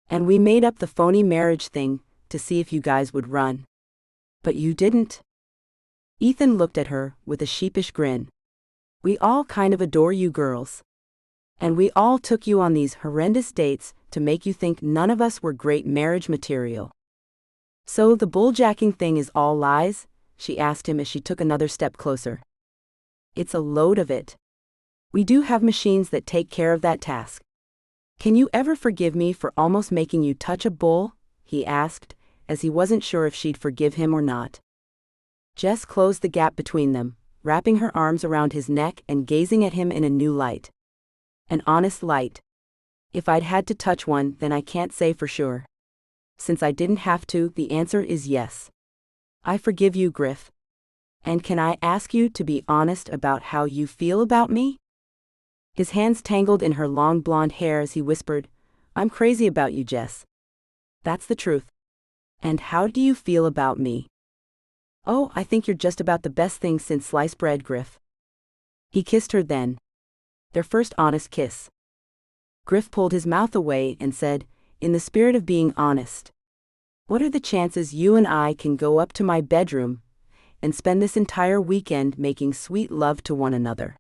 "And we made up the phony marriage thing to see if you guys would run. But you didn't." Ethan looked at her with a sheepish grin. "We all kind of adore you girls. And we all took you on these horrendous dates to make you think none of us were great marriage material. So the bulljacking thing is all lies?" she asked him as she took another step closer. "It's a load of it. We do have machines that take care of that task. Can you ever forgive me for almost making you touch a bull?" he asked, as he wasn't sure if she'd forgive him or not. Jess closed the gap between them, wrapping her arms around his neck and gazing at him in a new light. An honest light. "If I'd had to touch one, then I can't say for sure. Since I didn't have to, the answer is yes. I forgive you, Griff. And can I ask you to be honest about how you feel about me?" His hands tangled in her long blonde hair as he whispered, "I'm crazy about you, Jess. That's the truth. And how do you feel about me?" "Oh, I think you're just about the best thing since sliced bread, Griff." He kissed her then. Their first honest kiss. Griff pulled his mouth away and said, "In the spirit of being honest, what are the chances you and I can go up to my bedroom and spend this entire weekend making sweet love to one another?"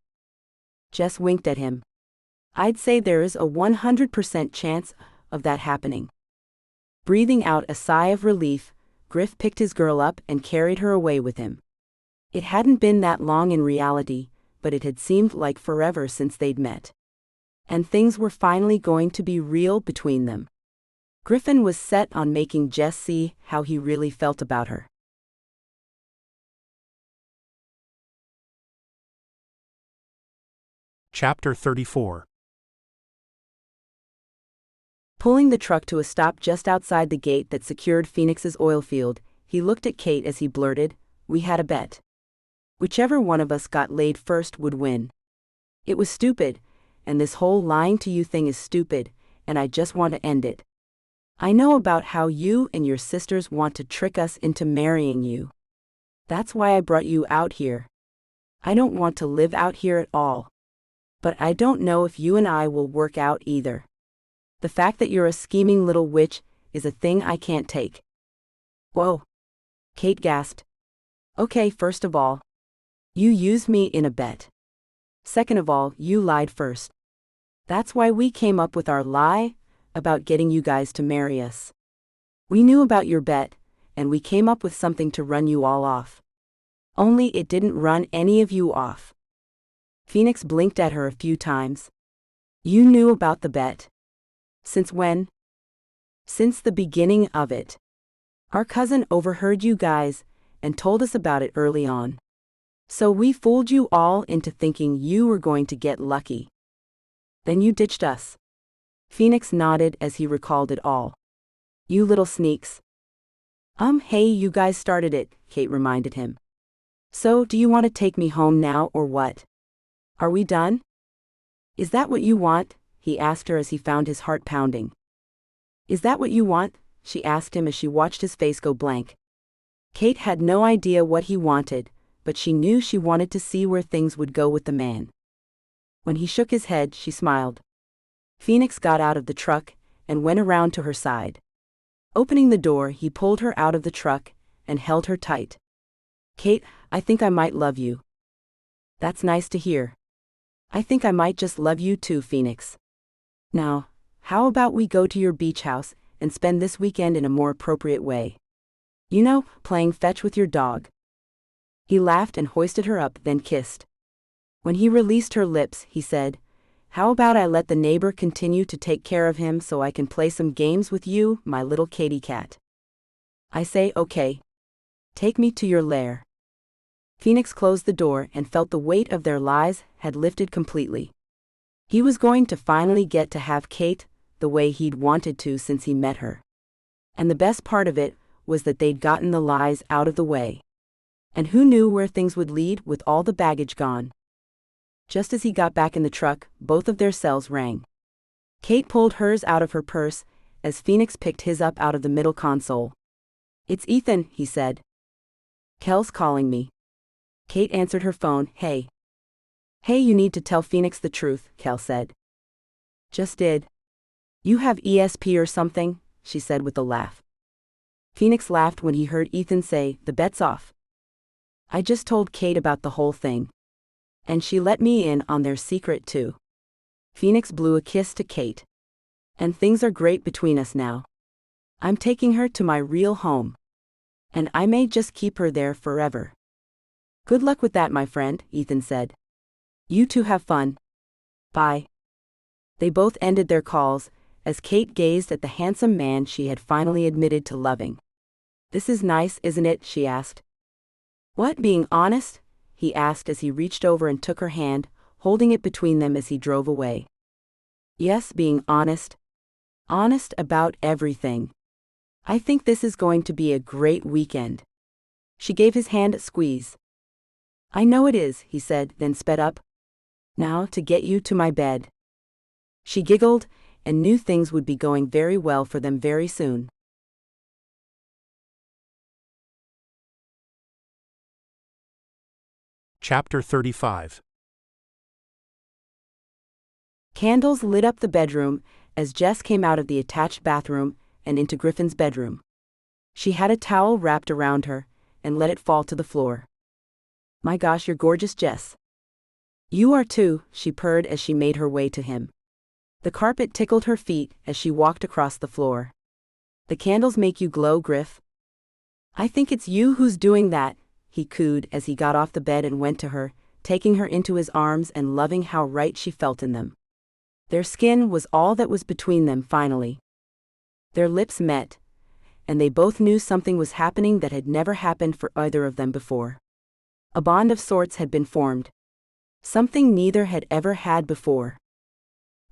Jess winked at him. "I'd say there is a 100% chance of that happening." Breathing out a sigh of relief, Griff picked his girl up and carried her away with him. It hadn't been that long in reality, but it had seemed like forever since they'd met. And things were finally going to be real between them. Griffin was set on making Jess see how he really felt about her. Chapter 34. Pulling the truck to a stop just outside the gate that secured Phoenix's oil field, he looked at Kate as he blurted, "We had a bet. Whichever one of us got laid first would win. It was stupid, and this whole lying to you thing is stupid, and I just want to end it. I know about how you and your sisters want to trick us into marrying you. That's why I brought you out here. I don't want to live out here at all. But I don't know if you and I will work out either. The fact that you're a scheming little witch is a thing I can't take." "Whoa," Kate gasped. "Okay, first of all, you used me in a bet. Second of all, you lied first. That's why we came up with our lie about getting you guys to marry us. We knew about your bet, and we came up with something to run you all off. Only it didn't run any of you off. Phoenix blinked at her a few times. You knew about the bet. Since when? Since the beginning of it. Our cousin overheard you guys and told us about it early on. So we fooled you all into thinking you were going to get lucky. Then you ditched us. Phoenix nodded as he recalled it all. You little sneaks. Hey, you guys started it, Kate reminded him. So, do you want to take me home now or what? Are we done? Is that what you want? He asked her as he found his heart pounding. Is that what you want? She asked him as she watched his face go blank. Kate had no idea what he wanted, but she knew she wanted to see where things would go with the man. When he shook his head, she smiled. Phoenix got out of the truck and went around to her side. Opening the door, he pulled her out of the truck and held her tight. Kate, I think I might love you. That's nice to hear. I think I might just love you too, Phoenix. Now, how about we go to your beach house and spend this weekend in a more appropriate way? You know, playing fetch with your dog. He laughed and hoisted her up, then kissed. When he released her lips, he said, How about I let the neighbor continue to take care of him so I can play some games with you, my little kitty cat? I say, okay. Take me to your lair. Phoenix closed the door and felt the weight of their lies had lifted completely. He was going to finally get to have Kate the way he'd wanted to since he met her. And the best part of it was that they'd gotten the lies out of the way. And who knew where things would lead with all the baggage gone? Just as he got back in the truck, both of their cells rang. Kate pulled hers out of her purse as Phoenix picked his up out of the middle console. It's Ethan, he said. Kel's calling me. Kate answered her phone. Hey. Hey, you need to tell Phoenix the truth, Kel said. Just did. You have ESP or something, she said with a laugh. Phoenix laughed when he heard Ethan say, the bet's off. I just told Kate about the whole thing. And she let me in on their secret too. Phoenix blew a kiss to Kate. And things are great between us now. I'm taking her to my real home. And I may just keep her there forever. Good luck with that, my friend, Ethan said. You two have fun. Bye. They both ended their calls as Kate gazed at the handsome man she had finally admitted to loving. This is nice, isn't it? She asked. What, being honest? He asked as he reached over and took her hand, holding it between them as he drove away. Yes, being honest. Honest about everything. I think this is going to be a great weekend. She gave his hand a squeeze. I know it is, he said, then sped up. Now to get you to my bed. She giggled and knew things would be going very well for them very soon. Chapter 35. Candles lit up the bedroom as Jess came out of the attached bathroom and into Griffin's bedroom. She had a towel wrapped around her and let it fall to the floor. My gosh, you're gorgeous, Jess. You are too, she purred as she made her way to him. The carpet tickled her feet as she walked across the floor. The candles make you glow, Griff. I think it's you who's doing that, he cooed as he got off the bed and went to her, taking her into his arms and loving how right she felt in them. Their skin was all that was between them finally. Their lips met, and they both knew something was happening that had never happened for either of them before. A bond of sorts had been formed. Something neither had ever had before.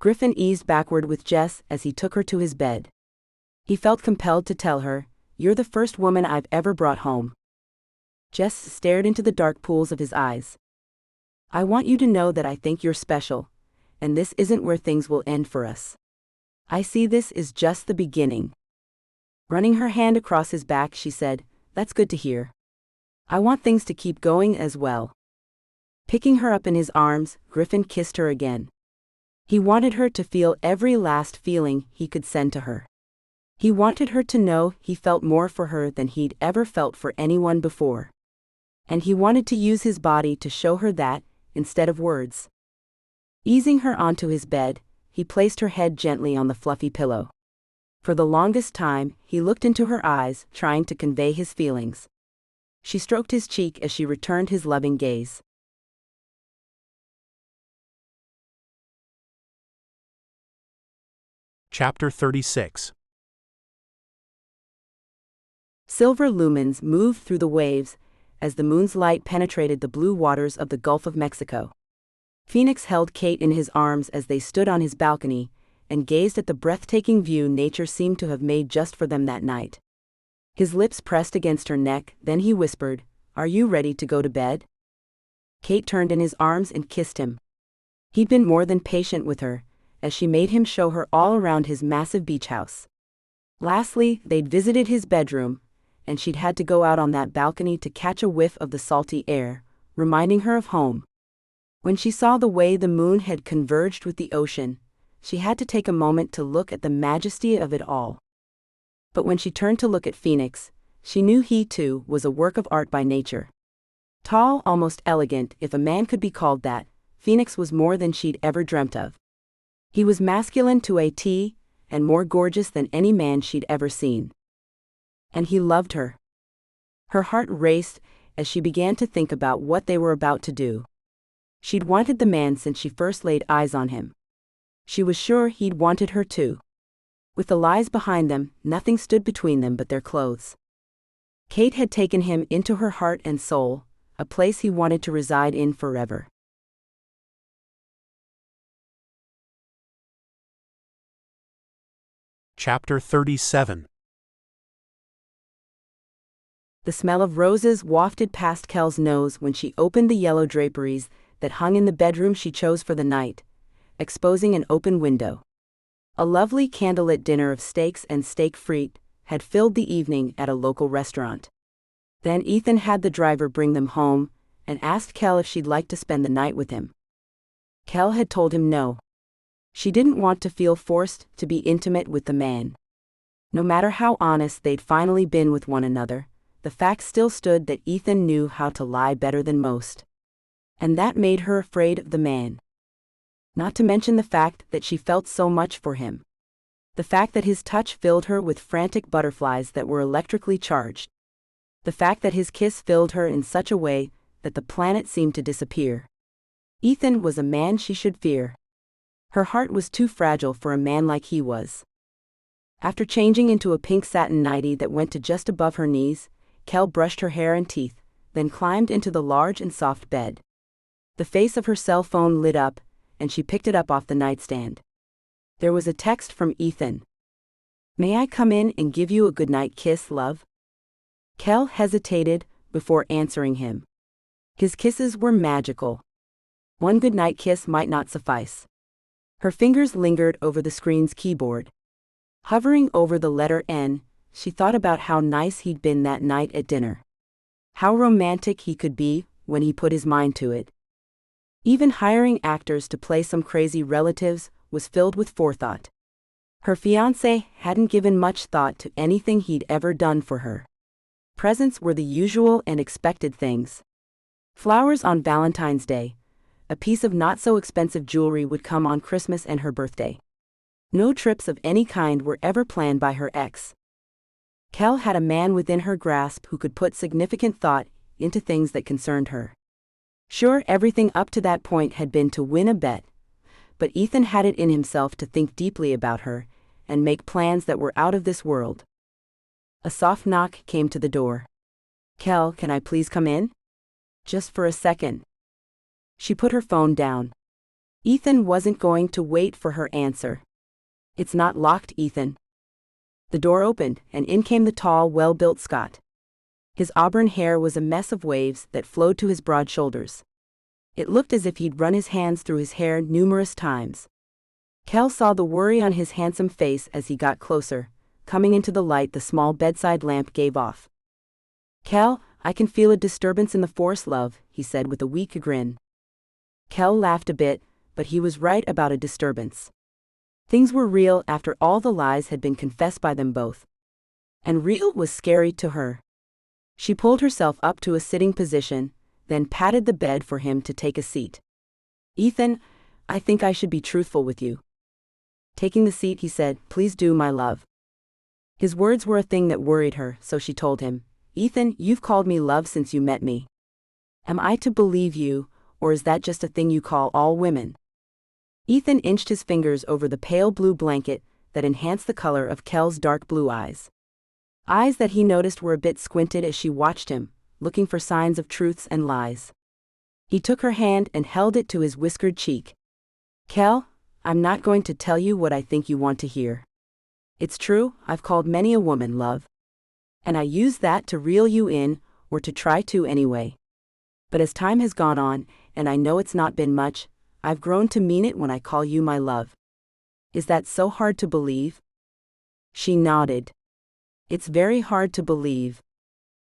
Griffin eased backward with Jess as he took her to his bed. He felt compelled to tell her, You're the first woman I've ever brought home. Jess stared into the dark pools of his eyes. I want you to know that I think you're special, and this isn't where things will end for us. I see this is just the beginning. Running her hand across his back, she said, That's good to hear. I want things to keep going as well. Picking her up in his arms, Griffin kissed her again. He wanted her to feel every last feeling he could send to her. He wanted her to know he felt more for her than he'd ever felt for anyone before. And he wanted to use his body to show her that, instead of words. Easing her onto his bed, he placed her head gently on the fluffy pillow. For the longest time, he looked into her eyes, trying to convey his feelings. She stroked his cheek as she returned his loving gaze. Chapter 36. Silver lumens moved through the waves as the moon's light penetrated the blue waters of the Gulf of Mexico. Phoenix held Kate in his arms as they stood on his balcony and gazed at the breathtaking view nature seemed to have made just for them that night. His lips pressed against her neck, then he whispered, "Are you ready to go to bed?" Kate turned in his arms and kissed him. He'd been more than patient with her, as she made him show her all around his massive beach house. Lastly, they'd visited his bedroom, and she'd had to go out on that balcony to catch a whiff of the salty air, reminding her of home. When she saw the way the moon had converged with the ocean, she had to take a moment to look at the majesty of it all. But when she turned to look at Phoenix, she knew he too was a work of art by nature. Tall, almost elegant, if a man could be called that, Phoenix was more than she'd ever dreamt of. He was masculine to a T, and more gorgeous than any man she'd ever seen. And he loved her. Her heart raced as she began to think about what they were about to do. She'd wanted the man since she first laid eyes on him. She was sure he'd wanted her too. With the lies behind them, nothing stood between them but their clothes. Kate had taken him into her heart and soul, a place he wanted to reside in forever. Chapter 37. The smell of roses wafted past Kel's nose when she opened the yellow draperies that hung in the bedroom she chose for the night, exposing an open window. A lovely candlelit dinner of steaks and steak frite had filled the evening at a local restaurant. Then Ethan had the driver bring them home and asked Kel if she'd like to spend the night with him. Kel had told him no. She didn't want to feel forced to be intimate with the man. No matter how honest they'd finally been with one another, the fact still stood that Ethan knew how to lie better than most. And that made her afraid of the man. Not to mention the fact that she felt so much for him. The fact that his touch filled her with frantic butterflies that were electrically charged. The fact that his kiss filled her in such a way that the planet seemed to disappear. Ethan was a man she should fear. Her heart was too fragile for a man like he was. After changing into a pink satin nightie that went to just above her knees, Kel brushed her hair and teeth, then climbed into the large and soft bed. The face of her cell phone lit up, and she picked it up off the nightstand. There was a text from Ethan. "May I come in and give you a goodnight kiss, love?" Kel hesitated before answering him. His kisses were magical. One goodnight kiss might not suffice. Her fingers lingered over the screen's keyboard. Hovering over the letter N, she thought about how nice he'd been that night at dinner. How romantic he could be when he put his mind to it. Even hiring actors to play some crazy relatives was filled with forethought. Her fiancé hadn't given much thought to anything he'd ever done for her. Presents were the usual and expected things. Flowers on Valentine's Day. A piece of not-so-expensive jewelry would come on Christmas and her birthday. No trips of any kind were ever planned by her ex. Kel had a man within her grasp who could put significant thought into things that concerned her. Sure, everything up to that point had been to win a bet, but Ethan had it in himself to think deeply about her and make plans that were out of this world. A soft knock came to the door. "Kel, can I please come in?" "Just for a second." She put her phone down. Ethan wasn't going to wait for her answer. "It's not locked, Ethan." The door opened, and in came the tall, well-built Scot. His auburn hair was a mess of waves that flowed to his broad shoulders. It looked as if he'd run his hands through his hair numerous times. Kel saw the worry on his handsome face as he got closer, coming into the light the small bedside lamp gave off. "Kel, I can feel a disturbance in the force, love," he said with a weak grin. Kel laughed a bit, but he was right about a disturbance. Things were real after all the lies had been confessed by them both. And real was scary to her. She pulled herself up to a sitting position, then patted the bed for him to take a seat. "Ethan, I think I should be truthful with you." Taking the seat, he said, "Please do, my love. His words were a thing that worried her, so she told him, "Ethan, you've called me love since you met me. Am I to believe you, or is that just a thing you call all women?" Ethan inched his fingers over the pale blue blanket that enhanced the color of Kel's dark blue eyes. Eyes that he noticed were a bit squinted as she watched him, looking for signs of truths and lies. He took her hand and held it to his whiskered cheek. "Kel, I'm not going to tell you what I think you want to hear. It's true, I've called many a woman love. And I use that to reel you in, or to try to anyway. But as time has gone on, and I know it's not been much, I've grown to mean it when I call you my love. Is that so hard to believe?" She nodded. "It's very hard to believe."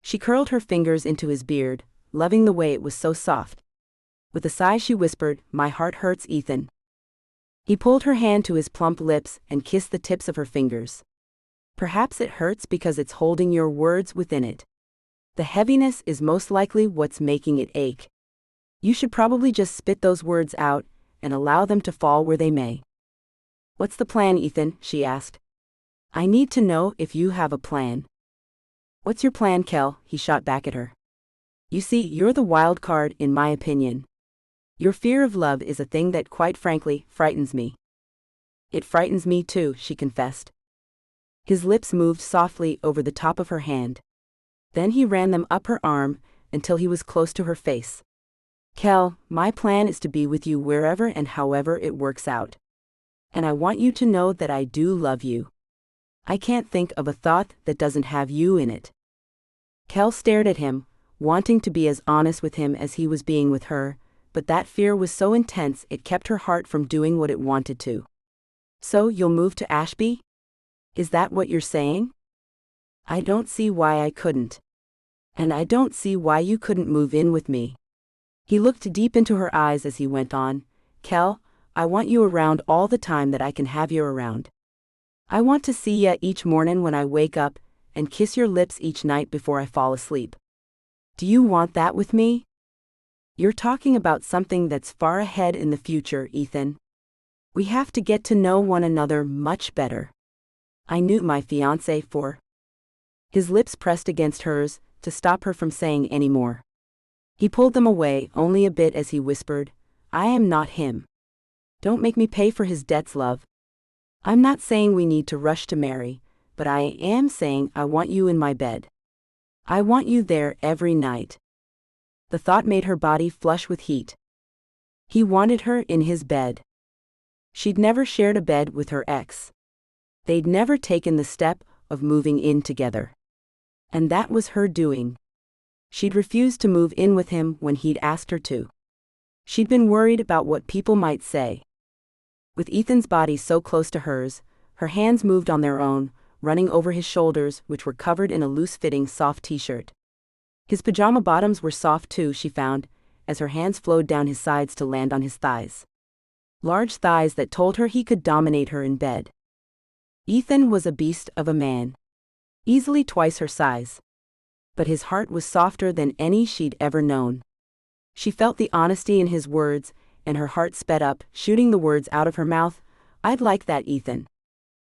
She curled her fingers into his beard, loving the way it was so soft. With a sigh she whispered, "My heart hurts, Ethan." He pulled her hand to his plump lips and kissed the tips of her fingers. "Perhaps it hurts because it's holding your words within it. The heaviness is most likely what's making it ache. You should probably just spit those words out and allow them to fall where they may." "What's the plan, Ethan?" she asked. "I need to know if you have a plan." "What's your plan, Kel?" he shot back at her. "You see, you're the wild card, in my opinion. Your fear of love is a thing that, quite frankly, frightens me." "It frightens me too," she confessed. His lips moved softly over the top of her hand. Then he ran them up her arm until he was close to her face. "Kel, my plan is to be with you wherever and however it works out. And I want you to know that I do love you. I can't think of a thought that doesn't have you in it." Kel stared at him, wanting to be as honest with him as he was being with her, but that fear was so intense it kept her heart from doing what it wanted to. "So you'll move to Ashby? Is that what you're saying?" "I don't see why I couldn't. And I don't see why you couldn't move in with me." He looked deep into her eyes as he went on, "Kel, I want you around all the time that I can have you around. I want to see ya each morning when I wake up, and kiss your lips each night before I fall asleep. Do you want that with me? You're talking about something that's far ahead in the future, Ethan. We have to get to know one another much better. I knew my fiancé for..." His lips pressed against hers to stop her from saying any more. He pulled them away only a bit as he whispered, "I am not him. Don't make me pay for his debts, love. I'm not saying we need to rush to marry, but I am saying I want you in my bed. I want you there every night." The thought made her body flush with heat. He wanted her in his bed. She'd never shared a bed with her ex. They'd never taken the step of moving in together. And that was her doing. She'd refused to move in with him when he'd asked her to. She'd been worried about what people might say. With Ethan's body so close to hers, her hands moved on their own, running over his shoulders, which were covered in a loose-fitting soft t-shirt. His pajama bottoms were soft too, she found, as her hands flowed down his sides to land on his thighs. Large thighs that told her he could dominate her in bed. Ethan was a beast of a man. Easily twice her size. But his heart was softer than any she'd ever known. She felt the honesty in his words, and her heart sped up, shooting the words out of her mouth, "I'd like that, Ethan."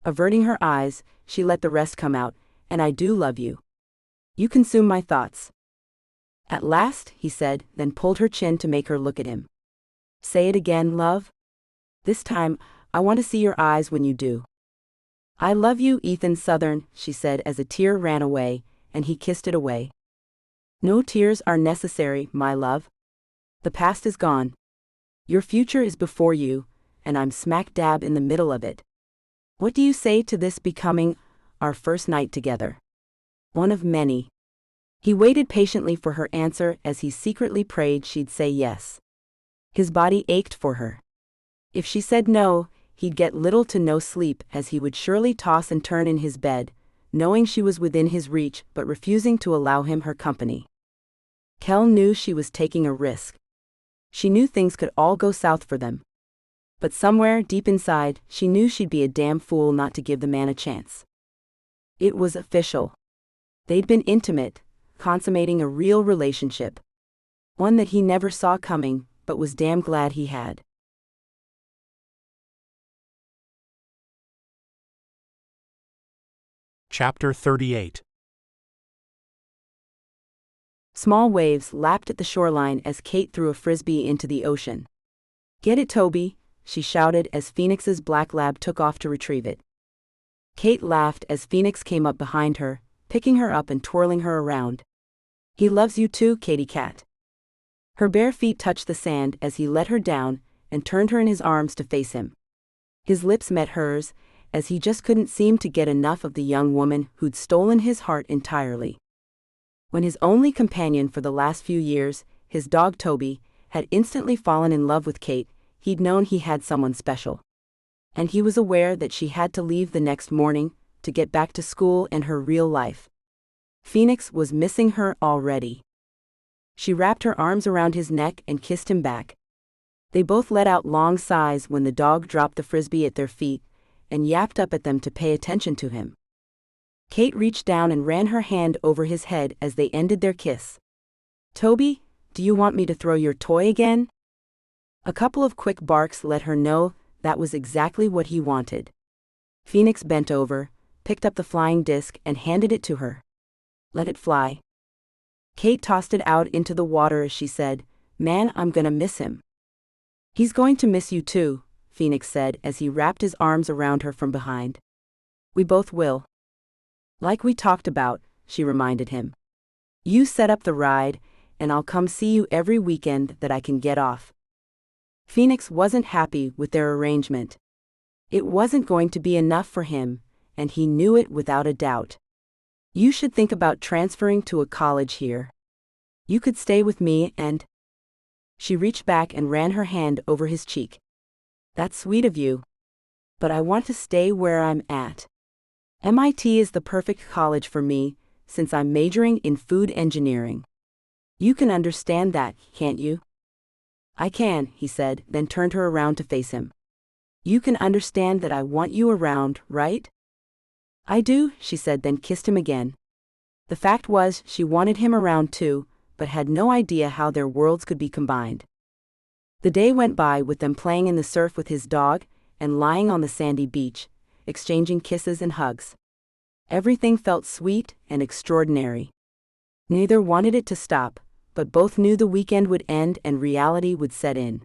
Averting her eyes, she let the rest come out, "And I do love you. You consume my thoughts." At last, he said, then pulled her chin to make her look at him. "Say it again, love. This time, I want to see your eyes when you do." "I love you, Ethan Southern," she said as a tear ran away, and he kissed it away. "No tears are necessary, my love. The past is gone. Your future is before you, and I'm smack dab in the middle of it. What do you say to this becoming our first night together? One of many." He waited patiently for her answer as he secretly prayed she'd say yes. His body ached for her. If she said no, he'd get little to no sleep as he would surely toss and turn in his bed, knowing she was within his reach but refusing to allow him her company. Kel knew she was taking a risk. She knew things could all go south for them. But somewhere deep inside, she knew she'd be a damn fool not to give the man a chance. It was official. They'd been intimate, consummating a real relationship. One that he never saw coming, but was damn glad he had. Chapter 38. Small waves lapped at the shoreline as Kate threw a frisbee into the ocean. "Get it, Toby," she shouted as Phoenix's black lab took off to retrieve it. Kate laughed as Phoenix came up behind her, picking her up and twirling her around. "He loves you too, Katy Cat." Her bare feet touched the sand as he let her down and turned her in his arms to face him. His lips met hers, as he just couldn't seem to get enough of the young woman who'd stolen his heart entirely. When his only companion for the last few years, his dog Toby, had instantly fallen in love with Kate, he'd known he had someone special. And he was aware that she had to leave the next morning to get back to school and her real life. Phoenix was missing her already. She wrapped her arms around his neck and kissed him back. They both let out long sighs when the dog dropped the frisbee at their feet and yapped up at them to pay attention to him. Kate reached down and ran her hand over his head as they ended their kiss. "Toby, do you want me to throw your toy again?" A couple of quick barks let her know that was exactly what he wanted. Phoenix bent over, picked up the flying disc and handed it to her. "Let it fly." Kate tossed it out into the water as she said, "Man, I'm gonna miss him." "He's going to miss you too," Phoenix said as he wrapped his arms around her from behind. "We both will." "Like we talked about," she reminded him. "You set up the ride, and I'll come see you every weekend that I can get off." Phoenix wasn't happy with their arrangement. It wasn't going to be enough for him, and he knew it without a doubt. "You should think about transferring to a college here. You could stay with me and—" She reached back and ran her hand over his cheek. "That's sweet of you. But I want to stay where I'm at. MIT is the perfect college for me, since I'm majoring in food engineering. You can understand that, can't you?" "I can," he said, then turned her around to face him. "You can understand that I want you around, right?" "I do," she said, then kissed him again. The fact was, she wanted him around too, but had no idea how their worlds could be combined. The day went by with them playing in the surf with his dog and lying on the sandy beach, exchanging kisses and hugs. Everything felt sweet and extraordinary. Neither wanted it to stop, but both knew the weekend would end and reality would set in.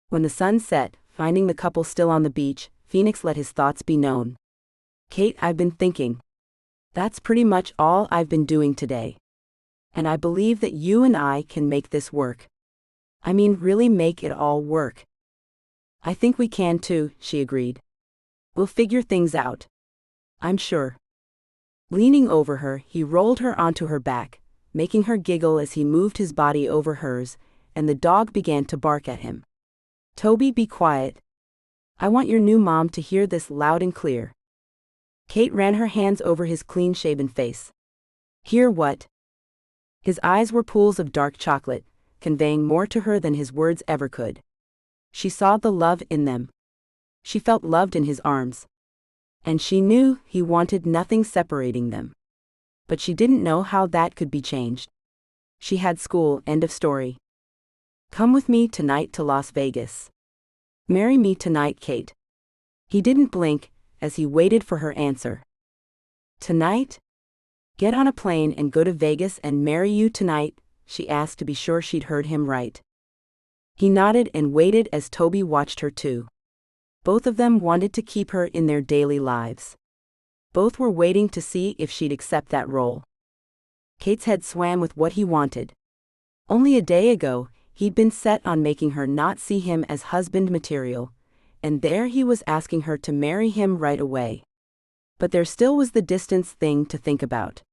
When the sun set, finding the couple still on the beach, Phoenix let his thoughts be known. "Kate, I've been thinking. That's pretty much all I've been doing today. And I believe that you and I can make this work. I mean, really make it all work." "I think we can too," she agreed. "We'll figure things out. I'm sure." Leaning over her, he rolled her onto her back, making her giggle as he moved his body over hers, and the dog began to bark at him. "Toby, be quiet. I want your new mom to hear this loud and clear." Kate ran her hands over his clean-shaven face. "Hear what?" His eyes were pools of dark chocolate, conveying more to her than his words ever could. She saw the love in them. She felt loved in his arms. And she knew he wanted nothing separating them. But she didn't know how that could be changed. She had school, end of story. "Come with me tonight to Las Vegas. Marry me tonight, Kate." He didn't blink as he waited for her answer. "Tonight? Get on a plane and go to Vegas and marry you tonight?" she asked to be sure she'd heard him right. He nodded and waited as Toby watched her too. Both of them wanted to keep her in their daily lives. Both were waiting to see if she'd accept that role. Kate's head swam with what he wanted. Only a day ago, he'd been set on making her not see him as husband material, and there he was asking her to marry him right away. But there still was the distance thing to think about.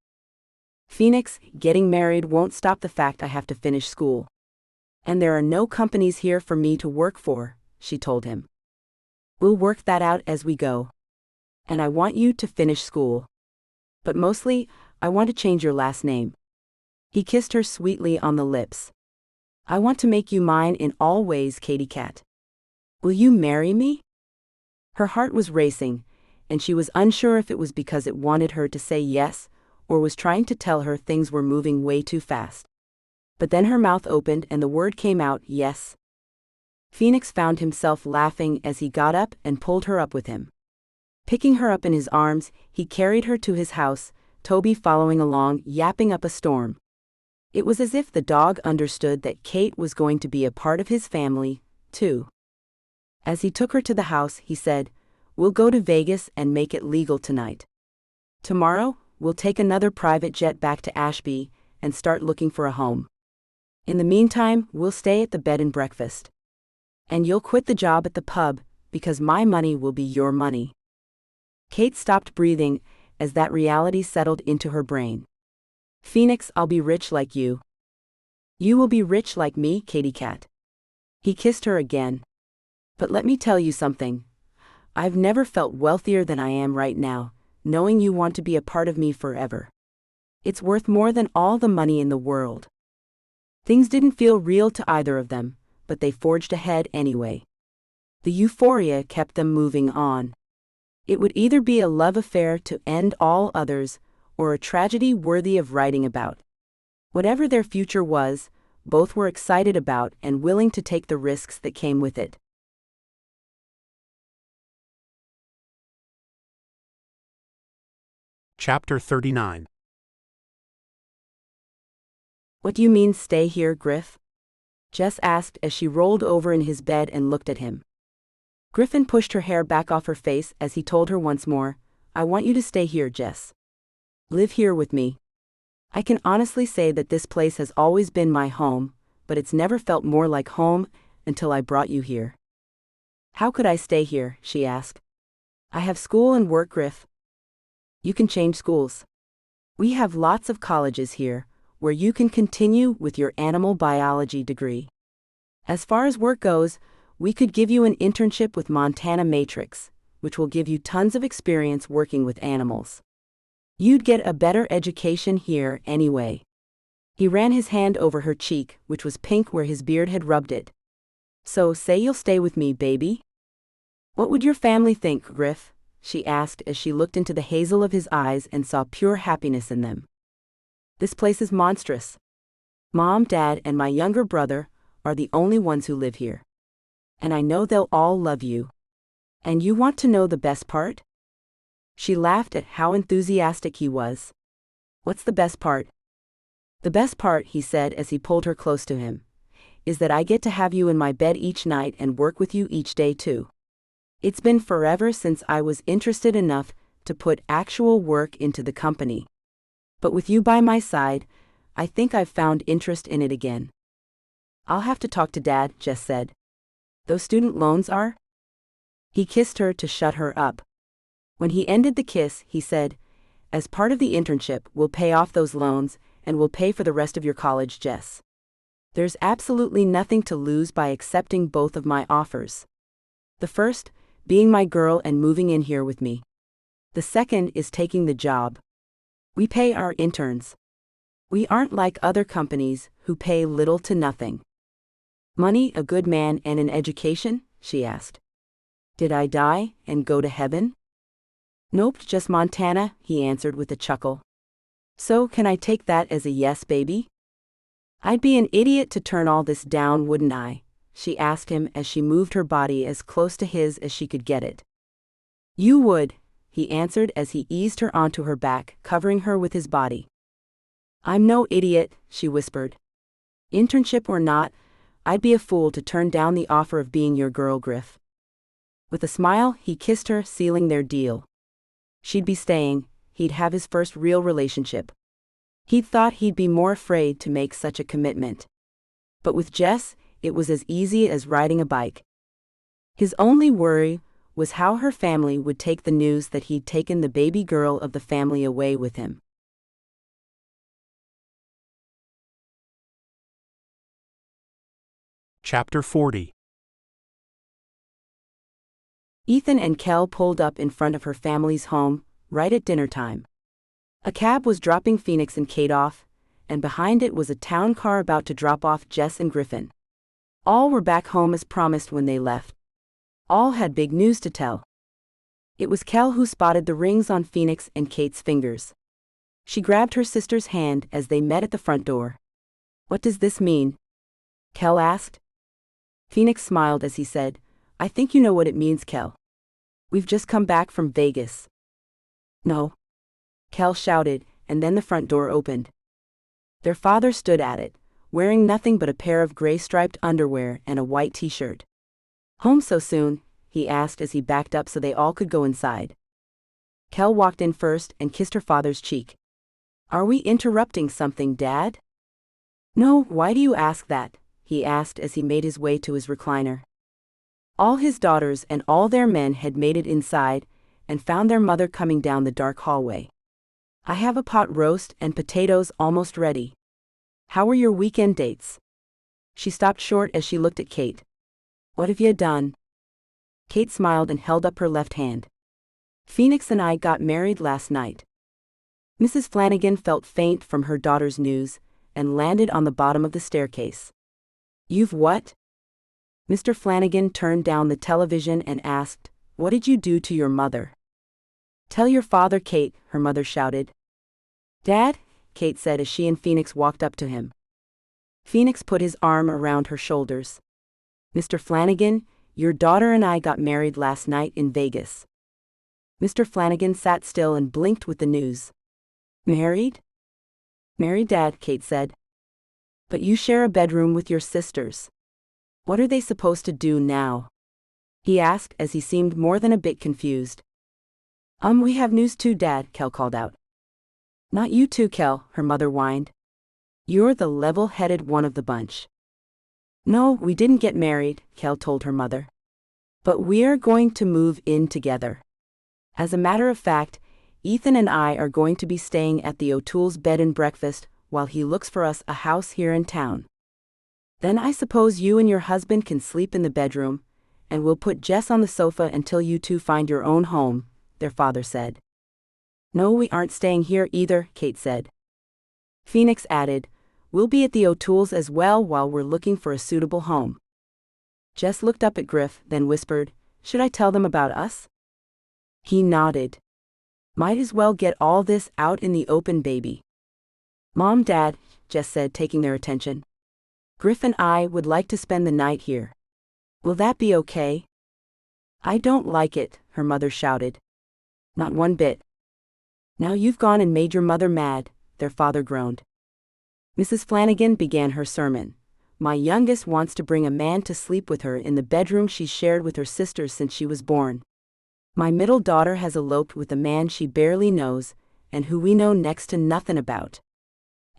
"Phoenix, getting married won't stop the fact I have to finish school. And there are no companies here for me to work for," she told him. "We'll work that out as we go. And I want you to finish school. But mostly, I want to change your last name." He kissed her sweetly on the lips. "I want to make you mine in all ways, Katy Cat. Will you marry me?" Her heart was racing, and she was unsure if it was because it wanted her to say yes, or was trying to tell her things were moving way too fast. But then her mouth opened and the word came out, yes. Phoenix found himself laughing as he got up and pulled her up with him. Picking her up in his arms, he carried her to his house, Toby following along, yapping up a storm. It was as if the dog understood that Kate was going to be a part of his family, too. As he took her to the house, he said, "We'll go to Vegas and make it legal tonight. Tomorrow, we'll take another private jet back to Ashby and start looking for a home. In the meantime, we'll stay at the bed and breakfast. And you'll quit the job at the pub, because my money will be your money." Kate stopped breathing as that reality settled into her brain. "Phoenix, I'll be rich like you. You will be rich like me, Katy Cat." He kissed her again. "But let me tell you something. I've never felt wealthier than I am right now, knowing you want to be a part of me forever. It's worth more than all the money in the world." Things didn't feel real to either of them, but they forged ahead anyway. The euphoria kept them moving on. It would either be a love affair to end all others, or a tragedy worthy of writing about. Whatever their future was, both were excited about and willing to take the risks that came with it. Chapter 39. "What do you mean stay here, Griff?" Jess asked as she rolled over in his bed and looked at him. Griffin pushed her hair back off her face as he told her once more, "I want you to stay here, Jess. Live here with me. I can honestly say that this place has always been my home, but it's never felt more like home until I brought you here." "How could I stay here?" she asked. "I have school and work, Griff." "You can change schools. We have lots of colleges here, where you can continue with your animal biology degree. As far as work goes, we could give you an internship with Montana Matrix, which will give you tons of experience working with animals. You'd get a better education here anyway." He ran his hand over her cheek, which was pink where his beard had rubbed it. "So say you'll stay with me, baby?" "What would your family think, Griff?" she asked as she looked into the hazel of his eyes and saw pure happiness in them. "This place is monstrous. Mom, Dad, and my younger brother are the only ones who live here. And I know they'll all love you. And you want to know the best part?" She laughed at how enthusiastic he was. "What's the best part?" "The best part," he said as he pulled her close to him, "is that I get to have you in my bed each night and work with you each day too. It's been forever since I was interested enough to put actual work into the company. But with you by my side, I think I've found interest in it again." "I'll have to talk to Dad," Jess said. "Those student loans are?" He kissed her to shut her up. When he ended the kiss, he said, "As part of the internship, we'll pay off those loans, and we'll pay for the rest of your college, Jess. There's absolutely nothing to lose by accepting both of my offers. The first, being my girl and moving in here with me. The second is taking the job. We pay our interns. We aren't like other companies who pay little to nothing." "Money, a good man, and an education?" she asked. "Did I die and go to heaven?" "Nope, just Montana," he answered with a chuckle. "So can I take that as a yes, baby?" "I'd be an idiot to turn all this down, wouldn't I?" she asked him as she moved her body as close to his as she could get it. "You would," he answered as he eased her onto her back, covering her with his body. "I'm no idiot," she whispered. "Internship or not, I'd be a fool to turn down the offer of being your girl, Griff." With a smile, he kissed her, sealing their deal. She'd be staying, he'd have his first real relationship. He'd thought he'd be more afraid to make such a commitment. But with Jess, it was as easy as riding a bike. His only worry was how her family would take the news that he'd taken the baby girl of the family away with him. Chapter 40. Ethan and Kel pulled up in front of her family's home, right at dinner time. A cab was dropping Phoenix and Kate off, and behind it was a town car about to drop off Jess and Griffin. All were back home as promised when they left. All had big news to tell. It was Kel who spotted the rings on Phoenix and Kate's fingers. She grabbed her sister's hand as they met at the front door. "What does this mean?" Kel asked. Phoenix smiled as he said, "I think you know what it means, Kel. We've just come back from Vegas. No. Kel shouted, and then the front door opened. Their father stood at it, wearing nothing but a pair of gray striped underwear and a white t-shirt. Home so soon? He asked as he backed up so they all could go inside. Kel walked in first and kissed her father's cheek. Are we interrupting something, Dad? No, why do you ask that? He asked as he made his way to his recliner. All his daughters and all their men had made it inside and found their mother coming down the dark hallway. I have a pot roast and potatoes almost ready. How were your weekend dates? She stopped short as she looked at Kate. What have you done? Kate smiled and held up her left hand. Phoenix and I got married last night. Mrs. Flanagan felt faint from her daughter's news and landed on the bottom of the staircase. You've what? Mr. Flanagan turned down the television and asked, What did you do to your mother? Tell your father, Kate, her mother shouted. Dad? Kate said as she and Phoenix walked up to him. Phoenix put his arm around her shoulders. Mr. Flanagan, your daughter and I got married last night in Vegas. Mr. Flanagan sat still and blinked with the news. Married? Married, Dad, Kate said. But you share a bedroom with your sisters. What are they supposed to do now? He asked as he seemed more than a bit confused. We have news too, Dad, Kel called out. Not you too, Kel, her mother whined. You're the level-headed one of the bunch. No, we didn't get married, Kel told her mother. But we're going to move in together. As a matter of fact, Ethan and I are going to be staying at the O'Toole's bed and breakfast while he looks for us a house here in town. Then I suppose you and your husband can sleep in the bedroom, and we'll put Jess on the sofa until you two find your own home, their father said. No, we aren't staying here either, Kate said. Phoenix added, We'll be at the O'Toole's as well while we're looking for a suitable home. Jess looked up at Griff, then whispered, Should I tell them about us? He nodded. Might as well get all this out in the open, baby. Mom, Dad, Jess said, taking their attention. Griff and I would like to spend the night here. Will that be okay? I don't like it, her mother shouted. Not one bit. Now you've gone and made your mother mad, their father groaned. Mrs. Flanagan began her sermon. My youngest wants to bring a man to sleep with her in the bedroom she's shared with her sisters since she was born. My middle daughter has eloped with a man she barely knows, and who we know next to nothing about.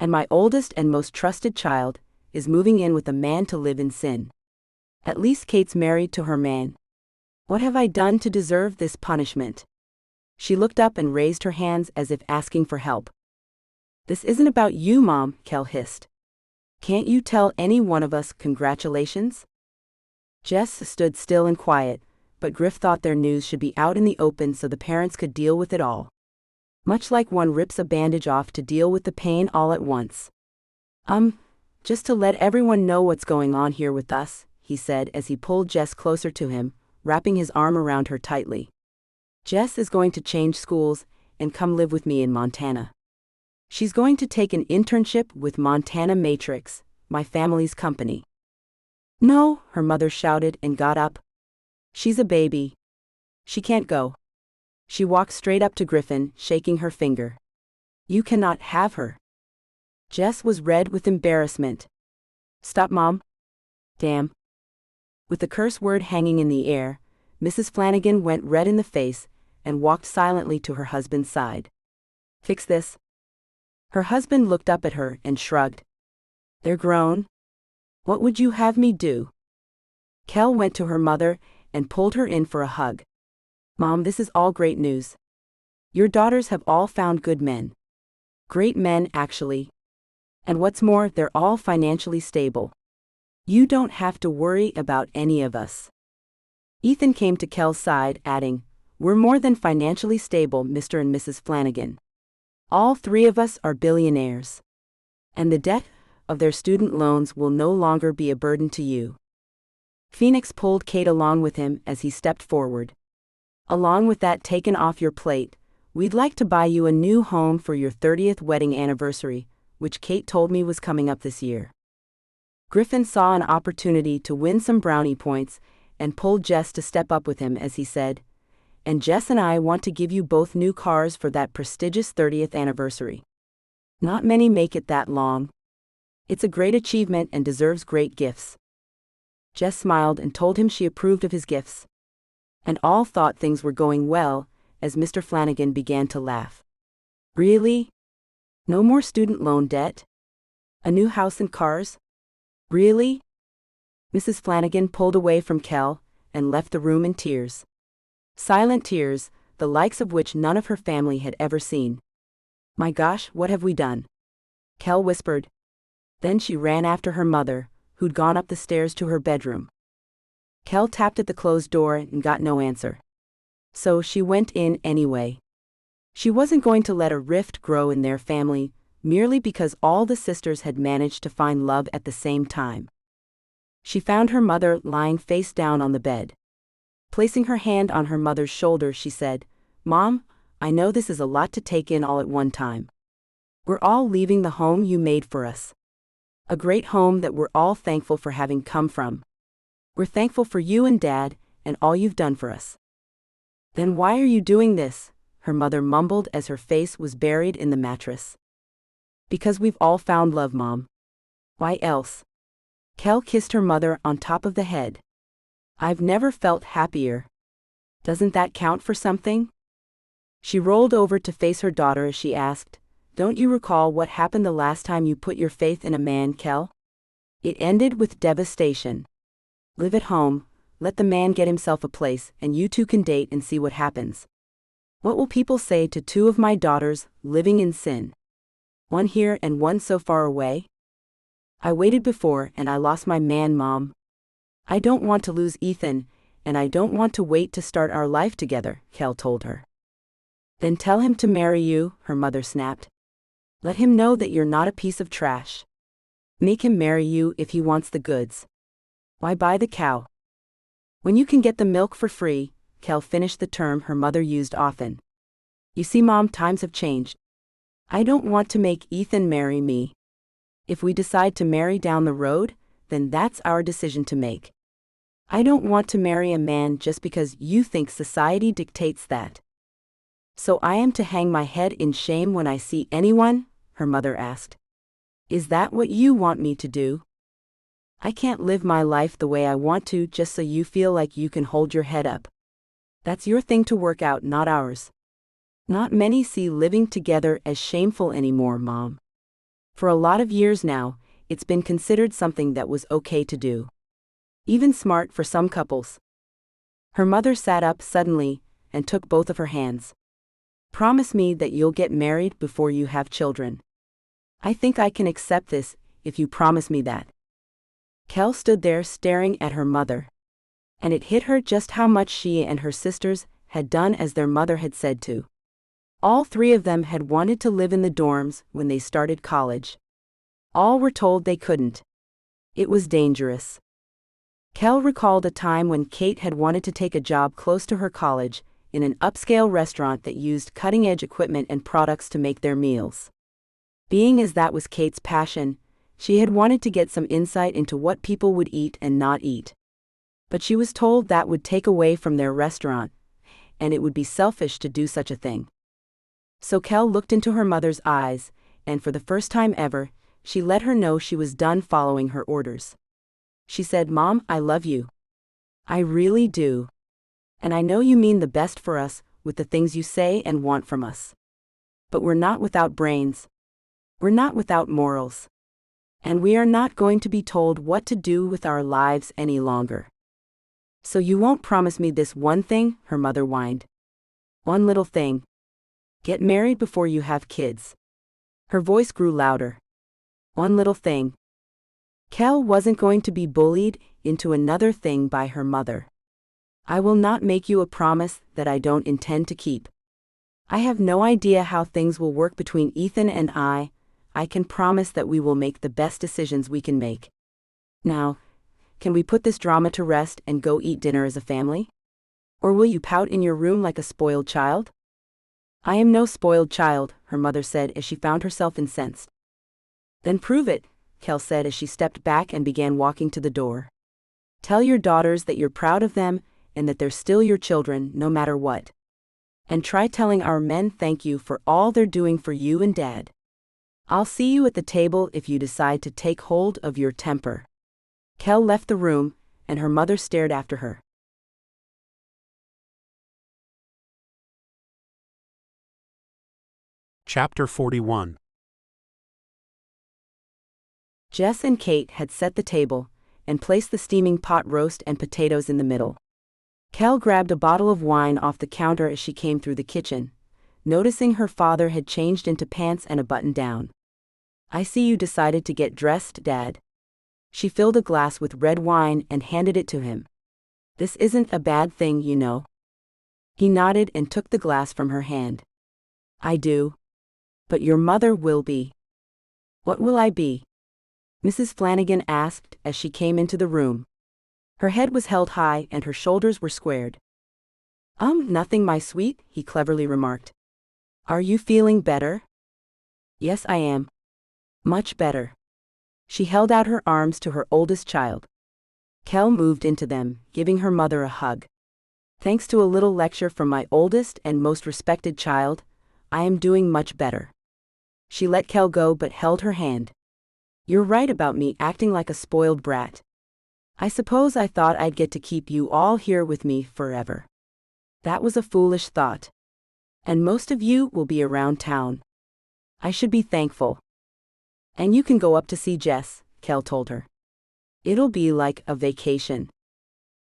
And my oldest and most trusted child is moving in with a man to live in sin. At least Kate's married to her man. What have I done to deserve this punishment? She looked up and raised her hands as if asking for help. This isn't about you, Mom, Kel hissed. Can't you tell any one of us congratulations? Jess stood still and quiet, but Griff thought their news should be out in the open so the parents could deal with it all. Much like one rips a bandage off to deal with the pain all at once. Just to let everyone know what's going on here with us, he said as he pulled Jess closer to him, wrapping his arm around her tightly. Jess is going to change schools and come live with me in Montana. She's going to take an internship with Montana Matrix, my family's company. No, her mother shouted and got up. She's a baby. She can't go. She walked straight up to Griffin, shaking her finger. You cannot have her. Jess was red with embarrassment. Stop, Mom. Damn. With the curse word hanging in the air, Mrs. Flanagan went red in the face and walked silently to her husband's side. Fix this. Her husband looked up at her and shrugged. They're grown. What would you have me do? Kel went to her mother and pulled her in for a hug. Mom, this is all great news. Your daughters have all found good men. Great men, actually. And what's more, they're all financially stable. You don't have to worry about any of us. Ethan came to Kel's side, adding, We're more than financially stable, Mr. and Mrs. Flanagan. All three of us are billionaires. And the debt of their student loans will no longer be a burden to you. Phoenix pulled Kate along with him as he stepped forward. Along with that taken off your plate, we'd like to buy you a new home for your 30th wedding anniversary, which Kate told me was coming up this year. Griffin saw an opportunity to win some brownie points and pulled Jess to step up with him as he said, And Jess and I want to give you both new cars for that prestigious 30th anniversary. Not many make it that long. It's a great achievement and deserves great gifts. Jess smiled and told him she approved of his gifts. And all thought things were going well, as Mr. Flanagan began to laugh. Really? No more student loan debt? A new house and cars? Really? Mrs. Flanagan pulled away from Kel and left the room in tears. Silent tears, the likes of which none of her family had ever seen. My gosh, what have we done? Kel whispered. Then she ran after her mother, who'd gone up the stairs to her bedroom. Kel tapped at the closed door and got no answer. So she went in anyway. She wasn't going to let a rift grow in their family, merely because all the sisters had managed to find love at the same time. She found her mother lying face down on the bed. Placing her hand on her mother's shoulder, she said, "Mom, I know this is a lot to take in all at one time. We're all leaving the home you made for us. A great home that we're all thankful for having come from. We're thankful for you and Dad, and all you've done for us." "Then why are you doing this?" her mother mumbled as her face was buried in the mattress. "Because we've all found love, Mom. Why else?" Kel kissed her mother on top of the head. "I've never felt happier. Doesn't that count for something?" She rolled over to face her daughter as she asked, "Don't you recall what happened the last time you put your faith in a man, Kel? It ended with devastation. Live at home, let the man get himself a place, and you two can date and see what happens. What will people say to two of my daughters living in sin? One here and one so far away? I waited before and I lost my man, Mom. I don't want to lose Ethan, and I don't want to wait to start our life together," Kel told her. "Then tell him to marry you," her mother snapped. "Let him know that you're not a piece of trash. Make him marry you if he wants the goods. Why buy the cow when you can get the milk for free?" Kel finished the term her mother used often. "You see, Mom, times have changed. I don't want to make Ethan marry me. If we decide to marry down the road, then that's our decision to make. I don't want to marry a man just because you think society dictates that." "So I am to hang my head in shame when I see anyone?" her mother asked. "Is that what you want me to do? I can't live my life the way I want to just so you feel like you can hold your head up. That's your thing to work out, not ours. Not many see living together as shameful anymore, Mom. For a lot of years now, it's been considered something that was okay to do. Even smart for some couples." Her mother sat up suddenly and took both of her hands. "Promise me that you'll get married before you have children. I think I can accept this if you promise me that." Kel stood there staring at her mother. And it hit her just how much she and her sisters had done as their mother had said to. All three of them had wanted to live in the dorms when they started college. All were told they couldn't. It was dangerous. Kel recalled a time when Kate had wanted to take a job close to her college, in an upscale restaurant that used cutting-edge equipment and products to make their meals. Being as that was Kate's passion, she had wanted to get some insight into what people would eat and not eat. But she was told that would take away from their restaurant, and it would be selfish to do such a thing. So Kel looked into her mother's eyes, and for the first time ever, she let her know she was done following her orders. She said, "Mom, I love you. I really do. And I know you mean the best for us with the things you say and want from us. But we're not without brains. We're not without morals. And we are not going to be told what to do with our lives any longer. So you won't promise me this one thing?" her mother whined. "One little thing. Get married before you have kids." Her voice grew louder. "One little thing." Kel wasn't going to be bullied into another thing by her mother. "I will not make you a promise that I don't intend to keep. I have no idea how things will work between Ethan and I can promise that we will make the best decisions we can make. Now, can we put this drama to rest and go eat dinner as a family? Or will you pout in your room like a spoiled child?" "I am no spoiled child," her mother said as she found herself incensed. "Then prove it," Kel said as she stepped back and began walking to the door. "Tell your daughters that you're proud of them and that they're still your children no matter what. And try telling our men thank you for all they're doing for you and Dad. I'll see you at the table if you decide to take hold of your temper." Kel left the room, and her mother stared after her. Chapter 41. Jess and Kate had set the table and placed the steaming pot roast and potatoes in the middle. Kel grabbed a bottle of wine off the counter as she came through the kitchen, noticing her father had changed into pants and a button-down. "I see you decided to get dressed, Dad." She filled a glass with red wine and handed it to him. "This isn't a bad thing, you know." He nodded and took the glass from her hand. "I do. But your mother will be." "What will I be?" Mrs. Flanagan asked as she came into the room. Her head was held high and her shoulders were squared. Nothing, my sweet," he cleverly remarked. "Are you feeling better?" "Yes, I am. Much better." She held out her arms to her oldest child. Kel moved into them, giving her mother a hug. "Thanks to a little lecture from my oldest and most respected child, I am doing much better." She let Kel go but held her hand. "You're right about me acting like a spoiled brat. I suppose I thought I'd get to keep you all here with me forever. That was a foolish thought. And most of you will be around town. I should be thankful." "And you can go up to see Jess," Kel told her. "It'll be like a vacation."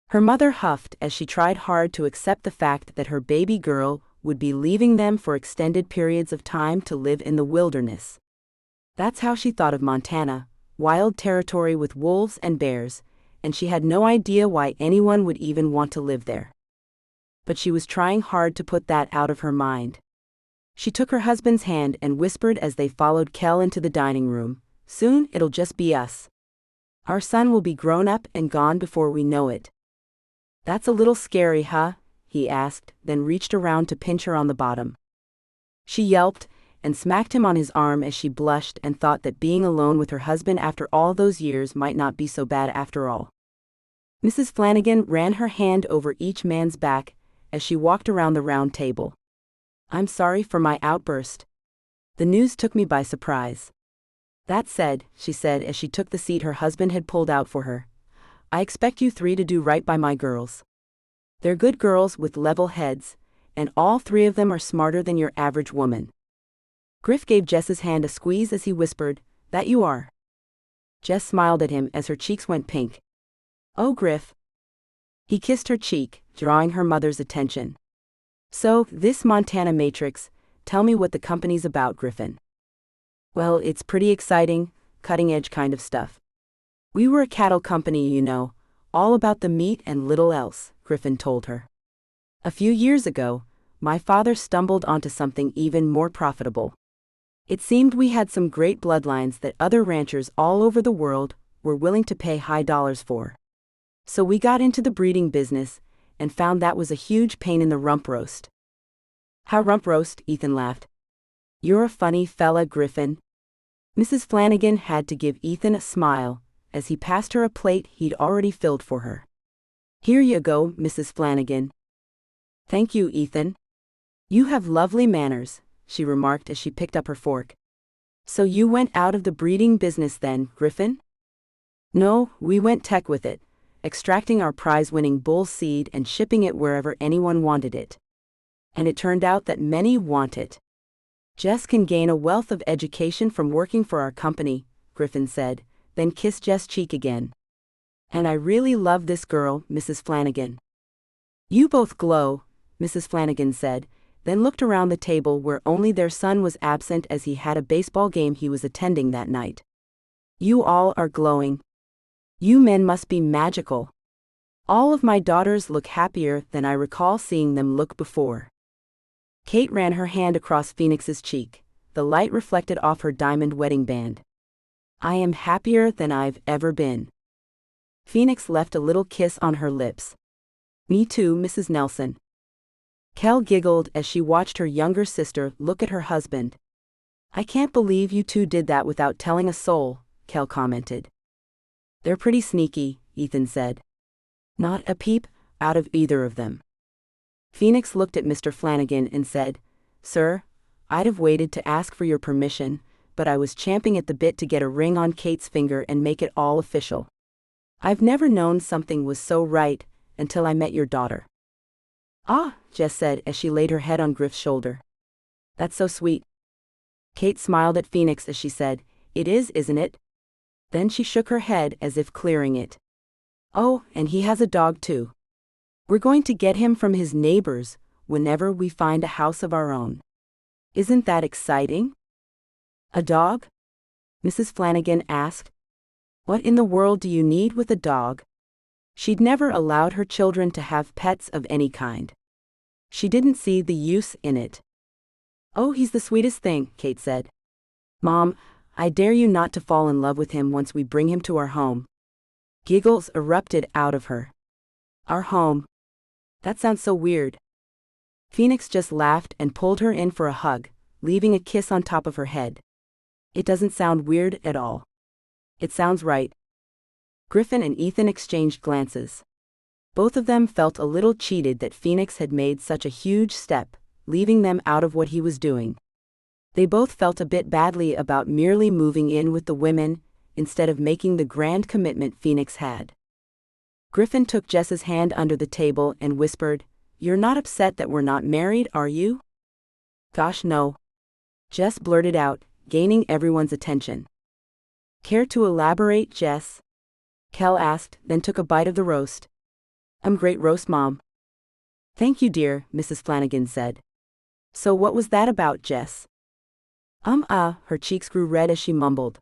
Her mother huffed as she tried hard to accept the fact that her baby girl would be leaving them for extended periods of time to live in the wilderness. That's how she thought of Montana, wild territory with wolves and bears, and she had no idea why anyone would even want to live there. But she was trying hard to put that out of her mind. She took her husband's hand and whispered as they followed Kel into the dining room, "Soon it'll just be us. Our son will be grown up and gone before we know it." "That's a little scary, huh?" he asked, then reached around to pinch her on the bottom. She yelped and smacked him on his arm as she blushed and thought that being alone with her husband after all those years might not be so bad after all. Mrs. Flanagan ran her hand over each man's back as she walked around the round table. "I'm sorry for my outburst. The news took me by surprise. That said," she said as she took the seat her husband had pulled out for her, "I expect you three to do right by my girls. They're good girls with level heads, and all three of them are smarter than your average woman." Griff gave Jess's hand a squeeze as he whispered, "That you are." Jess smiled at him as her cheeks went pink. "Oh, Griff." He kissed her cheek, drawing her mother's attention. "So, this Montana Matrix, tell me what the company's about, Griffin." "Well, it's pretty exciting, cutting-edge kind of stuff. We were a cattle company, you know, all about the meat and little else," Griffin told her. "A few years ago, my father stumbled onto something even more profitable. It seemed we had some great bloodlines that other ranchers all over the world were willing to pay high dollars for. So we got into the breeding business and found that was a huge pain in the rump roast." "How rump roast?" Ethan laughed. "You're a funny fella, Griffin." Mrs. Flanagan had to give Ethan a smile as he passed her a plate he'd already filled for her. "Here you go, Mrs. Flanagan." "Thank you, Ethan. You have lovely manners," she remarked as she picked up her fork. "So you went out of the breeding business then, Griffin?" "No, we went tech with it, extracting our prize-winning bull seed and shipping it wherever anyone wanted it. And it turned out that many want it. Jess can gain a wealth of education from working for our company," Griffin said, then kissed Jess' cheek again. "And I really love this girl, Mrs. Flanagan." "You both glow," Mrs. Flanagan said, then looked around the table where only their son was absent as he had a baseball game he was attending that night. "You all are glowing. You men must be magical. All of my daughters look happier than I recall seeing them look before." Kate ran her hand across Phoenix's cheek, the light reflected off her diamond wedding band. "I am happier than I've ever been." Phoenix left a little kiss on her lips. "Me too, Mrs. Nelson." Kel giggled as she watched her younger sister look at her husband. "I can't believe you two did that without telling a soul," Kel commented. "They're pretty sneaky," Ethan said. "Not a peep, out of either of them. Phoenix looked at Mr. Flanagan and said, "Sir, I'd have waited to ask for your permission, but I was champing at the bit to get a ring on Kate's finger and make it all official. I've never known something was so right until I met your daughter." "Ah," Jess said as she laid her head on Griff's shoulder. "That's so sweet." Kate smiled at Phoenix as she said, "It is, isn't it?" Then she shook her head as if clearing it. "Oh, and he has a dog too. We're going to get him from his neighbors whenever we find a house of our own. Isn't that exciting?" "A dog?" Mrs. Flanagan asked. "What in the world do you need with a dog?" She'd never allowed her children to have pets of any kind. She didn't see the use in it. "Oh, he's the sweetest thing," Kate said. "Mom, I dare you not to fall in love with him once we bring him to our home." Giggles erupted out of her. "Our home? That sounds so weird." Phoenix just laughed and pulled her in for a hug, leaving a kiss on top of her head. "It doesn't sound weird at all. It sounds right." Griffin and Ethan exchanged glances. Both of them felt a little cheated that Phoenix had made such a huge step, leaving them out of what he was doing. They both felt a bit badly about merely moving in with the women, instead of making the grand commitment Phoenix had. Griffin took Jess's hand under the table and whispered, "You're not upset that we're not married, are you?" "Gosh, no." Jess blurted out, gaining everyone's attention. "Care to elaborate, Jess?" Kel asked, then took a bite of the roast. Great roast, Mom." "Thank you, dear," Mrs. Flanagan said. "So what was that about, Jess?" Her cheeks grew red as she mumbled.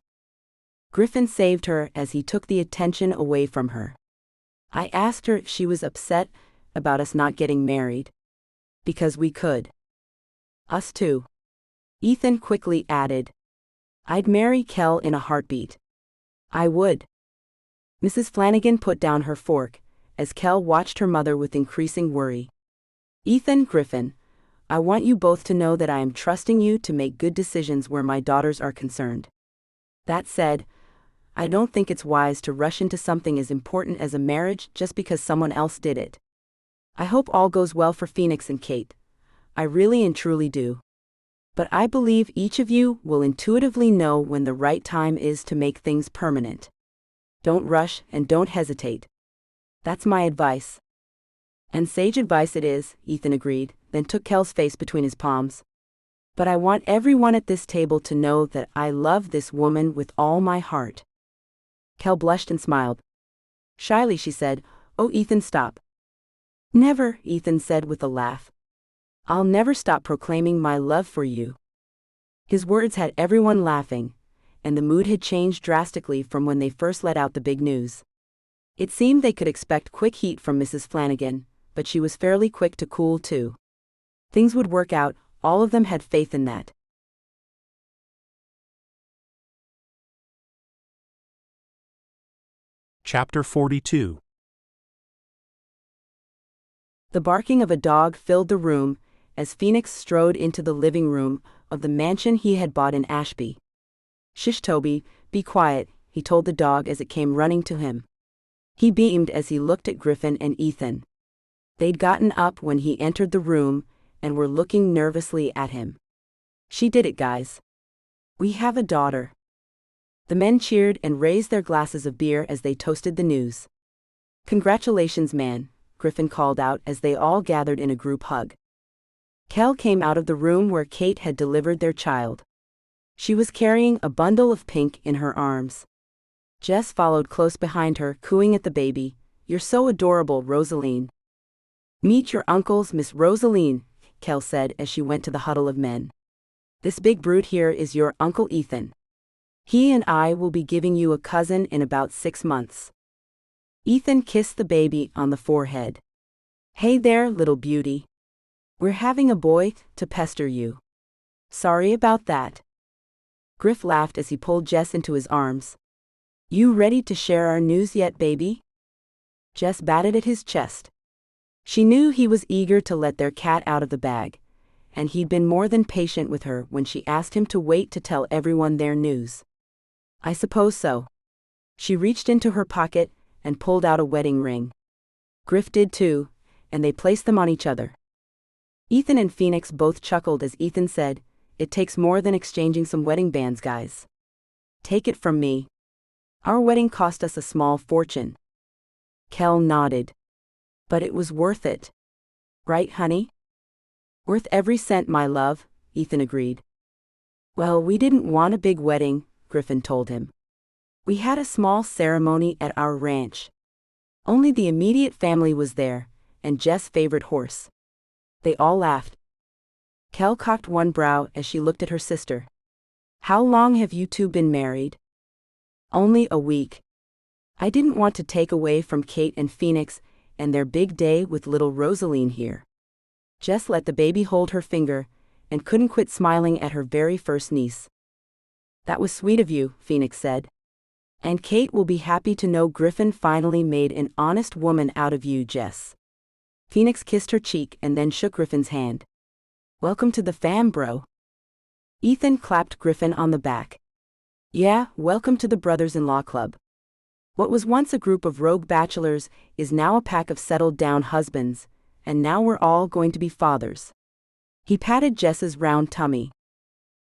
Griffin saved her as he took the attention away from her. "I asked her if she was upset about us not getting married. Because we could." "Us too." Ethan quickly added. "I'd marry Kel in a heartbeat." "I would." Mrs. Flanagan put down her fork, as Kel watched her mother with increasing worry. "Ethan, Griffin, I want you both to know that I am trusting you to make good decisions where my daughters are concerned. That said, I don't think it's wise to rush into something as important as a marriage just because someone else did it. I hope all goes well for Phoenix and Kate. I really and truly do. But I believe each of you will intuitively know when the right time is to make things permanent. Don't rush and don't hesitate. That's my advice." "And sage advice it is," Ethan agreed, then took Kel's face between his palms. "But I want everyone at this table to know that I love this woman with all my heart." Kel blushed and smiled. Shyly she said, "Oh, Ethan, stop." "Never," Ethan said with a laugh. "I'll never stop proclaiming my love for you." His words had everyone laughing, and the mood had changed drastically from when they first let out the big news. It seemed they could expect quick heat from Mrs. Flanagan, but she was fairly quick to cool too. Things would work out, all of them had faith in that. Chapter 42. The barking of a dog filled the room as Phoenix strode into the living room of the mansion he had bought in Ashby. "Shush, Toby, be quiet," he told the dog as it came running to him. He beamed as he looked at Griffin and Ethan. They'd gotten up when he entered the room and were looking nervously at him. "She did it, guys. We have a daughter." The men cheered and raised their glasses of beer as they toasted the news. "Congratulations, man," Griffin called out as they all gathered in a group hug. Kel came out of the room where Kate had delivered their child. She was carrying a bundle of pink in her arms. Jess followed close behind her, cooing at the baby, "You're so adorable, Rosaline." "Meet your uncles, Miss Rosaline," Kel said as she went to the huddle of men. "This big brute here is your Uncle Ethan. He and I will be giving you a cousin in about 6 months." Ethan kissed the baby on the forehead. "Hey there, little beauty. We're having a boy to pester you. Sorry about that." Griff laughed as he pulled Jess into his arms. "You ready to share our news yet, baby?" Jess batted at his chest. She knew he was eager to let their cat out of the bag, and he'd been more than patient with her when she asked him to wait to tell everyone their news. "I suppose so." She reached into her pocket and pulled out a wedding ring. Griff did too, and they placed them on each other. Ethan and Phoenix both chuckled as Ethan said, "It takes more than exchanging some wedding bands, guys. Take it from me. Our wedding cost us a small fortune." Kel nodded. "But it was worth it. Right, honey?" "Worth every cent, my love," Ethan agreed. "Well, we didn't want a big wedding," Griffin told him. "We had a small ceremony at our ranch. Only the immediate family was there, and Jess' favorite horse." They all laughed. Kel cocked one brow as she looked at her sister. "How long have you two been married?" "Only a week. I didn't want to take away from Kate and Phoenix and their big day with little Rosaline here." Jess let the baby hold her finger and couldn't quit smiling at her very first niece. "That was sweet of you," Phoenix said. "And Kate will be happy to know Griffin finally made an honest woman out of you, Jess." Phoenix kissed her cheek and then shook Griffin's hand. "Welcome to the fam, bro." Ethan clapped Griffin on the back. "Yeah, welcome to the brothers-in-law club. What was once a group of rogue bachelors is now a pack of settled-down husbands, and now we're all going to be fathers." He patted Jess's round tummy.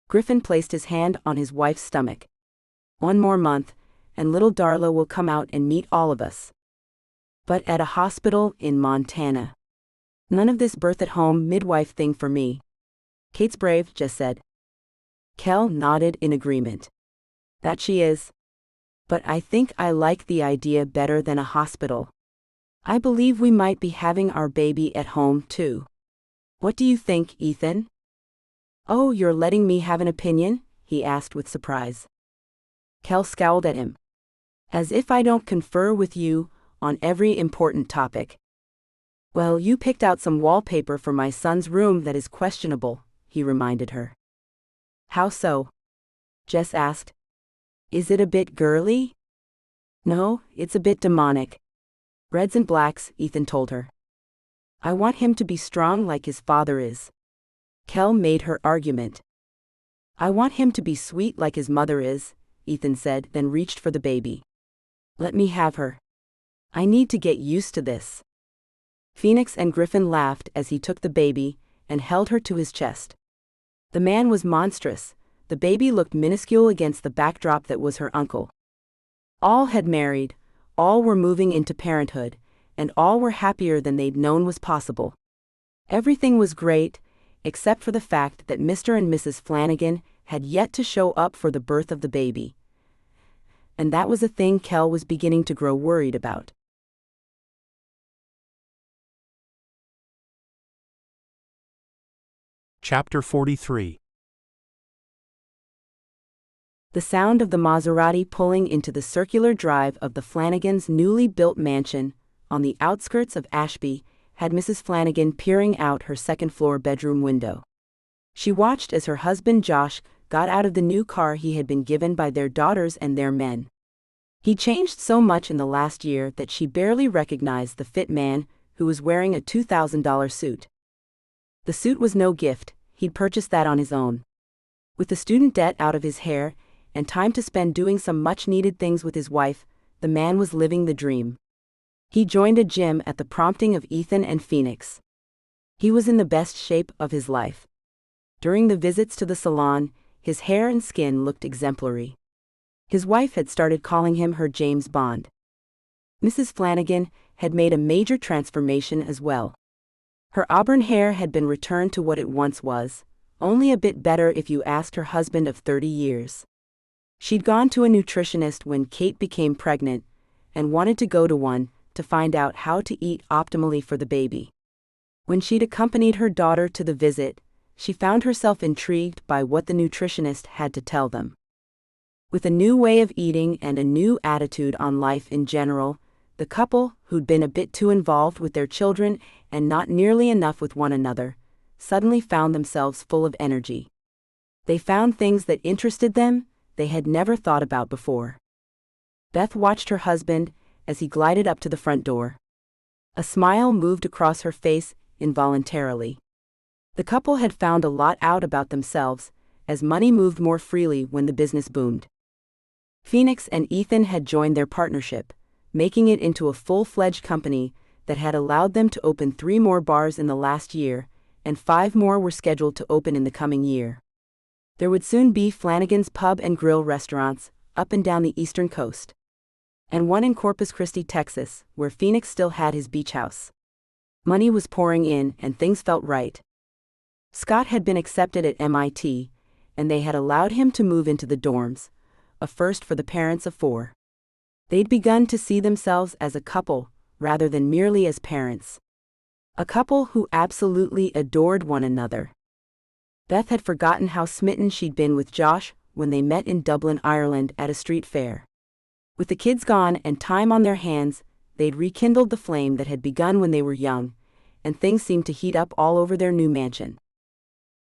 Griffin placed his hand on his wife's stomach. "One more month, and little Darla will come out and meet all of us. But at a hospital in Montana. None of this birth-at-home midwife thing for me." "Kate's brave," Jess said. Kel nodded in agreement. "That she is. But I think I like the idea better than a hospital. I believe we might be having our baby at home, too. What do you think, Ethan?" "Oh, you're letting me have an opinion?" he asked with surprise. Kel scowled at him. "As if I don't confer with you on every important topic." "Well, you picked out some wallpaper for my son's room that is questionable," he reminded her. "How so?" Jess asked. "Is it a bit girly?" "No, it's a bit demonic. Reds and blacks," Ethan told her. "I want him to be strong like his father is." Kel made her argument. "I want him to be sweet like his mother is," Ethan said, then reached for the baby. "Let me have her. I need to get used to this." Phoenix and Griffin laughed as he took the baby and held her to his chest. The man was monstrous. The baby looked minuscule against the backdrop that was her uncle. All had married, all were moving into parenthood, and all were happier than they'd known was possible. Everything was great, except for the fact that Mr. and Mrs. Flanagan had yet to show up for the birth of the baby. And that was a thing Kel was beginning to grow worried about. Chapter 43. The sound of the Maserati pulling into the circular drive of the Flanagans' newly built mansion on the outskirts of Ashby had Mrs. Flanagan peering out her second-floor bedroom window. She watched as her husband Josh got out of the new car he had been given by their daughters and their men. He'd changed so much in the last year that she barely recognized the fit man who was wearing a $2,000 suit. The suit was no gift, he'd purchased that on his own. With the student debt out of his hair and time to spend doing some much-needed things with his wife, the man was living the dream. He joined a gym at the prompting of Ethan and Phoenix. He was in the best shape of his life. During the visits to the salon, his hair and skin looked exemplary. His wife had started calling him her James Bond. Mrs. Flanagan had made a major transformation as well. Her auburn hair had been returned to what it once was, only a bit better if you asked her husband of 30 years. She'd gone to a nutritionist when Kate became pregnant, and wanted to go to one to find out how to eat optimally for the baby. When she'd accompanied her daughter to the visit, she found herself intrigued by what the nutritionist had to tell them. With a new way of eating and a new attitude on life in general, the couple, who'd been a bit too involved with their children and not nearly enough with one another, suddenly found themselves full of energy. They found things that interested them they had never thought about before. Beth watched her husband as he glided up to the front door. A smile moved across her face involuntarily. The couple had found a lot out about themselves, as money moved more freely when the business boomed. Phoenix and Ethan had joined their partnership, making it into a full-fledged company that had allowed them to open 3 more bars in the last year, and 5 more were scheduled to open in the coming year. There would soon be Flanagan's Pub and Grill restaurants up and down the eastern coast, and one in Corpus Christi, Texas, where Phoenix still had his beach house. Money was pouring in and things felt right. Scott had been accepted at MIT, and they had allowed him to move into the dorms, a first for the parents of 4. They'd begun to see themselves as a couple, rather than merely as parents. A couple who absolutely adored one another. Beth had forgotten how smitten she'd been with Josh when they met in Dublin, Ireland at a street fair. With the kids gone and time on their hands, they'd rekindled the flame that had begun when they were young, and things seemed to heat up all over their new mansion.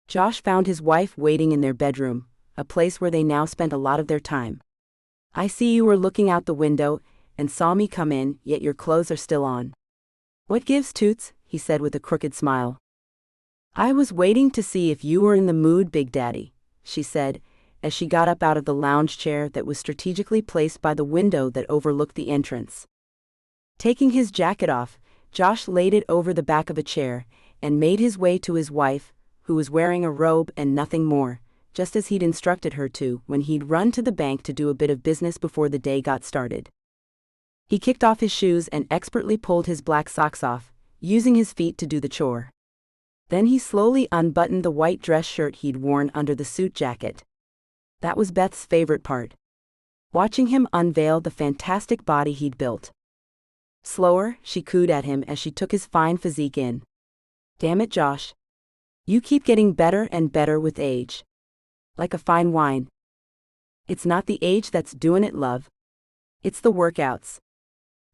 Josh found his wife waiting in their bedroom, a place where they now spent a lot of their time. "I see you were looking out the window and saw me come in, yet your clothes are still on." "What gives, Toots?" he said with a crooked smile. "I was waiting to see if you were in the mood, Big Daddy," she said, as she got up out of the lounge chair that was strategically placed by the window that overlooked the entrance. Taking his jacket off, Josh laid it over the back of a chair and made his way to his wife, who was wearing a robe and nothing more, just as he'd instructed her to when he'd run to the bank to do a bit of business before the day got started. He kicked off his shoes and expertly pulled his black socks off, using his feet to do the chore. Then he slowly unbuttoned the white dress shirt he'd worn under the suit jacket. That was Beth's favorite part. Watching him unveil the fantastic body he'd built. "Slower," she cooed at him as she took his fine physique in. "Damn it, Josh. You keep getting better and better with age. Like a fine wine. It's not the age that's doing it, love. It's the workouts.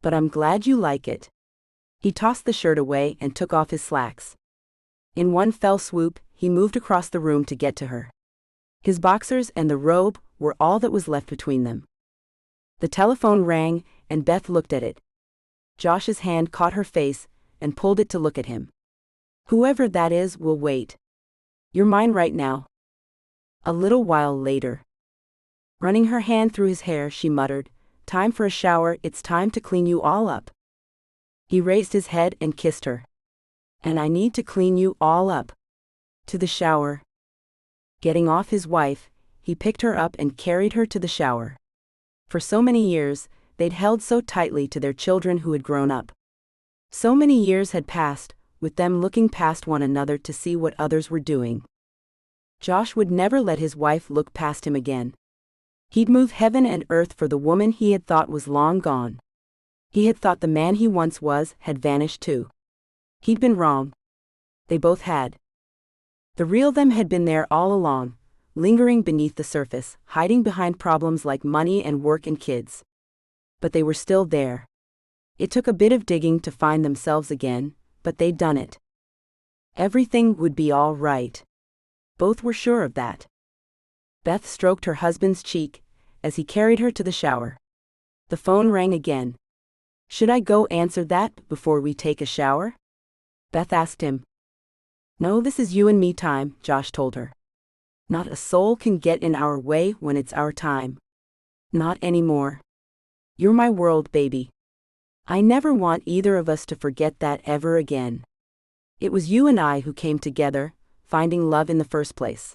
But I'm glad you like it." He tossed the shirt away and took off his slacks. In one fell swoop, he moved across the room to get to her. His boxers and the robe were all that was left between them. The telephone rang, and Beth looked at it. Josh's hand caught her face and pulled it to look at him. "Whoever that is will wait. You're mine right now." A little while later. Running her hand through his hair, she muttered, "Time for a shower, it's time to clean you all up." He raised his head and kissed her. "And I need to clean you all up." To the shower. Getting off his wife, he picked her up and carried her to the shower. For so many years, they'd held so tightly to their children who had grown up. So many years had passed, with them looking past one another to see what others were doing. Josh would never let his wife look past him again. He'd move heaven and earth for the woman he had thought was long gone. He had thought the man he once was had vanished too. He'd been wrong. They both had. The real them had been there all along, lingering beneath the surface, hiding behind problems like money and work and kids. But they were still there. It took a bit of digging to find themselves again, but they'd done it. Everything would be all right. Both were sure of that. Beth stroked her husband's cheek as he carried her to the shower. The phone rang again. "Should I go answer that before we take a shower?" Beth asked him. "No, this is you and me time," Josh told her. "Not a soul can get in our way when it's our time. Not anymore. You're my world, baby. I never want either of us to forget that ever again. It was you and I who came together, finding love in the first place.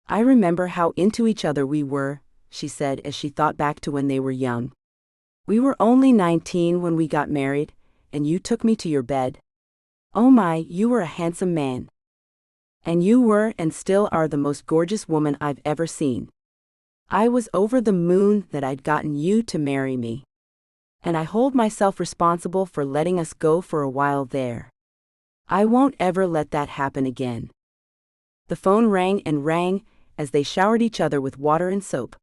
I remember how into each other we were," she said as she thought back to when they were young. "We were only 19 when we got married, and you took me to your bed. Oh my, you were a handsome man. And you were and still are the most gorgeous woman I've ever seen. I was over the moon that I'd gotten you to marry me. And I hold myself responsible for letting us go for a while there. I won't ever let that happen again." The phone rang and rang as they showered each other with water and soap.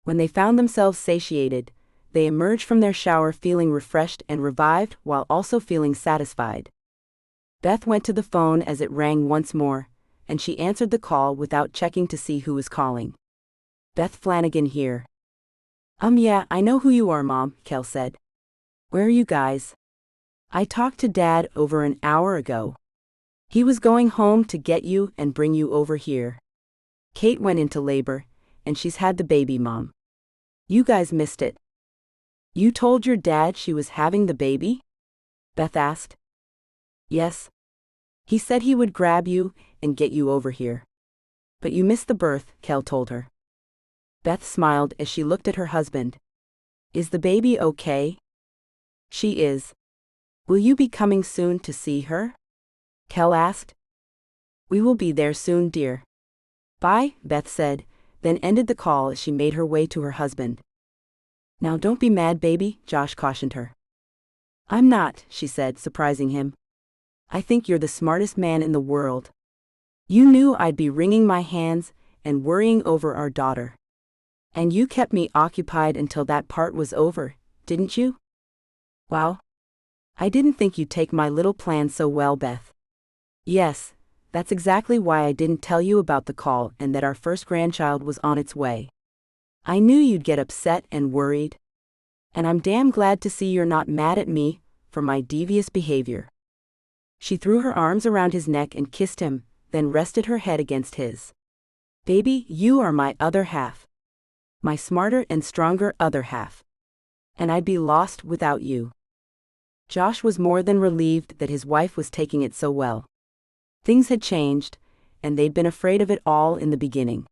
When they found themselves satiated, they emerged from their shower feeling refreshed and revived while also feeling satisfied. Beth went to the phone as it rang once more, and she answered the call without checking to see who was calling. "Beth Flanagan here." Yeah, I know who you are, Mom," Kel said. "Where are you guys?" "I talked to Dad over an hour ago. He was going home to get you and bring you over here. Kate went into labor, and she's had the baby, Mom. You guys missed it." "You told your dad she was having the baby?" Beth asked. Yes. He said he would grab you and get you over here. But you missed the birth, Kel told her. Beth smiled as she looked at her husband. Is the baby okay? She is. Will you be coming soon to see her? Kel asked. We will be there soon, dear. Bye, Beth said, then ended the call as she made her way to her husband. Now don't be mad, baby, Josh cautioned her. I'm not, she said, surprising him. I think you're the smartest man in the world. You knew I'd be wringing my hands and worrying over our daughter. And you kept me occupied until that part was over, didn't you? Wow. I didn't think you'd take my little plan so well, Beth. Yes, that's exactly why I didn't tell you about the call and that our first grandchild was on its way. I knew you'd get upset and worried. And I'm damn glad to see you're not mad at me for my devious behavior. She threw her arms around his neck and kissed him, then rested her head against his. Baby, you are my other half. My smarter and stronger other half. And I'd be lost without you. Josh was more than relieved that his wife was taking it so well. Things had changed, and they'd been afraid of it all in the beginning.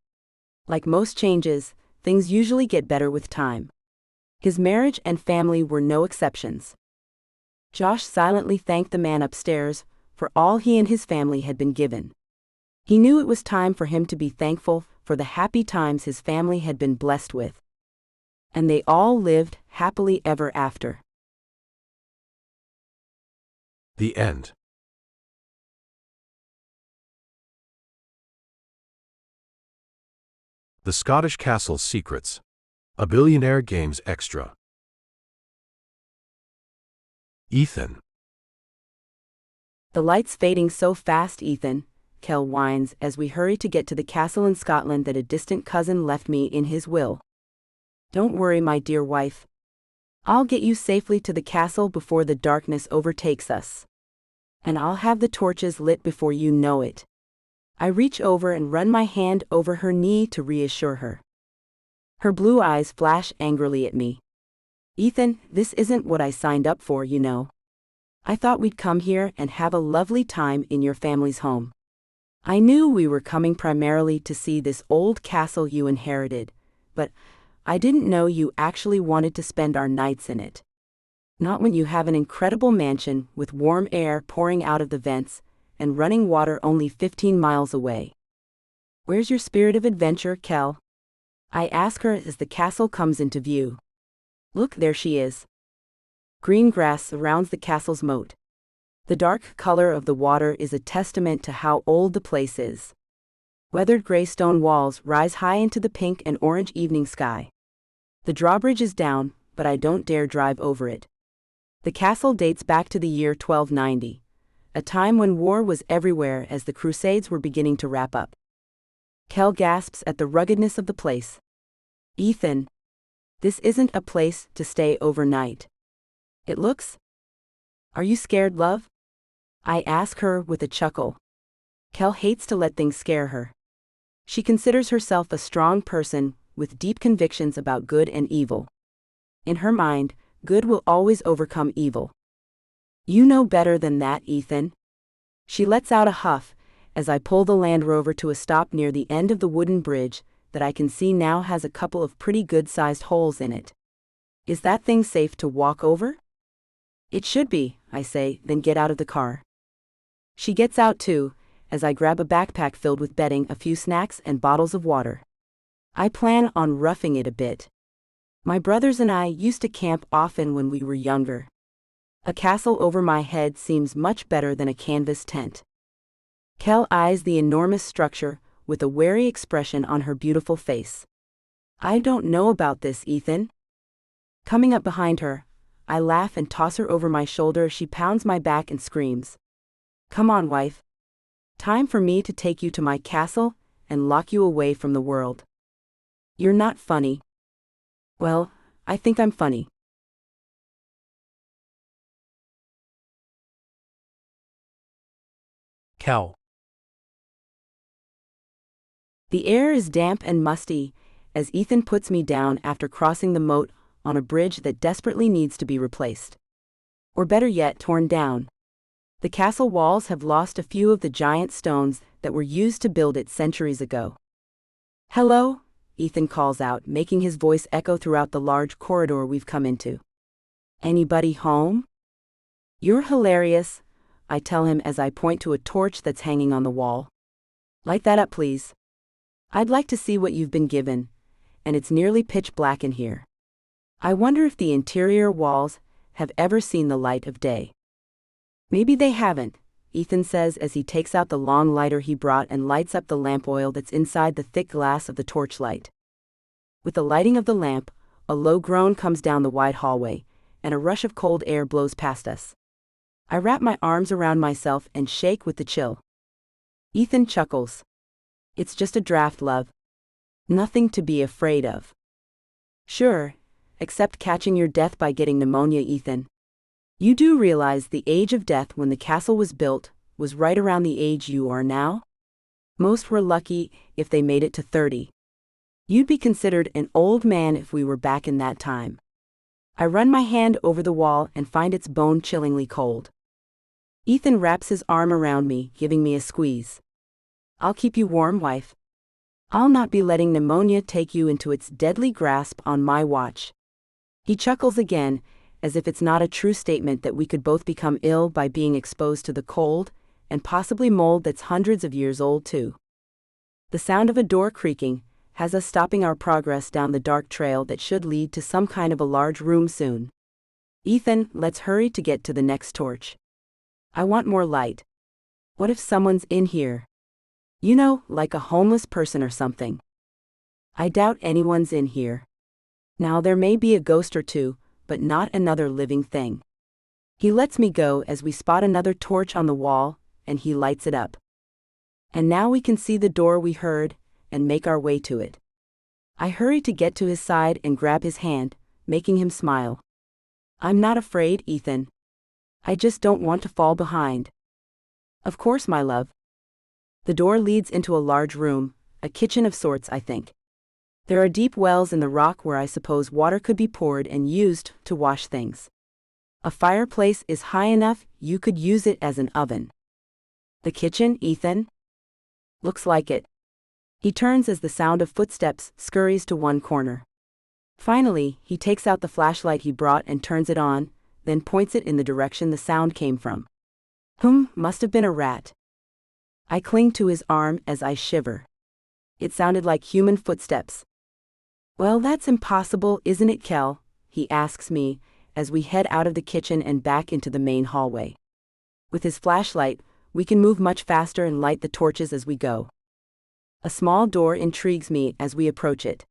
Like most changes, things usually get better with time. His marriage and family were no exceptions. Josh silently thanked the man upstairs for all he and his family had been given. He knew it was time for him to be thankful for the happy times his family had been blessed with. And they all lived happily ever after. The end. The Scottish Castle's Secrets. A Billionaire Games Extra. Ethan. The light's fading so fast, Ethan, Kel whines as we hurry to get to the castle in Scotland that a distant cousin left me in his will. Don't worry, my dear wife. I'll get you safely to the castle before the darkness overtakes us. And I'll have the torches lit before you know it. I reach over and run my hand over her knee to reassure her. Her blue eyes flash angrily at me. Ethan, this isn't what I signed up for, you know. I thought we'd come here and have a lovely time in your family's home. I knew we were coming primarily to see this old castle you inherited, but I didn't know you actually wanted to spend our nights in it. Not when you have an incredible mansion with warm air pouring out of the vents and running water only 15 miles away. Where's your spirit of adventure, Kel? I ask her as the castle comes into view. Look, there she is. Green grass surrounds the castle's moat. The dark color of the water is a testament to how old the place is. Weathered gray stone walls rise high into the pink and orange evening sky. The drawbridge is down, but I don't dare drive over it. The castle dates back to the year 1290, a time when war was everywhere as the Crusades were beginning to wrap up. Kel gasps at the ruggedness of the place. Ethan, this isn't a place to stay overnight. It looks. Are you scared, love? I ask her with a chuckle. Kel hates to let things scare her. She considers herself a strong person with deep convictions about good and evil. In her mind, good will always overcome evil. You know better than that, Ethan. She lets out a huff as I pull the Land Rover to a stop near the end of the wooden bridge that I can see now has a couple of pretty good-sized holes in it. Is that thing safe to walk over? It should be, I say, then get out of the car. She gets out too, as I grab a backpack filled with bedding, a few snacks, and bottles of water. I plan on roughing it a bit. My brothers and I used to camp often when we were younger. A castle over my head seems much better than a canvas tent. Kel eyes the enormous structure with a wary expression on her beautiful face. I don't know about this, Ethan. Coming up behind her, I laugh and toss her over my shoulder as she pounds my back and screams. Come on, wife. Time for me to take you to my castle and lock you away from the world. You're not funny. Well, I think I'm funny. Kel. The air is damp and musty as Ethan puts me down after crossing the moat on a bridge that desperately needs to be replaced. Or better yet, torn down. The castle walls have lost a few of the giant stones that were used to build it centuries ago. "Hello?" Ethan calls out, making his voice echo throughout the large corridor we've come into. "Anybody home?" "You're hilarious," I tell him as I point to a torch that's hanging on the wall. "Light that up, please. I'd like to see what you've been given, and it's nearly pitch black in here. I wonder if the interior walls have ever seen the light of day." "Maybe they haven't," Ethan says as he takes out the long lighter he brought and lights up the lamp oil that's inside the thick glass of the torchlight. With the lighting of the lamp, a low groan comes down the wide hallway, and a rush of cold air blows past us. I wrap my arms around myself and shake with the chill. Ethan chuckles. "It's just a draft, love. Nothing to be afraid of." "Sure, except catching your death by getting pneumonia, Ethan. You do realize the age of death when the castle was built was right around the age you are now? Most were lucky if they made it to 30. You'd be considered an old man if we were back in that time." I run my hand over the wall and find its bone-chillingly cold. Ethan wraps his arm around me, giving me a squeeze. "I'll keep you warm, wife. I'll not be letting pneumonia take you into its deadly grasp on my watch." He chuckles again, as if it's not a true statement that we could both become ill by being exposed to the cold, and possibly mold that's hundreds of years old too. The sound of a door creaking has us stopping our progress down the dark trail that should lead to some kind of a large room soon. "Ethan, let's hurry to get to the next torch. I want more light. What if someone's in here? You know, like a homeless person or something." "I doubt anyone's in here. Now there may be a ghost or two, but not another living thing." He lets me go as we spot another torch on the wall, and he lights it up. And now we can see the door we heard, and make our way to it. I hurry to get to his side and grab his hand, making him smile. "I'm not afraid, Ethan. I just don't want to fall behind." "Of course, my love." The door leads into a large room, a kitchen of sorts, I think. There are deep wells in the rock where I suppose water could be poured and used to wash things. A fireplace is high enough you could use it as an oven. "The kitchen, Ethan?" "Looks like it." He turns as the sound of footsteps scurries to one corner. Finally, he takes out the flashlight he brought and turns it on, then points it in the direction the sound came from. Must have been a rat." I cling to his arm as I shiver. It sounded like human footsteps. "Well, that's impossible, isn't it, Kel?" he asks me, as we head out of the kitchen and back into the main hallway. With his flashlight, we can move much faster and light the torches as we go. A small door intrigues me as we approach it.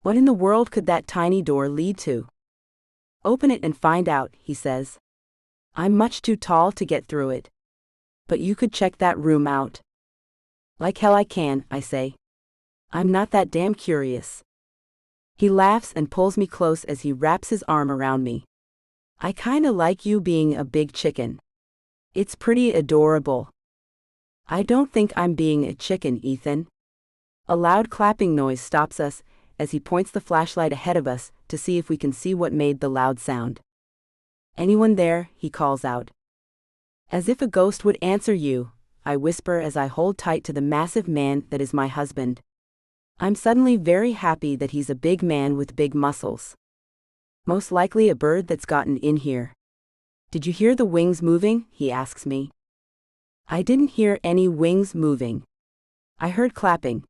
What in the world could that tiny door lead to? "Open it and find out," he says. "I'm much too tall to get through it. But you could check that room out." "Like hell I can," I say. "I'm not that damn curious." He laughs and pulls me close as he wraps his arm around me. "I kinda like you being a big chicken. It's pretty adorable." "I don't think I'm being a chicken, Ethan." A loud clapping noise stops us as he points the flashlight ahead of us to see if we can see what made the loud sound. "Anyone there?" he calls out. "As if a ghost would answer you," I whisper as I hold tight to the massive man that is my husband. I'm suddenly very happy that he's a big man with big muscles. "Most likely a bird that's gotten in here." "Did you hear the wings moving?" he asks me. I didn't hear any wings moving. I heard clapping.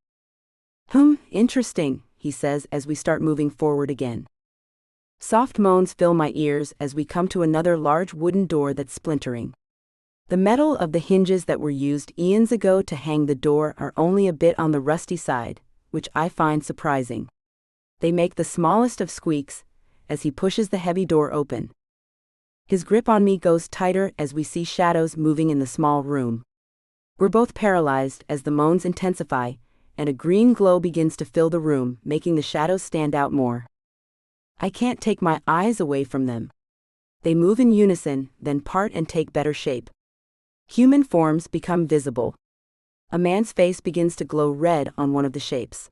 Interesting," he says as we start moving forward again. Soft moans fill my ears as we come to another large wooden door that's splintering. The metal of the hinges that were used eons ago to hang the door are only a bit on the rusty side, which I find surprising. They make the smallest of squeaks as he pushes the heavy door open. His grip on me goes tighter as we see shadows moving in the small room. We're both paralyzed as the moans intensify, and a green glow begins to fill the room, making the shadows stand out more. I can't take my eyes away from them. They move in unison, then part and take better shape. Human forms become visible. A man's face begins to glow red on one of the shapes.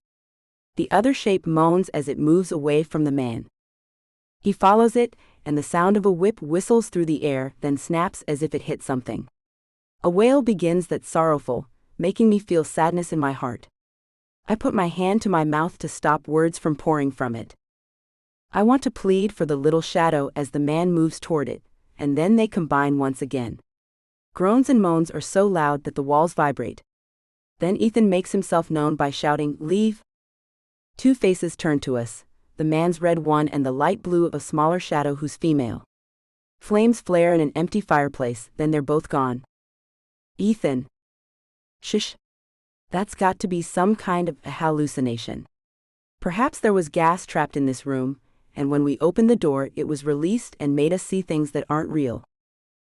The other shape moans as it moves away from the man. He follows it, and the sound of a whip whistles through the air, then snaps as if it hit something. A wail begins that's sorrowful, making me feel sadness in my heart. I put my hand to my mouth to stop words from pouring from it. I want to plead for the little shadow as the man moves toward it, and then they combine once again. Groans and moans are so loud that the walls vibrate. Then Ethan makes himself known by shouting, "Leave!" Two faces turn to us, the man's red one and the light blue of a smaller shadow who's female. Flames flare in an empty fireplace, then they're both gone. Ethan. Shush. That's got to be some kind of a hallucination. Perhaps there was gas trapped in this room, and when we opened the door it was released and made us see things that aren't real.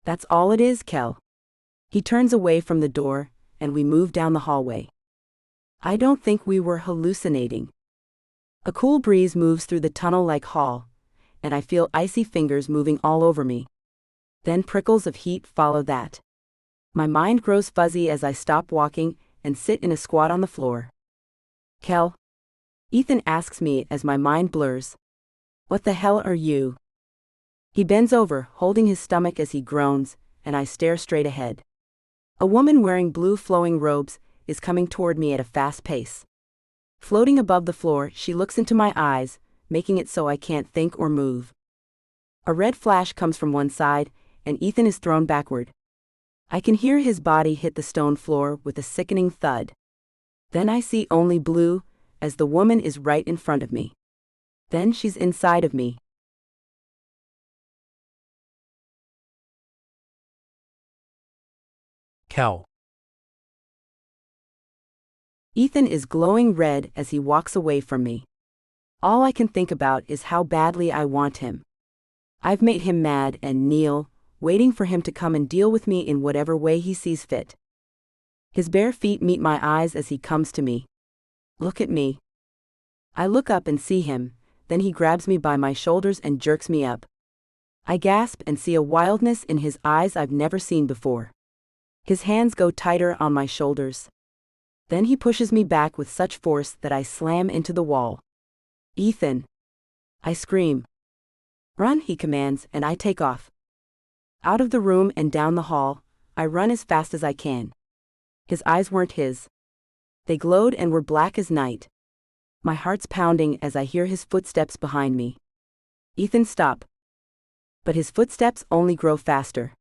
That's all it is, Kel. He turns away from the door, and we move down the hallway. I don't think we were hallucinating. A cool breeze moves through the tunnel-like hall, and I feel icy fingers moving all over me. Then prickles of heat follow that. My mind grows fuzzy as I stop walking and sit in a squat on the floor. Kel? Ethan asks me as my mind blurs. What the hell are you? He bends over, holding his stomach as he groans, and I stare straight ahead. A woman wearing blue flowing robes is coming toward me at a fast pace. Floating above the floor, she looks into my eyes, making it so I can't think or move. A red flash comes from one side, and Ethan is thrown backward. I can hear his body hit the stone floor with a sickening thud. Then I see only blue, as the woman is right in front of me. Then she's inside of me. Kel. Ethan is glowing red as he walks away from me. All I can think about is how badly I want him. I've made him mad and kneel, waiting for him to come and deal with me in whatever way he sees fit. His bare feet meet my eyes as he comes to me. Look at me. I look up and see him, then he grabs me by my shoulders and jerks me up. I gasp and see a wildness in his eyes I've never seen before. His hands go tighter on my shoulders. Then he pushes me back with such force that I slam into the wall. Ethan! I scream. Run, he commands, and I take off. Out of the room and down the hall, I run as fast as I can. His eyes weren't his. They glowed and were black as night. My heart's pounding as I hear his footsteps behind me. Ethan, stop. But his footsteps only grow faster.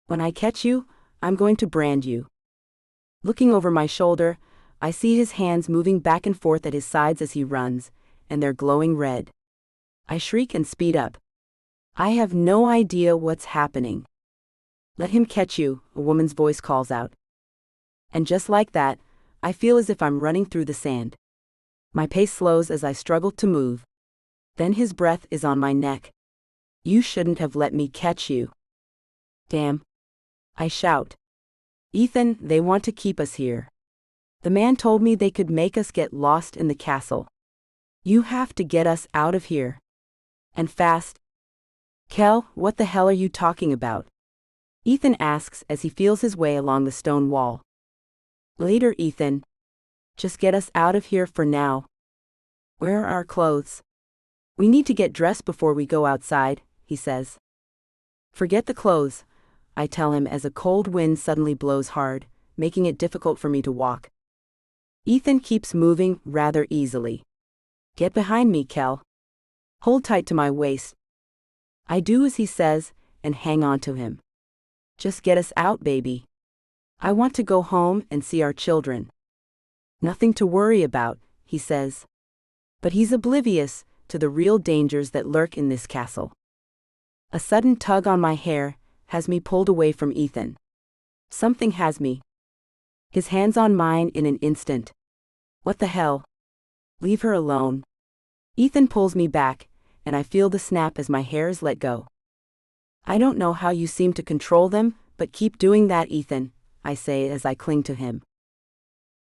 When I catch you, I'm going to brand you. Looking over my shoulder, I see his hands moving back and forth at his sides as he runs, and they're glowing red. I shriek and speed up. I have no idea what's happening. Let him catch you, a woman's voice calls out. And just like that, I feel as if I'm running through the sand. My pace slows as I struggle to move. Then his breath is on my neck. You shouldn't have let me catch you. Damn. I shout. Ethan, they want to keep us here. The man told me they could make us get lost in the castle. You have to get us out of here. And fast. Kel, what the hell are you talking about? Ethan asks as he feels his way along the stone wall. Later, Ethan. Just get us out of here for now. Where are our clothes? We need to get dressed before we go outside, he says. Forget the clothes, I tell him as a cold wind suddenly blows hard, making it difficult for me to walk. Ethan keeps moving rather easily. Get behind me, Kel. Hold tight to my waist. I do as he says, and hang on to him. Just get us out, baby. I want to go home and see our children. Nothing to worry about, he says. But he's oblivious to the real dangers that lurk in this castle. A sudden tug on my hair has me pulled away from Ethan. Something has me. His hands on mine in an instant. What the hell? Leave her alone. Ethan pulls me back, and I feel the snap as my hair is let go. I don't know how you seem to control them, but keep doing that, Ethan, I say as I cling to him.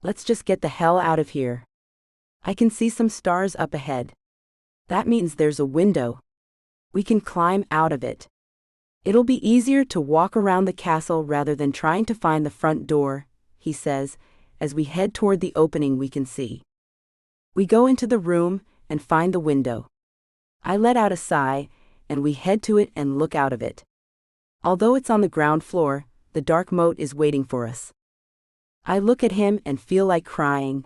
Let's just get the hell out of here. I can see some stars up ahead. That means there's a window. We can climb out of it. It'll be easier to walk around the castle rather than trying to find the front door, he says, as we head toward the opening we can see. We go into the room and find the window. I let out a sigh, and we head to it and look out of it. Although it's on the ground floor, the dark moat is waiting for us. I look at him and feel like crying.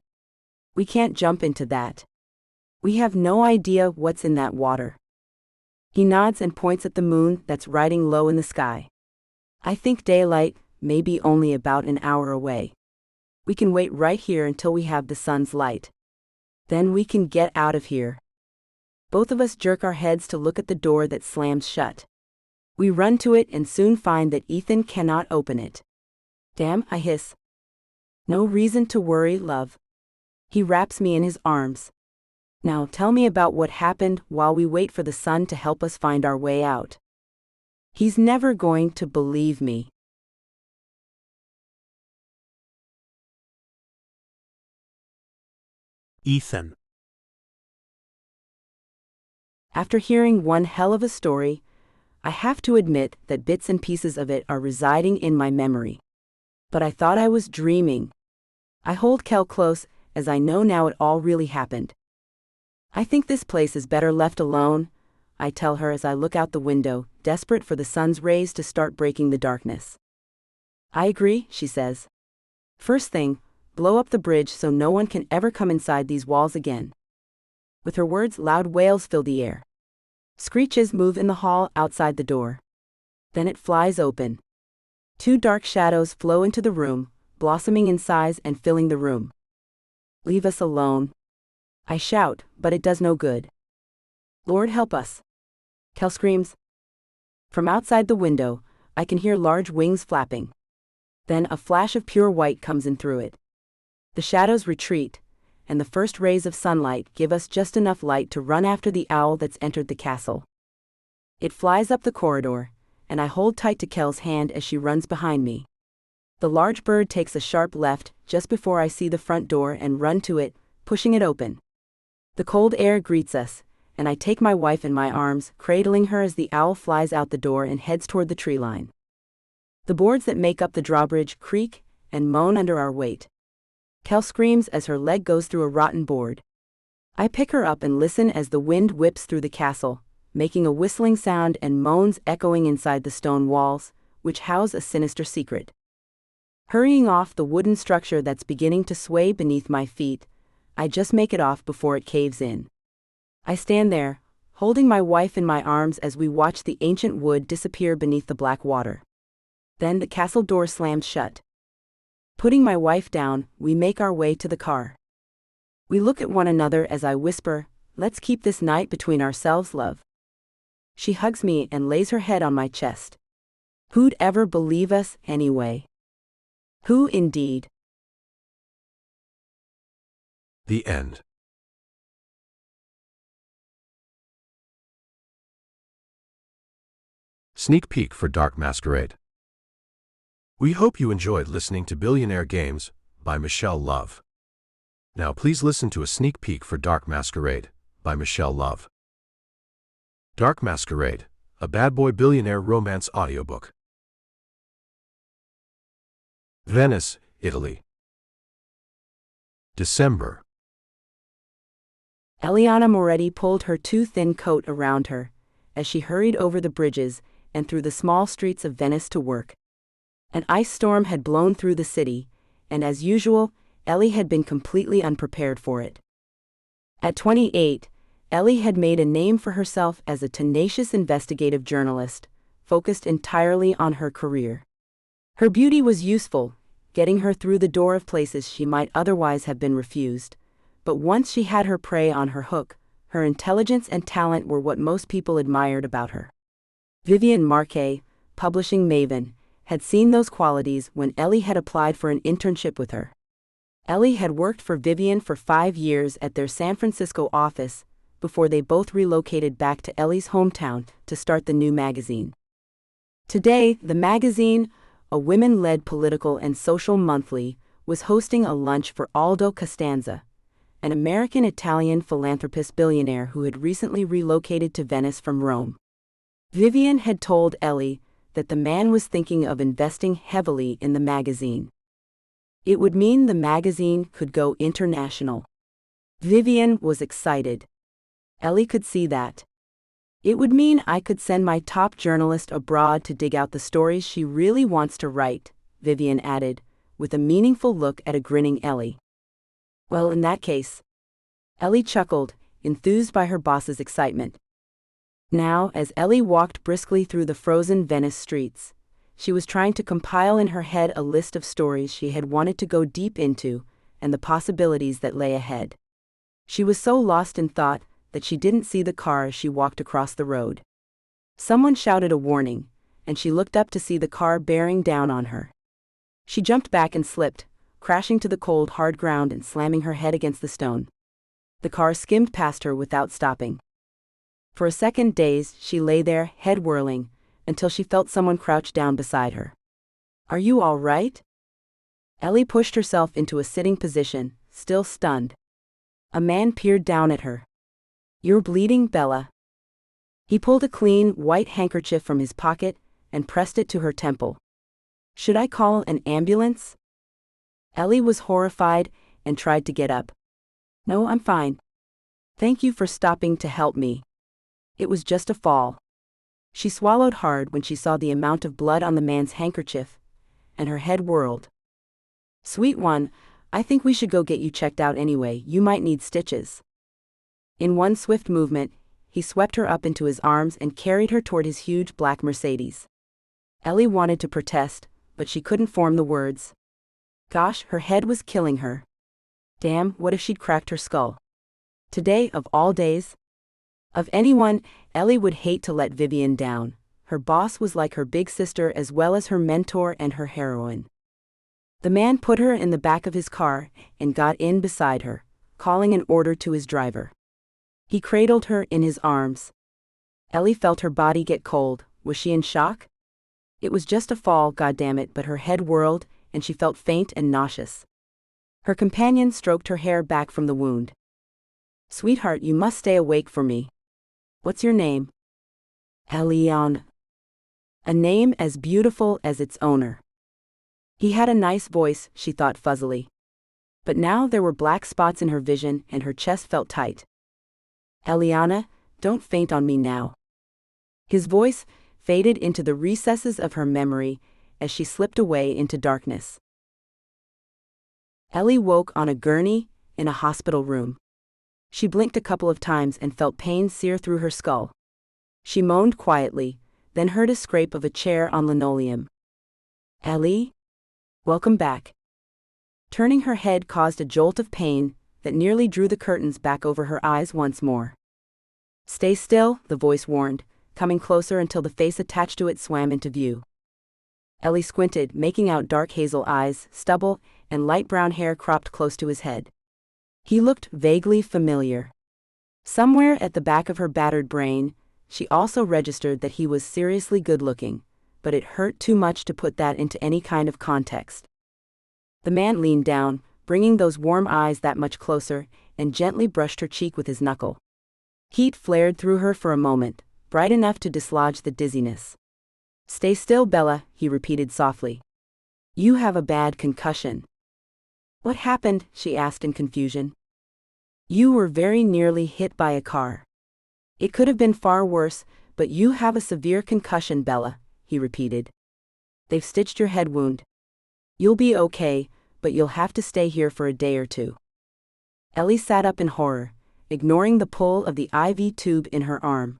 We can't jump into that. We have no idea what's in that water. He nods and points at the moon that's riding low in the sky. I think daylight may be only about an hour away. We can wait right here until we have the sun's light. Then we can get out of here. Both of us jerk our heads to look at the door that slams shut. We run to it and soon find that Ethan cannot open it. Damn, I hiss. No reason to worry, love. He wraps me in his arms. Now tell me about what happened while we wait for the sun to help us find our way out. He's never going to believe me. Ethan. After hearing one hell of a story, I have to admit that bits and pieces of it are residing in my memory. But I thought I was dreaming. I hold Kel close, as I know now it all really happened. I think this place is better left alone, I tell her as I look out the window, desperate for the sun's rays to start breaking the darkness. I agree, she says. First thing, blow up the bridge so no one can ever come inside these walls again. With her words, loud wails fill the air. Screeches move in the hall outside the door. Then it flies open. Two dark shadows flow into the room, blossoming in size and filling the room. Leave us alone. I shout, but it does no good. Lord help us. Kel screams. From outside the window, I can hear large wings flapping. Then a flash of pure white comes in through it. The shadows retreat, and the first rays of sunlight give us just enough light to run after the owl that's entered the castle. It flies up the corridor, and I hold tight to Kel's hand as she runs behind me. The large bird takes a sharp left just before I see the front door and run to it, pushing it open. The cold air greets us, and I take my wife in my arms, cradling her as the owl flies out the door and heads toward the tree line. The boards that make up the drawbridge creak and moan under our weight. Kel screams as her leg goes through a rotten board. I pick her up and listen as the wind whips through the castle, making a whistling sound and moans echoing inside the stone walls, which house a sinister secret. Hurrying off the wooden structure that's beginning to sway beneath my feet, I just make it off before it caves in. I stand there, holding my wife in my arms as we watch the ancient wood disappear beneath the black water. Then the castle door slams shut. Putting my wife down, we make our way to the car. We look at one another as I whisper, "Let's keep this night between ourselves, love." She hugs me and lays her head on my chest. Who'd ever believe us, anyway? Who indeed? The end. Sneak peek for Dark Masquerade. We hope you enjoyed listening to Billionaire Games by Michelle Love. Now please listen to a sneak peek for Dark Masquerade by Michelle Love. Dark Masquerade, a bad boy billionaire romance audiobook. Venice, Italy. December. Eliana Moretti pulled her too thin coat around her, as she hurried over the bridges and through the small streets of Venice to work. An ice storm had blown through the city, and as usual, Ellie had been completely unprepared for it. At 28, Ellie had made a name for herself as a tenacious investigative journalist, focused entirely on her career. Her beauty was useful, getting her through the door of places she might otherwise have been refused, but once she had her prey on her hook, her intelligence and talent were what most people admired about her. Vivian Marquet, publishing maven, had seen those qualities when Ellie had applied for an internship with her. Ellie had worked for Vivian for 5 years at their San Francisco office, before they both relocated back to Ellie's hometown to start the new magazine. Today, the magazine, a women-led political and social monthly, was hosting a lunch for Aldo Costanza, an American-Italian philanthropist billionaire who had recently relocated to Venice from Rome. Vivian had told Ellie that the man was thinking of investing heavily in the magazine. It would mean the magazine could go international. Vivian was excited. Ellie could see that. It would mean I could send my top journalist abroad to dig out the stories she really wants to write, Vivian added, with a meaningful look at a grinning Ellie. Well, in that case. Ellie chuckled, enthused by her boss's excitement. Now, as Ellie walked briskly through the frozen Venice streets, she was trying to compile in her head a list of stories she had wanted to go deep into, and the possibilities that lay ahead. She was so lost in thought that she didn't see the car as she walked across the road. Someone shouted a warning, and she looked up to see the car bearing down on her. She jumped back and slipped, crashing to the cold, hard ground and slamming her head against the stone. The car skimmed past her without stopping. For a second, dazed, she lay there, head whirling, until she felt someone crouch down beside her. "Are you all right?" Ellie pushed herself into a sitting position, still stunned. A man peered down at her. "You're bleeding, Bella." He pulled a clean, white handkerchief from his pocket and pressed it to her temple. "Should I call an ambulance?" Ellie was horrified and tried to get up. "No, I'm fine. Thank you for stopping to help me. It was just a fall." She swallowed hard when she saw the amount of blood on the man's handkerchief, and her head whirled. "Sweet one, I think we should go get you checked out anyway. You might need stitches." In one swift movement, he swept her up into his arms and carried her toward his huge black Mercedes. Ellie wanted to protest, but she couldn't form the words. Gosh, her head was killing her. Damn, what if she'd cracked her skull? Today, of all days? Of anyone, Ellie would hate to let Vivian down. Her boss was like her big sister as well as her mentor and her heroine. The man put her in the back of his car and got in beside her, calling an order to his driver. He cradled her in his arms. Ellie felt her body get cold. Was she in shock? It was just a fall, goddammit, but her head whirled, and she felt faint and nauseous. Her companion stroked her hair back from the wound. "Sweetheart, you must stay awake for me. What's your name?" "Eliana." A name as beautiful as its owner. He had a nice voice, she thought fuzzily. But now there were black spots in her vision and her chest felt tight. "Eliana, don't faint on me now." His voice faded into the recesses of her memory as she slipped away into darkness. Ellie woke on a gurney in a hospital room. She blinked a couple of times and felt pain sear through her skull. She moaned quietly, then heard a scrape of a chair on linoleum. "Ellie? Welcome back." Turning her head caused a jolt of pain that nearly drew the curtains back over her eyes once more. "Stay still," the voice warned, coming closer until the face attached to it swam into view. Ellie squinted, making out dark hazel eyes, stubble, and light brown hair cropped close to his head. He looked vaguely familiar. Somewhere at the back of her battered brain, she also registered that he was seriously good-looking, but it hurt too much to put that into any kind of context. The man leaned down, bringing those warm eyes that much closer, and gently brushed her cheek with his knuckle. Heat flared through her for a moment, bright enough to dislodge the dizziness. "Stay still, Bella," he repeated softly. "You have a bad concussion." "What happened?" she asked in confusion. "You were very nearly hit by a car. It could have been far worse, but you have a severe concussion, Bella," he repeated. "They've stitched your head wound. You'll be okay, but you'll have to stay here for a day or two." Ellie sat up in horror, ignoring the pull of the IV tube in her arm.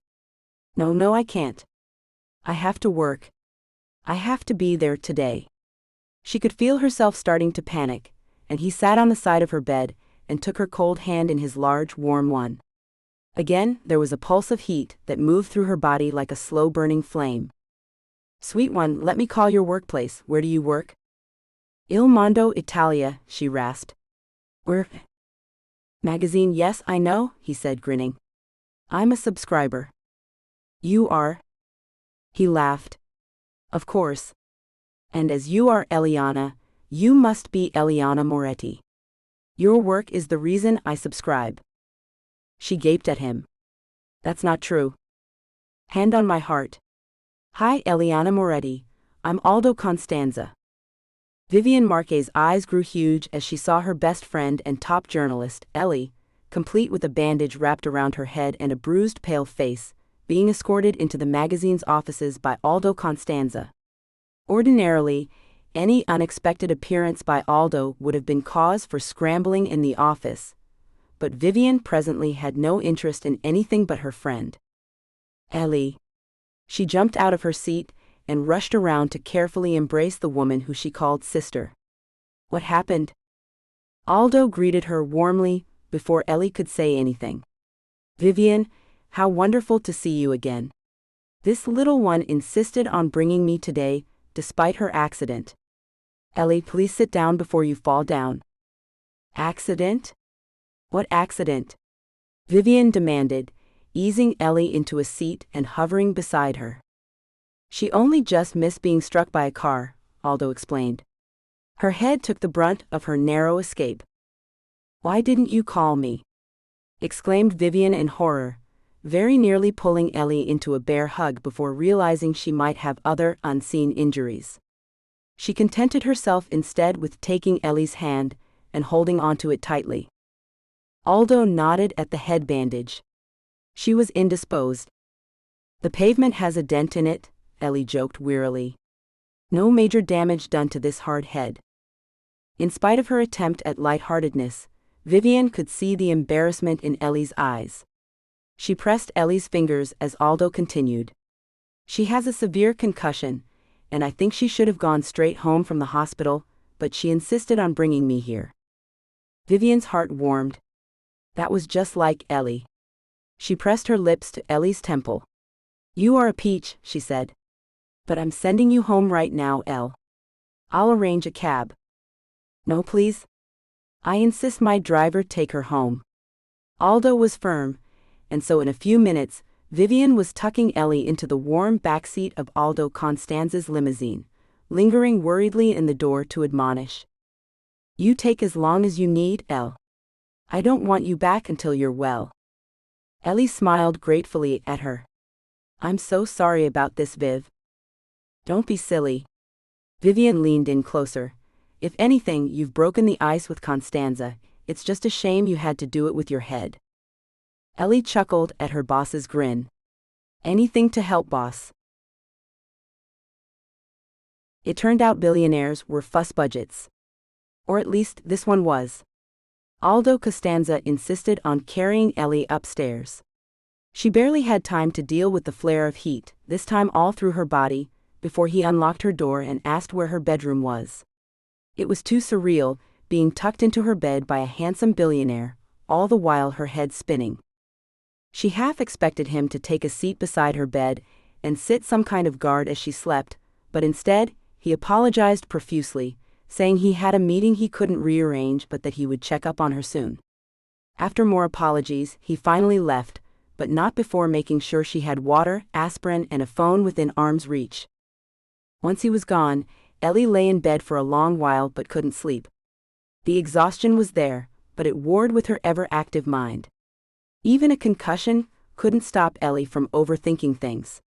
No, I can't. I have to work. I have to be there today." She could feel herself starting to panic, and he sat on the side of her bed and took her cold hand in his large, warm one. Again, there was a pulse of heat that moved through her body like a slow-burning flame. "Sweet one, let me call your workplace. Where do you work?" "Il Mondo Italia," she rasped. "We're magazine, yes, I know," he said, grinning. "I'm a subscriber." "You are?" He laughed. "Of course. And as you are Eliana, you must be Eliana Moretti. Your work is the reason I subscribe." She gaped at him. "That's not true." "Hand on my heart." "Hi, Eliana Moretti. I'm Aldo Constanza." Vivian Marquez's eyes grew huge as she saw her best friend and top journalist, Ellie, complete with a bandage wrapped around her head and a bruised, pale face, being escorted into the magazine's offices by Aldo Constanza. Ordinarily, any unexpected appearance by Aldo would have been cause for scrambling in the office, but Vivian presently had no interest in anything but her friend. Ellie. She jumped out of her seat and rushed around to carefully embrace the woman who she called sister. What happened? Aldo greeted her warmly before Ellie could say anything. Vivian, how wonderful to see you again. This little one insisted on bringing me today, despite her accident. Ellie, please sit down before you fall down. Accident? What accident? Vivian demanded, easing Ellie into a seat and hovering beside her. She only just missed being struck by a car, Aldo explained. Her head took the brunt of her narrow escape. Why didn't you call me? Exclaimed Vivian in horror, very nearly pulling Ellie into a bear hug before realizing she might have other unseen injuries. She contented herself instead with taking Ellie's hand and holding onto it tightly. Aldo nodded at the head bandage. She was indisposed. The pavement has a dent in it, Ellie joked wearily. No major damage done to this hard head. In spite of her attempt at lightheartedness, Vivian could see the embarrassment in Ellie's eyes. She pressed Ellie's fingers as Aldo continued. She has a severe concussion, and I think she should have gone straight home from the hospital, but she insisted on bringing me here. Vivian's heart warmed. That was just like Ellie. She pressed her lips to Ellie's temple. You are a peach, she said. But I'm sending you home right now, Elle. I'll arrange a cab. No, please. I insist my driver take her home. Aldo was firm, and so in a few minutes, Vivian was tucking Ellie into the warm backseat of Aldo Constanza's limousine, lingering worriedly in the door to admonish. You take as long as you need, Elle. I don't want you back until you're well. Ellie smiled gratefully at her. I'm so sorry about this, Viv. Don't be silly. Vivian leaned in closer. If anything, you've broken the ice with Constanza. It's just a shame you had to do it with your head. Ellie chuckled at her boss's grin. Anything to help, boss. It turned out billionaires were fuss budgets. Or at least this one was. Aldo Costanza insisted on carrying Ellie upstairs. She barely had time to deal with the flare of heat, this time all through her body, before he unlocked her door and asked where her bedroom was. It was too surreal, being tucked into her bed by a handsome billionaire, all the while her head spinning. She half expected him to take a seat beside her bed and sit some kind of guard as she slept, but instead, he apologized profusely, saying he had a meeting he couldn't rearrange but that he would check up on her soon. After more apologies, he finally left, but not before making sure she had water, aspirin, and a phone within arm's reach. Once he was gone, Ellie lay in bed for a long while but couldn't sleep. The exhaustion was there, but it warred with her ever-active mind. Even a concussion couldn't stop Ellie from overthinking things.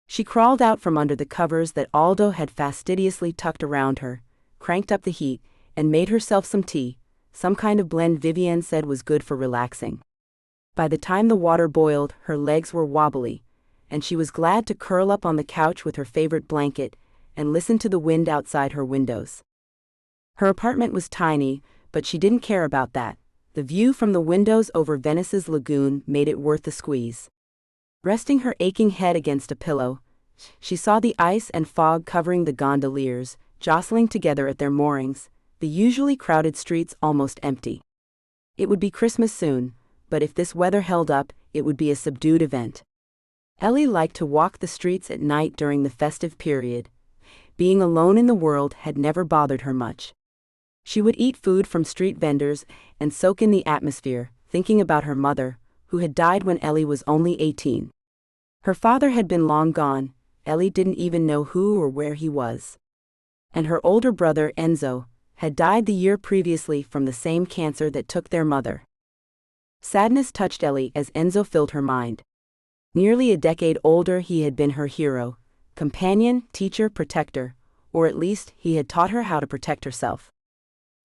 She crawled out from under the covers that Aldo had fastidiously tucked around her, cranked up the heat, and made herself some tea, some kind of blend Vivian said was good for relaxing. By the time the water boiled, her legs were wobbly, and she was glad to curl up on the couch with her favorite blanket and listen to the wind outside her windows. Her apartment was tiny, but she didn't care about that. The view from the windows over Venice's lagoon made it worth the squeeze. Resting her aching head against a pillow, she saw the ice and fog covering the gondoliers, jostling together at their moorings, the usually crowded streets almost empty. It would be Christmas soon, but if this weather held up, it would be a subdued event. Ellie liked to walk the streets at night during the festive period. Being alone in the world had never bothered her much. She would eat food from street vendors and soak in the atmosphere, thinking about her mother, who had died when Ellie was only 18. Her father had been long gone. Ellie didn't even know who or where he was. And her older brother, Enzo, had died the year previously from the same cancer that took their mother. Sadness touched Ellie as Enzo filled her mind. Nearly a decade older, he had been her hero, companion, teacher, protector, or at least he had taught her how to protect herself.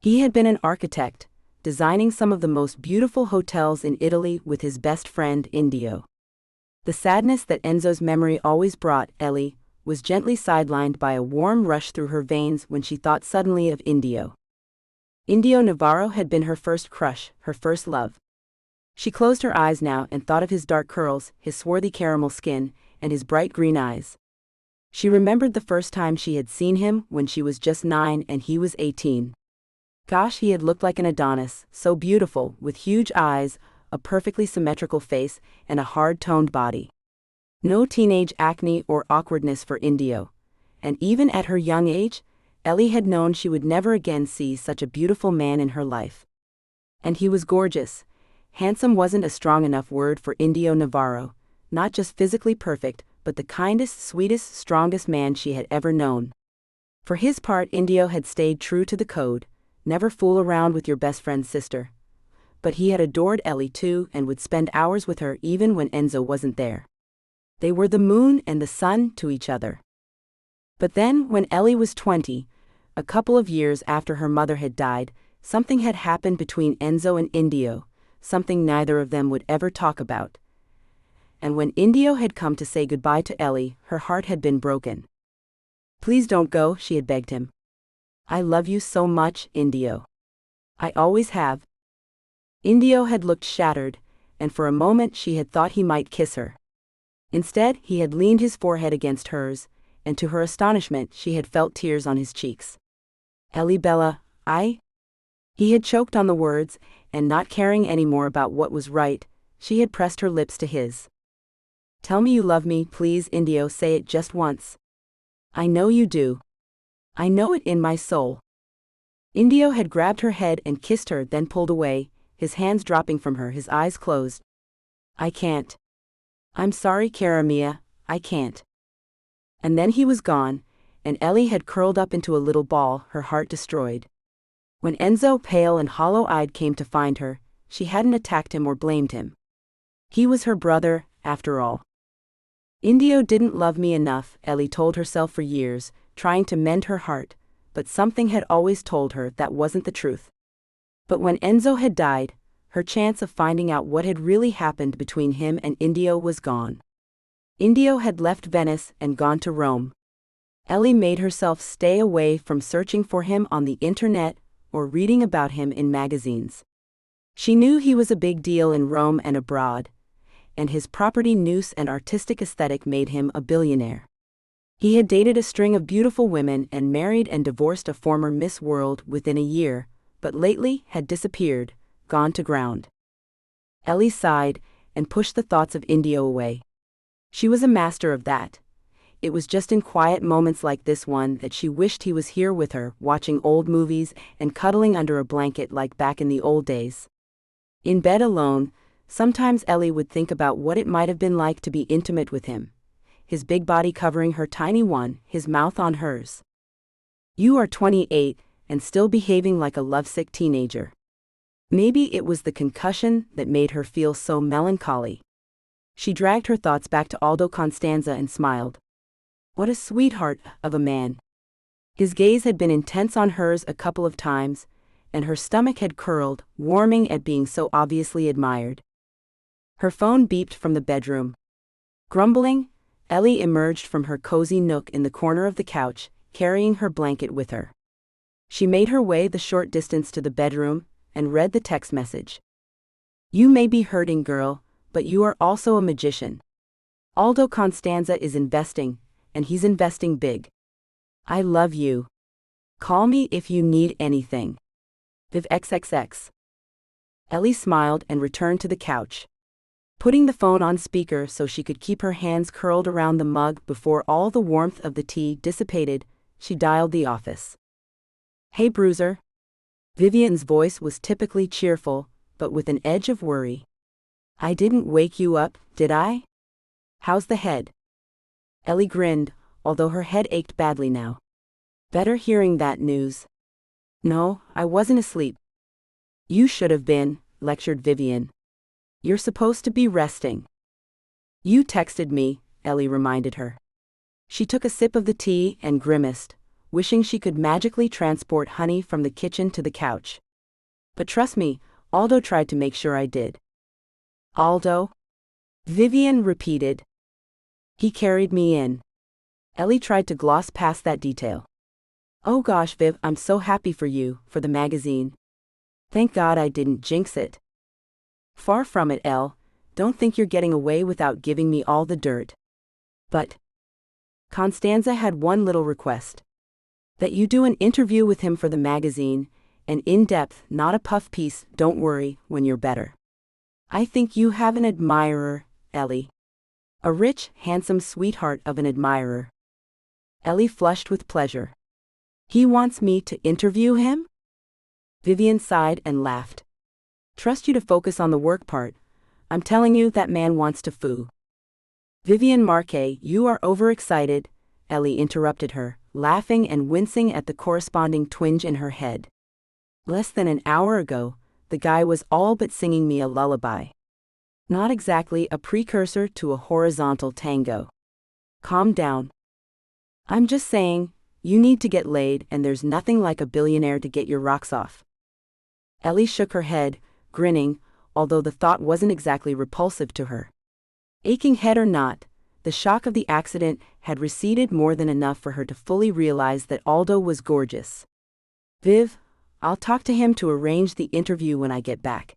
He had been an architect, designing some of the most beautiful hotels in Italy with his best friend Indio. The sadness that Enzo's memory always brought, Ellie, was gently sidelined by a warm rush through her veins when she thought suddenly of Indio. Indio Navarro had been her first crush, her first love. She closed her eyes now and thought of his dark curls, his swarthy caramel skin, and his bright green eyes. She remembered the first time she had seen him when she was just 9 and he was 18. Gosh, he had looked like an Adonis, so beautiful, with huge eyes, a perfectly symmetrical face, and a hard-toned body. No teenage acne or awkwardness for Indio. And even at her young age, Ellie had known she would never again see such a beautiful man in her life. And he was gorgeous. Handsome wasn't a strong enough word for Indio Navarro, not just physically perfect, but the kindest, sweetest, strongest man she had ever known. For his part, Indio had stayed true to the code, never fool around with your best friend's sister. But he had adored Ellie too and would spend hours with her even when Enzo wasn't there. They were the moon and the sun to each other. But then, when Ellie was 20, a couple of years after her mother had died, something had happened between Enzo and Indio, something neither of them would ever talk about. And when Indio had come to say goodbye to Ellie, her heart had been broken. "Please don't go," she had begged him. "I love you so much, Indio. I always have." Indio had looked shattered, and for a moment she had thought he might kiss her. Instead, he had leaned his forehead against hers, and to her astonishment she had felt tears on his cheeks. "Ellie Bella, I—" He had choked on the words, and not caring any more about what was right, she had pressed her lips to his. "Tell me you love me, please, Indio, say it just once. I know you do. I know it in my soul." Indio had grabbed her head and kissed her, then pulled away, his hands dropping from her, his eyes closed. "I can't. I'm sorry, cara mia, I can't." And then he was gone, and Ellie had curled up into a little ball, her heart destroyed. When Enzo, pale and hollow-eyed, came to find her, she hadn't attacked him or blamed him. He was her brother, after all. Indio didn't love me enough, Ellie told herself for years, trying to mend her heart, but something had always told her that wasn't the truth. But when Enzo had died, her chance of finding out what had really happened between him and Indio was gone. Indio had left Venice and gone to Rome. Ellie made herself stay away from searching for him on the internet or reading about him in magazines. She knew he was a big deal in Rome and abroad, and his property nous and artistic aesthetic made him a billionaire. He had dated a string of beautiful women and married and divorced a former Miss World within a year, but lately had disappeared, gone to ground. Ellie sighed and pushed the thoughts of Indio away. She was a master of that. It was just in quiet moments like this one that she wished he was here with her, watching old movies and cuddling under a blanket like back in the old days. In bed alone, sometimes Ellie would think about what it might have been like to be intimate with him, his big body covering her tiny one, his mouth on hers. "You are 28 and still behaving like a lovesick teenager." Maybe it was the concussion that made her feel so melancholy. She dragged her thoughts back to Aldo Constanza and smiled. What a sweetheart of a man. His gaze had been intense on hers a couple of times, and her stomach had curled, warming at being so obviously admired. Her phone beeped from the bedroom. Grumbling, Ellie emerged from her cozy nook in the corner of the couch, carrying her blanket with her. She made her way the short distance to the bedroom and read the text message. "You may be hurting, girl, but you are also a magician. Aldo Constanza is investing, and he's investing big. I love you. Call me if you need anything. Viv XXX." Ellie smiled and returned to the couch. Putting the phone on speaker so she could keep her hands curled around the mug before all the warmth of the tea dissipated, she dialed the office. "Hey, Bruiser." Vivian's voice was typically cheerful, but with an edge of worry. "I didn't wake you up, did I? How's the head?" Ellie grinned, although her head ached badly now. "Better hearing that news." "No, I wasn't asleep." "You should have been," lectured Vivian. "You're supposed to be resting." "You texted me," Ellie reminded her. She took a sip of the tea and grimaced, wishing she could magically transport honey from the kitchen to the couch. "But trust me, Aldo tried to make sure I did." "Aldo?" Vivian repeated. He carried me in. Ellie tried to gloss past that detail. Oh gosh, Viv, I'm so happy for you, for the magazine. Thank God I didn't jinx it. Far from it, Elle. Don't think you're getting away without giving me all the dirt. But Constanza had one little request. That you do an interview with him for the magazine, and in-depth, not a puff piece, don't worry, when you're better. I think you have an admirer, Ellie. A rich, handsome sweetheart of an admirer. Ellie flushed with pleasure. He wants me to interview him? Vivian sighed and laughed. Trust you to focus on the work part. I'm telling you that man wants to foo. Vivian Marquet, you are overexcited, Ellie interrupted her, laughing and wincing at the corresponding twinge in her head. Less than an hour ago, the guy was all but singing me a lullaby. Not exactly a precursor to a horizontal tango. Calm down. I'm just saying, you need to get laid and there's nothing like a billionaire to get your rocks off. Ellie shook her head, grinning, although the thought wasn't exactly repulsive to her. Aching head or not, the shock of the accident had receded more than enough for her to fully realize that Aldo was gorgeous. Viv, I'll talk to him to arrange the interview when I get back.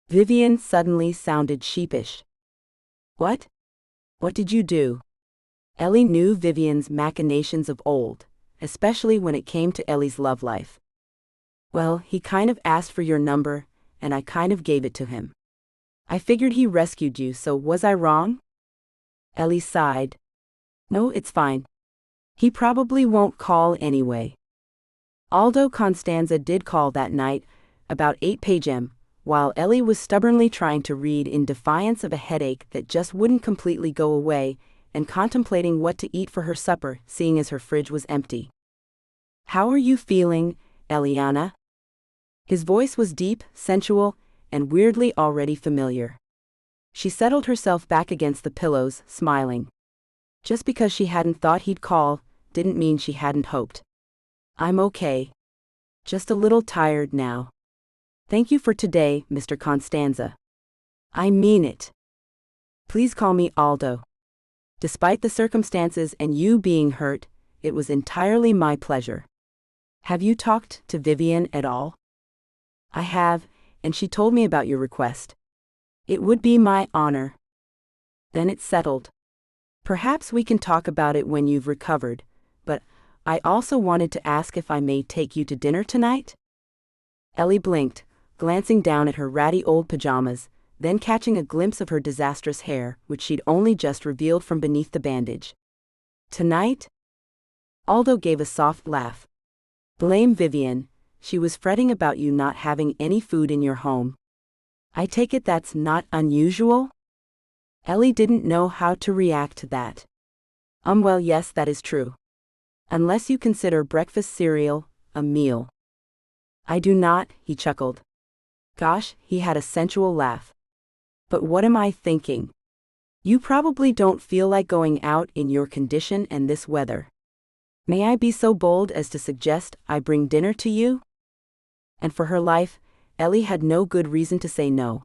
Vivian suddenly sounded sheepish. What? What did you do? Ellie knew Vivian's machinations of old, especially when it came to Ellie's love life. Well, he kind of asked for your number, and I kind of gave it to him. I figured he rescued you, so was I wrong? Ellie sighed. No, it's fine. He probably won't call anyway. Aldo Constanza did call that night, about 8 p.m., while Ellie was stubbornly trying to read in defiance of a headache that just wouldn't completely go away, and contemplating what to eat for her supper, seeing as her fridge was empty. How are you feeling, Eliana? His voice was deep, sensual, and weirdly already familiar. She settled herself back against the pillows, smiling. Just because she hadn't thought he'd call, didn't mean she hadn't hoped. I'm okay. Just a little tired now. Thank you for today, Mr. Constanza. I mean it. Please call me Aldo. Despite the circumstances and you being hurt, it was entirely my pleasure. Have you talked to Vivian at all? I have, and she told me about your request. It would be my honor. Then it's settled. Perhaps we can talk about it when you've recovered, but I also wanted to ask if I may take you to dinner tonight? Ellie blinked, glancing down at her ratty old pajamas, then catching a glimpse of her disastrous hair, which she'd only just revealed from beneath the bandage. Tonight? Aldo gave a soft laugh. Blame Vivian, she was fretting about you not having any food in your home. I take it that's not unusual? Ellie didn't know how to react to that. Well, yes, that is true. Unless you consider breakfast cereal a meal. I do not, he chuckled. Gosh, he had a sensual laugh. But what am I thinking? You probably don't feel like going out in your condition and this weather. May I be so bold as to suggest I bring dinner to you? And for her life, Ellie had no good reason to say no.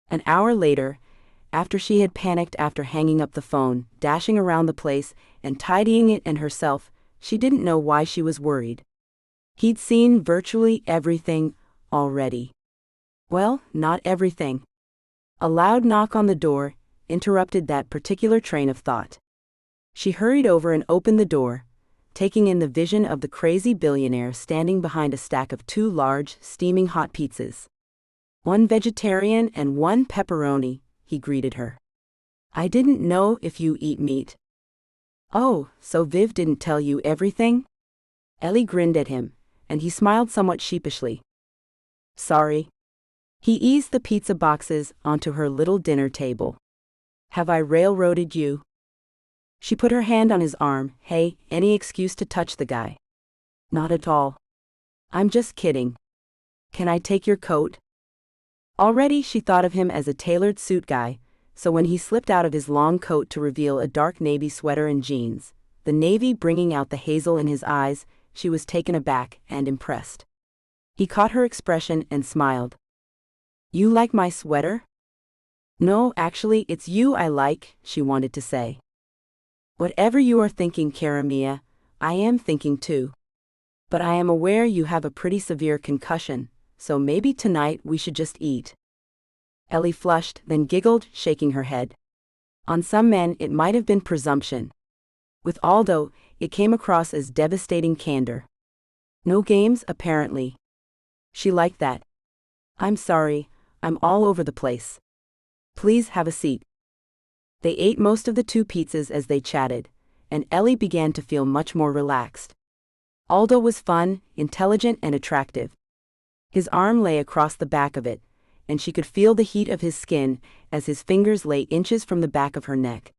An hour later, after she had panicked after hanging up the phone, dashing around the place, and tidying it and herself, she didn't know why she was worried. He'd seen virtually everything already. Well, not everything. A loud knock on the door interrupted that particular train of thought. She hurried over and opened the door, taking in the vision of the crazy billionaire standing behind a stack of 2 large, steaming hot pizzas. 1 vegetarian and 1 pepperoni, he greeted her. I didn't know if you eat meat. Oh, so Viv didn't tell you everything? Ellie grinned at him, and he smiled somewhat sheepishly. Sorry. He eased the pizza boxes onto her little dinner table. Have I railroaded you? She put her hand on his arm. Hey, any excuse to touch the guy? Not at all. I'm just kidding. Can I take your coat? Already she thought of him as a tailored suit guy, so when he slipped out of his long coat to reveal a dark navy sweater and jeans, the navy bringing out the hazel in his eyes, she was taken aback and impressed. He caught her expression and smiled. You like my sweater? No, actually, it's you I like, she wanted to say. Whatever you are thinking, Cara Mia, I am thinking too. But I am aware you have a pretty severe concussion, so maybe tonight we should just eat. Ellie flushed, then giggled, shaking her head. On some men it might have been presumption. With Aldo, it came across as devastating candor. No games, apparently. She liked that. I'm sorry, I'm all over the place. Please have a seat. They ate most of the 2 pizzas as they chatted, and Ellie began to feel much more relaxed. Aldo was fun, intelligent, and attractive. His arm lay across the back of it, and she could feel the heat of his skin as his fingers lay inches from the back of her neck.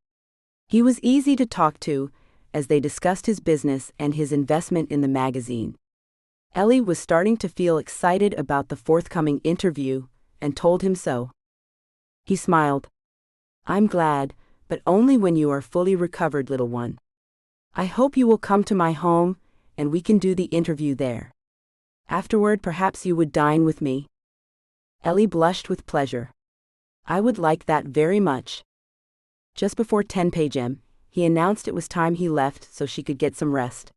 He was easy to talk to, as they discussed his business and his investment in the magazine. Ellie was starting to feel excited about the forthcoming interview, and told him so. He smiled. I'm glad, but only when you are fully recovered, little one. I hope you will come to my home, and we can do the interview there. Afterward, perhaps you would dine with me. Ellie blushed with pleasure. I would like that very much. Just before 10 p.m., he announced it was time he left so she could get some rest.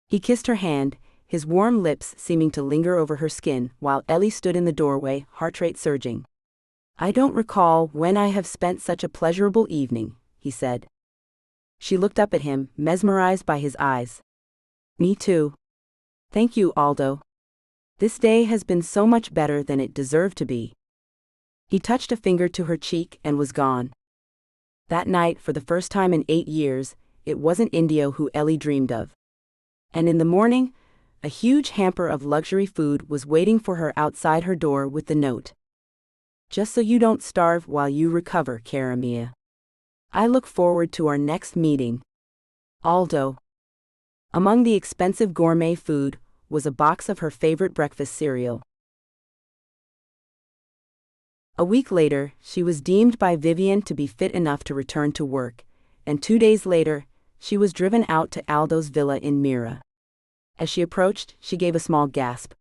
He kissed her hand, his warm lips seeming to linger over her skin while Ellie stood in the doorway, heart rate surging. I don't recall when I have spent such a pleasurable evening, he said. She looked up at him, mesmerized by his eyes. Me too. Thank you, Aldo. This day has been so much better than it deserved to be. He touched a finger to her cheek and was gone. That night, for the first time in 8 years, it wasn't Indio who Ellie dreamed of. And in the morning, a huge hamper of luxury food was waiting for her outside her door with the note. Just so you don't starve while you recover, Cara Mia. I look forward to our next meeting. Aldo. Among the expensive gourmet food was a box of her favorite breakfast cereal. A week later, she was deemed by Vivian to be fit enough to return to work, and 2 days later, she was driven out to Aldo's villa in Mira. As she approached, she gave a small gasp.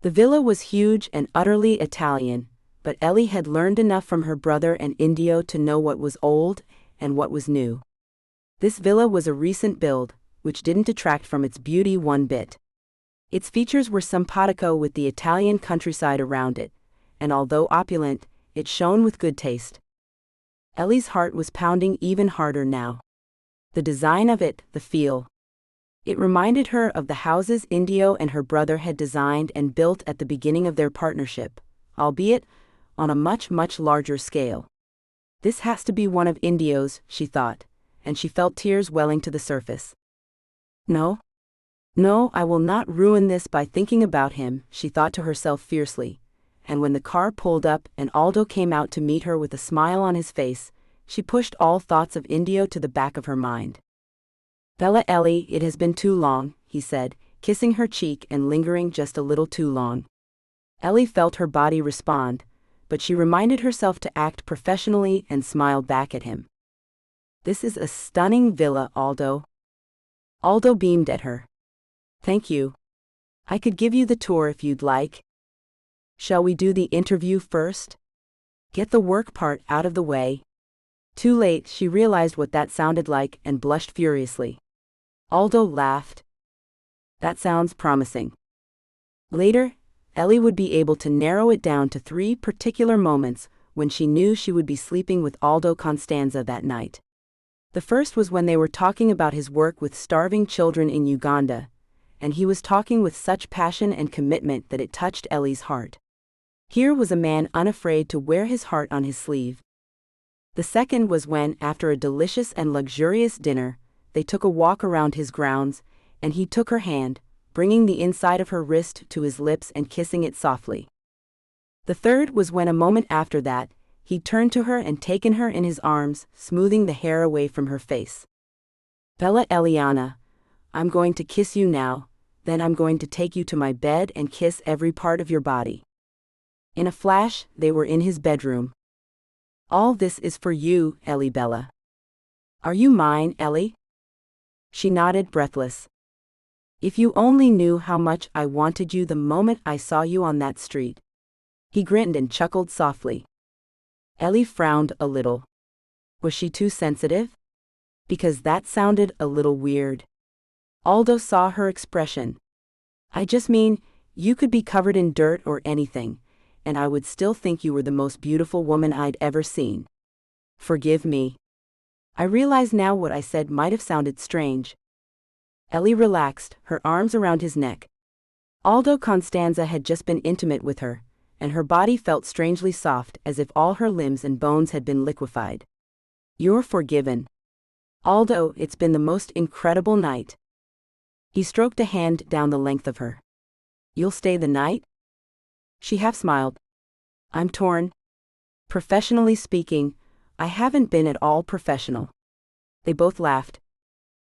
The villa was huge and utterly Italian, but Ellie had learned enough from her brother and Indio to know what was old and what was new. This villa was a recent build, which didn't detract from its beauty one bit. Its features were simpatico with the Italian countryside around it, and although opulent, it shone with good taste. Ellie's heart was pounding even harder now. The design of it, the feel. It reminded her of the houses Indio and her brother had designed and built at the beginning of their partnership, albeit on a much, much larger scale. This has to be one of Indio's, she thought, and she felt tears welling to the surface. No, I will not ruin this by thinking about him, she thought to herself fiercely, and when the car pulled up and Aldo came out to meet her with a smile on his face, she pushed all thoughts of Indio to the back of her mind. Bella Ellie, it has been too long, he said, kissing her cheek and lingering just a little too long. Ellie felt her body respond, but she reminded herself to act professionally and smiled back at him. This is a stunning villa, Aldo. Aldo beamed at her. Thank you. I could give you the tour if you'd like. Shall we do the interview first? Get the work part out of the way. Too late, she realized what that sounded like and blushed furiously. Aldo laughed. That sounds promising. Later, Ellie would be able to narrow it down to 3 particular moments when she knew she would be sleeping with Aldo Constanza that night. The first was when they were talking about his work with starving children in Uganda, and he was talking with such passion and commitment that it touched Ellie's heart. Here was a man unafraid to wear his heart on his sleeve. The second was when, after a delicious and luxurious dinner, they took a walk around his grounds, and he took her hand, bringing the inside of her wrist to his lips and kissing it softly. The third was when a moment after that, he turned to her and taken her in his arms, smoothing the hair away from her face. Bella Eliana, I'm going to kiss you now, then I'm going to take you to my bed and kiss every part of your body. In a flash, they were in his bedroom. All this is for you, Ellie Bella. Are you mine, Ellie? She nodded, breathless. If you only knew how much I wanted you the moment I saw you on that street. He grinned and chuckled softly. Ellie frowned a little. Was she too sensitive? Because that sounded a little weird. Aldo saw her expression. I just mean, you could be covered in dirt or anything, and I would still think you were the most beautiful woman I'd ever seen. Forgive me. I realize now what I said might have sounded strange. Ellie relaxed, her arms around his neck. Aldo Constanza had just been intimate with her, and her body felt strangely soft, as if all her limbs and bones had been liquefied. You're forgiven. Aldo, it's been the most incredible night. He stroked a hand down the length of her. You'll stay the night? She half smiled. I'm torn. Professionally speaking, I haven't been at all professional. They both laughed.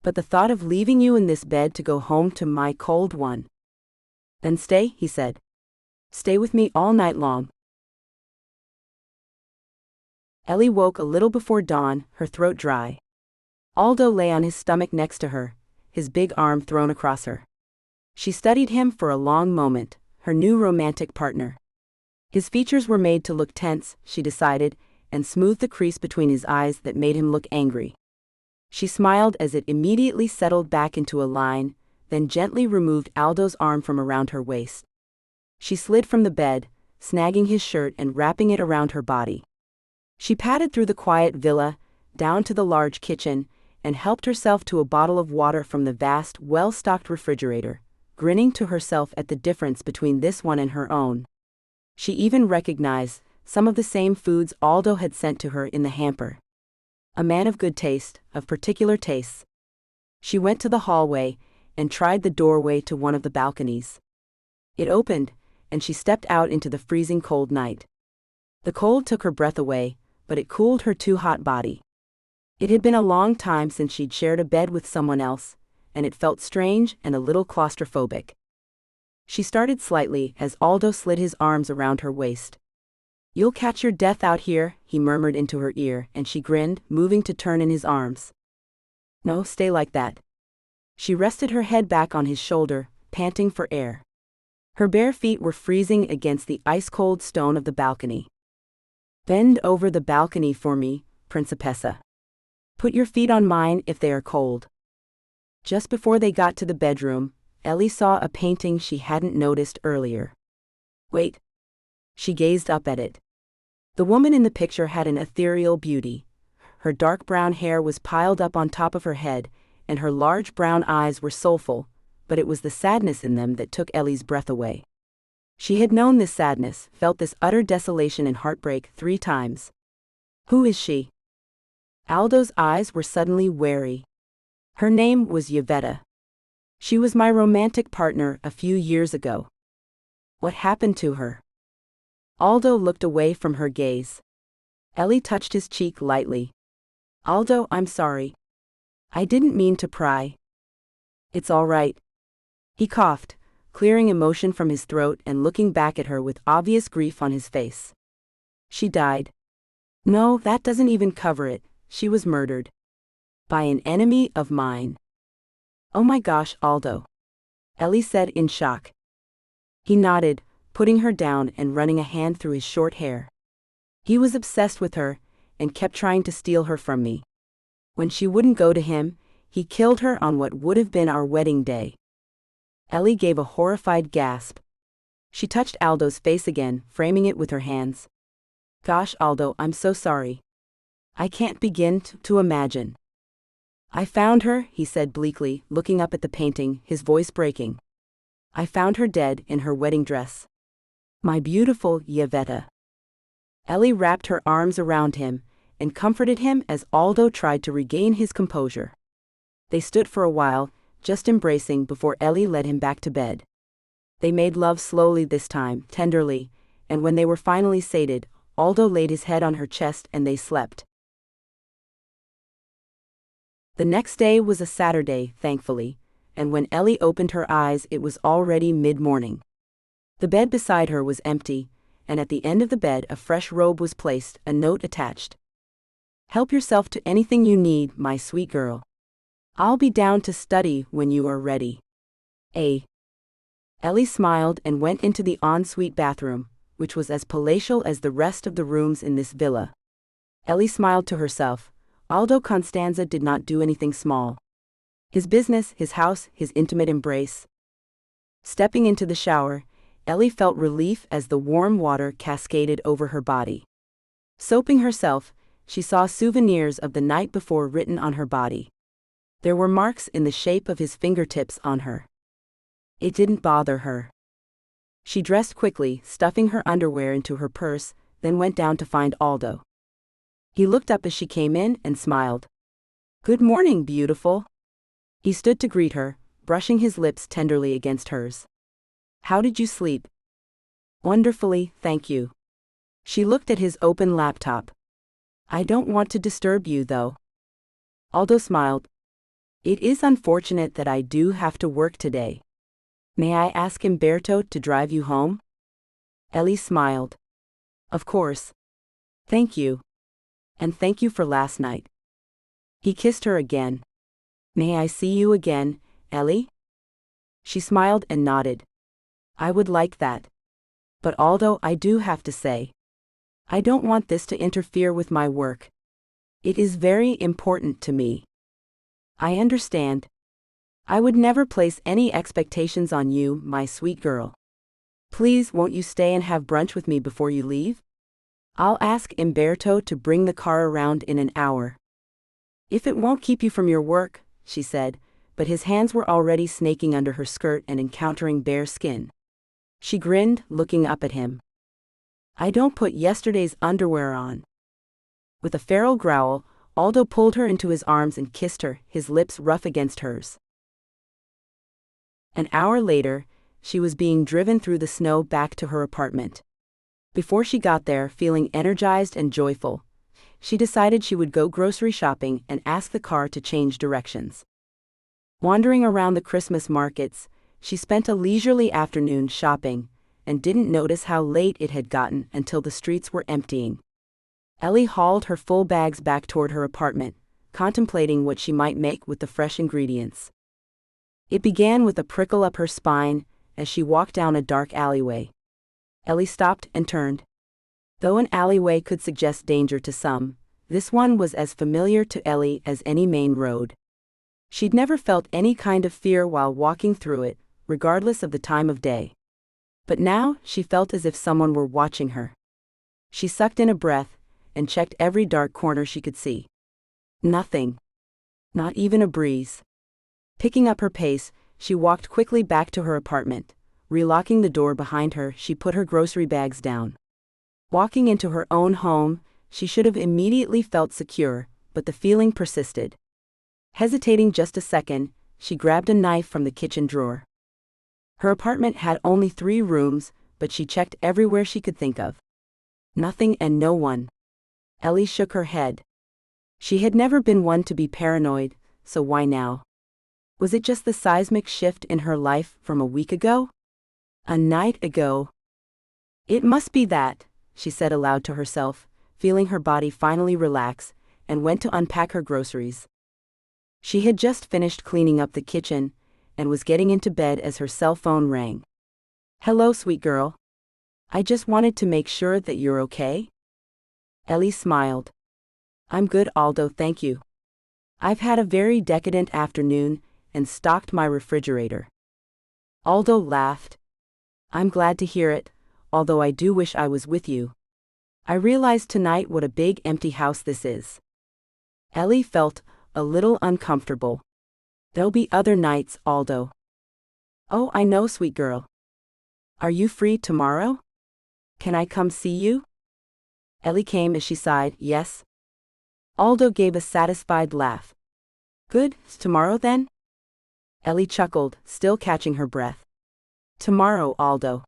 But the thought of leaving you in this bed to go home to my cold one. Then stay, he said. Stay with me all night long. Ellie woke a little before dawn, her throat dry. Aldo lay on his stomach next to her, his big arm thrown across her. She studied him for a long moment, her new romantic partner. His features were made to look tense, she decided, and smoothed the crease between his eyes that made him look angry. She smiled as it immediately settled back into a line, then gently removed Aldo's arm from around her waist. She slid from the bed, snagging his shirt and wrapping it around her body. She padded through the quiet villa, down to the large kitchen, and helped herself to a bottle of water from the vast, well-stocked refrigerator, grinning to herself at the difference between this one and her own. She even recognized some of the same foods Aldo had sent to her in the hamper. A man of good taste, of particular tastes. She went to the hallway and tried the doorway to one of the balconies. It opened, and she stepped out into the freezing cold night. The cold took her breath away, but it cooled her too hot body. It had been a long time since she'd shared a bed with someone else, and it felt strange and a little claustrophobic. She started slightly as Aldo slid his arms around her waist. You'll catch your death out here, he murmured into her ear, and she grinned, moving to turn in his arms. No, stay like that. She rested her head back on his shoulder, panting for air. Her bare feet were freezing against the ice-cold stone of the balcony. Bend over the balcony for me, Principessa. Put your feet on mine if they are cold. Just before they got to the bedroom, Ellie saw a painting she hadn't noticed earlier. Wait. She gazed up at it. The woman in the picture had an ethereal beauty. Her dark brown hair was piled up on top of her head, and her large brown eyes were soulful, but it was the sadness in them that took Ellie's breath away. She had known this sadness, felt this utter desolation and heartbreak 3 times. Who is she? Aldo's eyes were suddenly wary. Her name was Yvetta. She was my romantic partner a few years ago. What happened to her? Aldo looked away from her gaze. Ellie touched his cheek lightly. Aldo, I'm sorry. I didn't mean to pry. It's all right. He coughed, clearing emotion from his throat and looking back at her with obvious grief on his face. She died. No, that doesn't even cover it. She was murdered. By an enemy of mine. Oh my gosh, Aldo. Ellie said in shock. He nodded, putting her down and running a hand through his short hair. He was obsessed with her, and kept trying to steal her from me. When she wouldn't go to him, he killed her on what would have been our wedding day. Ellie gave a horrified gasp. She touched Aldo's face again, framing it with her hands. Gosh, Aldo, I'm so sorry. I can't begin to imagine. I found her, he said bleakly, looking up at the painting, his voice breaking. I found her dead in her wedding dress. My beautiful Yvetta. Ellie wrapped her arms around him and comforted him as Aldo tried to regain his composure. They stood for a while, just embracing before Ellie led him back to bed. They made love slowly this time, tenderly, and when they were finally sated, Aldo laid his head on her chest and they slept. The next day was a Saturday, thankfully, and when Ellie opened her eyes it was already mid-morning. The bed beside her was empty, and at the end of the bed a fresh robe was placed, a note attached. Help yourself to anything you need, my sweet girl. I'll be down to study when you are ready. Ellie smiled and went into the ensuite bathroom, which was as palatial as the rest of the rooms in this villa. Ellie smiled to herself. Aldo Constanza did not do anything small. His business, his house, his intimate embrace. Stepping into the shower, Ellie felt relief as the warm water cascaded over her body. Soaping herself, she saw souvenirs of the night before written on her body. There were marks in the shape of his fingertips on her. It didn't bother her. She dressed quickly, stuffing her underwear into her purse, then went down to find Aldo. He looked up as she came in and smiled. "Good morning, beautiful." He stood to greet her, brushing his lips tenderly against hers. "How did you sleep?" "Wonderfully, thank you." She looked at his open laptop. "I don't want to disturb you, though." Aldo smiled. "It is unfortunate that I do have to work today. May I ask Umberto to drive you home?" Ellie smiled. "Of course. Thank you. And thank you for last night." He kissed her again. "May I see you again, Ellie?" She smiled and nodded. "I would like that. But Aldo, I do have to say, I don't want this to interfere with my work. It is very important to me." "I understand. I would never place any expectations on you, my sweet girl. Please, won't you stay and have brunch with me before you leave? I'll ask Umberto to bring the car around in an hour." "If it won't keep you from your work," she said, but his hands were already snaking under her skirt and encountering bare skin. She grinned, looking up at him. "I don't put yesterday's underwear on." With a feral growl, Aldo pulled her into his arms and kissed her, his lips rough against hers. An hour later, she was being driven through the snow back to her apartment. Before she got there, feeling energized and joyful, she decided she would go grocery shopping and ask the car to change directions. Wandering around the Christmas markets, she spent a leisurely afternoon shopping, and didn't notice how late it had gotten until the streets were emptying. Ellie hauled her full bags back toward her apartment, contemplating what she might make with the fresh ingredients. It began with a prickle up her spine as she walked down a dark alleyway. Ellie stopped and turned. Though an alleyway could suggest danger to some, this one was as familiar to Ellie as any main road. She'd never felt any kind of fear while walking through it, regardless of the time of day. But now, she felt as if someone were watching her. She sucked in a breath, and checked every dark corner she could see. Nothing. Not even a breeze. Picking up her pace, she walked quickly back to her apartment. Relocking the door behind her, she put her grocery bags down. Walking into her own home, she should have immediately felt secure, but the feeling persisted. Hesitating just a second, she grabbed a knife from the kitchen drawer. Her apartment had only 3 rooms, but she checked everywhere she could think of. Nothing and no one. Ellie shook her head. She had never been one to be paranoid, so why now? Was it just the seismic shift in her life from a week ago? A night ago? It must be that, she said aloud to herself, feeling her body finally relax, and went to unpack her groceries. She had just finished cleaning up the kitchen, and was getting into bed as her cell phone rang. "Hello, sweet girl. I just wanted to make sure that you're okay." Ellie smiled. "I'm good, Aldo, thank you. I've had a very decadent afternoon, and stocked my refrigerator." Aldo laughed. "I'm glad to hear it, although I do wish I was with you. I realized tonight what a big empty house this is." Ellie felt a little uncomfortable. "There'll be other nights, Aldo." "Oh, I know, sweet girl. Are you free tomorrow? Can I come see you?" Ellie came as she sighed, "Yes." Aldo gave a satisfied laugh. "Good, tomorrow then?" Ellie chuckled, still catching her breath. "Tomorrow, Aldo."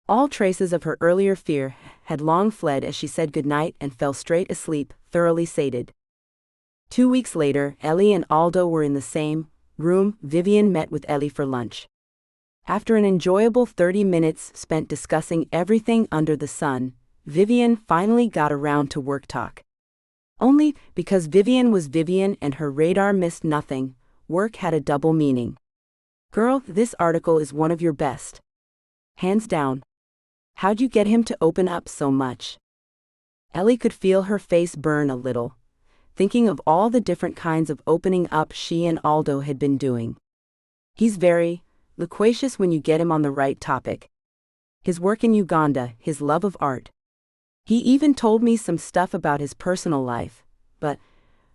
All traces of her earlier fear had long fled as she said goodnight and fell straight asleep, thoroughly sated. 2 weeks later, Ellie and Aldo were in the same room. Vivian met with Ellie for lunch. After an enjoyable 30 minutes spent discussing everything under the sun, Vivian finally got around to work talk. Only because Vivian was Vivian and her radar missed nothing, work had a double meaning. "Girl, this article is one of your best. Hands down." How'd you get him to open up so much? Ellie could feel her face burn a little, thinking of all the different kinds of opening up she and Aldo had been doing. He's very loquacious when you get him on the right topic. His work in Uganda, his love of art. He even told me some stuff about his personal life, but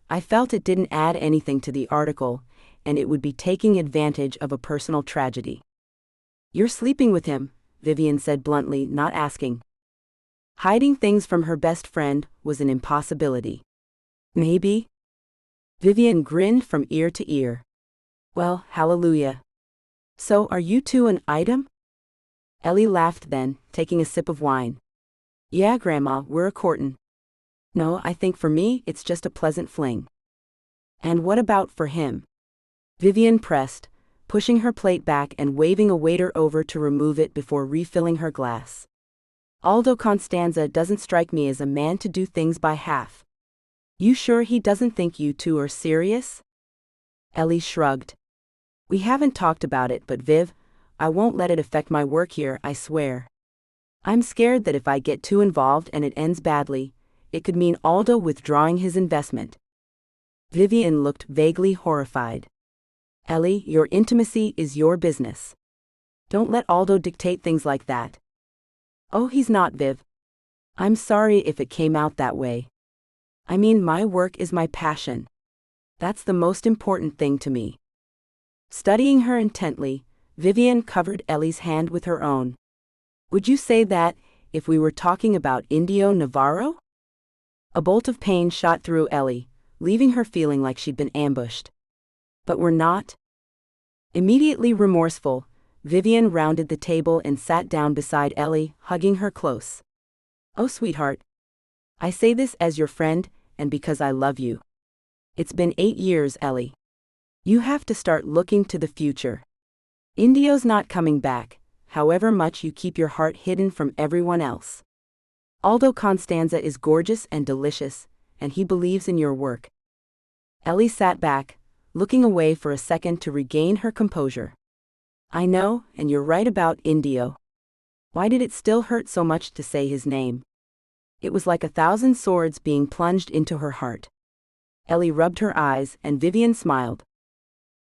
I felt it didn't add anything to the article, and it would be taking advantage of a personal tragedy. You're sleeping with him, Vivian said bluntly, not asking. Hiding things from her best friend was an impossibility. Maybe? Vivian grinned from ear to ear. Well, hallelujah. So are you two an item? Ellie laughed then, taking a sip of wine. Yeah, Grandma, we're a courtin'. No, I think for me, it's just a pleasant fling. And what about for him? Vivian pressed, pushing her plate back and waving a waiter over to remove it before refilling her glass. Aldo Constanza doesn't strike me as a man to do things by half. You sure he doesn't think you two are serious? Ellie shrugged. We haven't talked about it, but Viv, I won't let it affect my work here, I swear. I'm scared that if I get too involved and it ends badly, it could mean Aldo withdrawing his investment. Vivian looked vaguely horrified. Ellie, your intimacy is your business. Don't let Aldo dictate things like that. Oh, he's not, Viv. I'm sorry if it came out that way. I mean, my work is my passion. That's the most important thing to me. Studying her intently, Vivian covered Ellie's hand with her own. Would you say that, if we were talking about Indio Navarro? A bolt of pain shot through Ellie, leaving her feeling like she'd been ambushed. But we're not? Immediately remorseful, Vivian rounded the table and sat down beside Ellie, hugging her close. Oh, sweetheart. I say this as your friend, and because I love you. It's been 8 years, Ellie. You have to start looking to the future. Indio's not coming back, however much you keep your heart hidden from everyone else. Aldo Constanza is gorgeous and delicious, and he believes in your work. Ellie sat back, looking away for a second to regain her composure. I know, and you're right about Indio. Why did it still hurt so much to say his name? It was like 1,000 swords being plunged into her heart. Ellie rubbed her eyes, and Vivian smiled.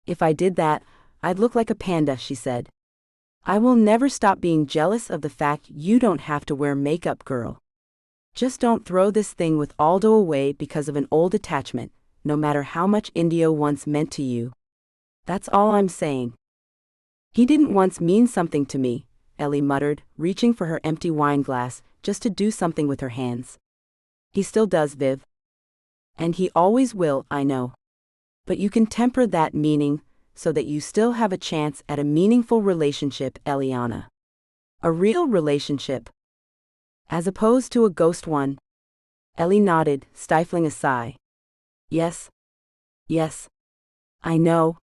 If I did that, I'd look like a panda, she said. I will never stop being jealous of the fact you don't have to wear makeup, girl. Just don't throw this thing with Aldo away because of an old attachment, no matter how much Indio once meant to you. That's all I'm saying. He didn't once mean something to me, Ellie muttered, reaching for her empty wine glass, just to do something with her hands. He still does, Viv. And he always will, I know. But you can temper that meaning, so that you still have a chance at a meaningful relationship, Eliana. A real relationship. As opposed to a ghost one. Ellie nodded, stifling a sigh. Yes. Yes. I know.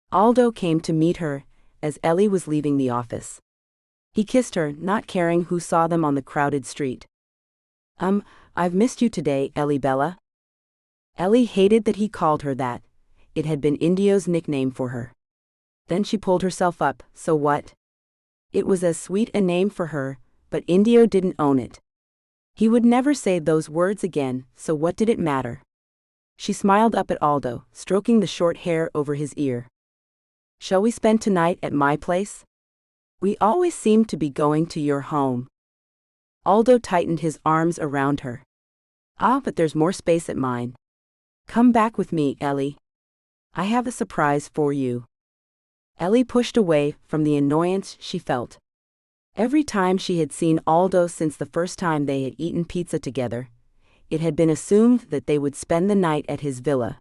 Aldo came to meet her, as Ellie was leaving the office. He kissed her, not caring who saw them on the crowded street. I've missed you today, Ellie Bella. Ellie hated that he called her that. It had been Indio's nickname for her. Then she pulled herself up, so what? It was as sweet a name for her, but Indio didn't own it. He would never say those words again, so what did it matter? She smiled up at Aldo, stroking the short hair over his ear. Shall we spend tonight at my place? We always seem to be going to your home. Aldo tightened his arms around her. Ah, but there's more space at mine. Come back with me, Ellie. I have a surprise for you. Ellie pushed away from the annoyance she felt. Every time she had seen Aldo since the first time they had eaten pizza together, it had been assumed that they would spend the night at his villa.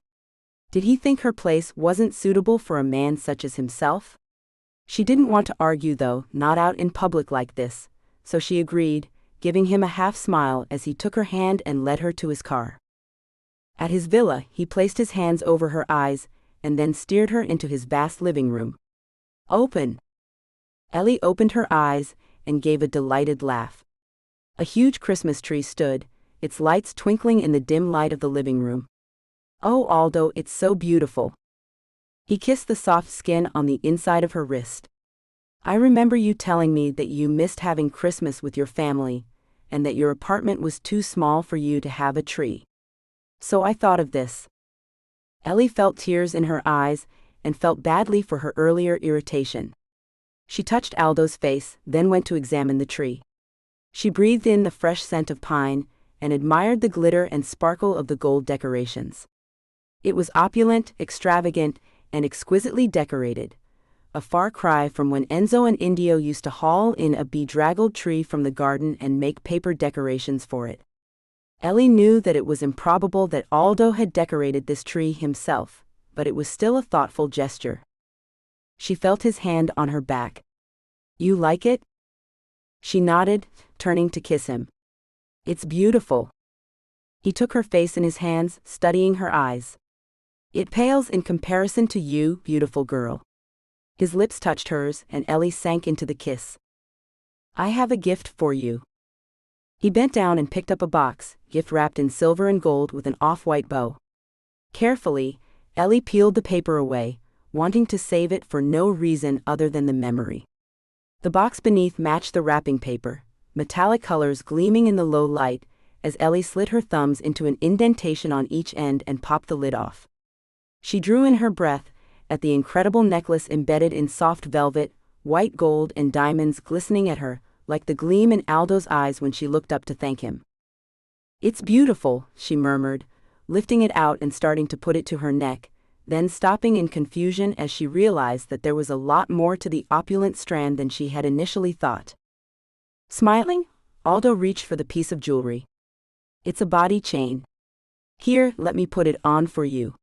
Did he think her place wasn't suitable for a man such as himself? She didn't want to argue, though, not out in public like this, so she agreed, giving him a half-smile as he took her hand and led her to his car. At his villa, he placed his hands over her eyes and then steered her into his vast living room. Open! Ellie opened her eyes and gave a delighted laugh. A huge Christmas tree stood, its lights twinkling in the dim light of the living room. Oh, Aldo, it's so beautiful. He kissed the soft skin on the inside of her wrist. I remember you telling me that you missed having Christmas with your family, and that your apartment was too small for you to have a tree. So I thought of this. Ellie felt tears in her eyes and felt badly for her earlier irritation. She touched Aldo's face, then went to examine the tree. She breathed in the fresh scent of pine and admired the glitter and sparkle of the gold decorations. It was opulent, extravagant, and exquisitely decorated, a far cry from when Enzo and Indio used to haul in a bedraggled tree from the garden and make paper decorations for it. Ellie knew that it was improbable that Aldo had decorated this tree himself, but it was still a thoughtful gesture. She felt his hand on her back. "You like it?" She nodded, turning to kiss him. "It's beautiful." He took her face in his hands, studying her eyes. "It pales in comparison to you, beautiful girl." His lips touched hers, and Ellie sank into the kiss. "I have a gift for you." He bent down and picked up a box, gift wrapped in silver and gold with an off-white bow. Carefully, Ellie peeled the paper away, wanting to save it for no reason other than the memory. The box beneath matched the wrapping paper, metallic colors gleaming in the low light, as Ellie slid her thumbs into an indentation on each end and popped the lid off. She drew in her breath at the incredible necklace embedded in soft velvet, white gold and diamonds glistening at her, like the gleam in Aldo's eyes when she looked up to thank him. "It's beautiful," she murmured, lifting it out and starting to put it to her neck, then stopping in confusion as she realized that there was a lot more to the opulent strand than she had initially thought. Smiling, Aldo reached for the piece of jewelry. "It's a body chain. Here, let me put it on for you."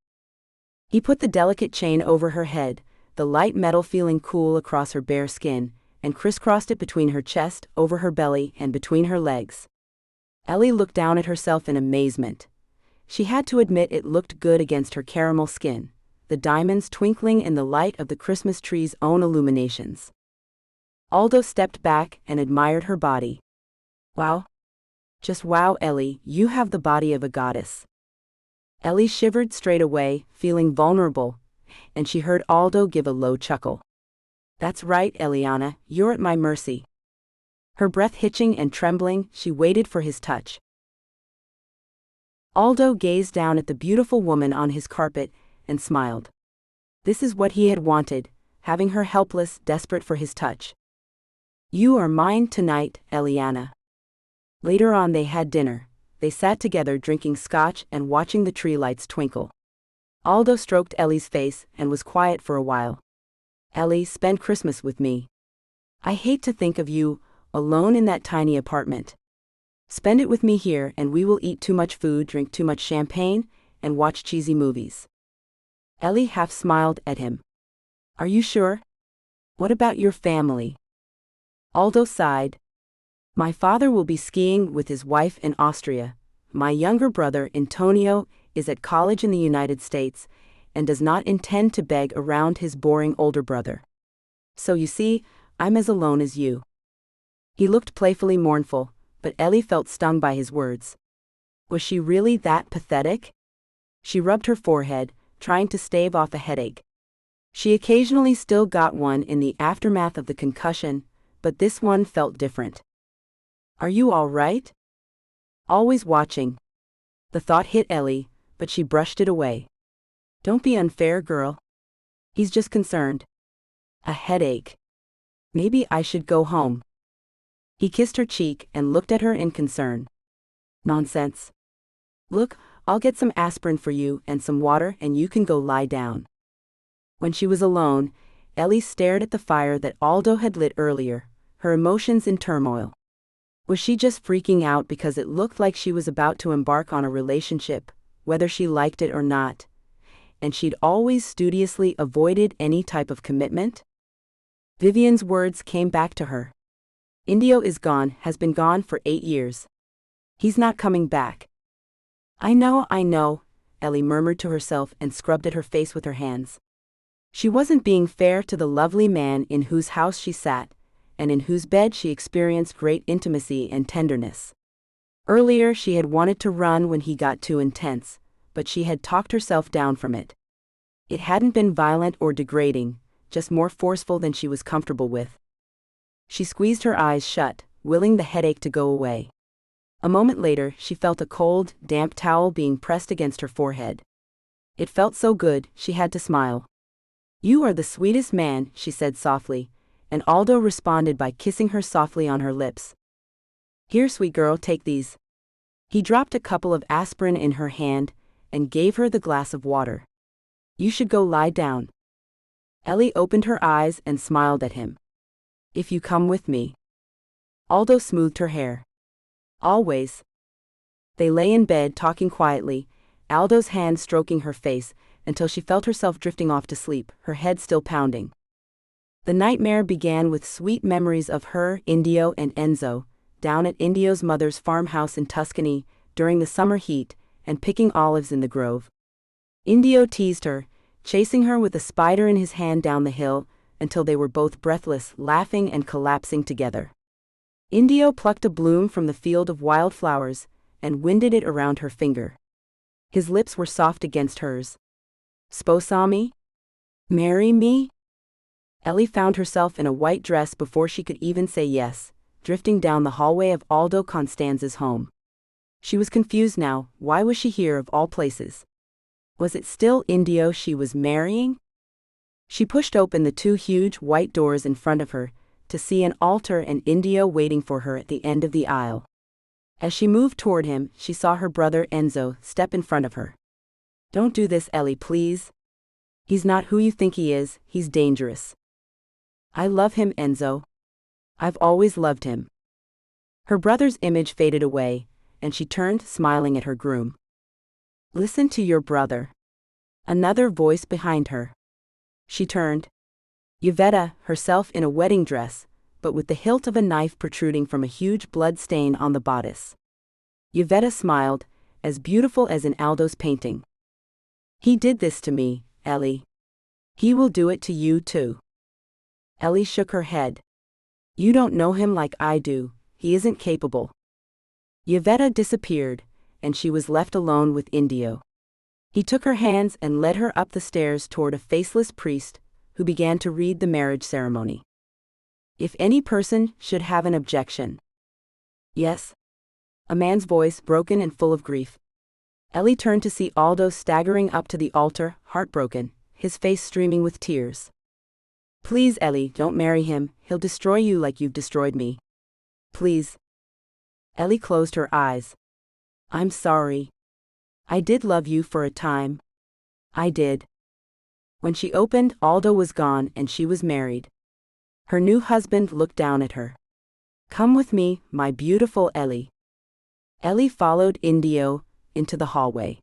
He put the delicate chain over her head, the light metal feeling cool across her bare skin, and crisscrossed it between her chest, over her belly, and between her legs. Ellie looked down at herself in amazement. She had to admit it looked good against her caramel skin, the diamonds twinkling in the light of the Christmas tree's own illuminations. Aldo stepped back and admired her body. "Wow. Just wow, Ellie, you have the body of a goddess." Ellie shivered straight away, feeling vulnerable, and she heard Aldo give a low chuckle. "That's right, Eliana, you're at my mercy." Her breath hitching and trembling, she waited for his touch. Aldo gazed down at the beautiful woman on his carpet and smiled. This is what he had wanted, having her helpless, desperate for his touch. "You are mine tonight, Eliana." Later on they had dinner. They sat together drinking scotch and watching the tree lights twinkle. Aldo stroked Ellie's face and was quiet for a while. "Ellie, spend Christmas with me. I hate to think of you, alone in that tiny apartment. Spend it with me here and we will eat too much food, drink too much champagne, and watch cheesy movies." Ellie half smiled at him. "Are you sure? What about your family?" Aldo sighed. "My father will be skiing with his wife in Austria. My younger brother, Antonio, is at college in the United States and does not intend to beg around his boring older brother. So you see, I'm as alone as you." He looked playfully mournful, but Ellie felt stung by his words. Was she really that pathetic? She rubbed her forehead, trying to stave off a headache. She occasionally still got one in the aftermath of the concussion, but this one felt different. "Are you all right?" "Always watching." The thought hit Ellie, but she brushed it away. "Don't be unfair, girl. He's just concerned." "A headache. Maybe I should go home." He kissed her cheek and looked at her in concern. "Nonsense. Look, I'll get some aspirin for you and some water and you can go lie down." When she was alone, Ellie stared at the fire that Aldo had lit earlier, her emotions in turmoil. Was she just freaking out because it looked like she was about to embark on a relationship, whether she liked it or not, and she'd always studiously avoided any type of commitment? Vivian's words came back to her. "Indio is gone, has been gone for 8 years. He's not coming back." I know, Ellie murmured to herself and scrubbed at her face with her hands. She wasn't being fair to the lovely man in whose house she sat, and in whose bed she experienced great intimacy and tenderness. Earlier she had wanted to run when he got too intense, but she had talked herself down from it. It hadn't been violent or degrading, just more forceful than she was comfortable with. She squeezed her eyes shut, willing the headache to go away. A moment later, she felt a cold, damp towel being pressed against her forehead. It felt so good, she had to smile. "You are the sweetest man," she said softly, and Aldo responded by kissing her softly on her lips. "Here, sweet girl, take these." He dropped a couple of aspirin in her hand and gave her the glass of water. "You should go lie down." Ellie opened her eyes and smiled at him. "If you come with me." Aldo smoothed her hair. "Always." They lay in bed talking quietly, Aldo's hand stroking her face, until she felt herself drifting off to sleep, her head still pounding. The nightmare began with sweet memories of her, Indio and Enzo, down at Indio's mother's farmhouse in Tuscany, during the summer heat, and picking olives in the grove. Indio teased her, chasing her with a spider in his hand down the hill, until they were both breathless, laughing and collapsing together. Indio plucked a bloom from the field of wildflowers, and winded it around her finger. His lips were soft against hers. "Sposami? Marry me?" Ellie found herself in a white dress before she could even say yes, drifting down the hallway of Aldo Constanza's home. She was confused now. Why was she here of all places? Was it still Indio she was marrying? She pushed open the two huge white doors in front of her, to see an altar and Indio waiting for her at the end of the aisle. As she moved toward him, she saw her brother Enzo step in front of her. "Don't do this, Ellie, please. He's not who you think he is, he's dangerous." "I love him, Enzo. I've always loved him." Her brother's image faded away, and she turned, smiling at her groom. "Listen to your brother." Another voice behind her. She turned. Yvetta, herself in a wedding dress, but with the hilt of a knife protruding from a huge blood stain on the bodice. Yvetta smiled, as beautiful as in Aldo's painting. "He did this to me, Ellie. He will do it to you too." Ellie shook her head. "You don't know him like I do, he isn't capable." Yvetta disappeared, and she was left alone with Indio. He took her hands and led her up the stairs toward a faceless priest, who began to read the marriage ceremony. "If any person should have an objection." "Yes?" A man's voice, broken and full of grief. Ellie turned to see Aldo staggering up to the altar, heartbroken, his face streaming with tears. "Please, Ellie, don't marry him, he'll destroy you like you've destroyed me. Please." Ellie closed her eyes. "I'm sorry. I did love you for a time. I did." When she opened, Aldo was gone and she was married. Her new husband looked down at her. "Come with me, my beautiful Ellie." Ellie followed Indio into the hallway.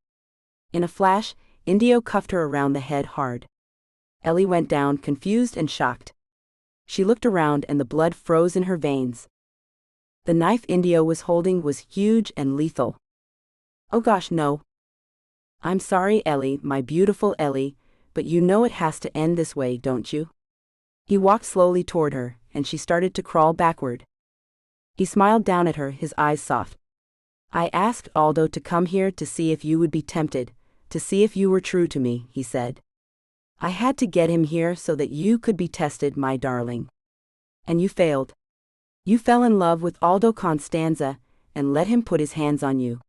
In a flash, Indio cuffed her around the head hard. Ellie went down, confused and shocked. She looked around and the blood froze in her veins. The knife Indio was holding was huge and lethal. "Oh gosh, no." "I'm sorry, Ellie, my beautiful Ellie, but you know it has to end this way, don't you?" He walked slowly toward her, and she started to crawl backward. He smiled down at her, his eyes soft. "I asked Aldo to come here to see if you would be tempted, to see if you were true to me," he said. "I had to get him here so that you could be tested, my darling. And you failed. You fell in love with Aldo Constanza, and let him put his hands on you."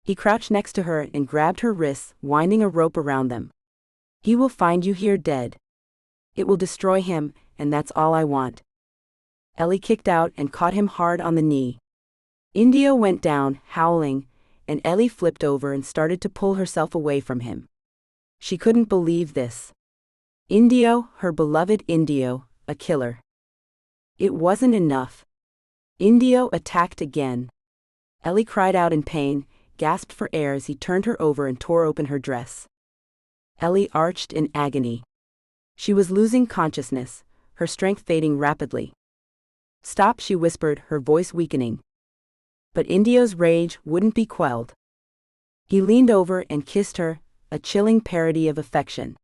He crouched next to her and grabbed her wrists, winding a rope around them. "He will find you here dead. It will destroy him, and that's all I want." Ellie kicked out and caught him hard on the knee. Indio went down, howling, and Ellie flipped over and started to pull herself away from him. She couldn't believe this. Indio, her beloved Indio, a killer. It wasn't enough. Indio attacked again. Ellie cried out in pain, gasped for air as he turned her over and tore open her dress. Ellie arched in agony. She was losing consciousness, her strength fading rapidly. "Stop," she whispered, her voice weakening. But Indio's rage wouldn't be quelled. He leaned over and kissed her, a chilling parody of affection.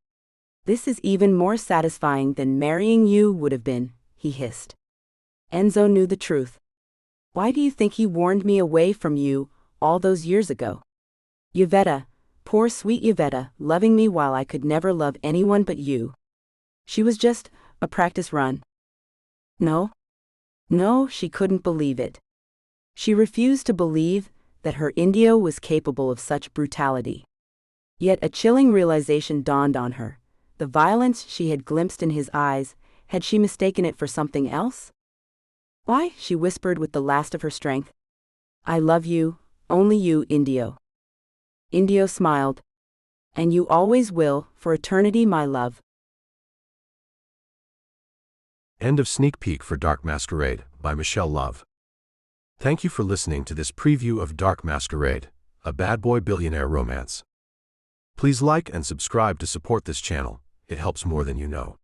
"This is even more satisfying than marrying you would have been," he hissed. Enzo knew the truth. "Why do you think he warned me away from you all those years ago? Yvetta, poor sweet Yvetta, loving me while I could never love anyone but you. She was just a practice run." "No? No, she couldn't believe it. She refused to believe that her Indio was capable of such brutality. Yet a chilling realization dawned on her. The violence she had glimpsed in his eyes, had she mistaken it for something else? Why, she whispered with the last of her strength. I love you, only you, Indio. Indio smiled. And you always will, for eternity, my love. End of sneak peek for Dark Masquerade by Michelle Love. Thank you for listening to this preview of Dark Masquerade, a bad boy billionaire romance. Please like and subscribe to support this channel, it helps more than you know.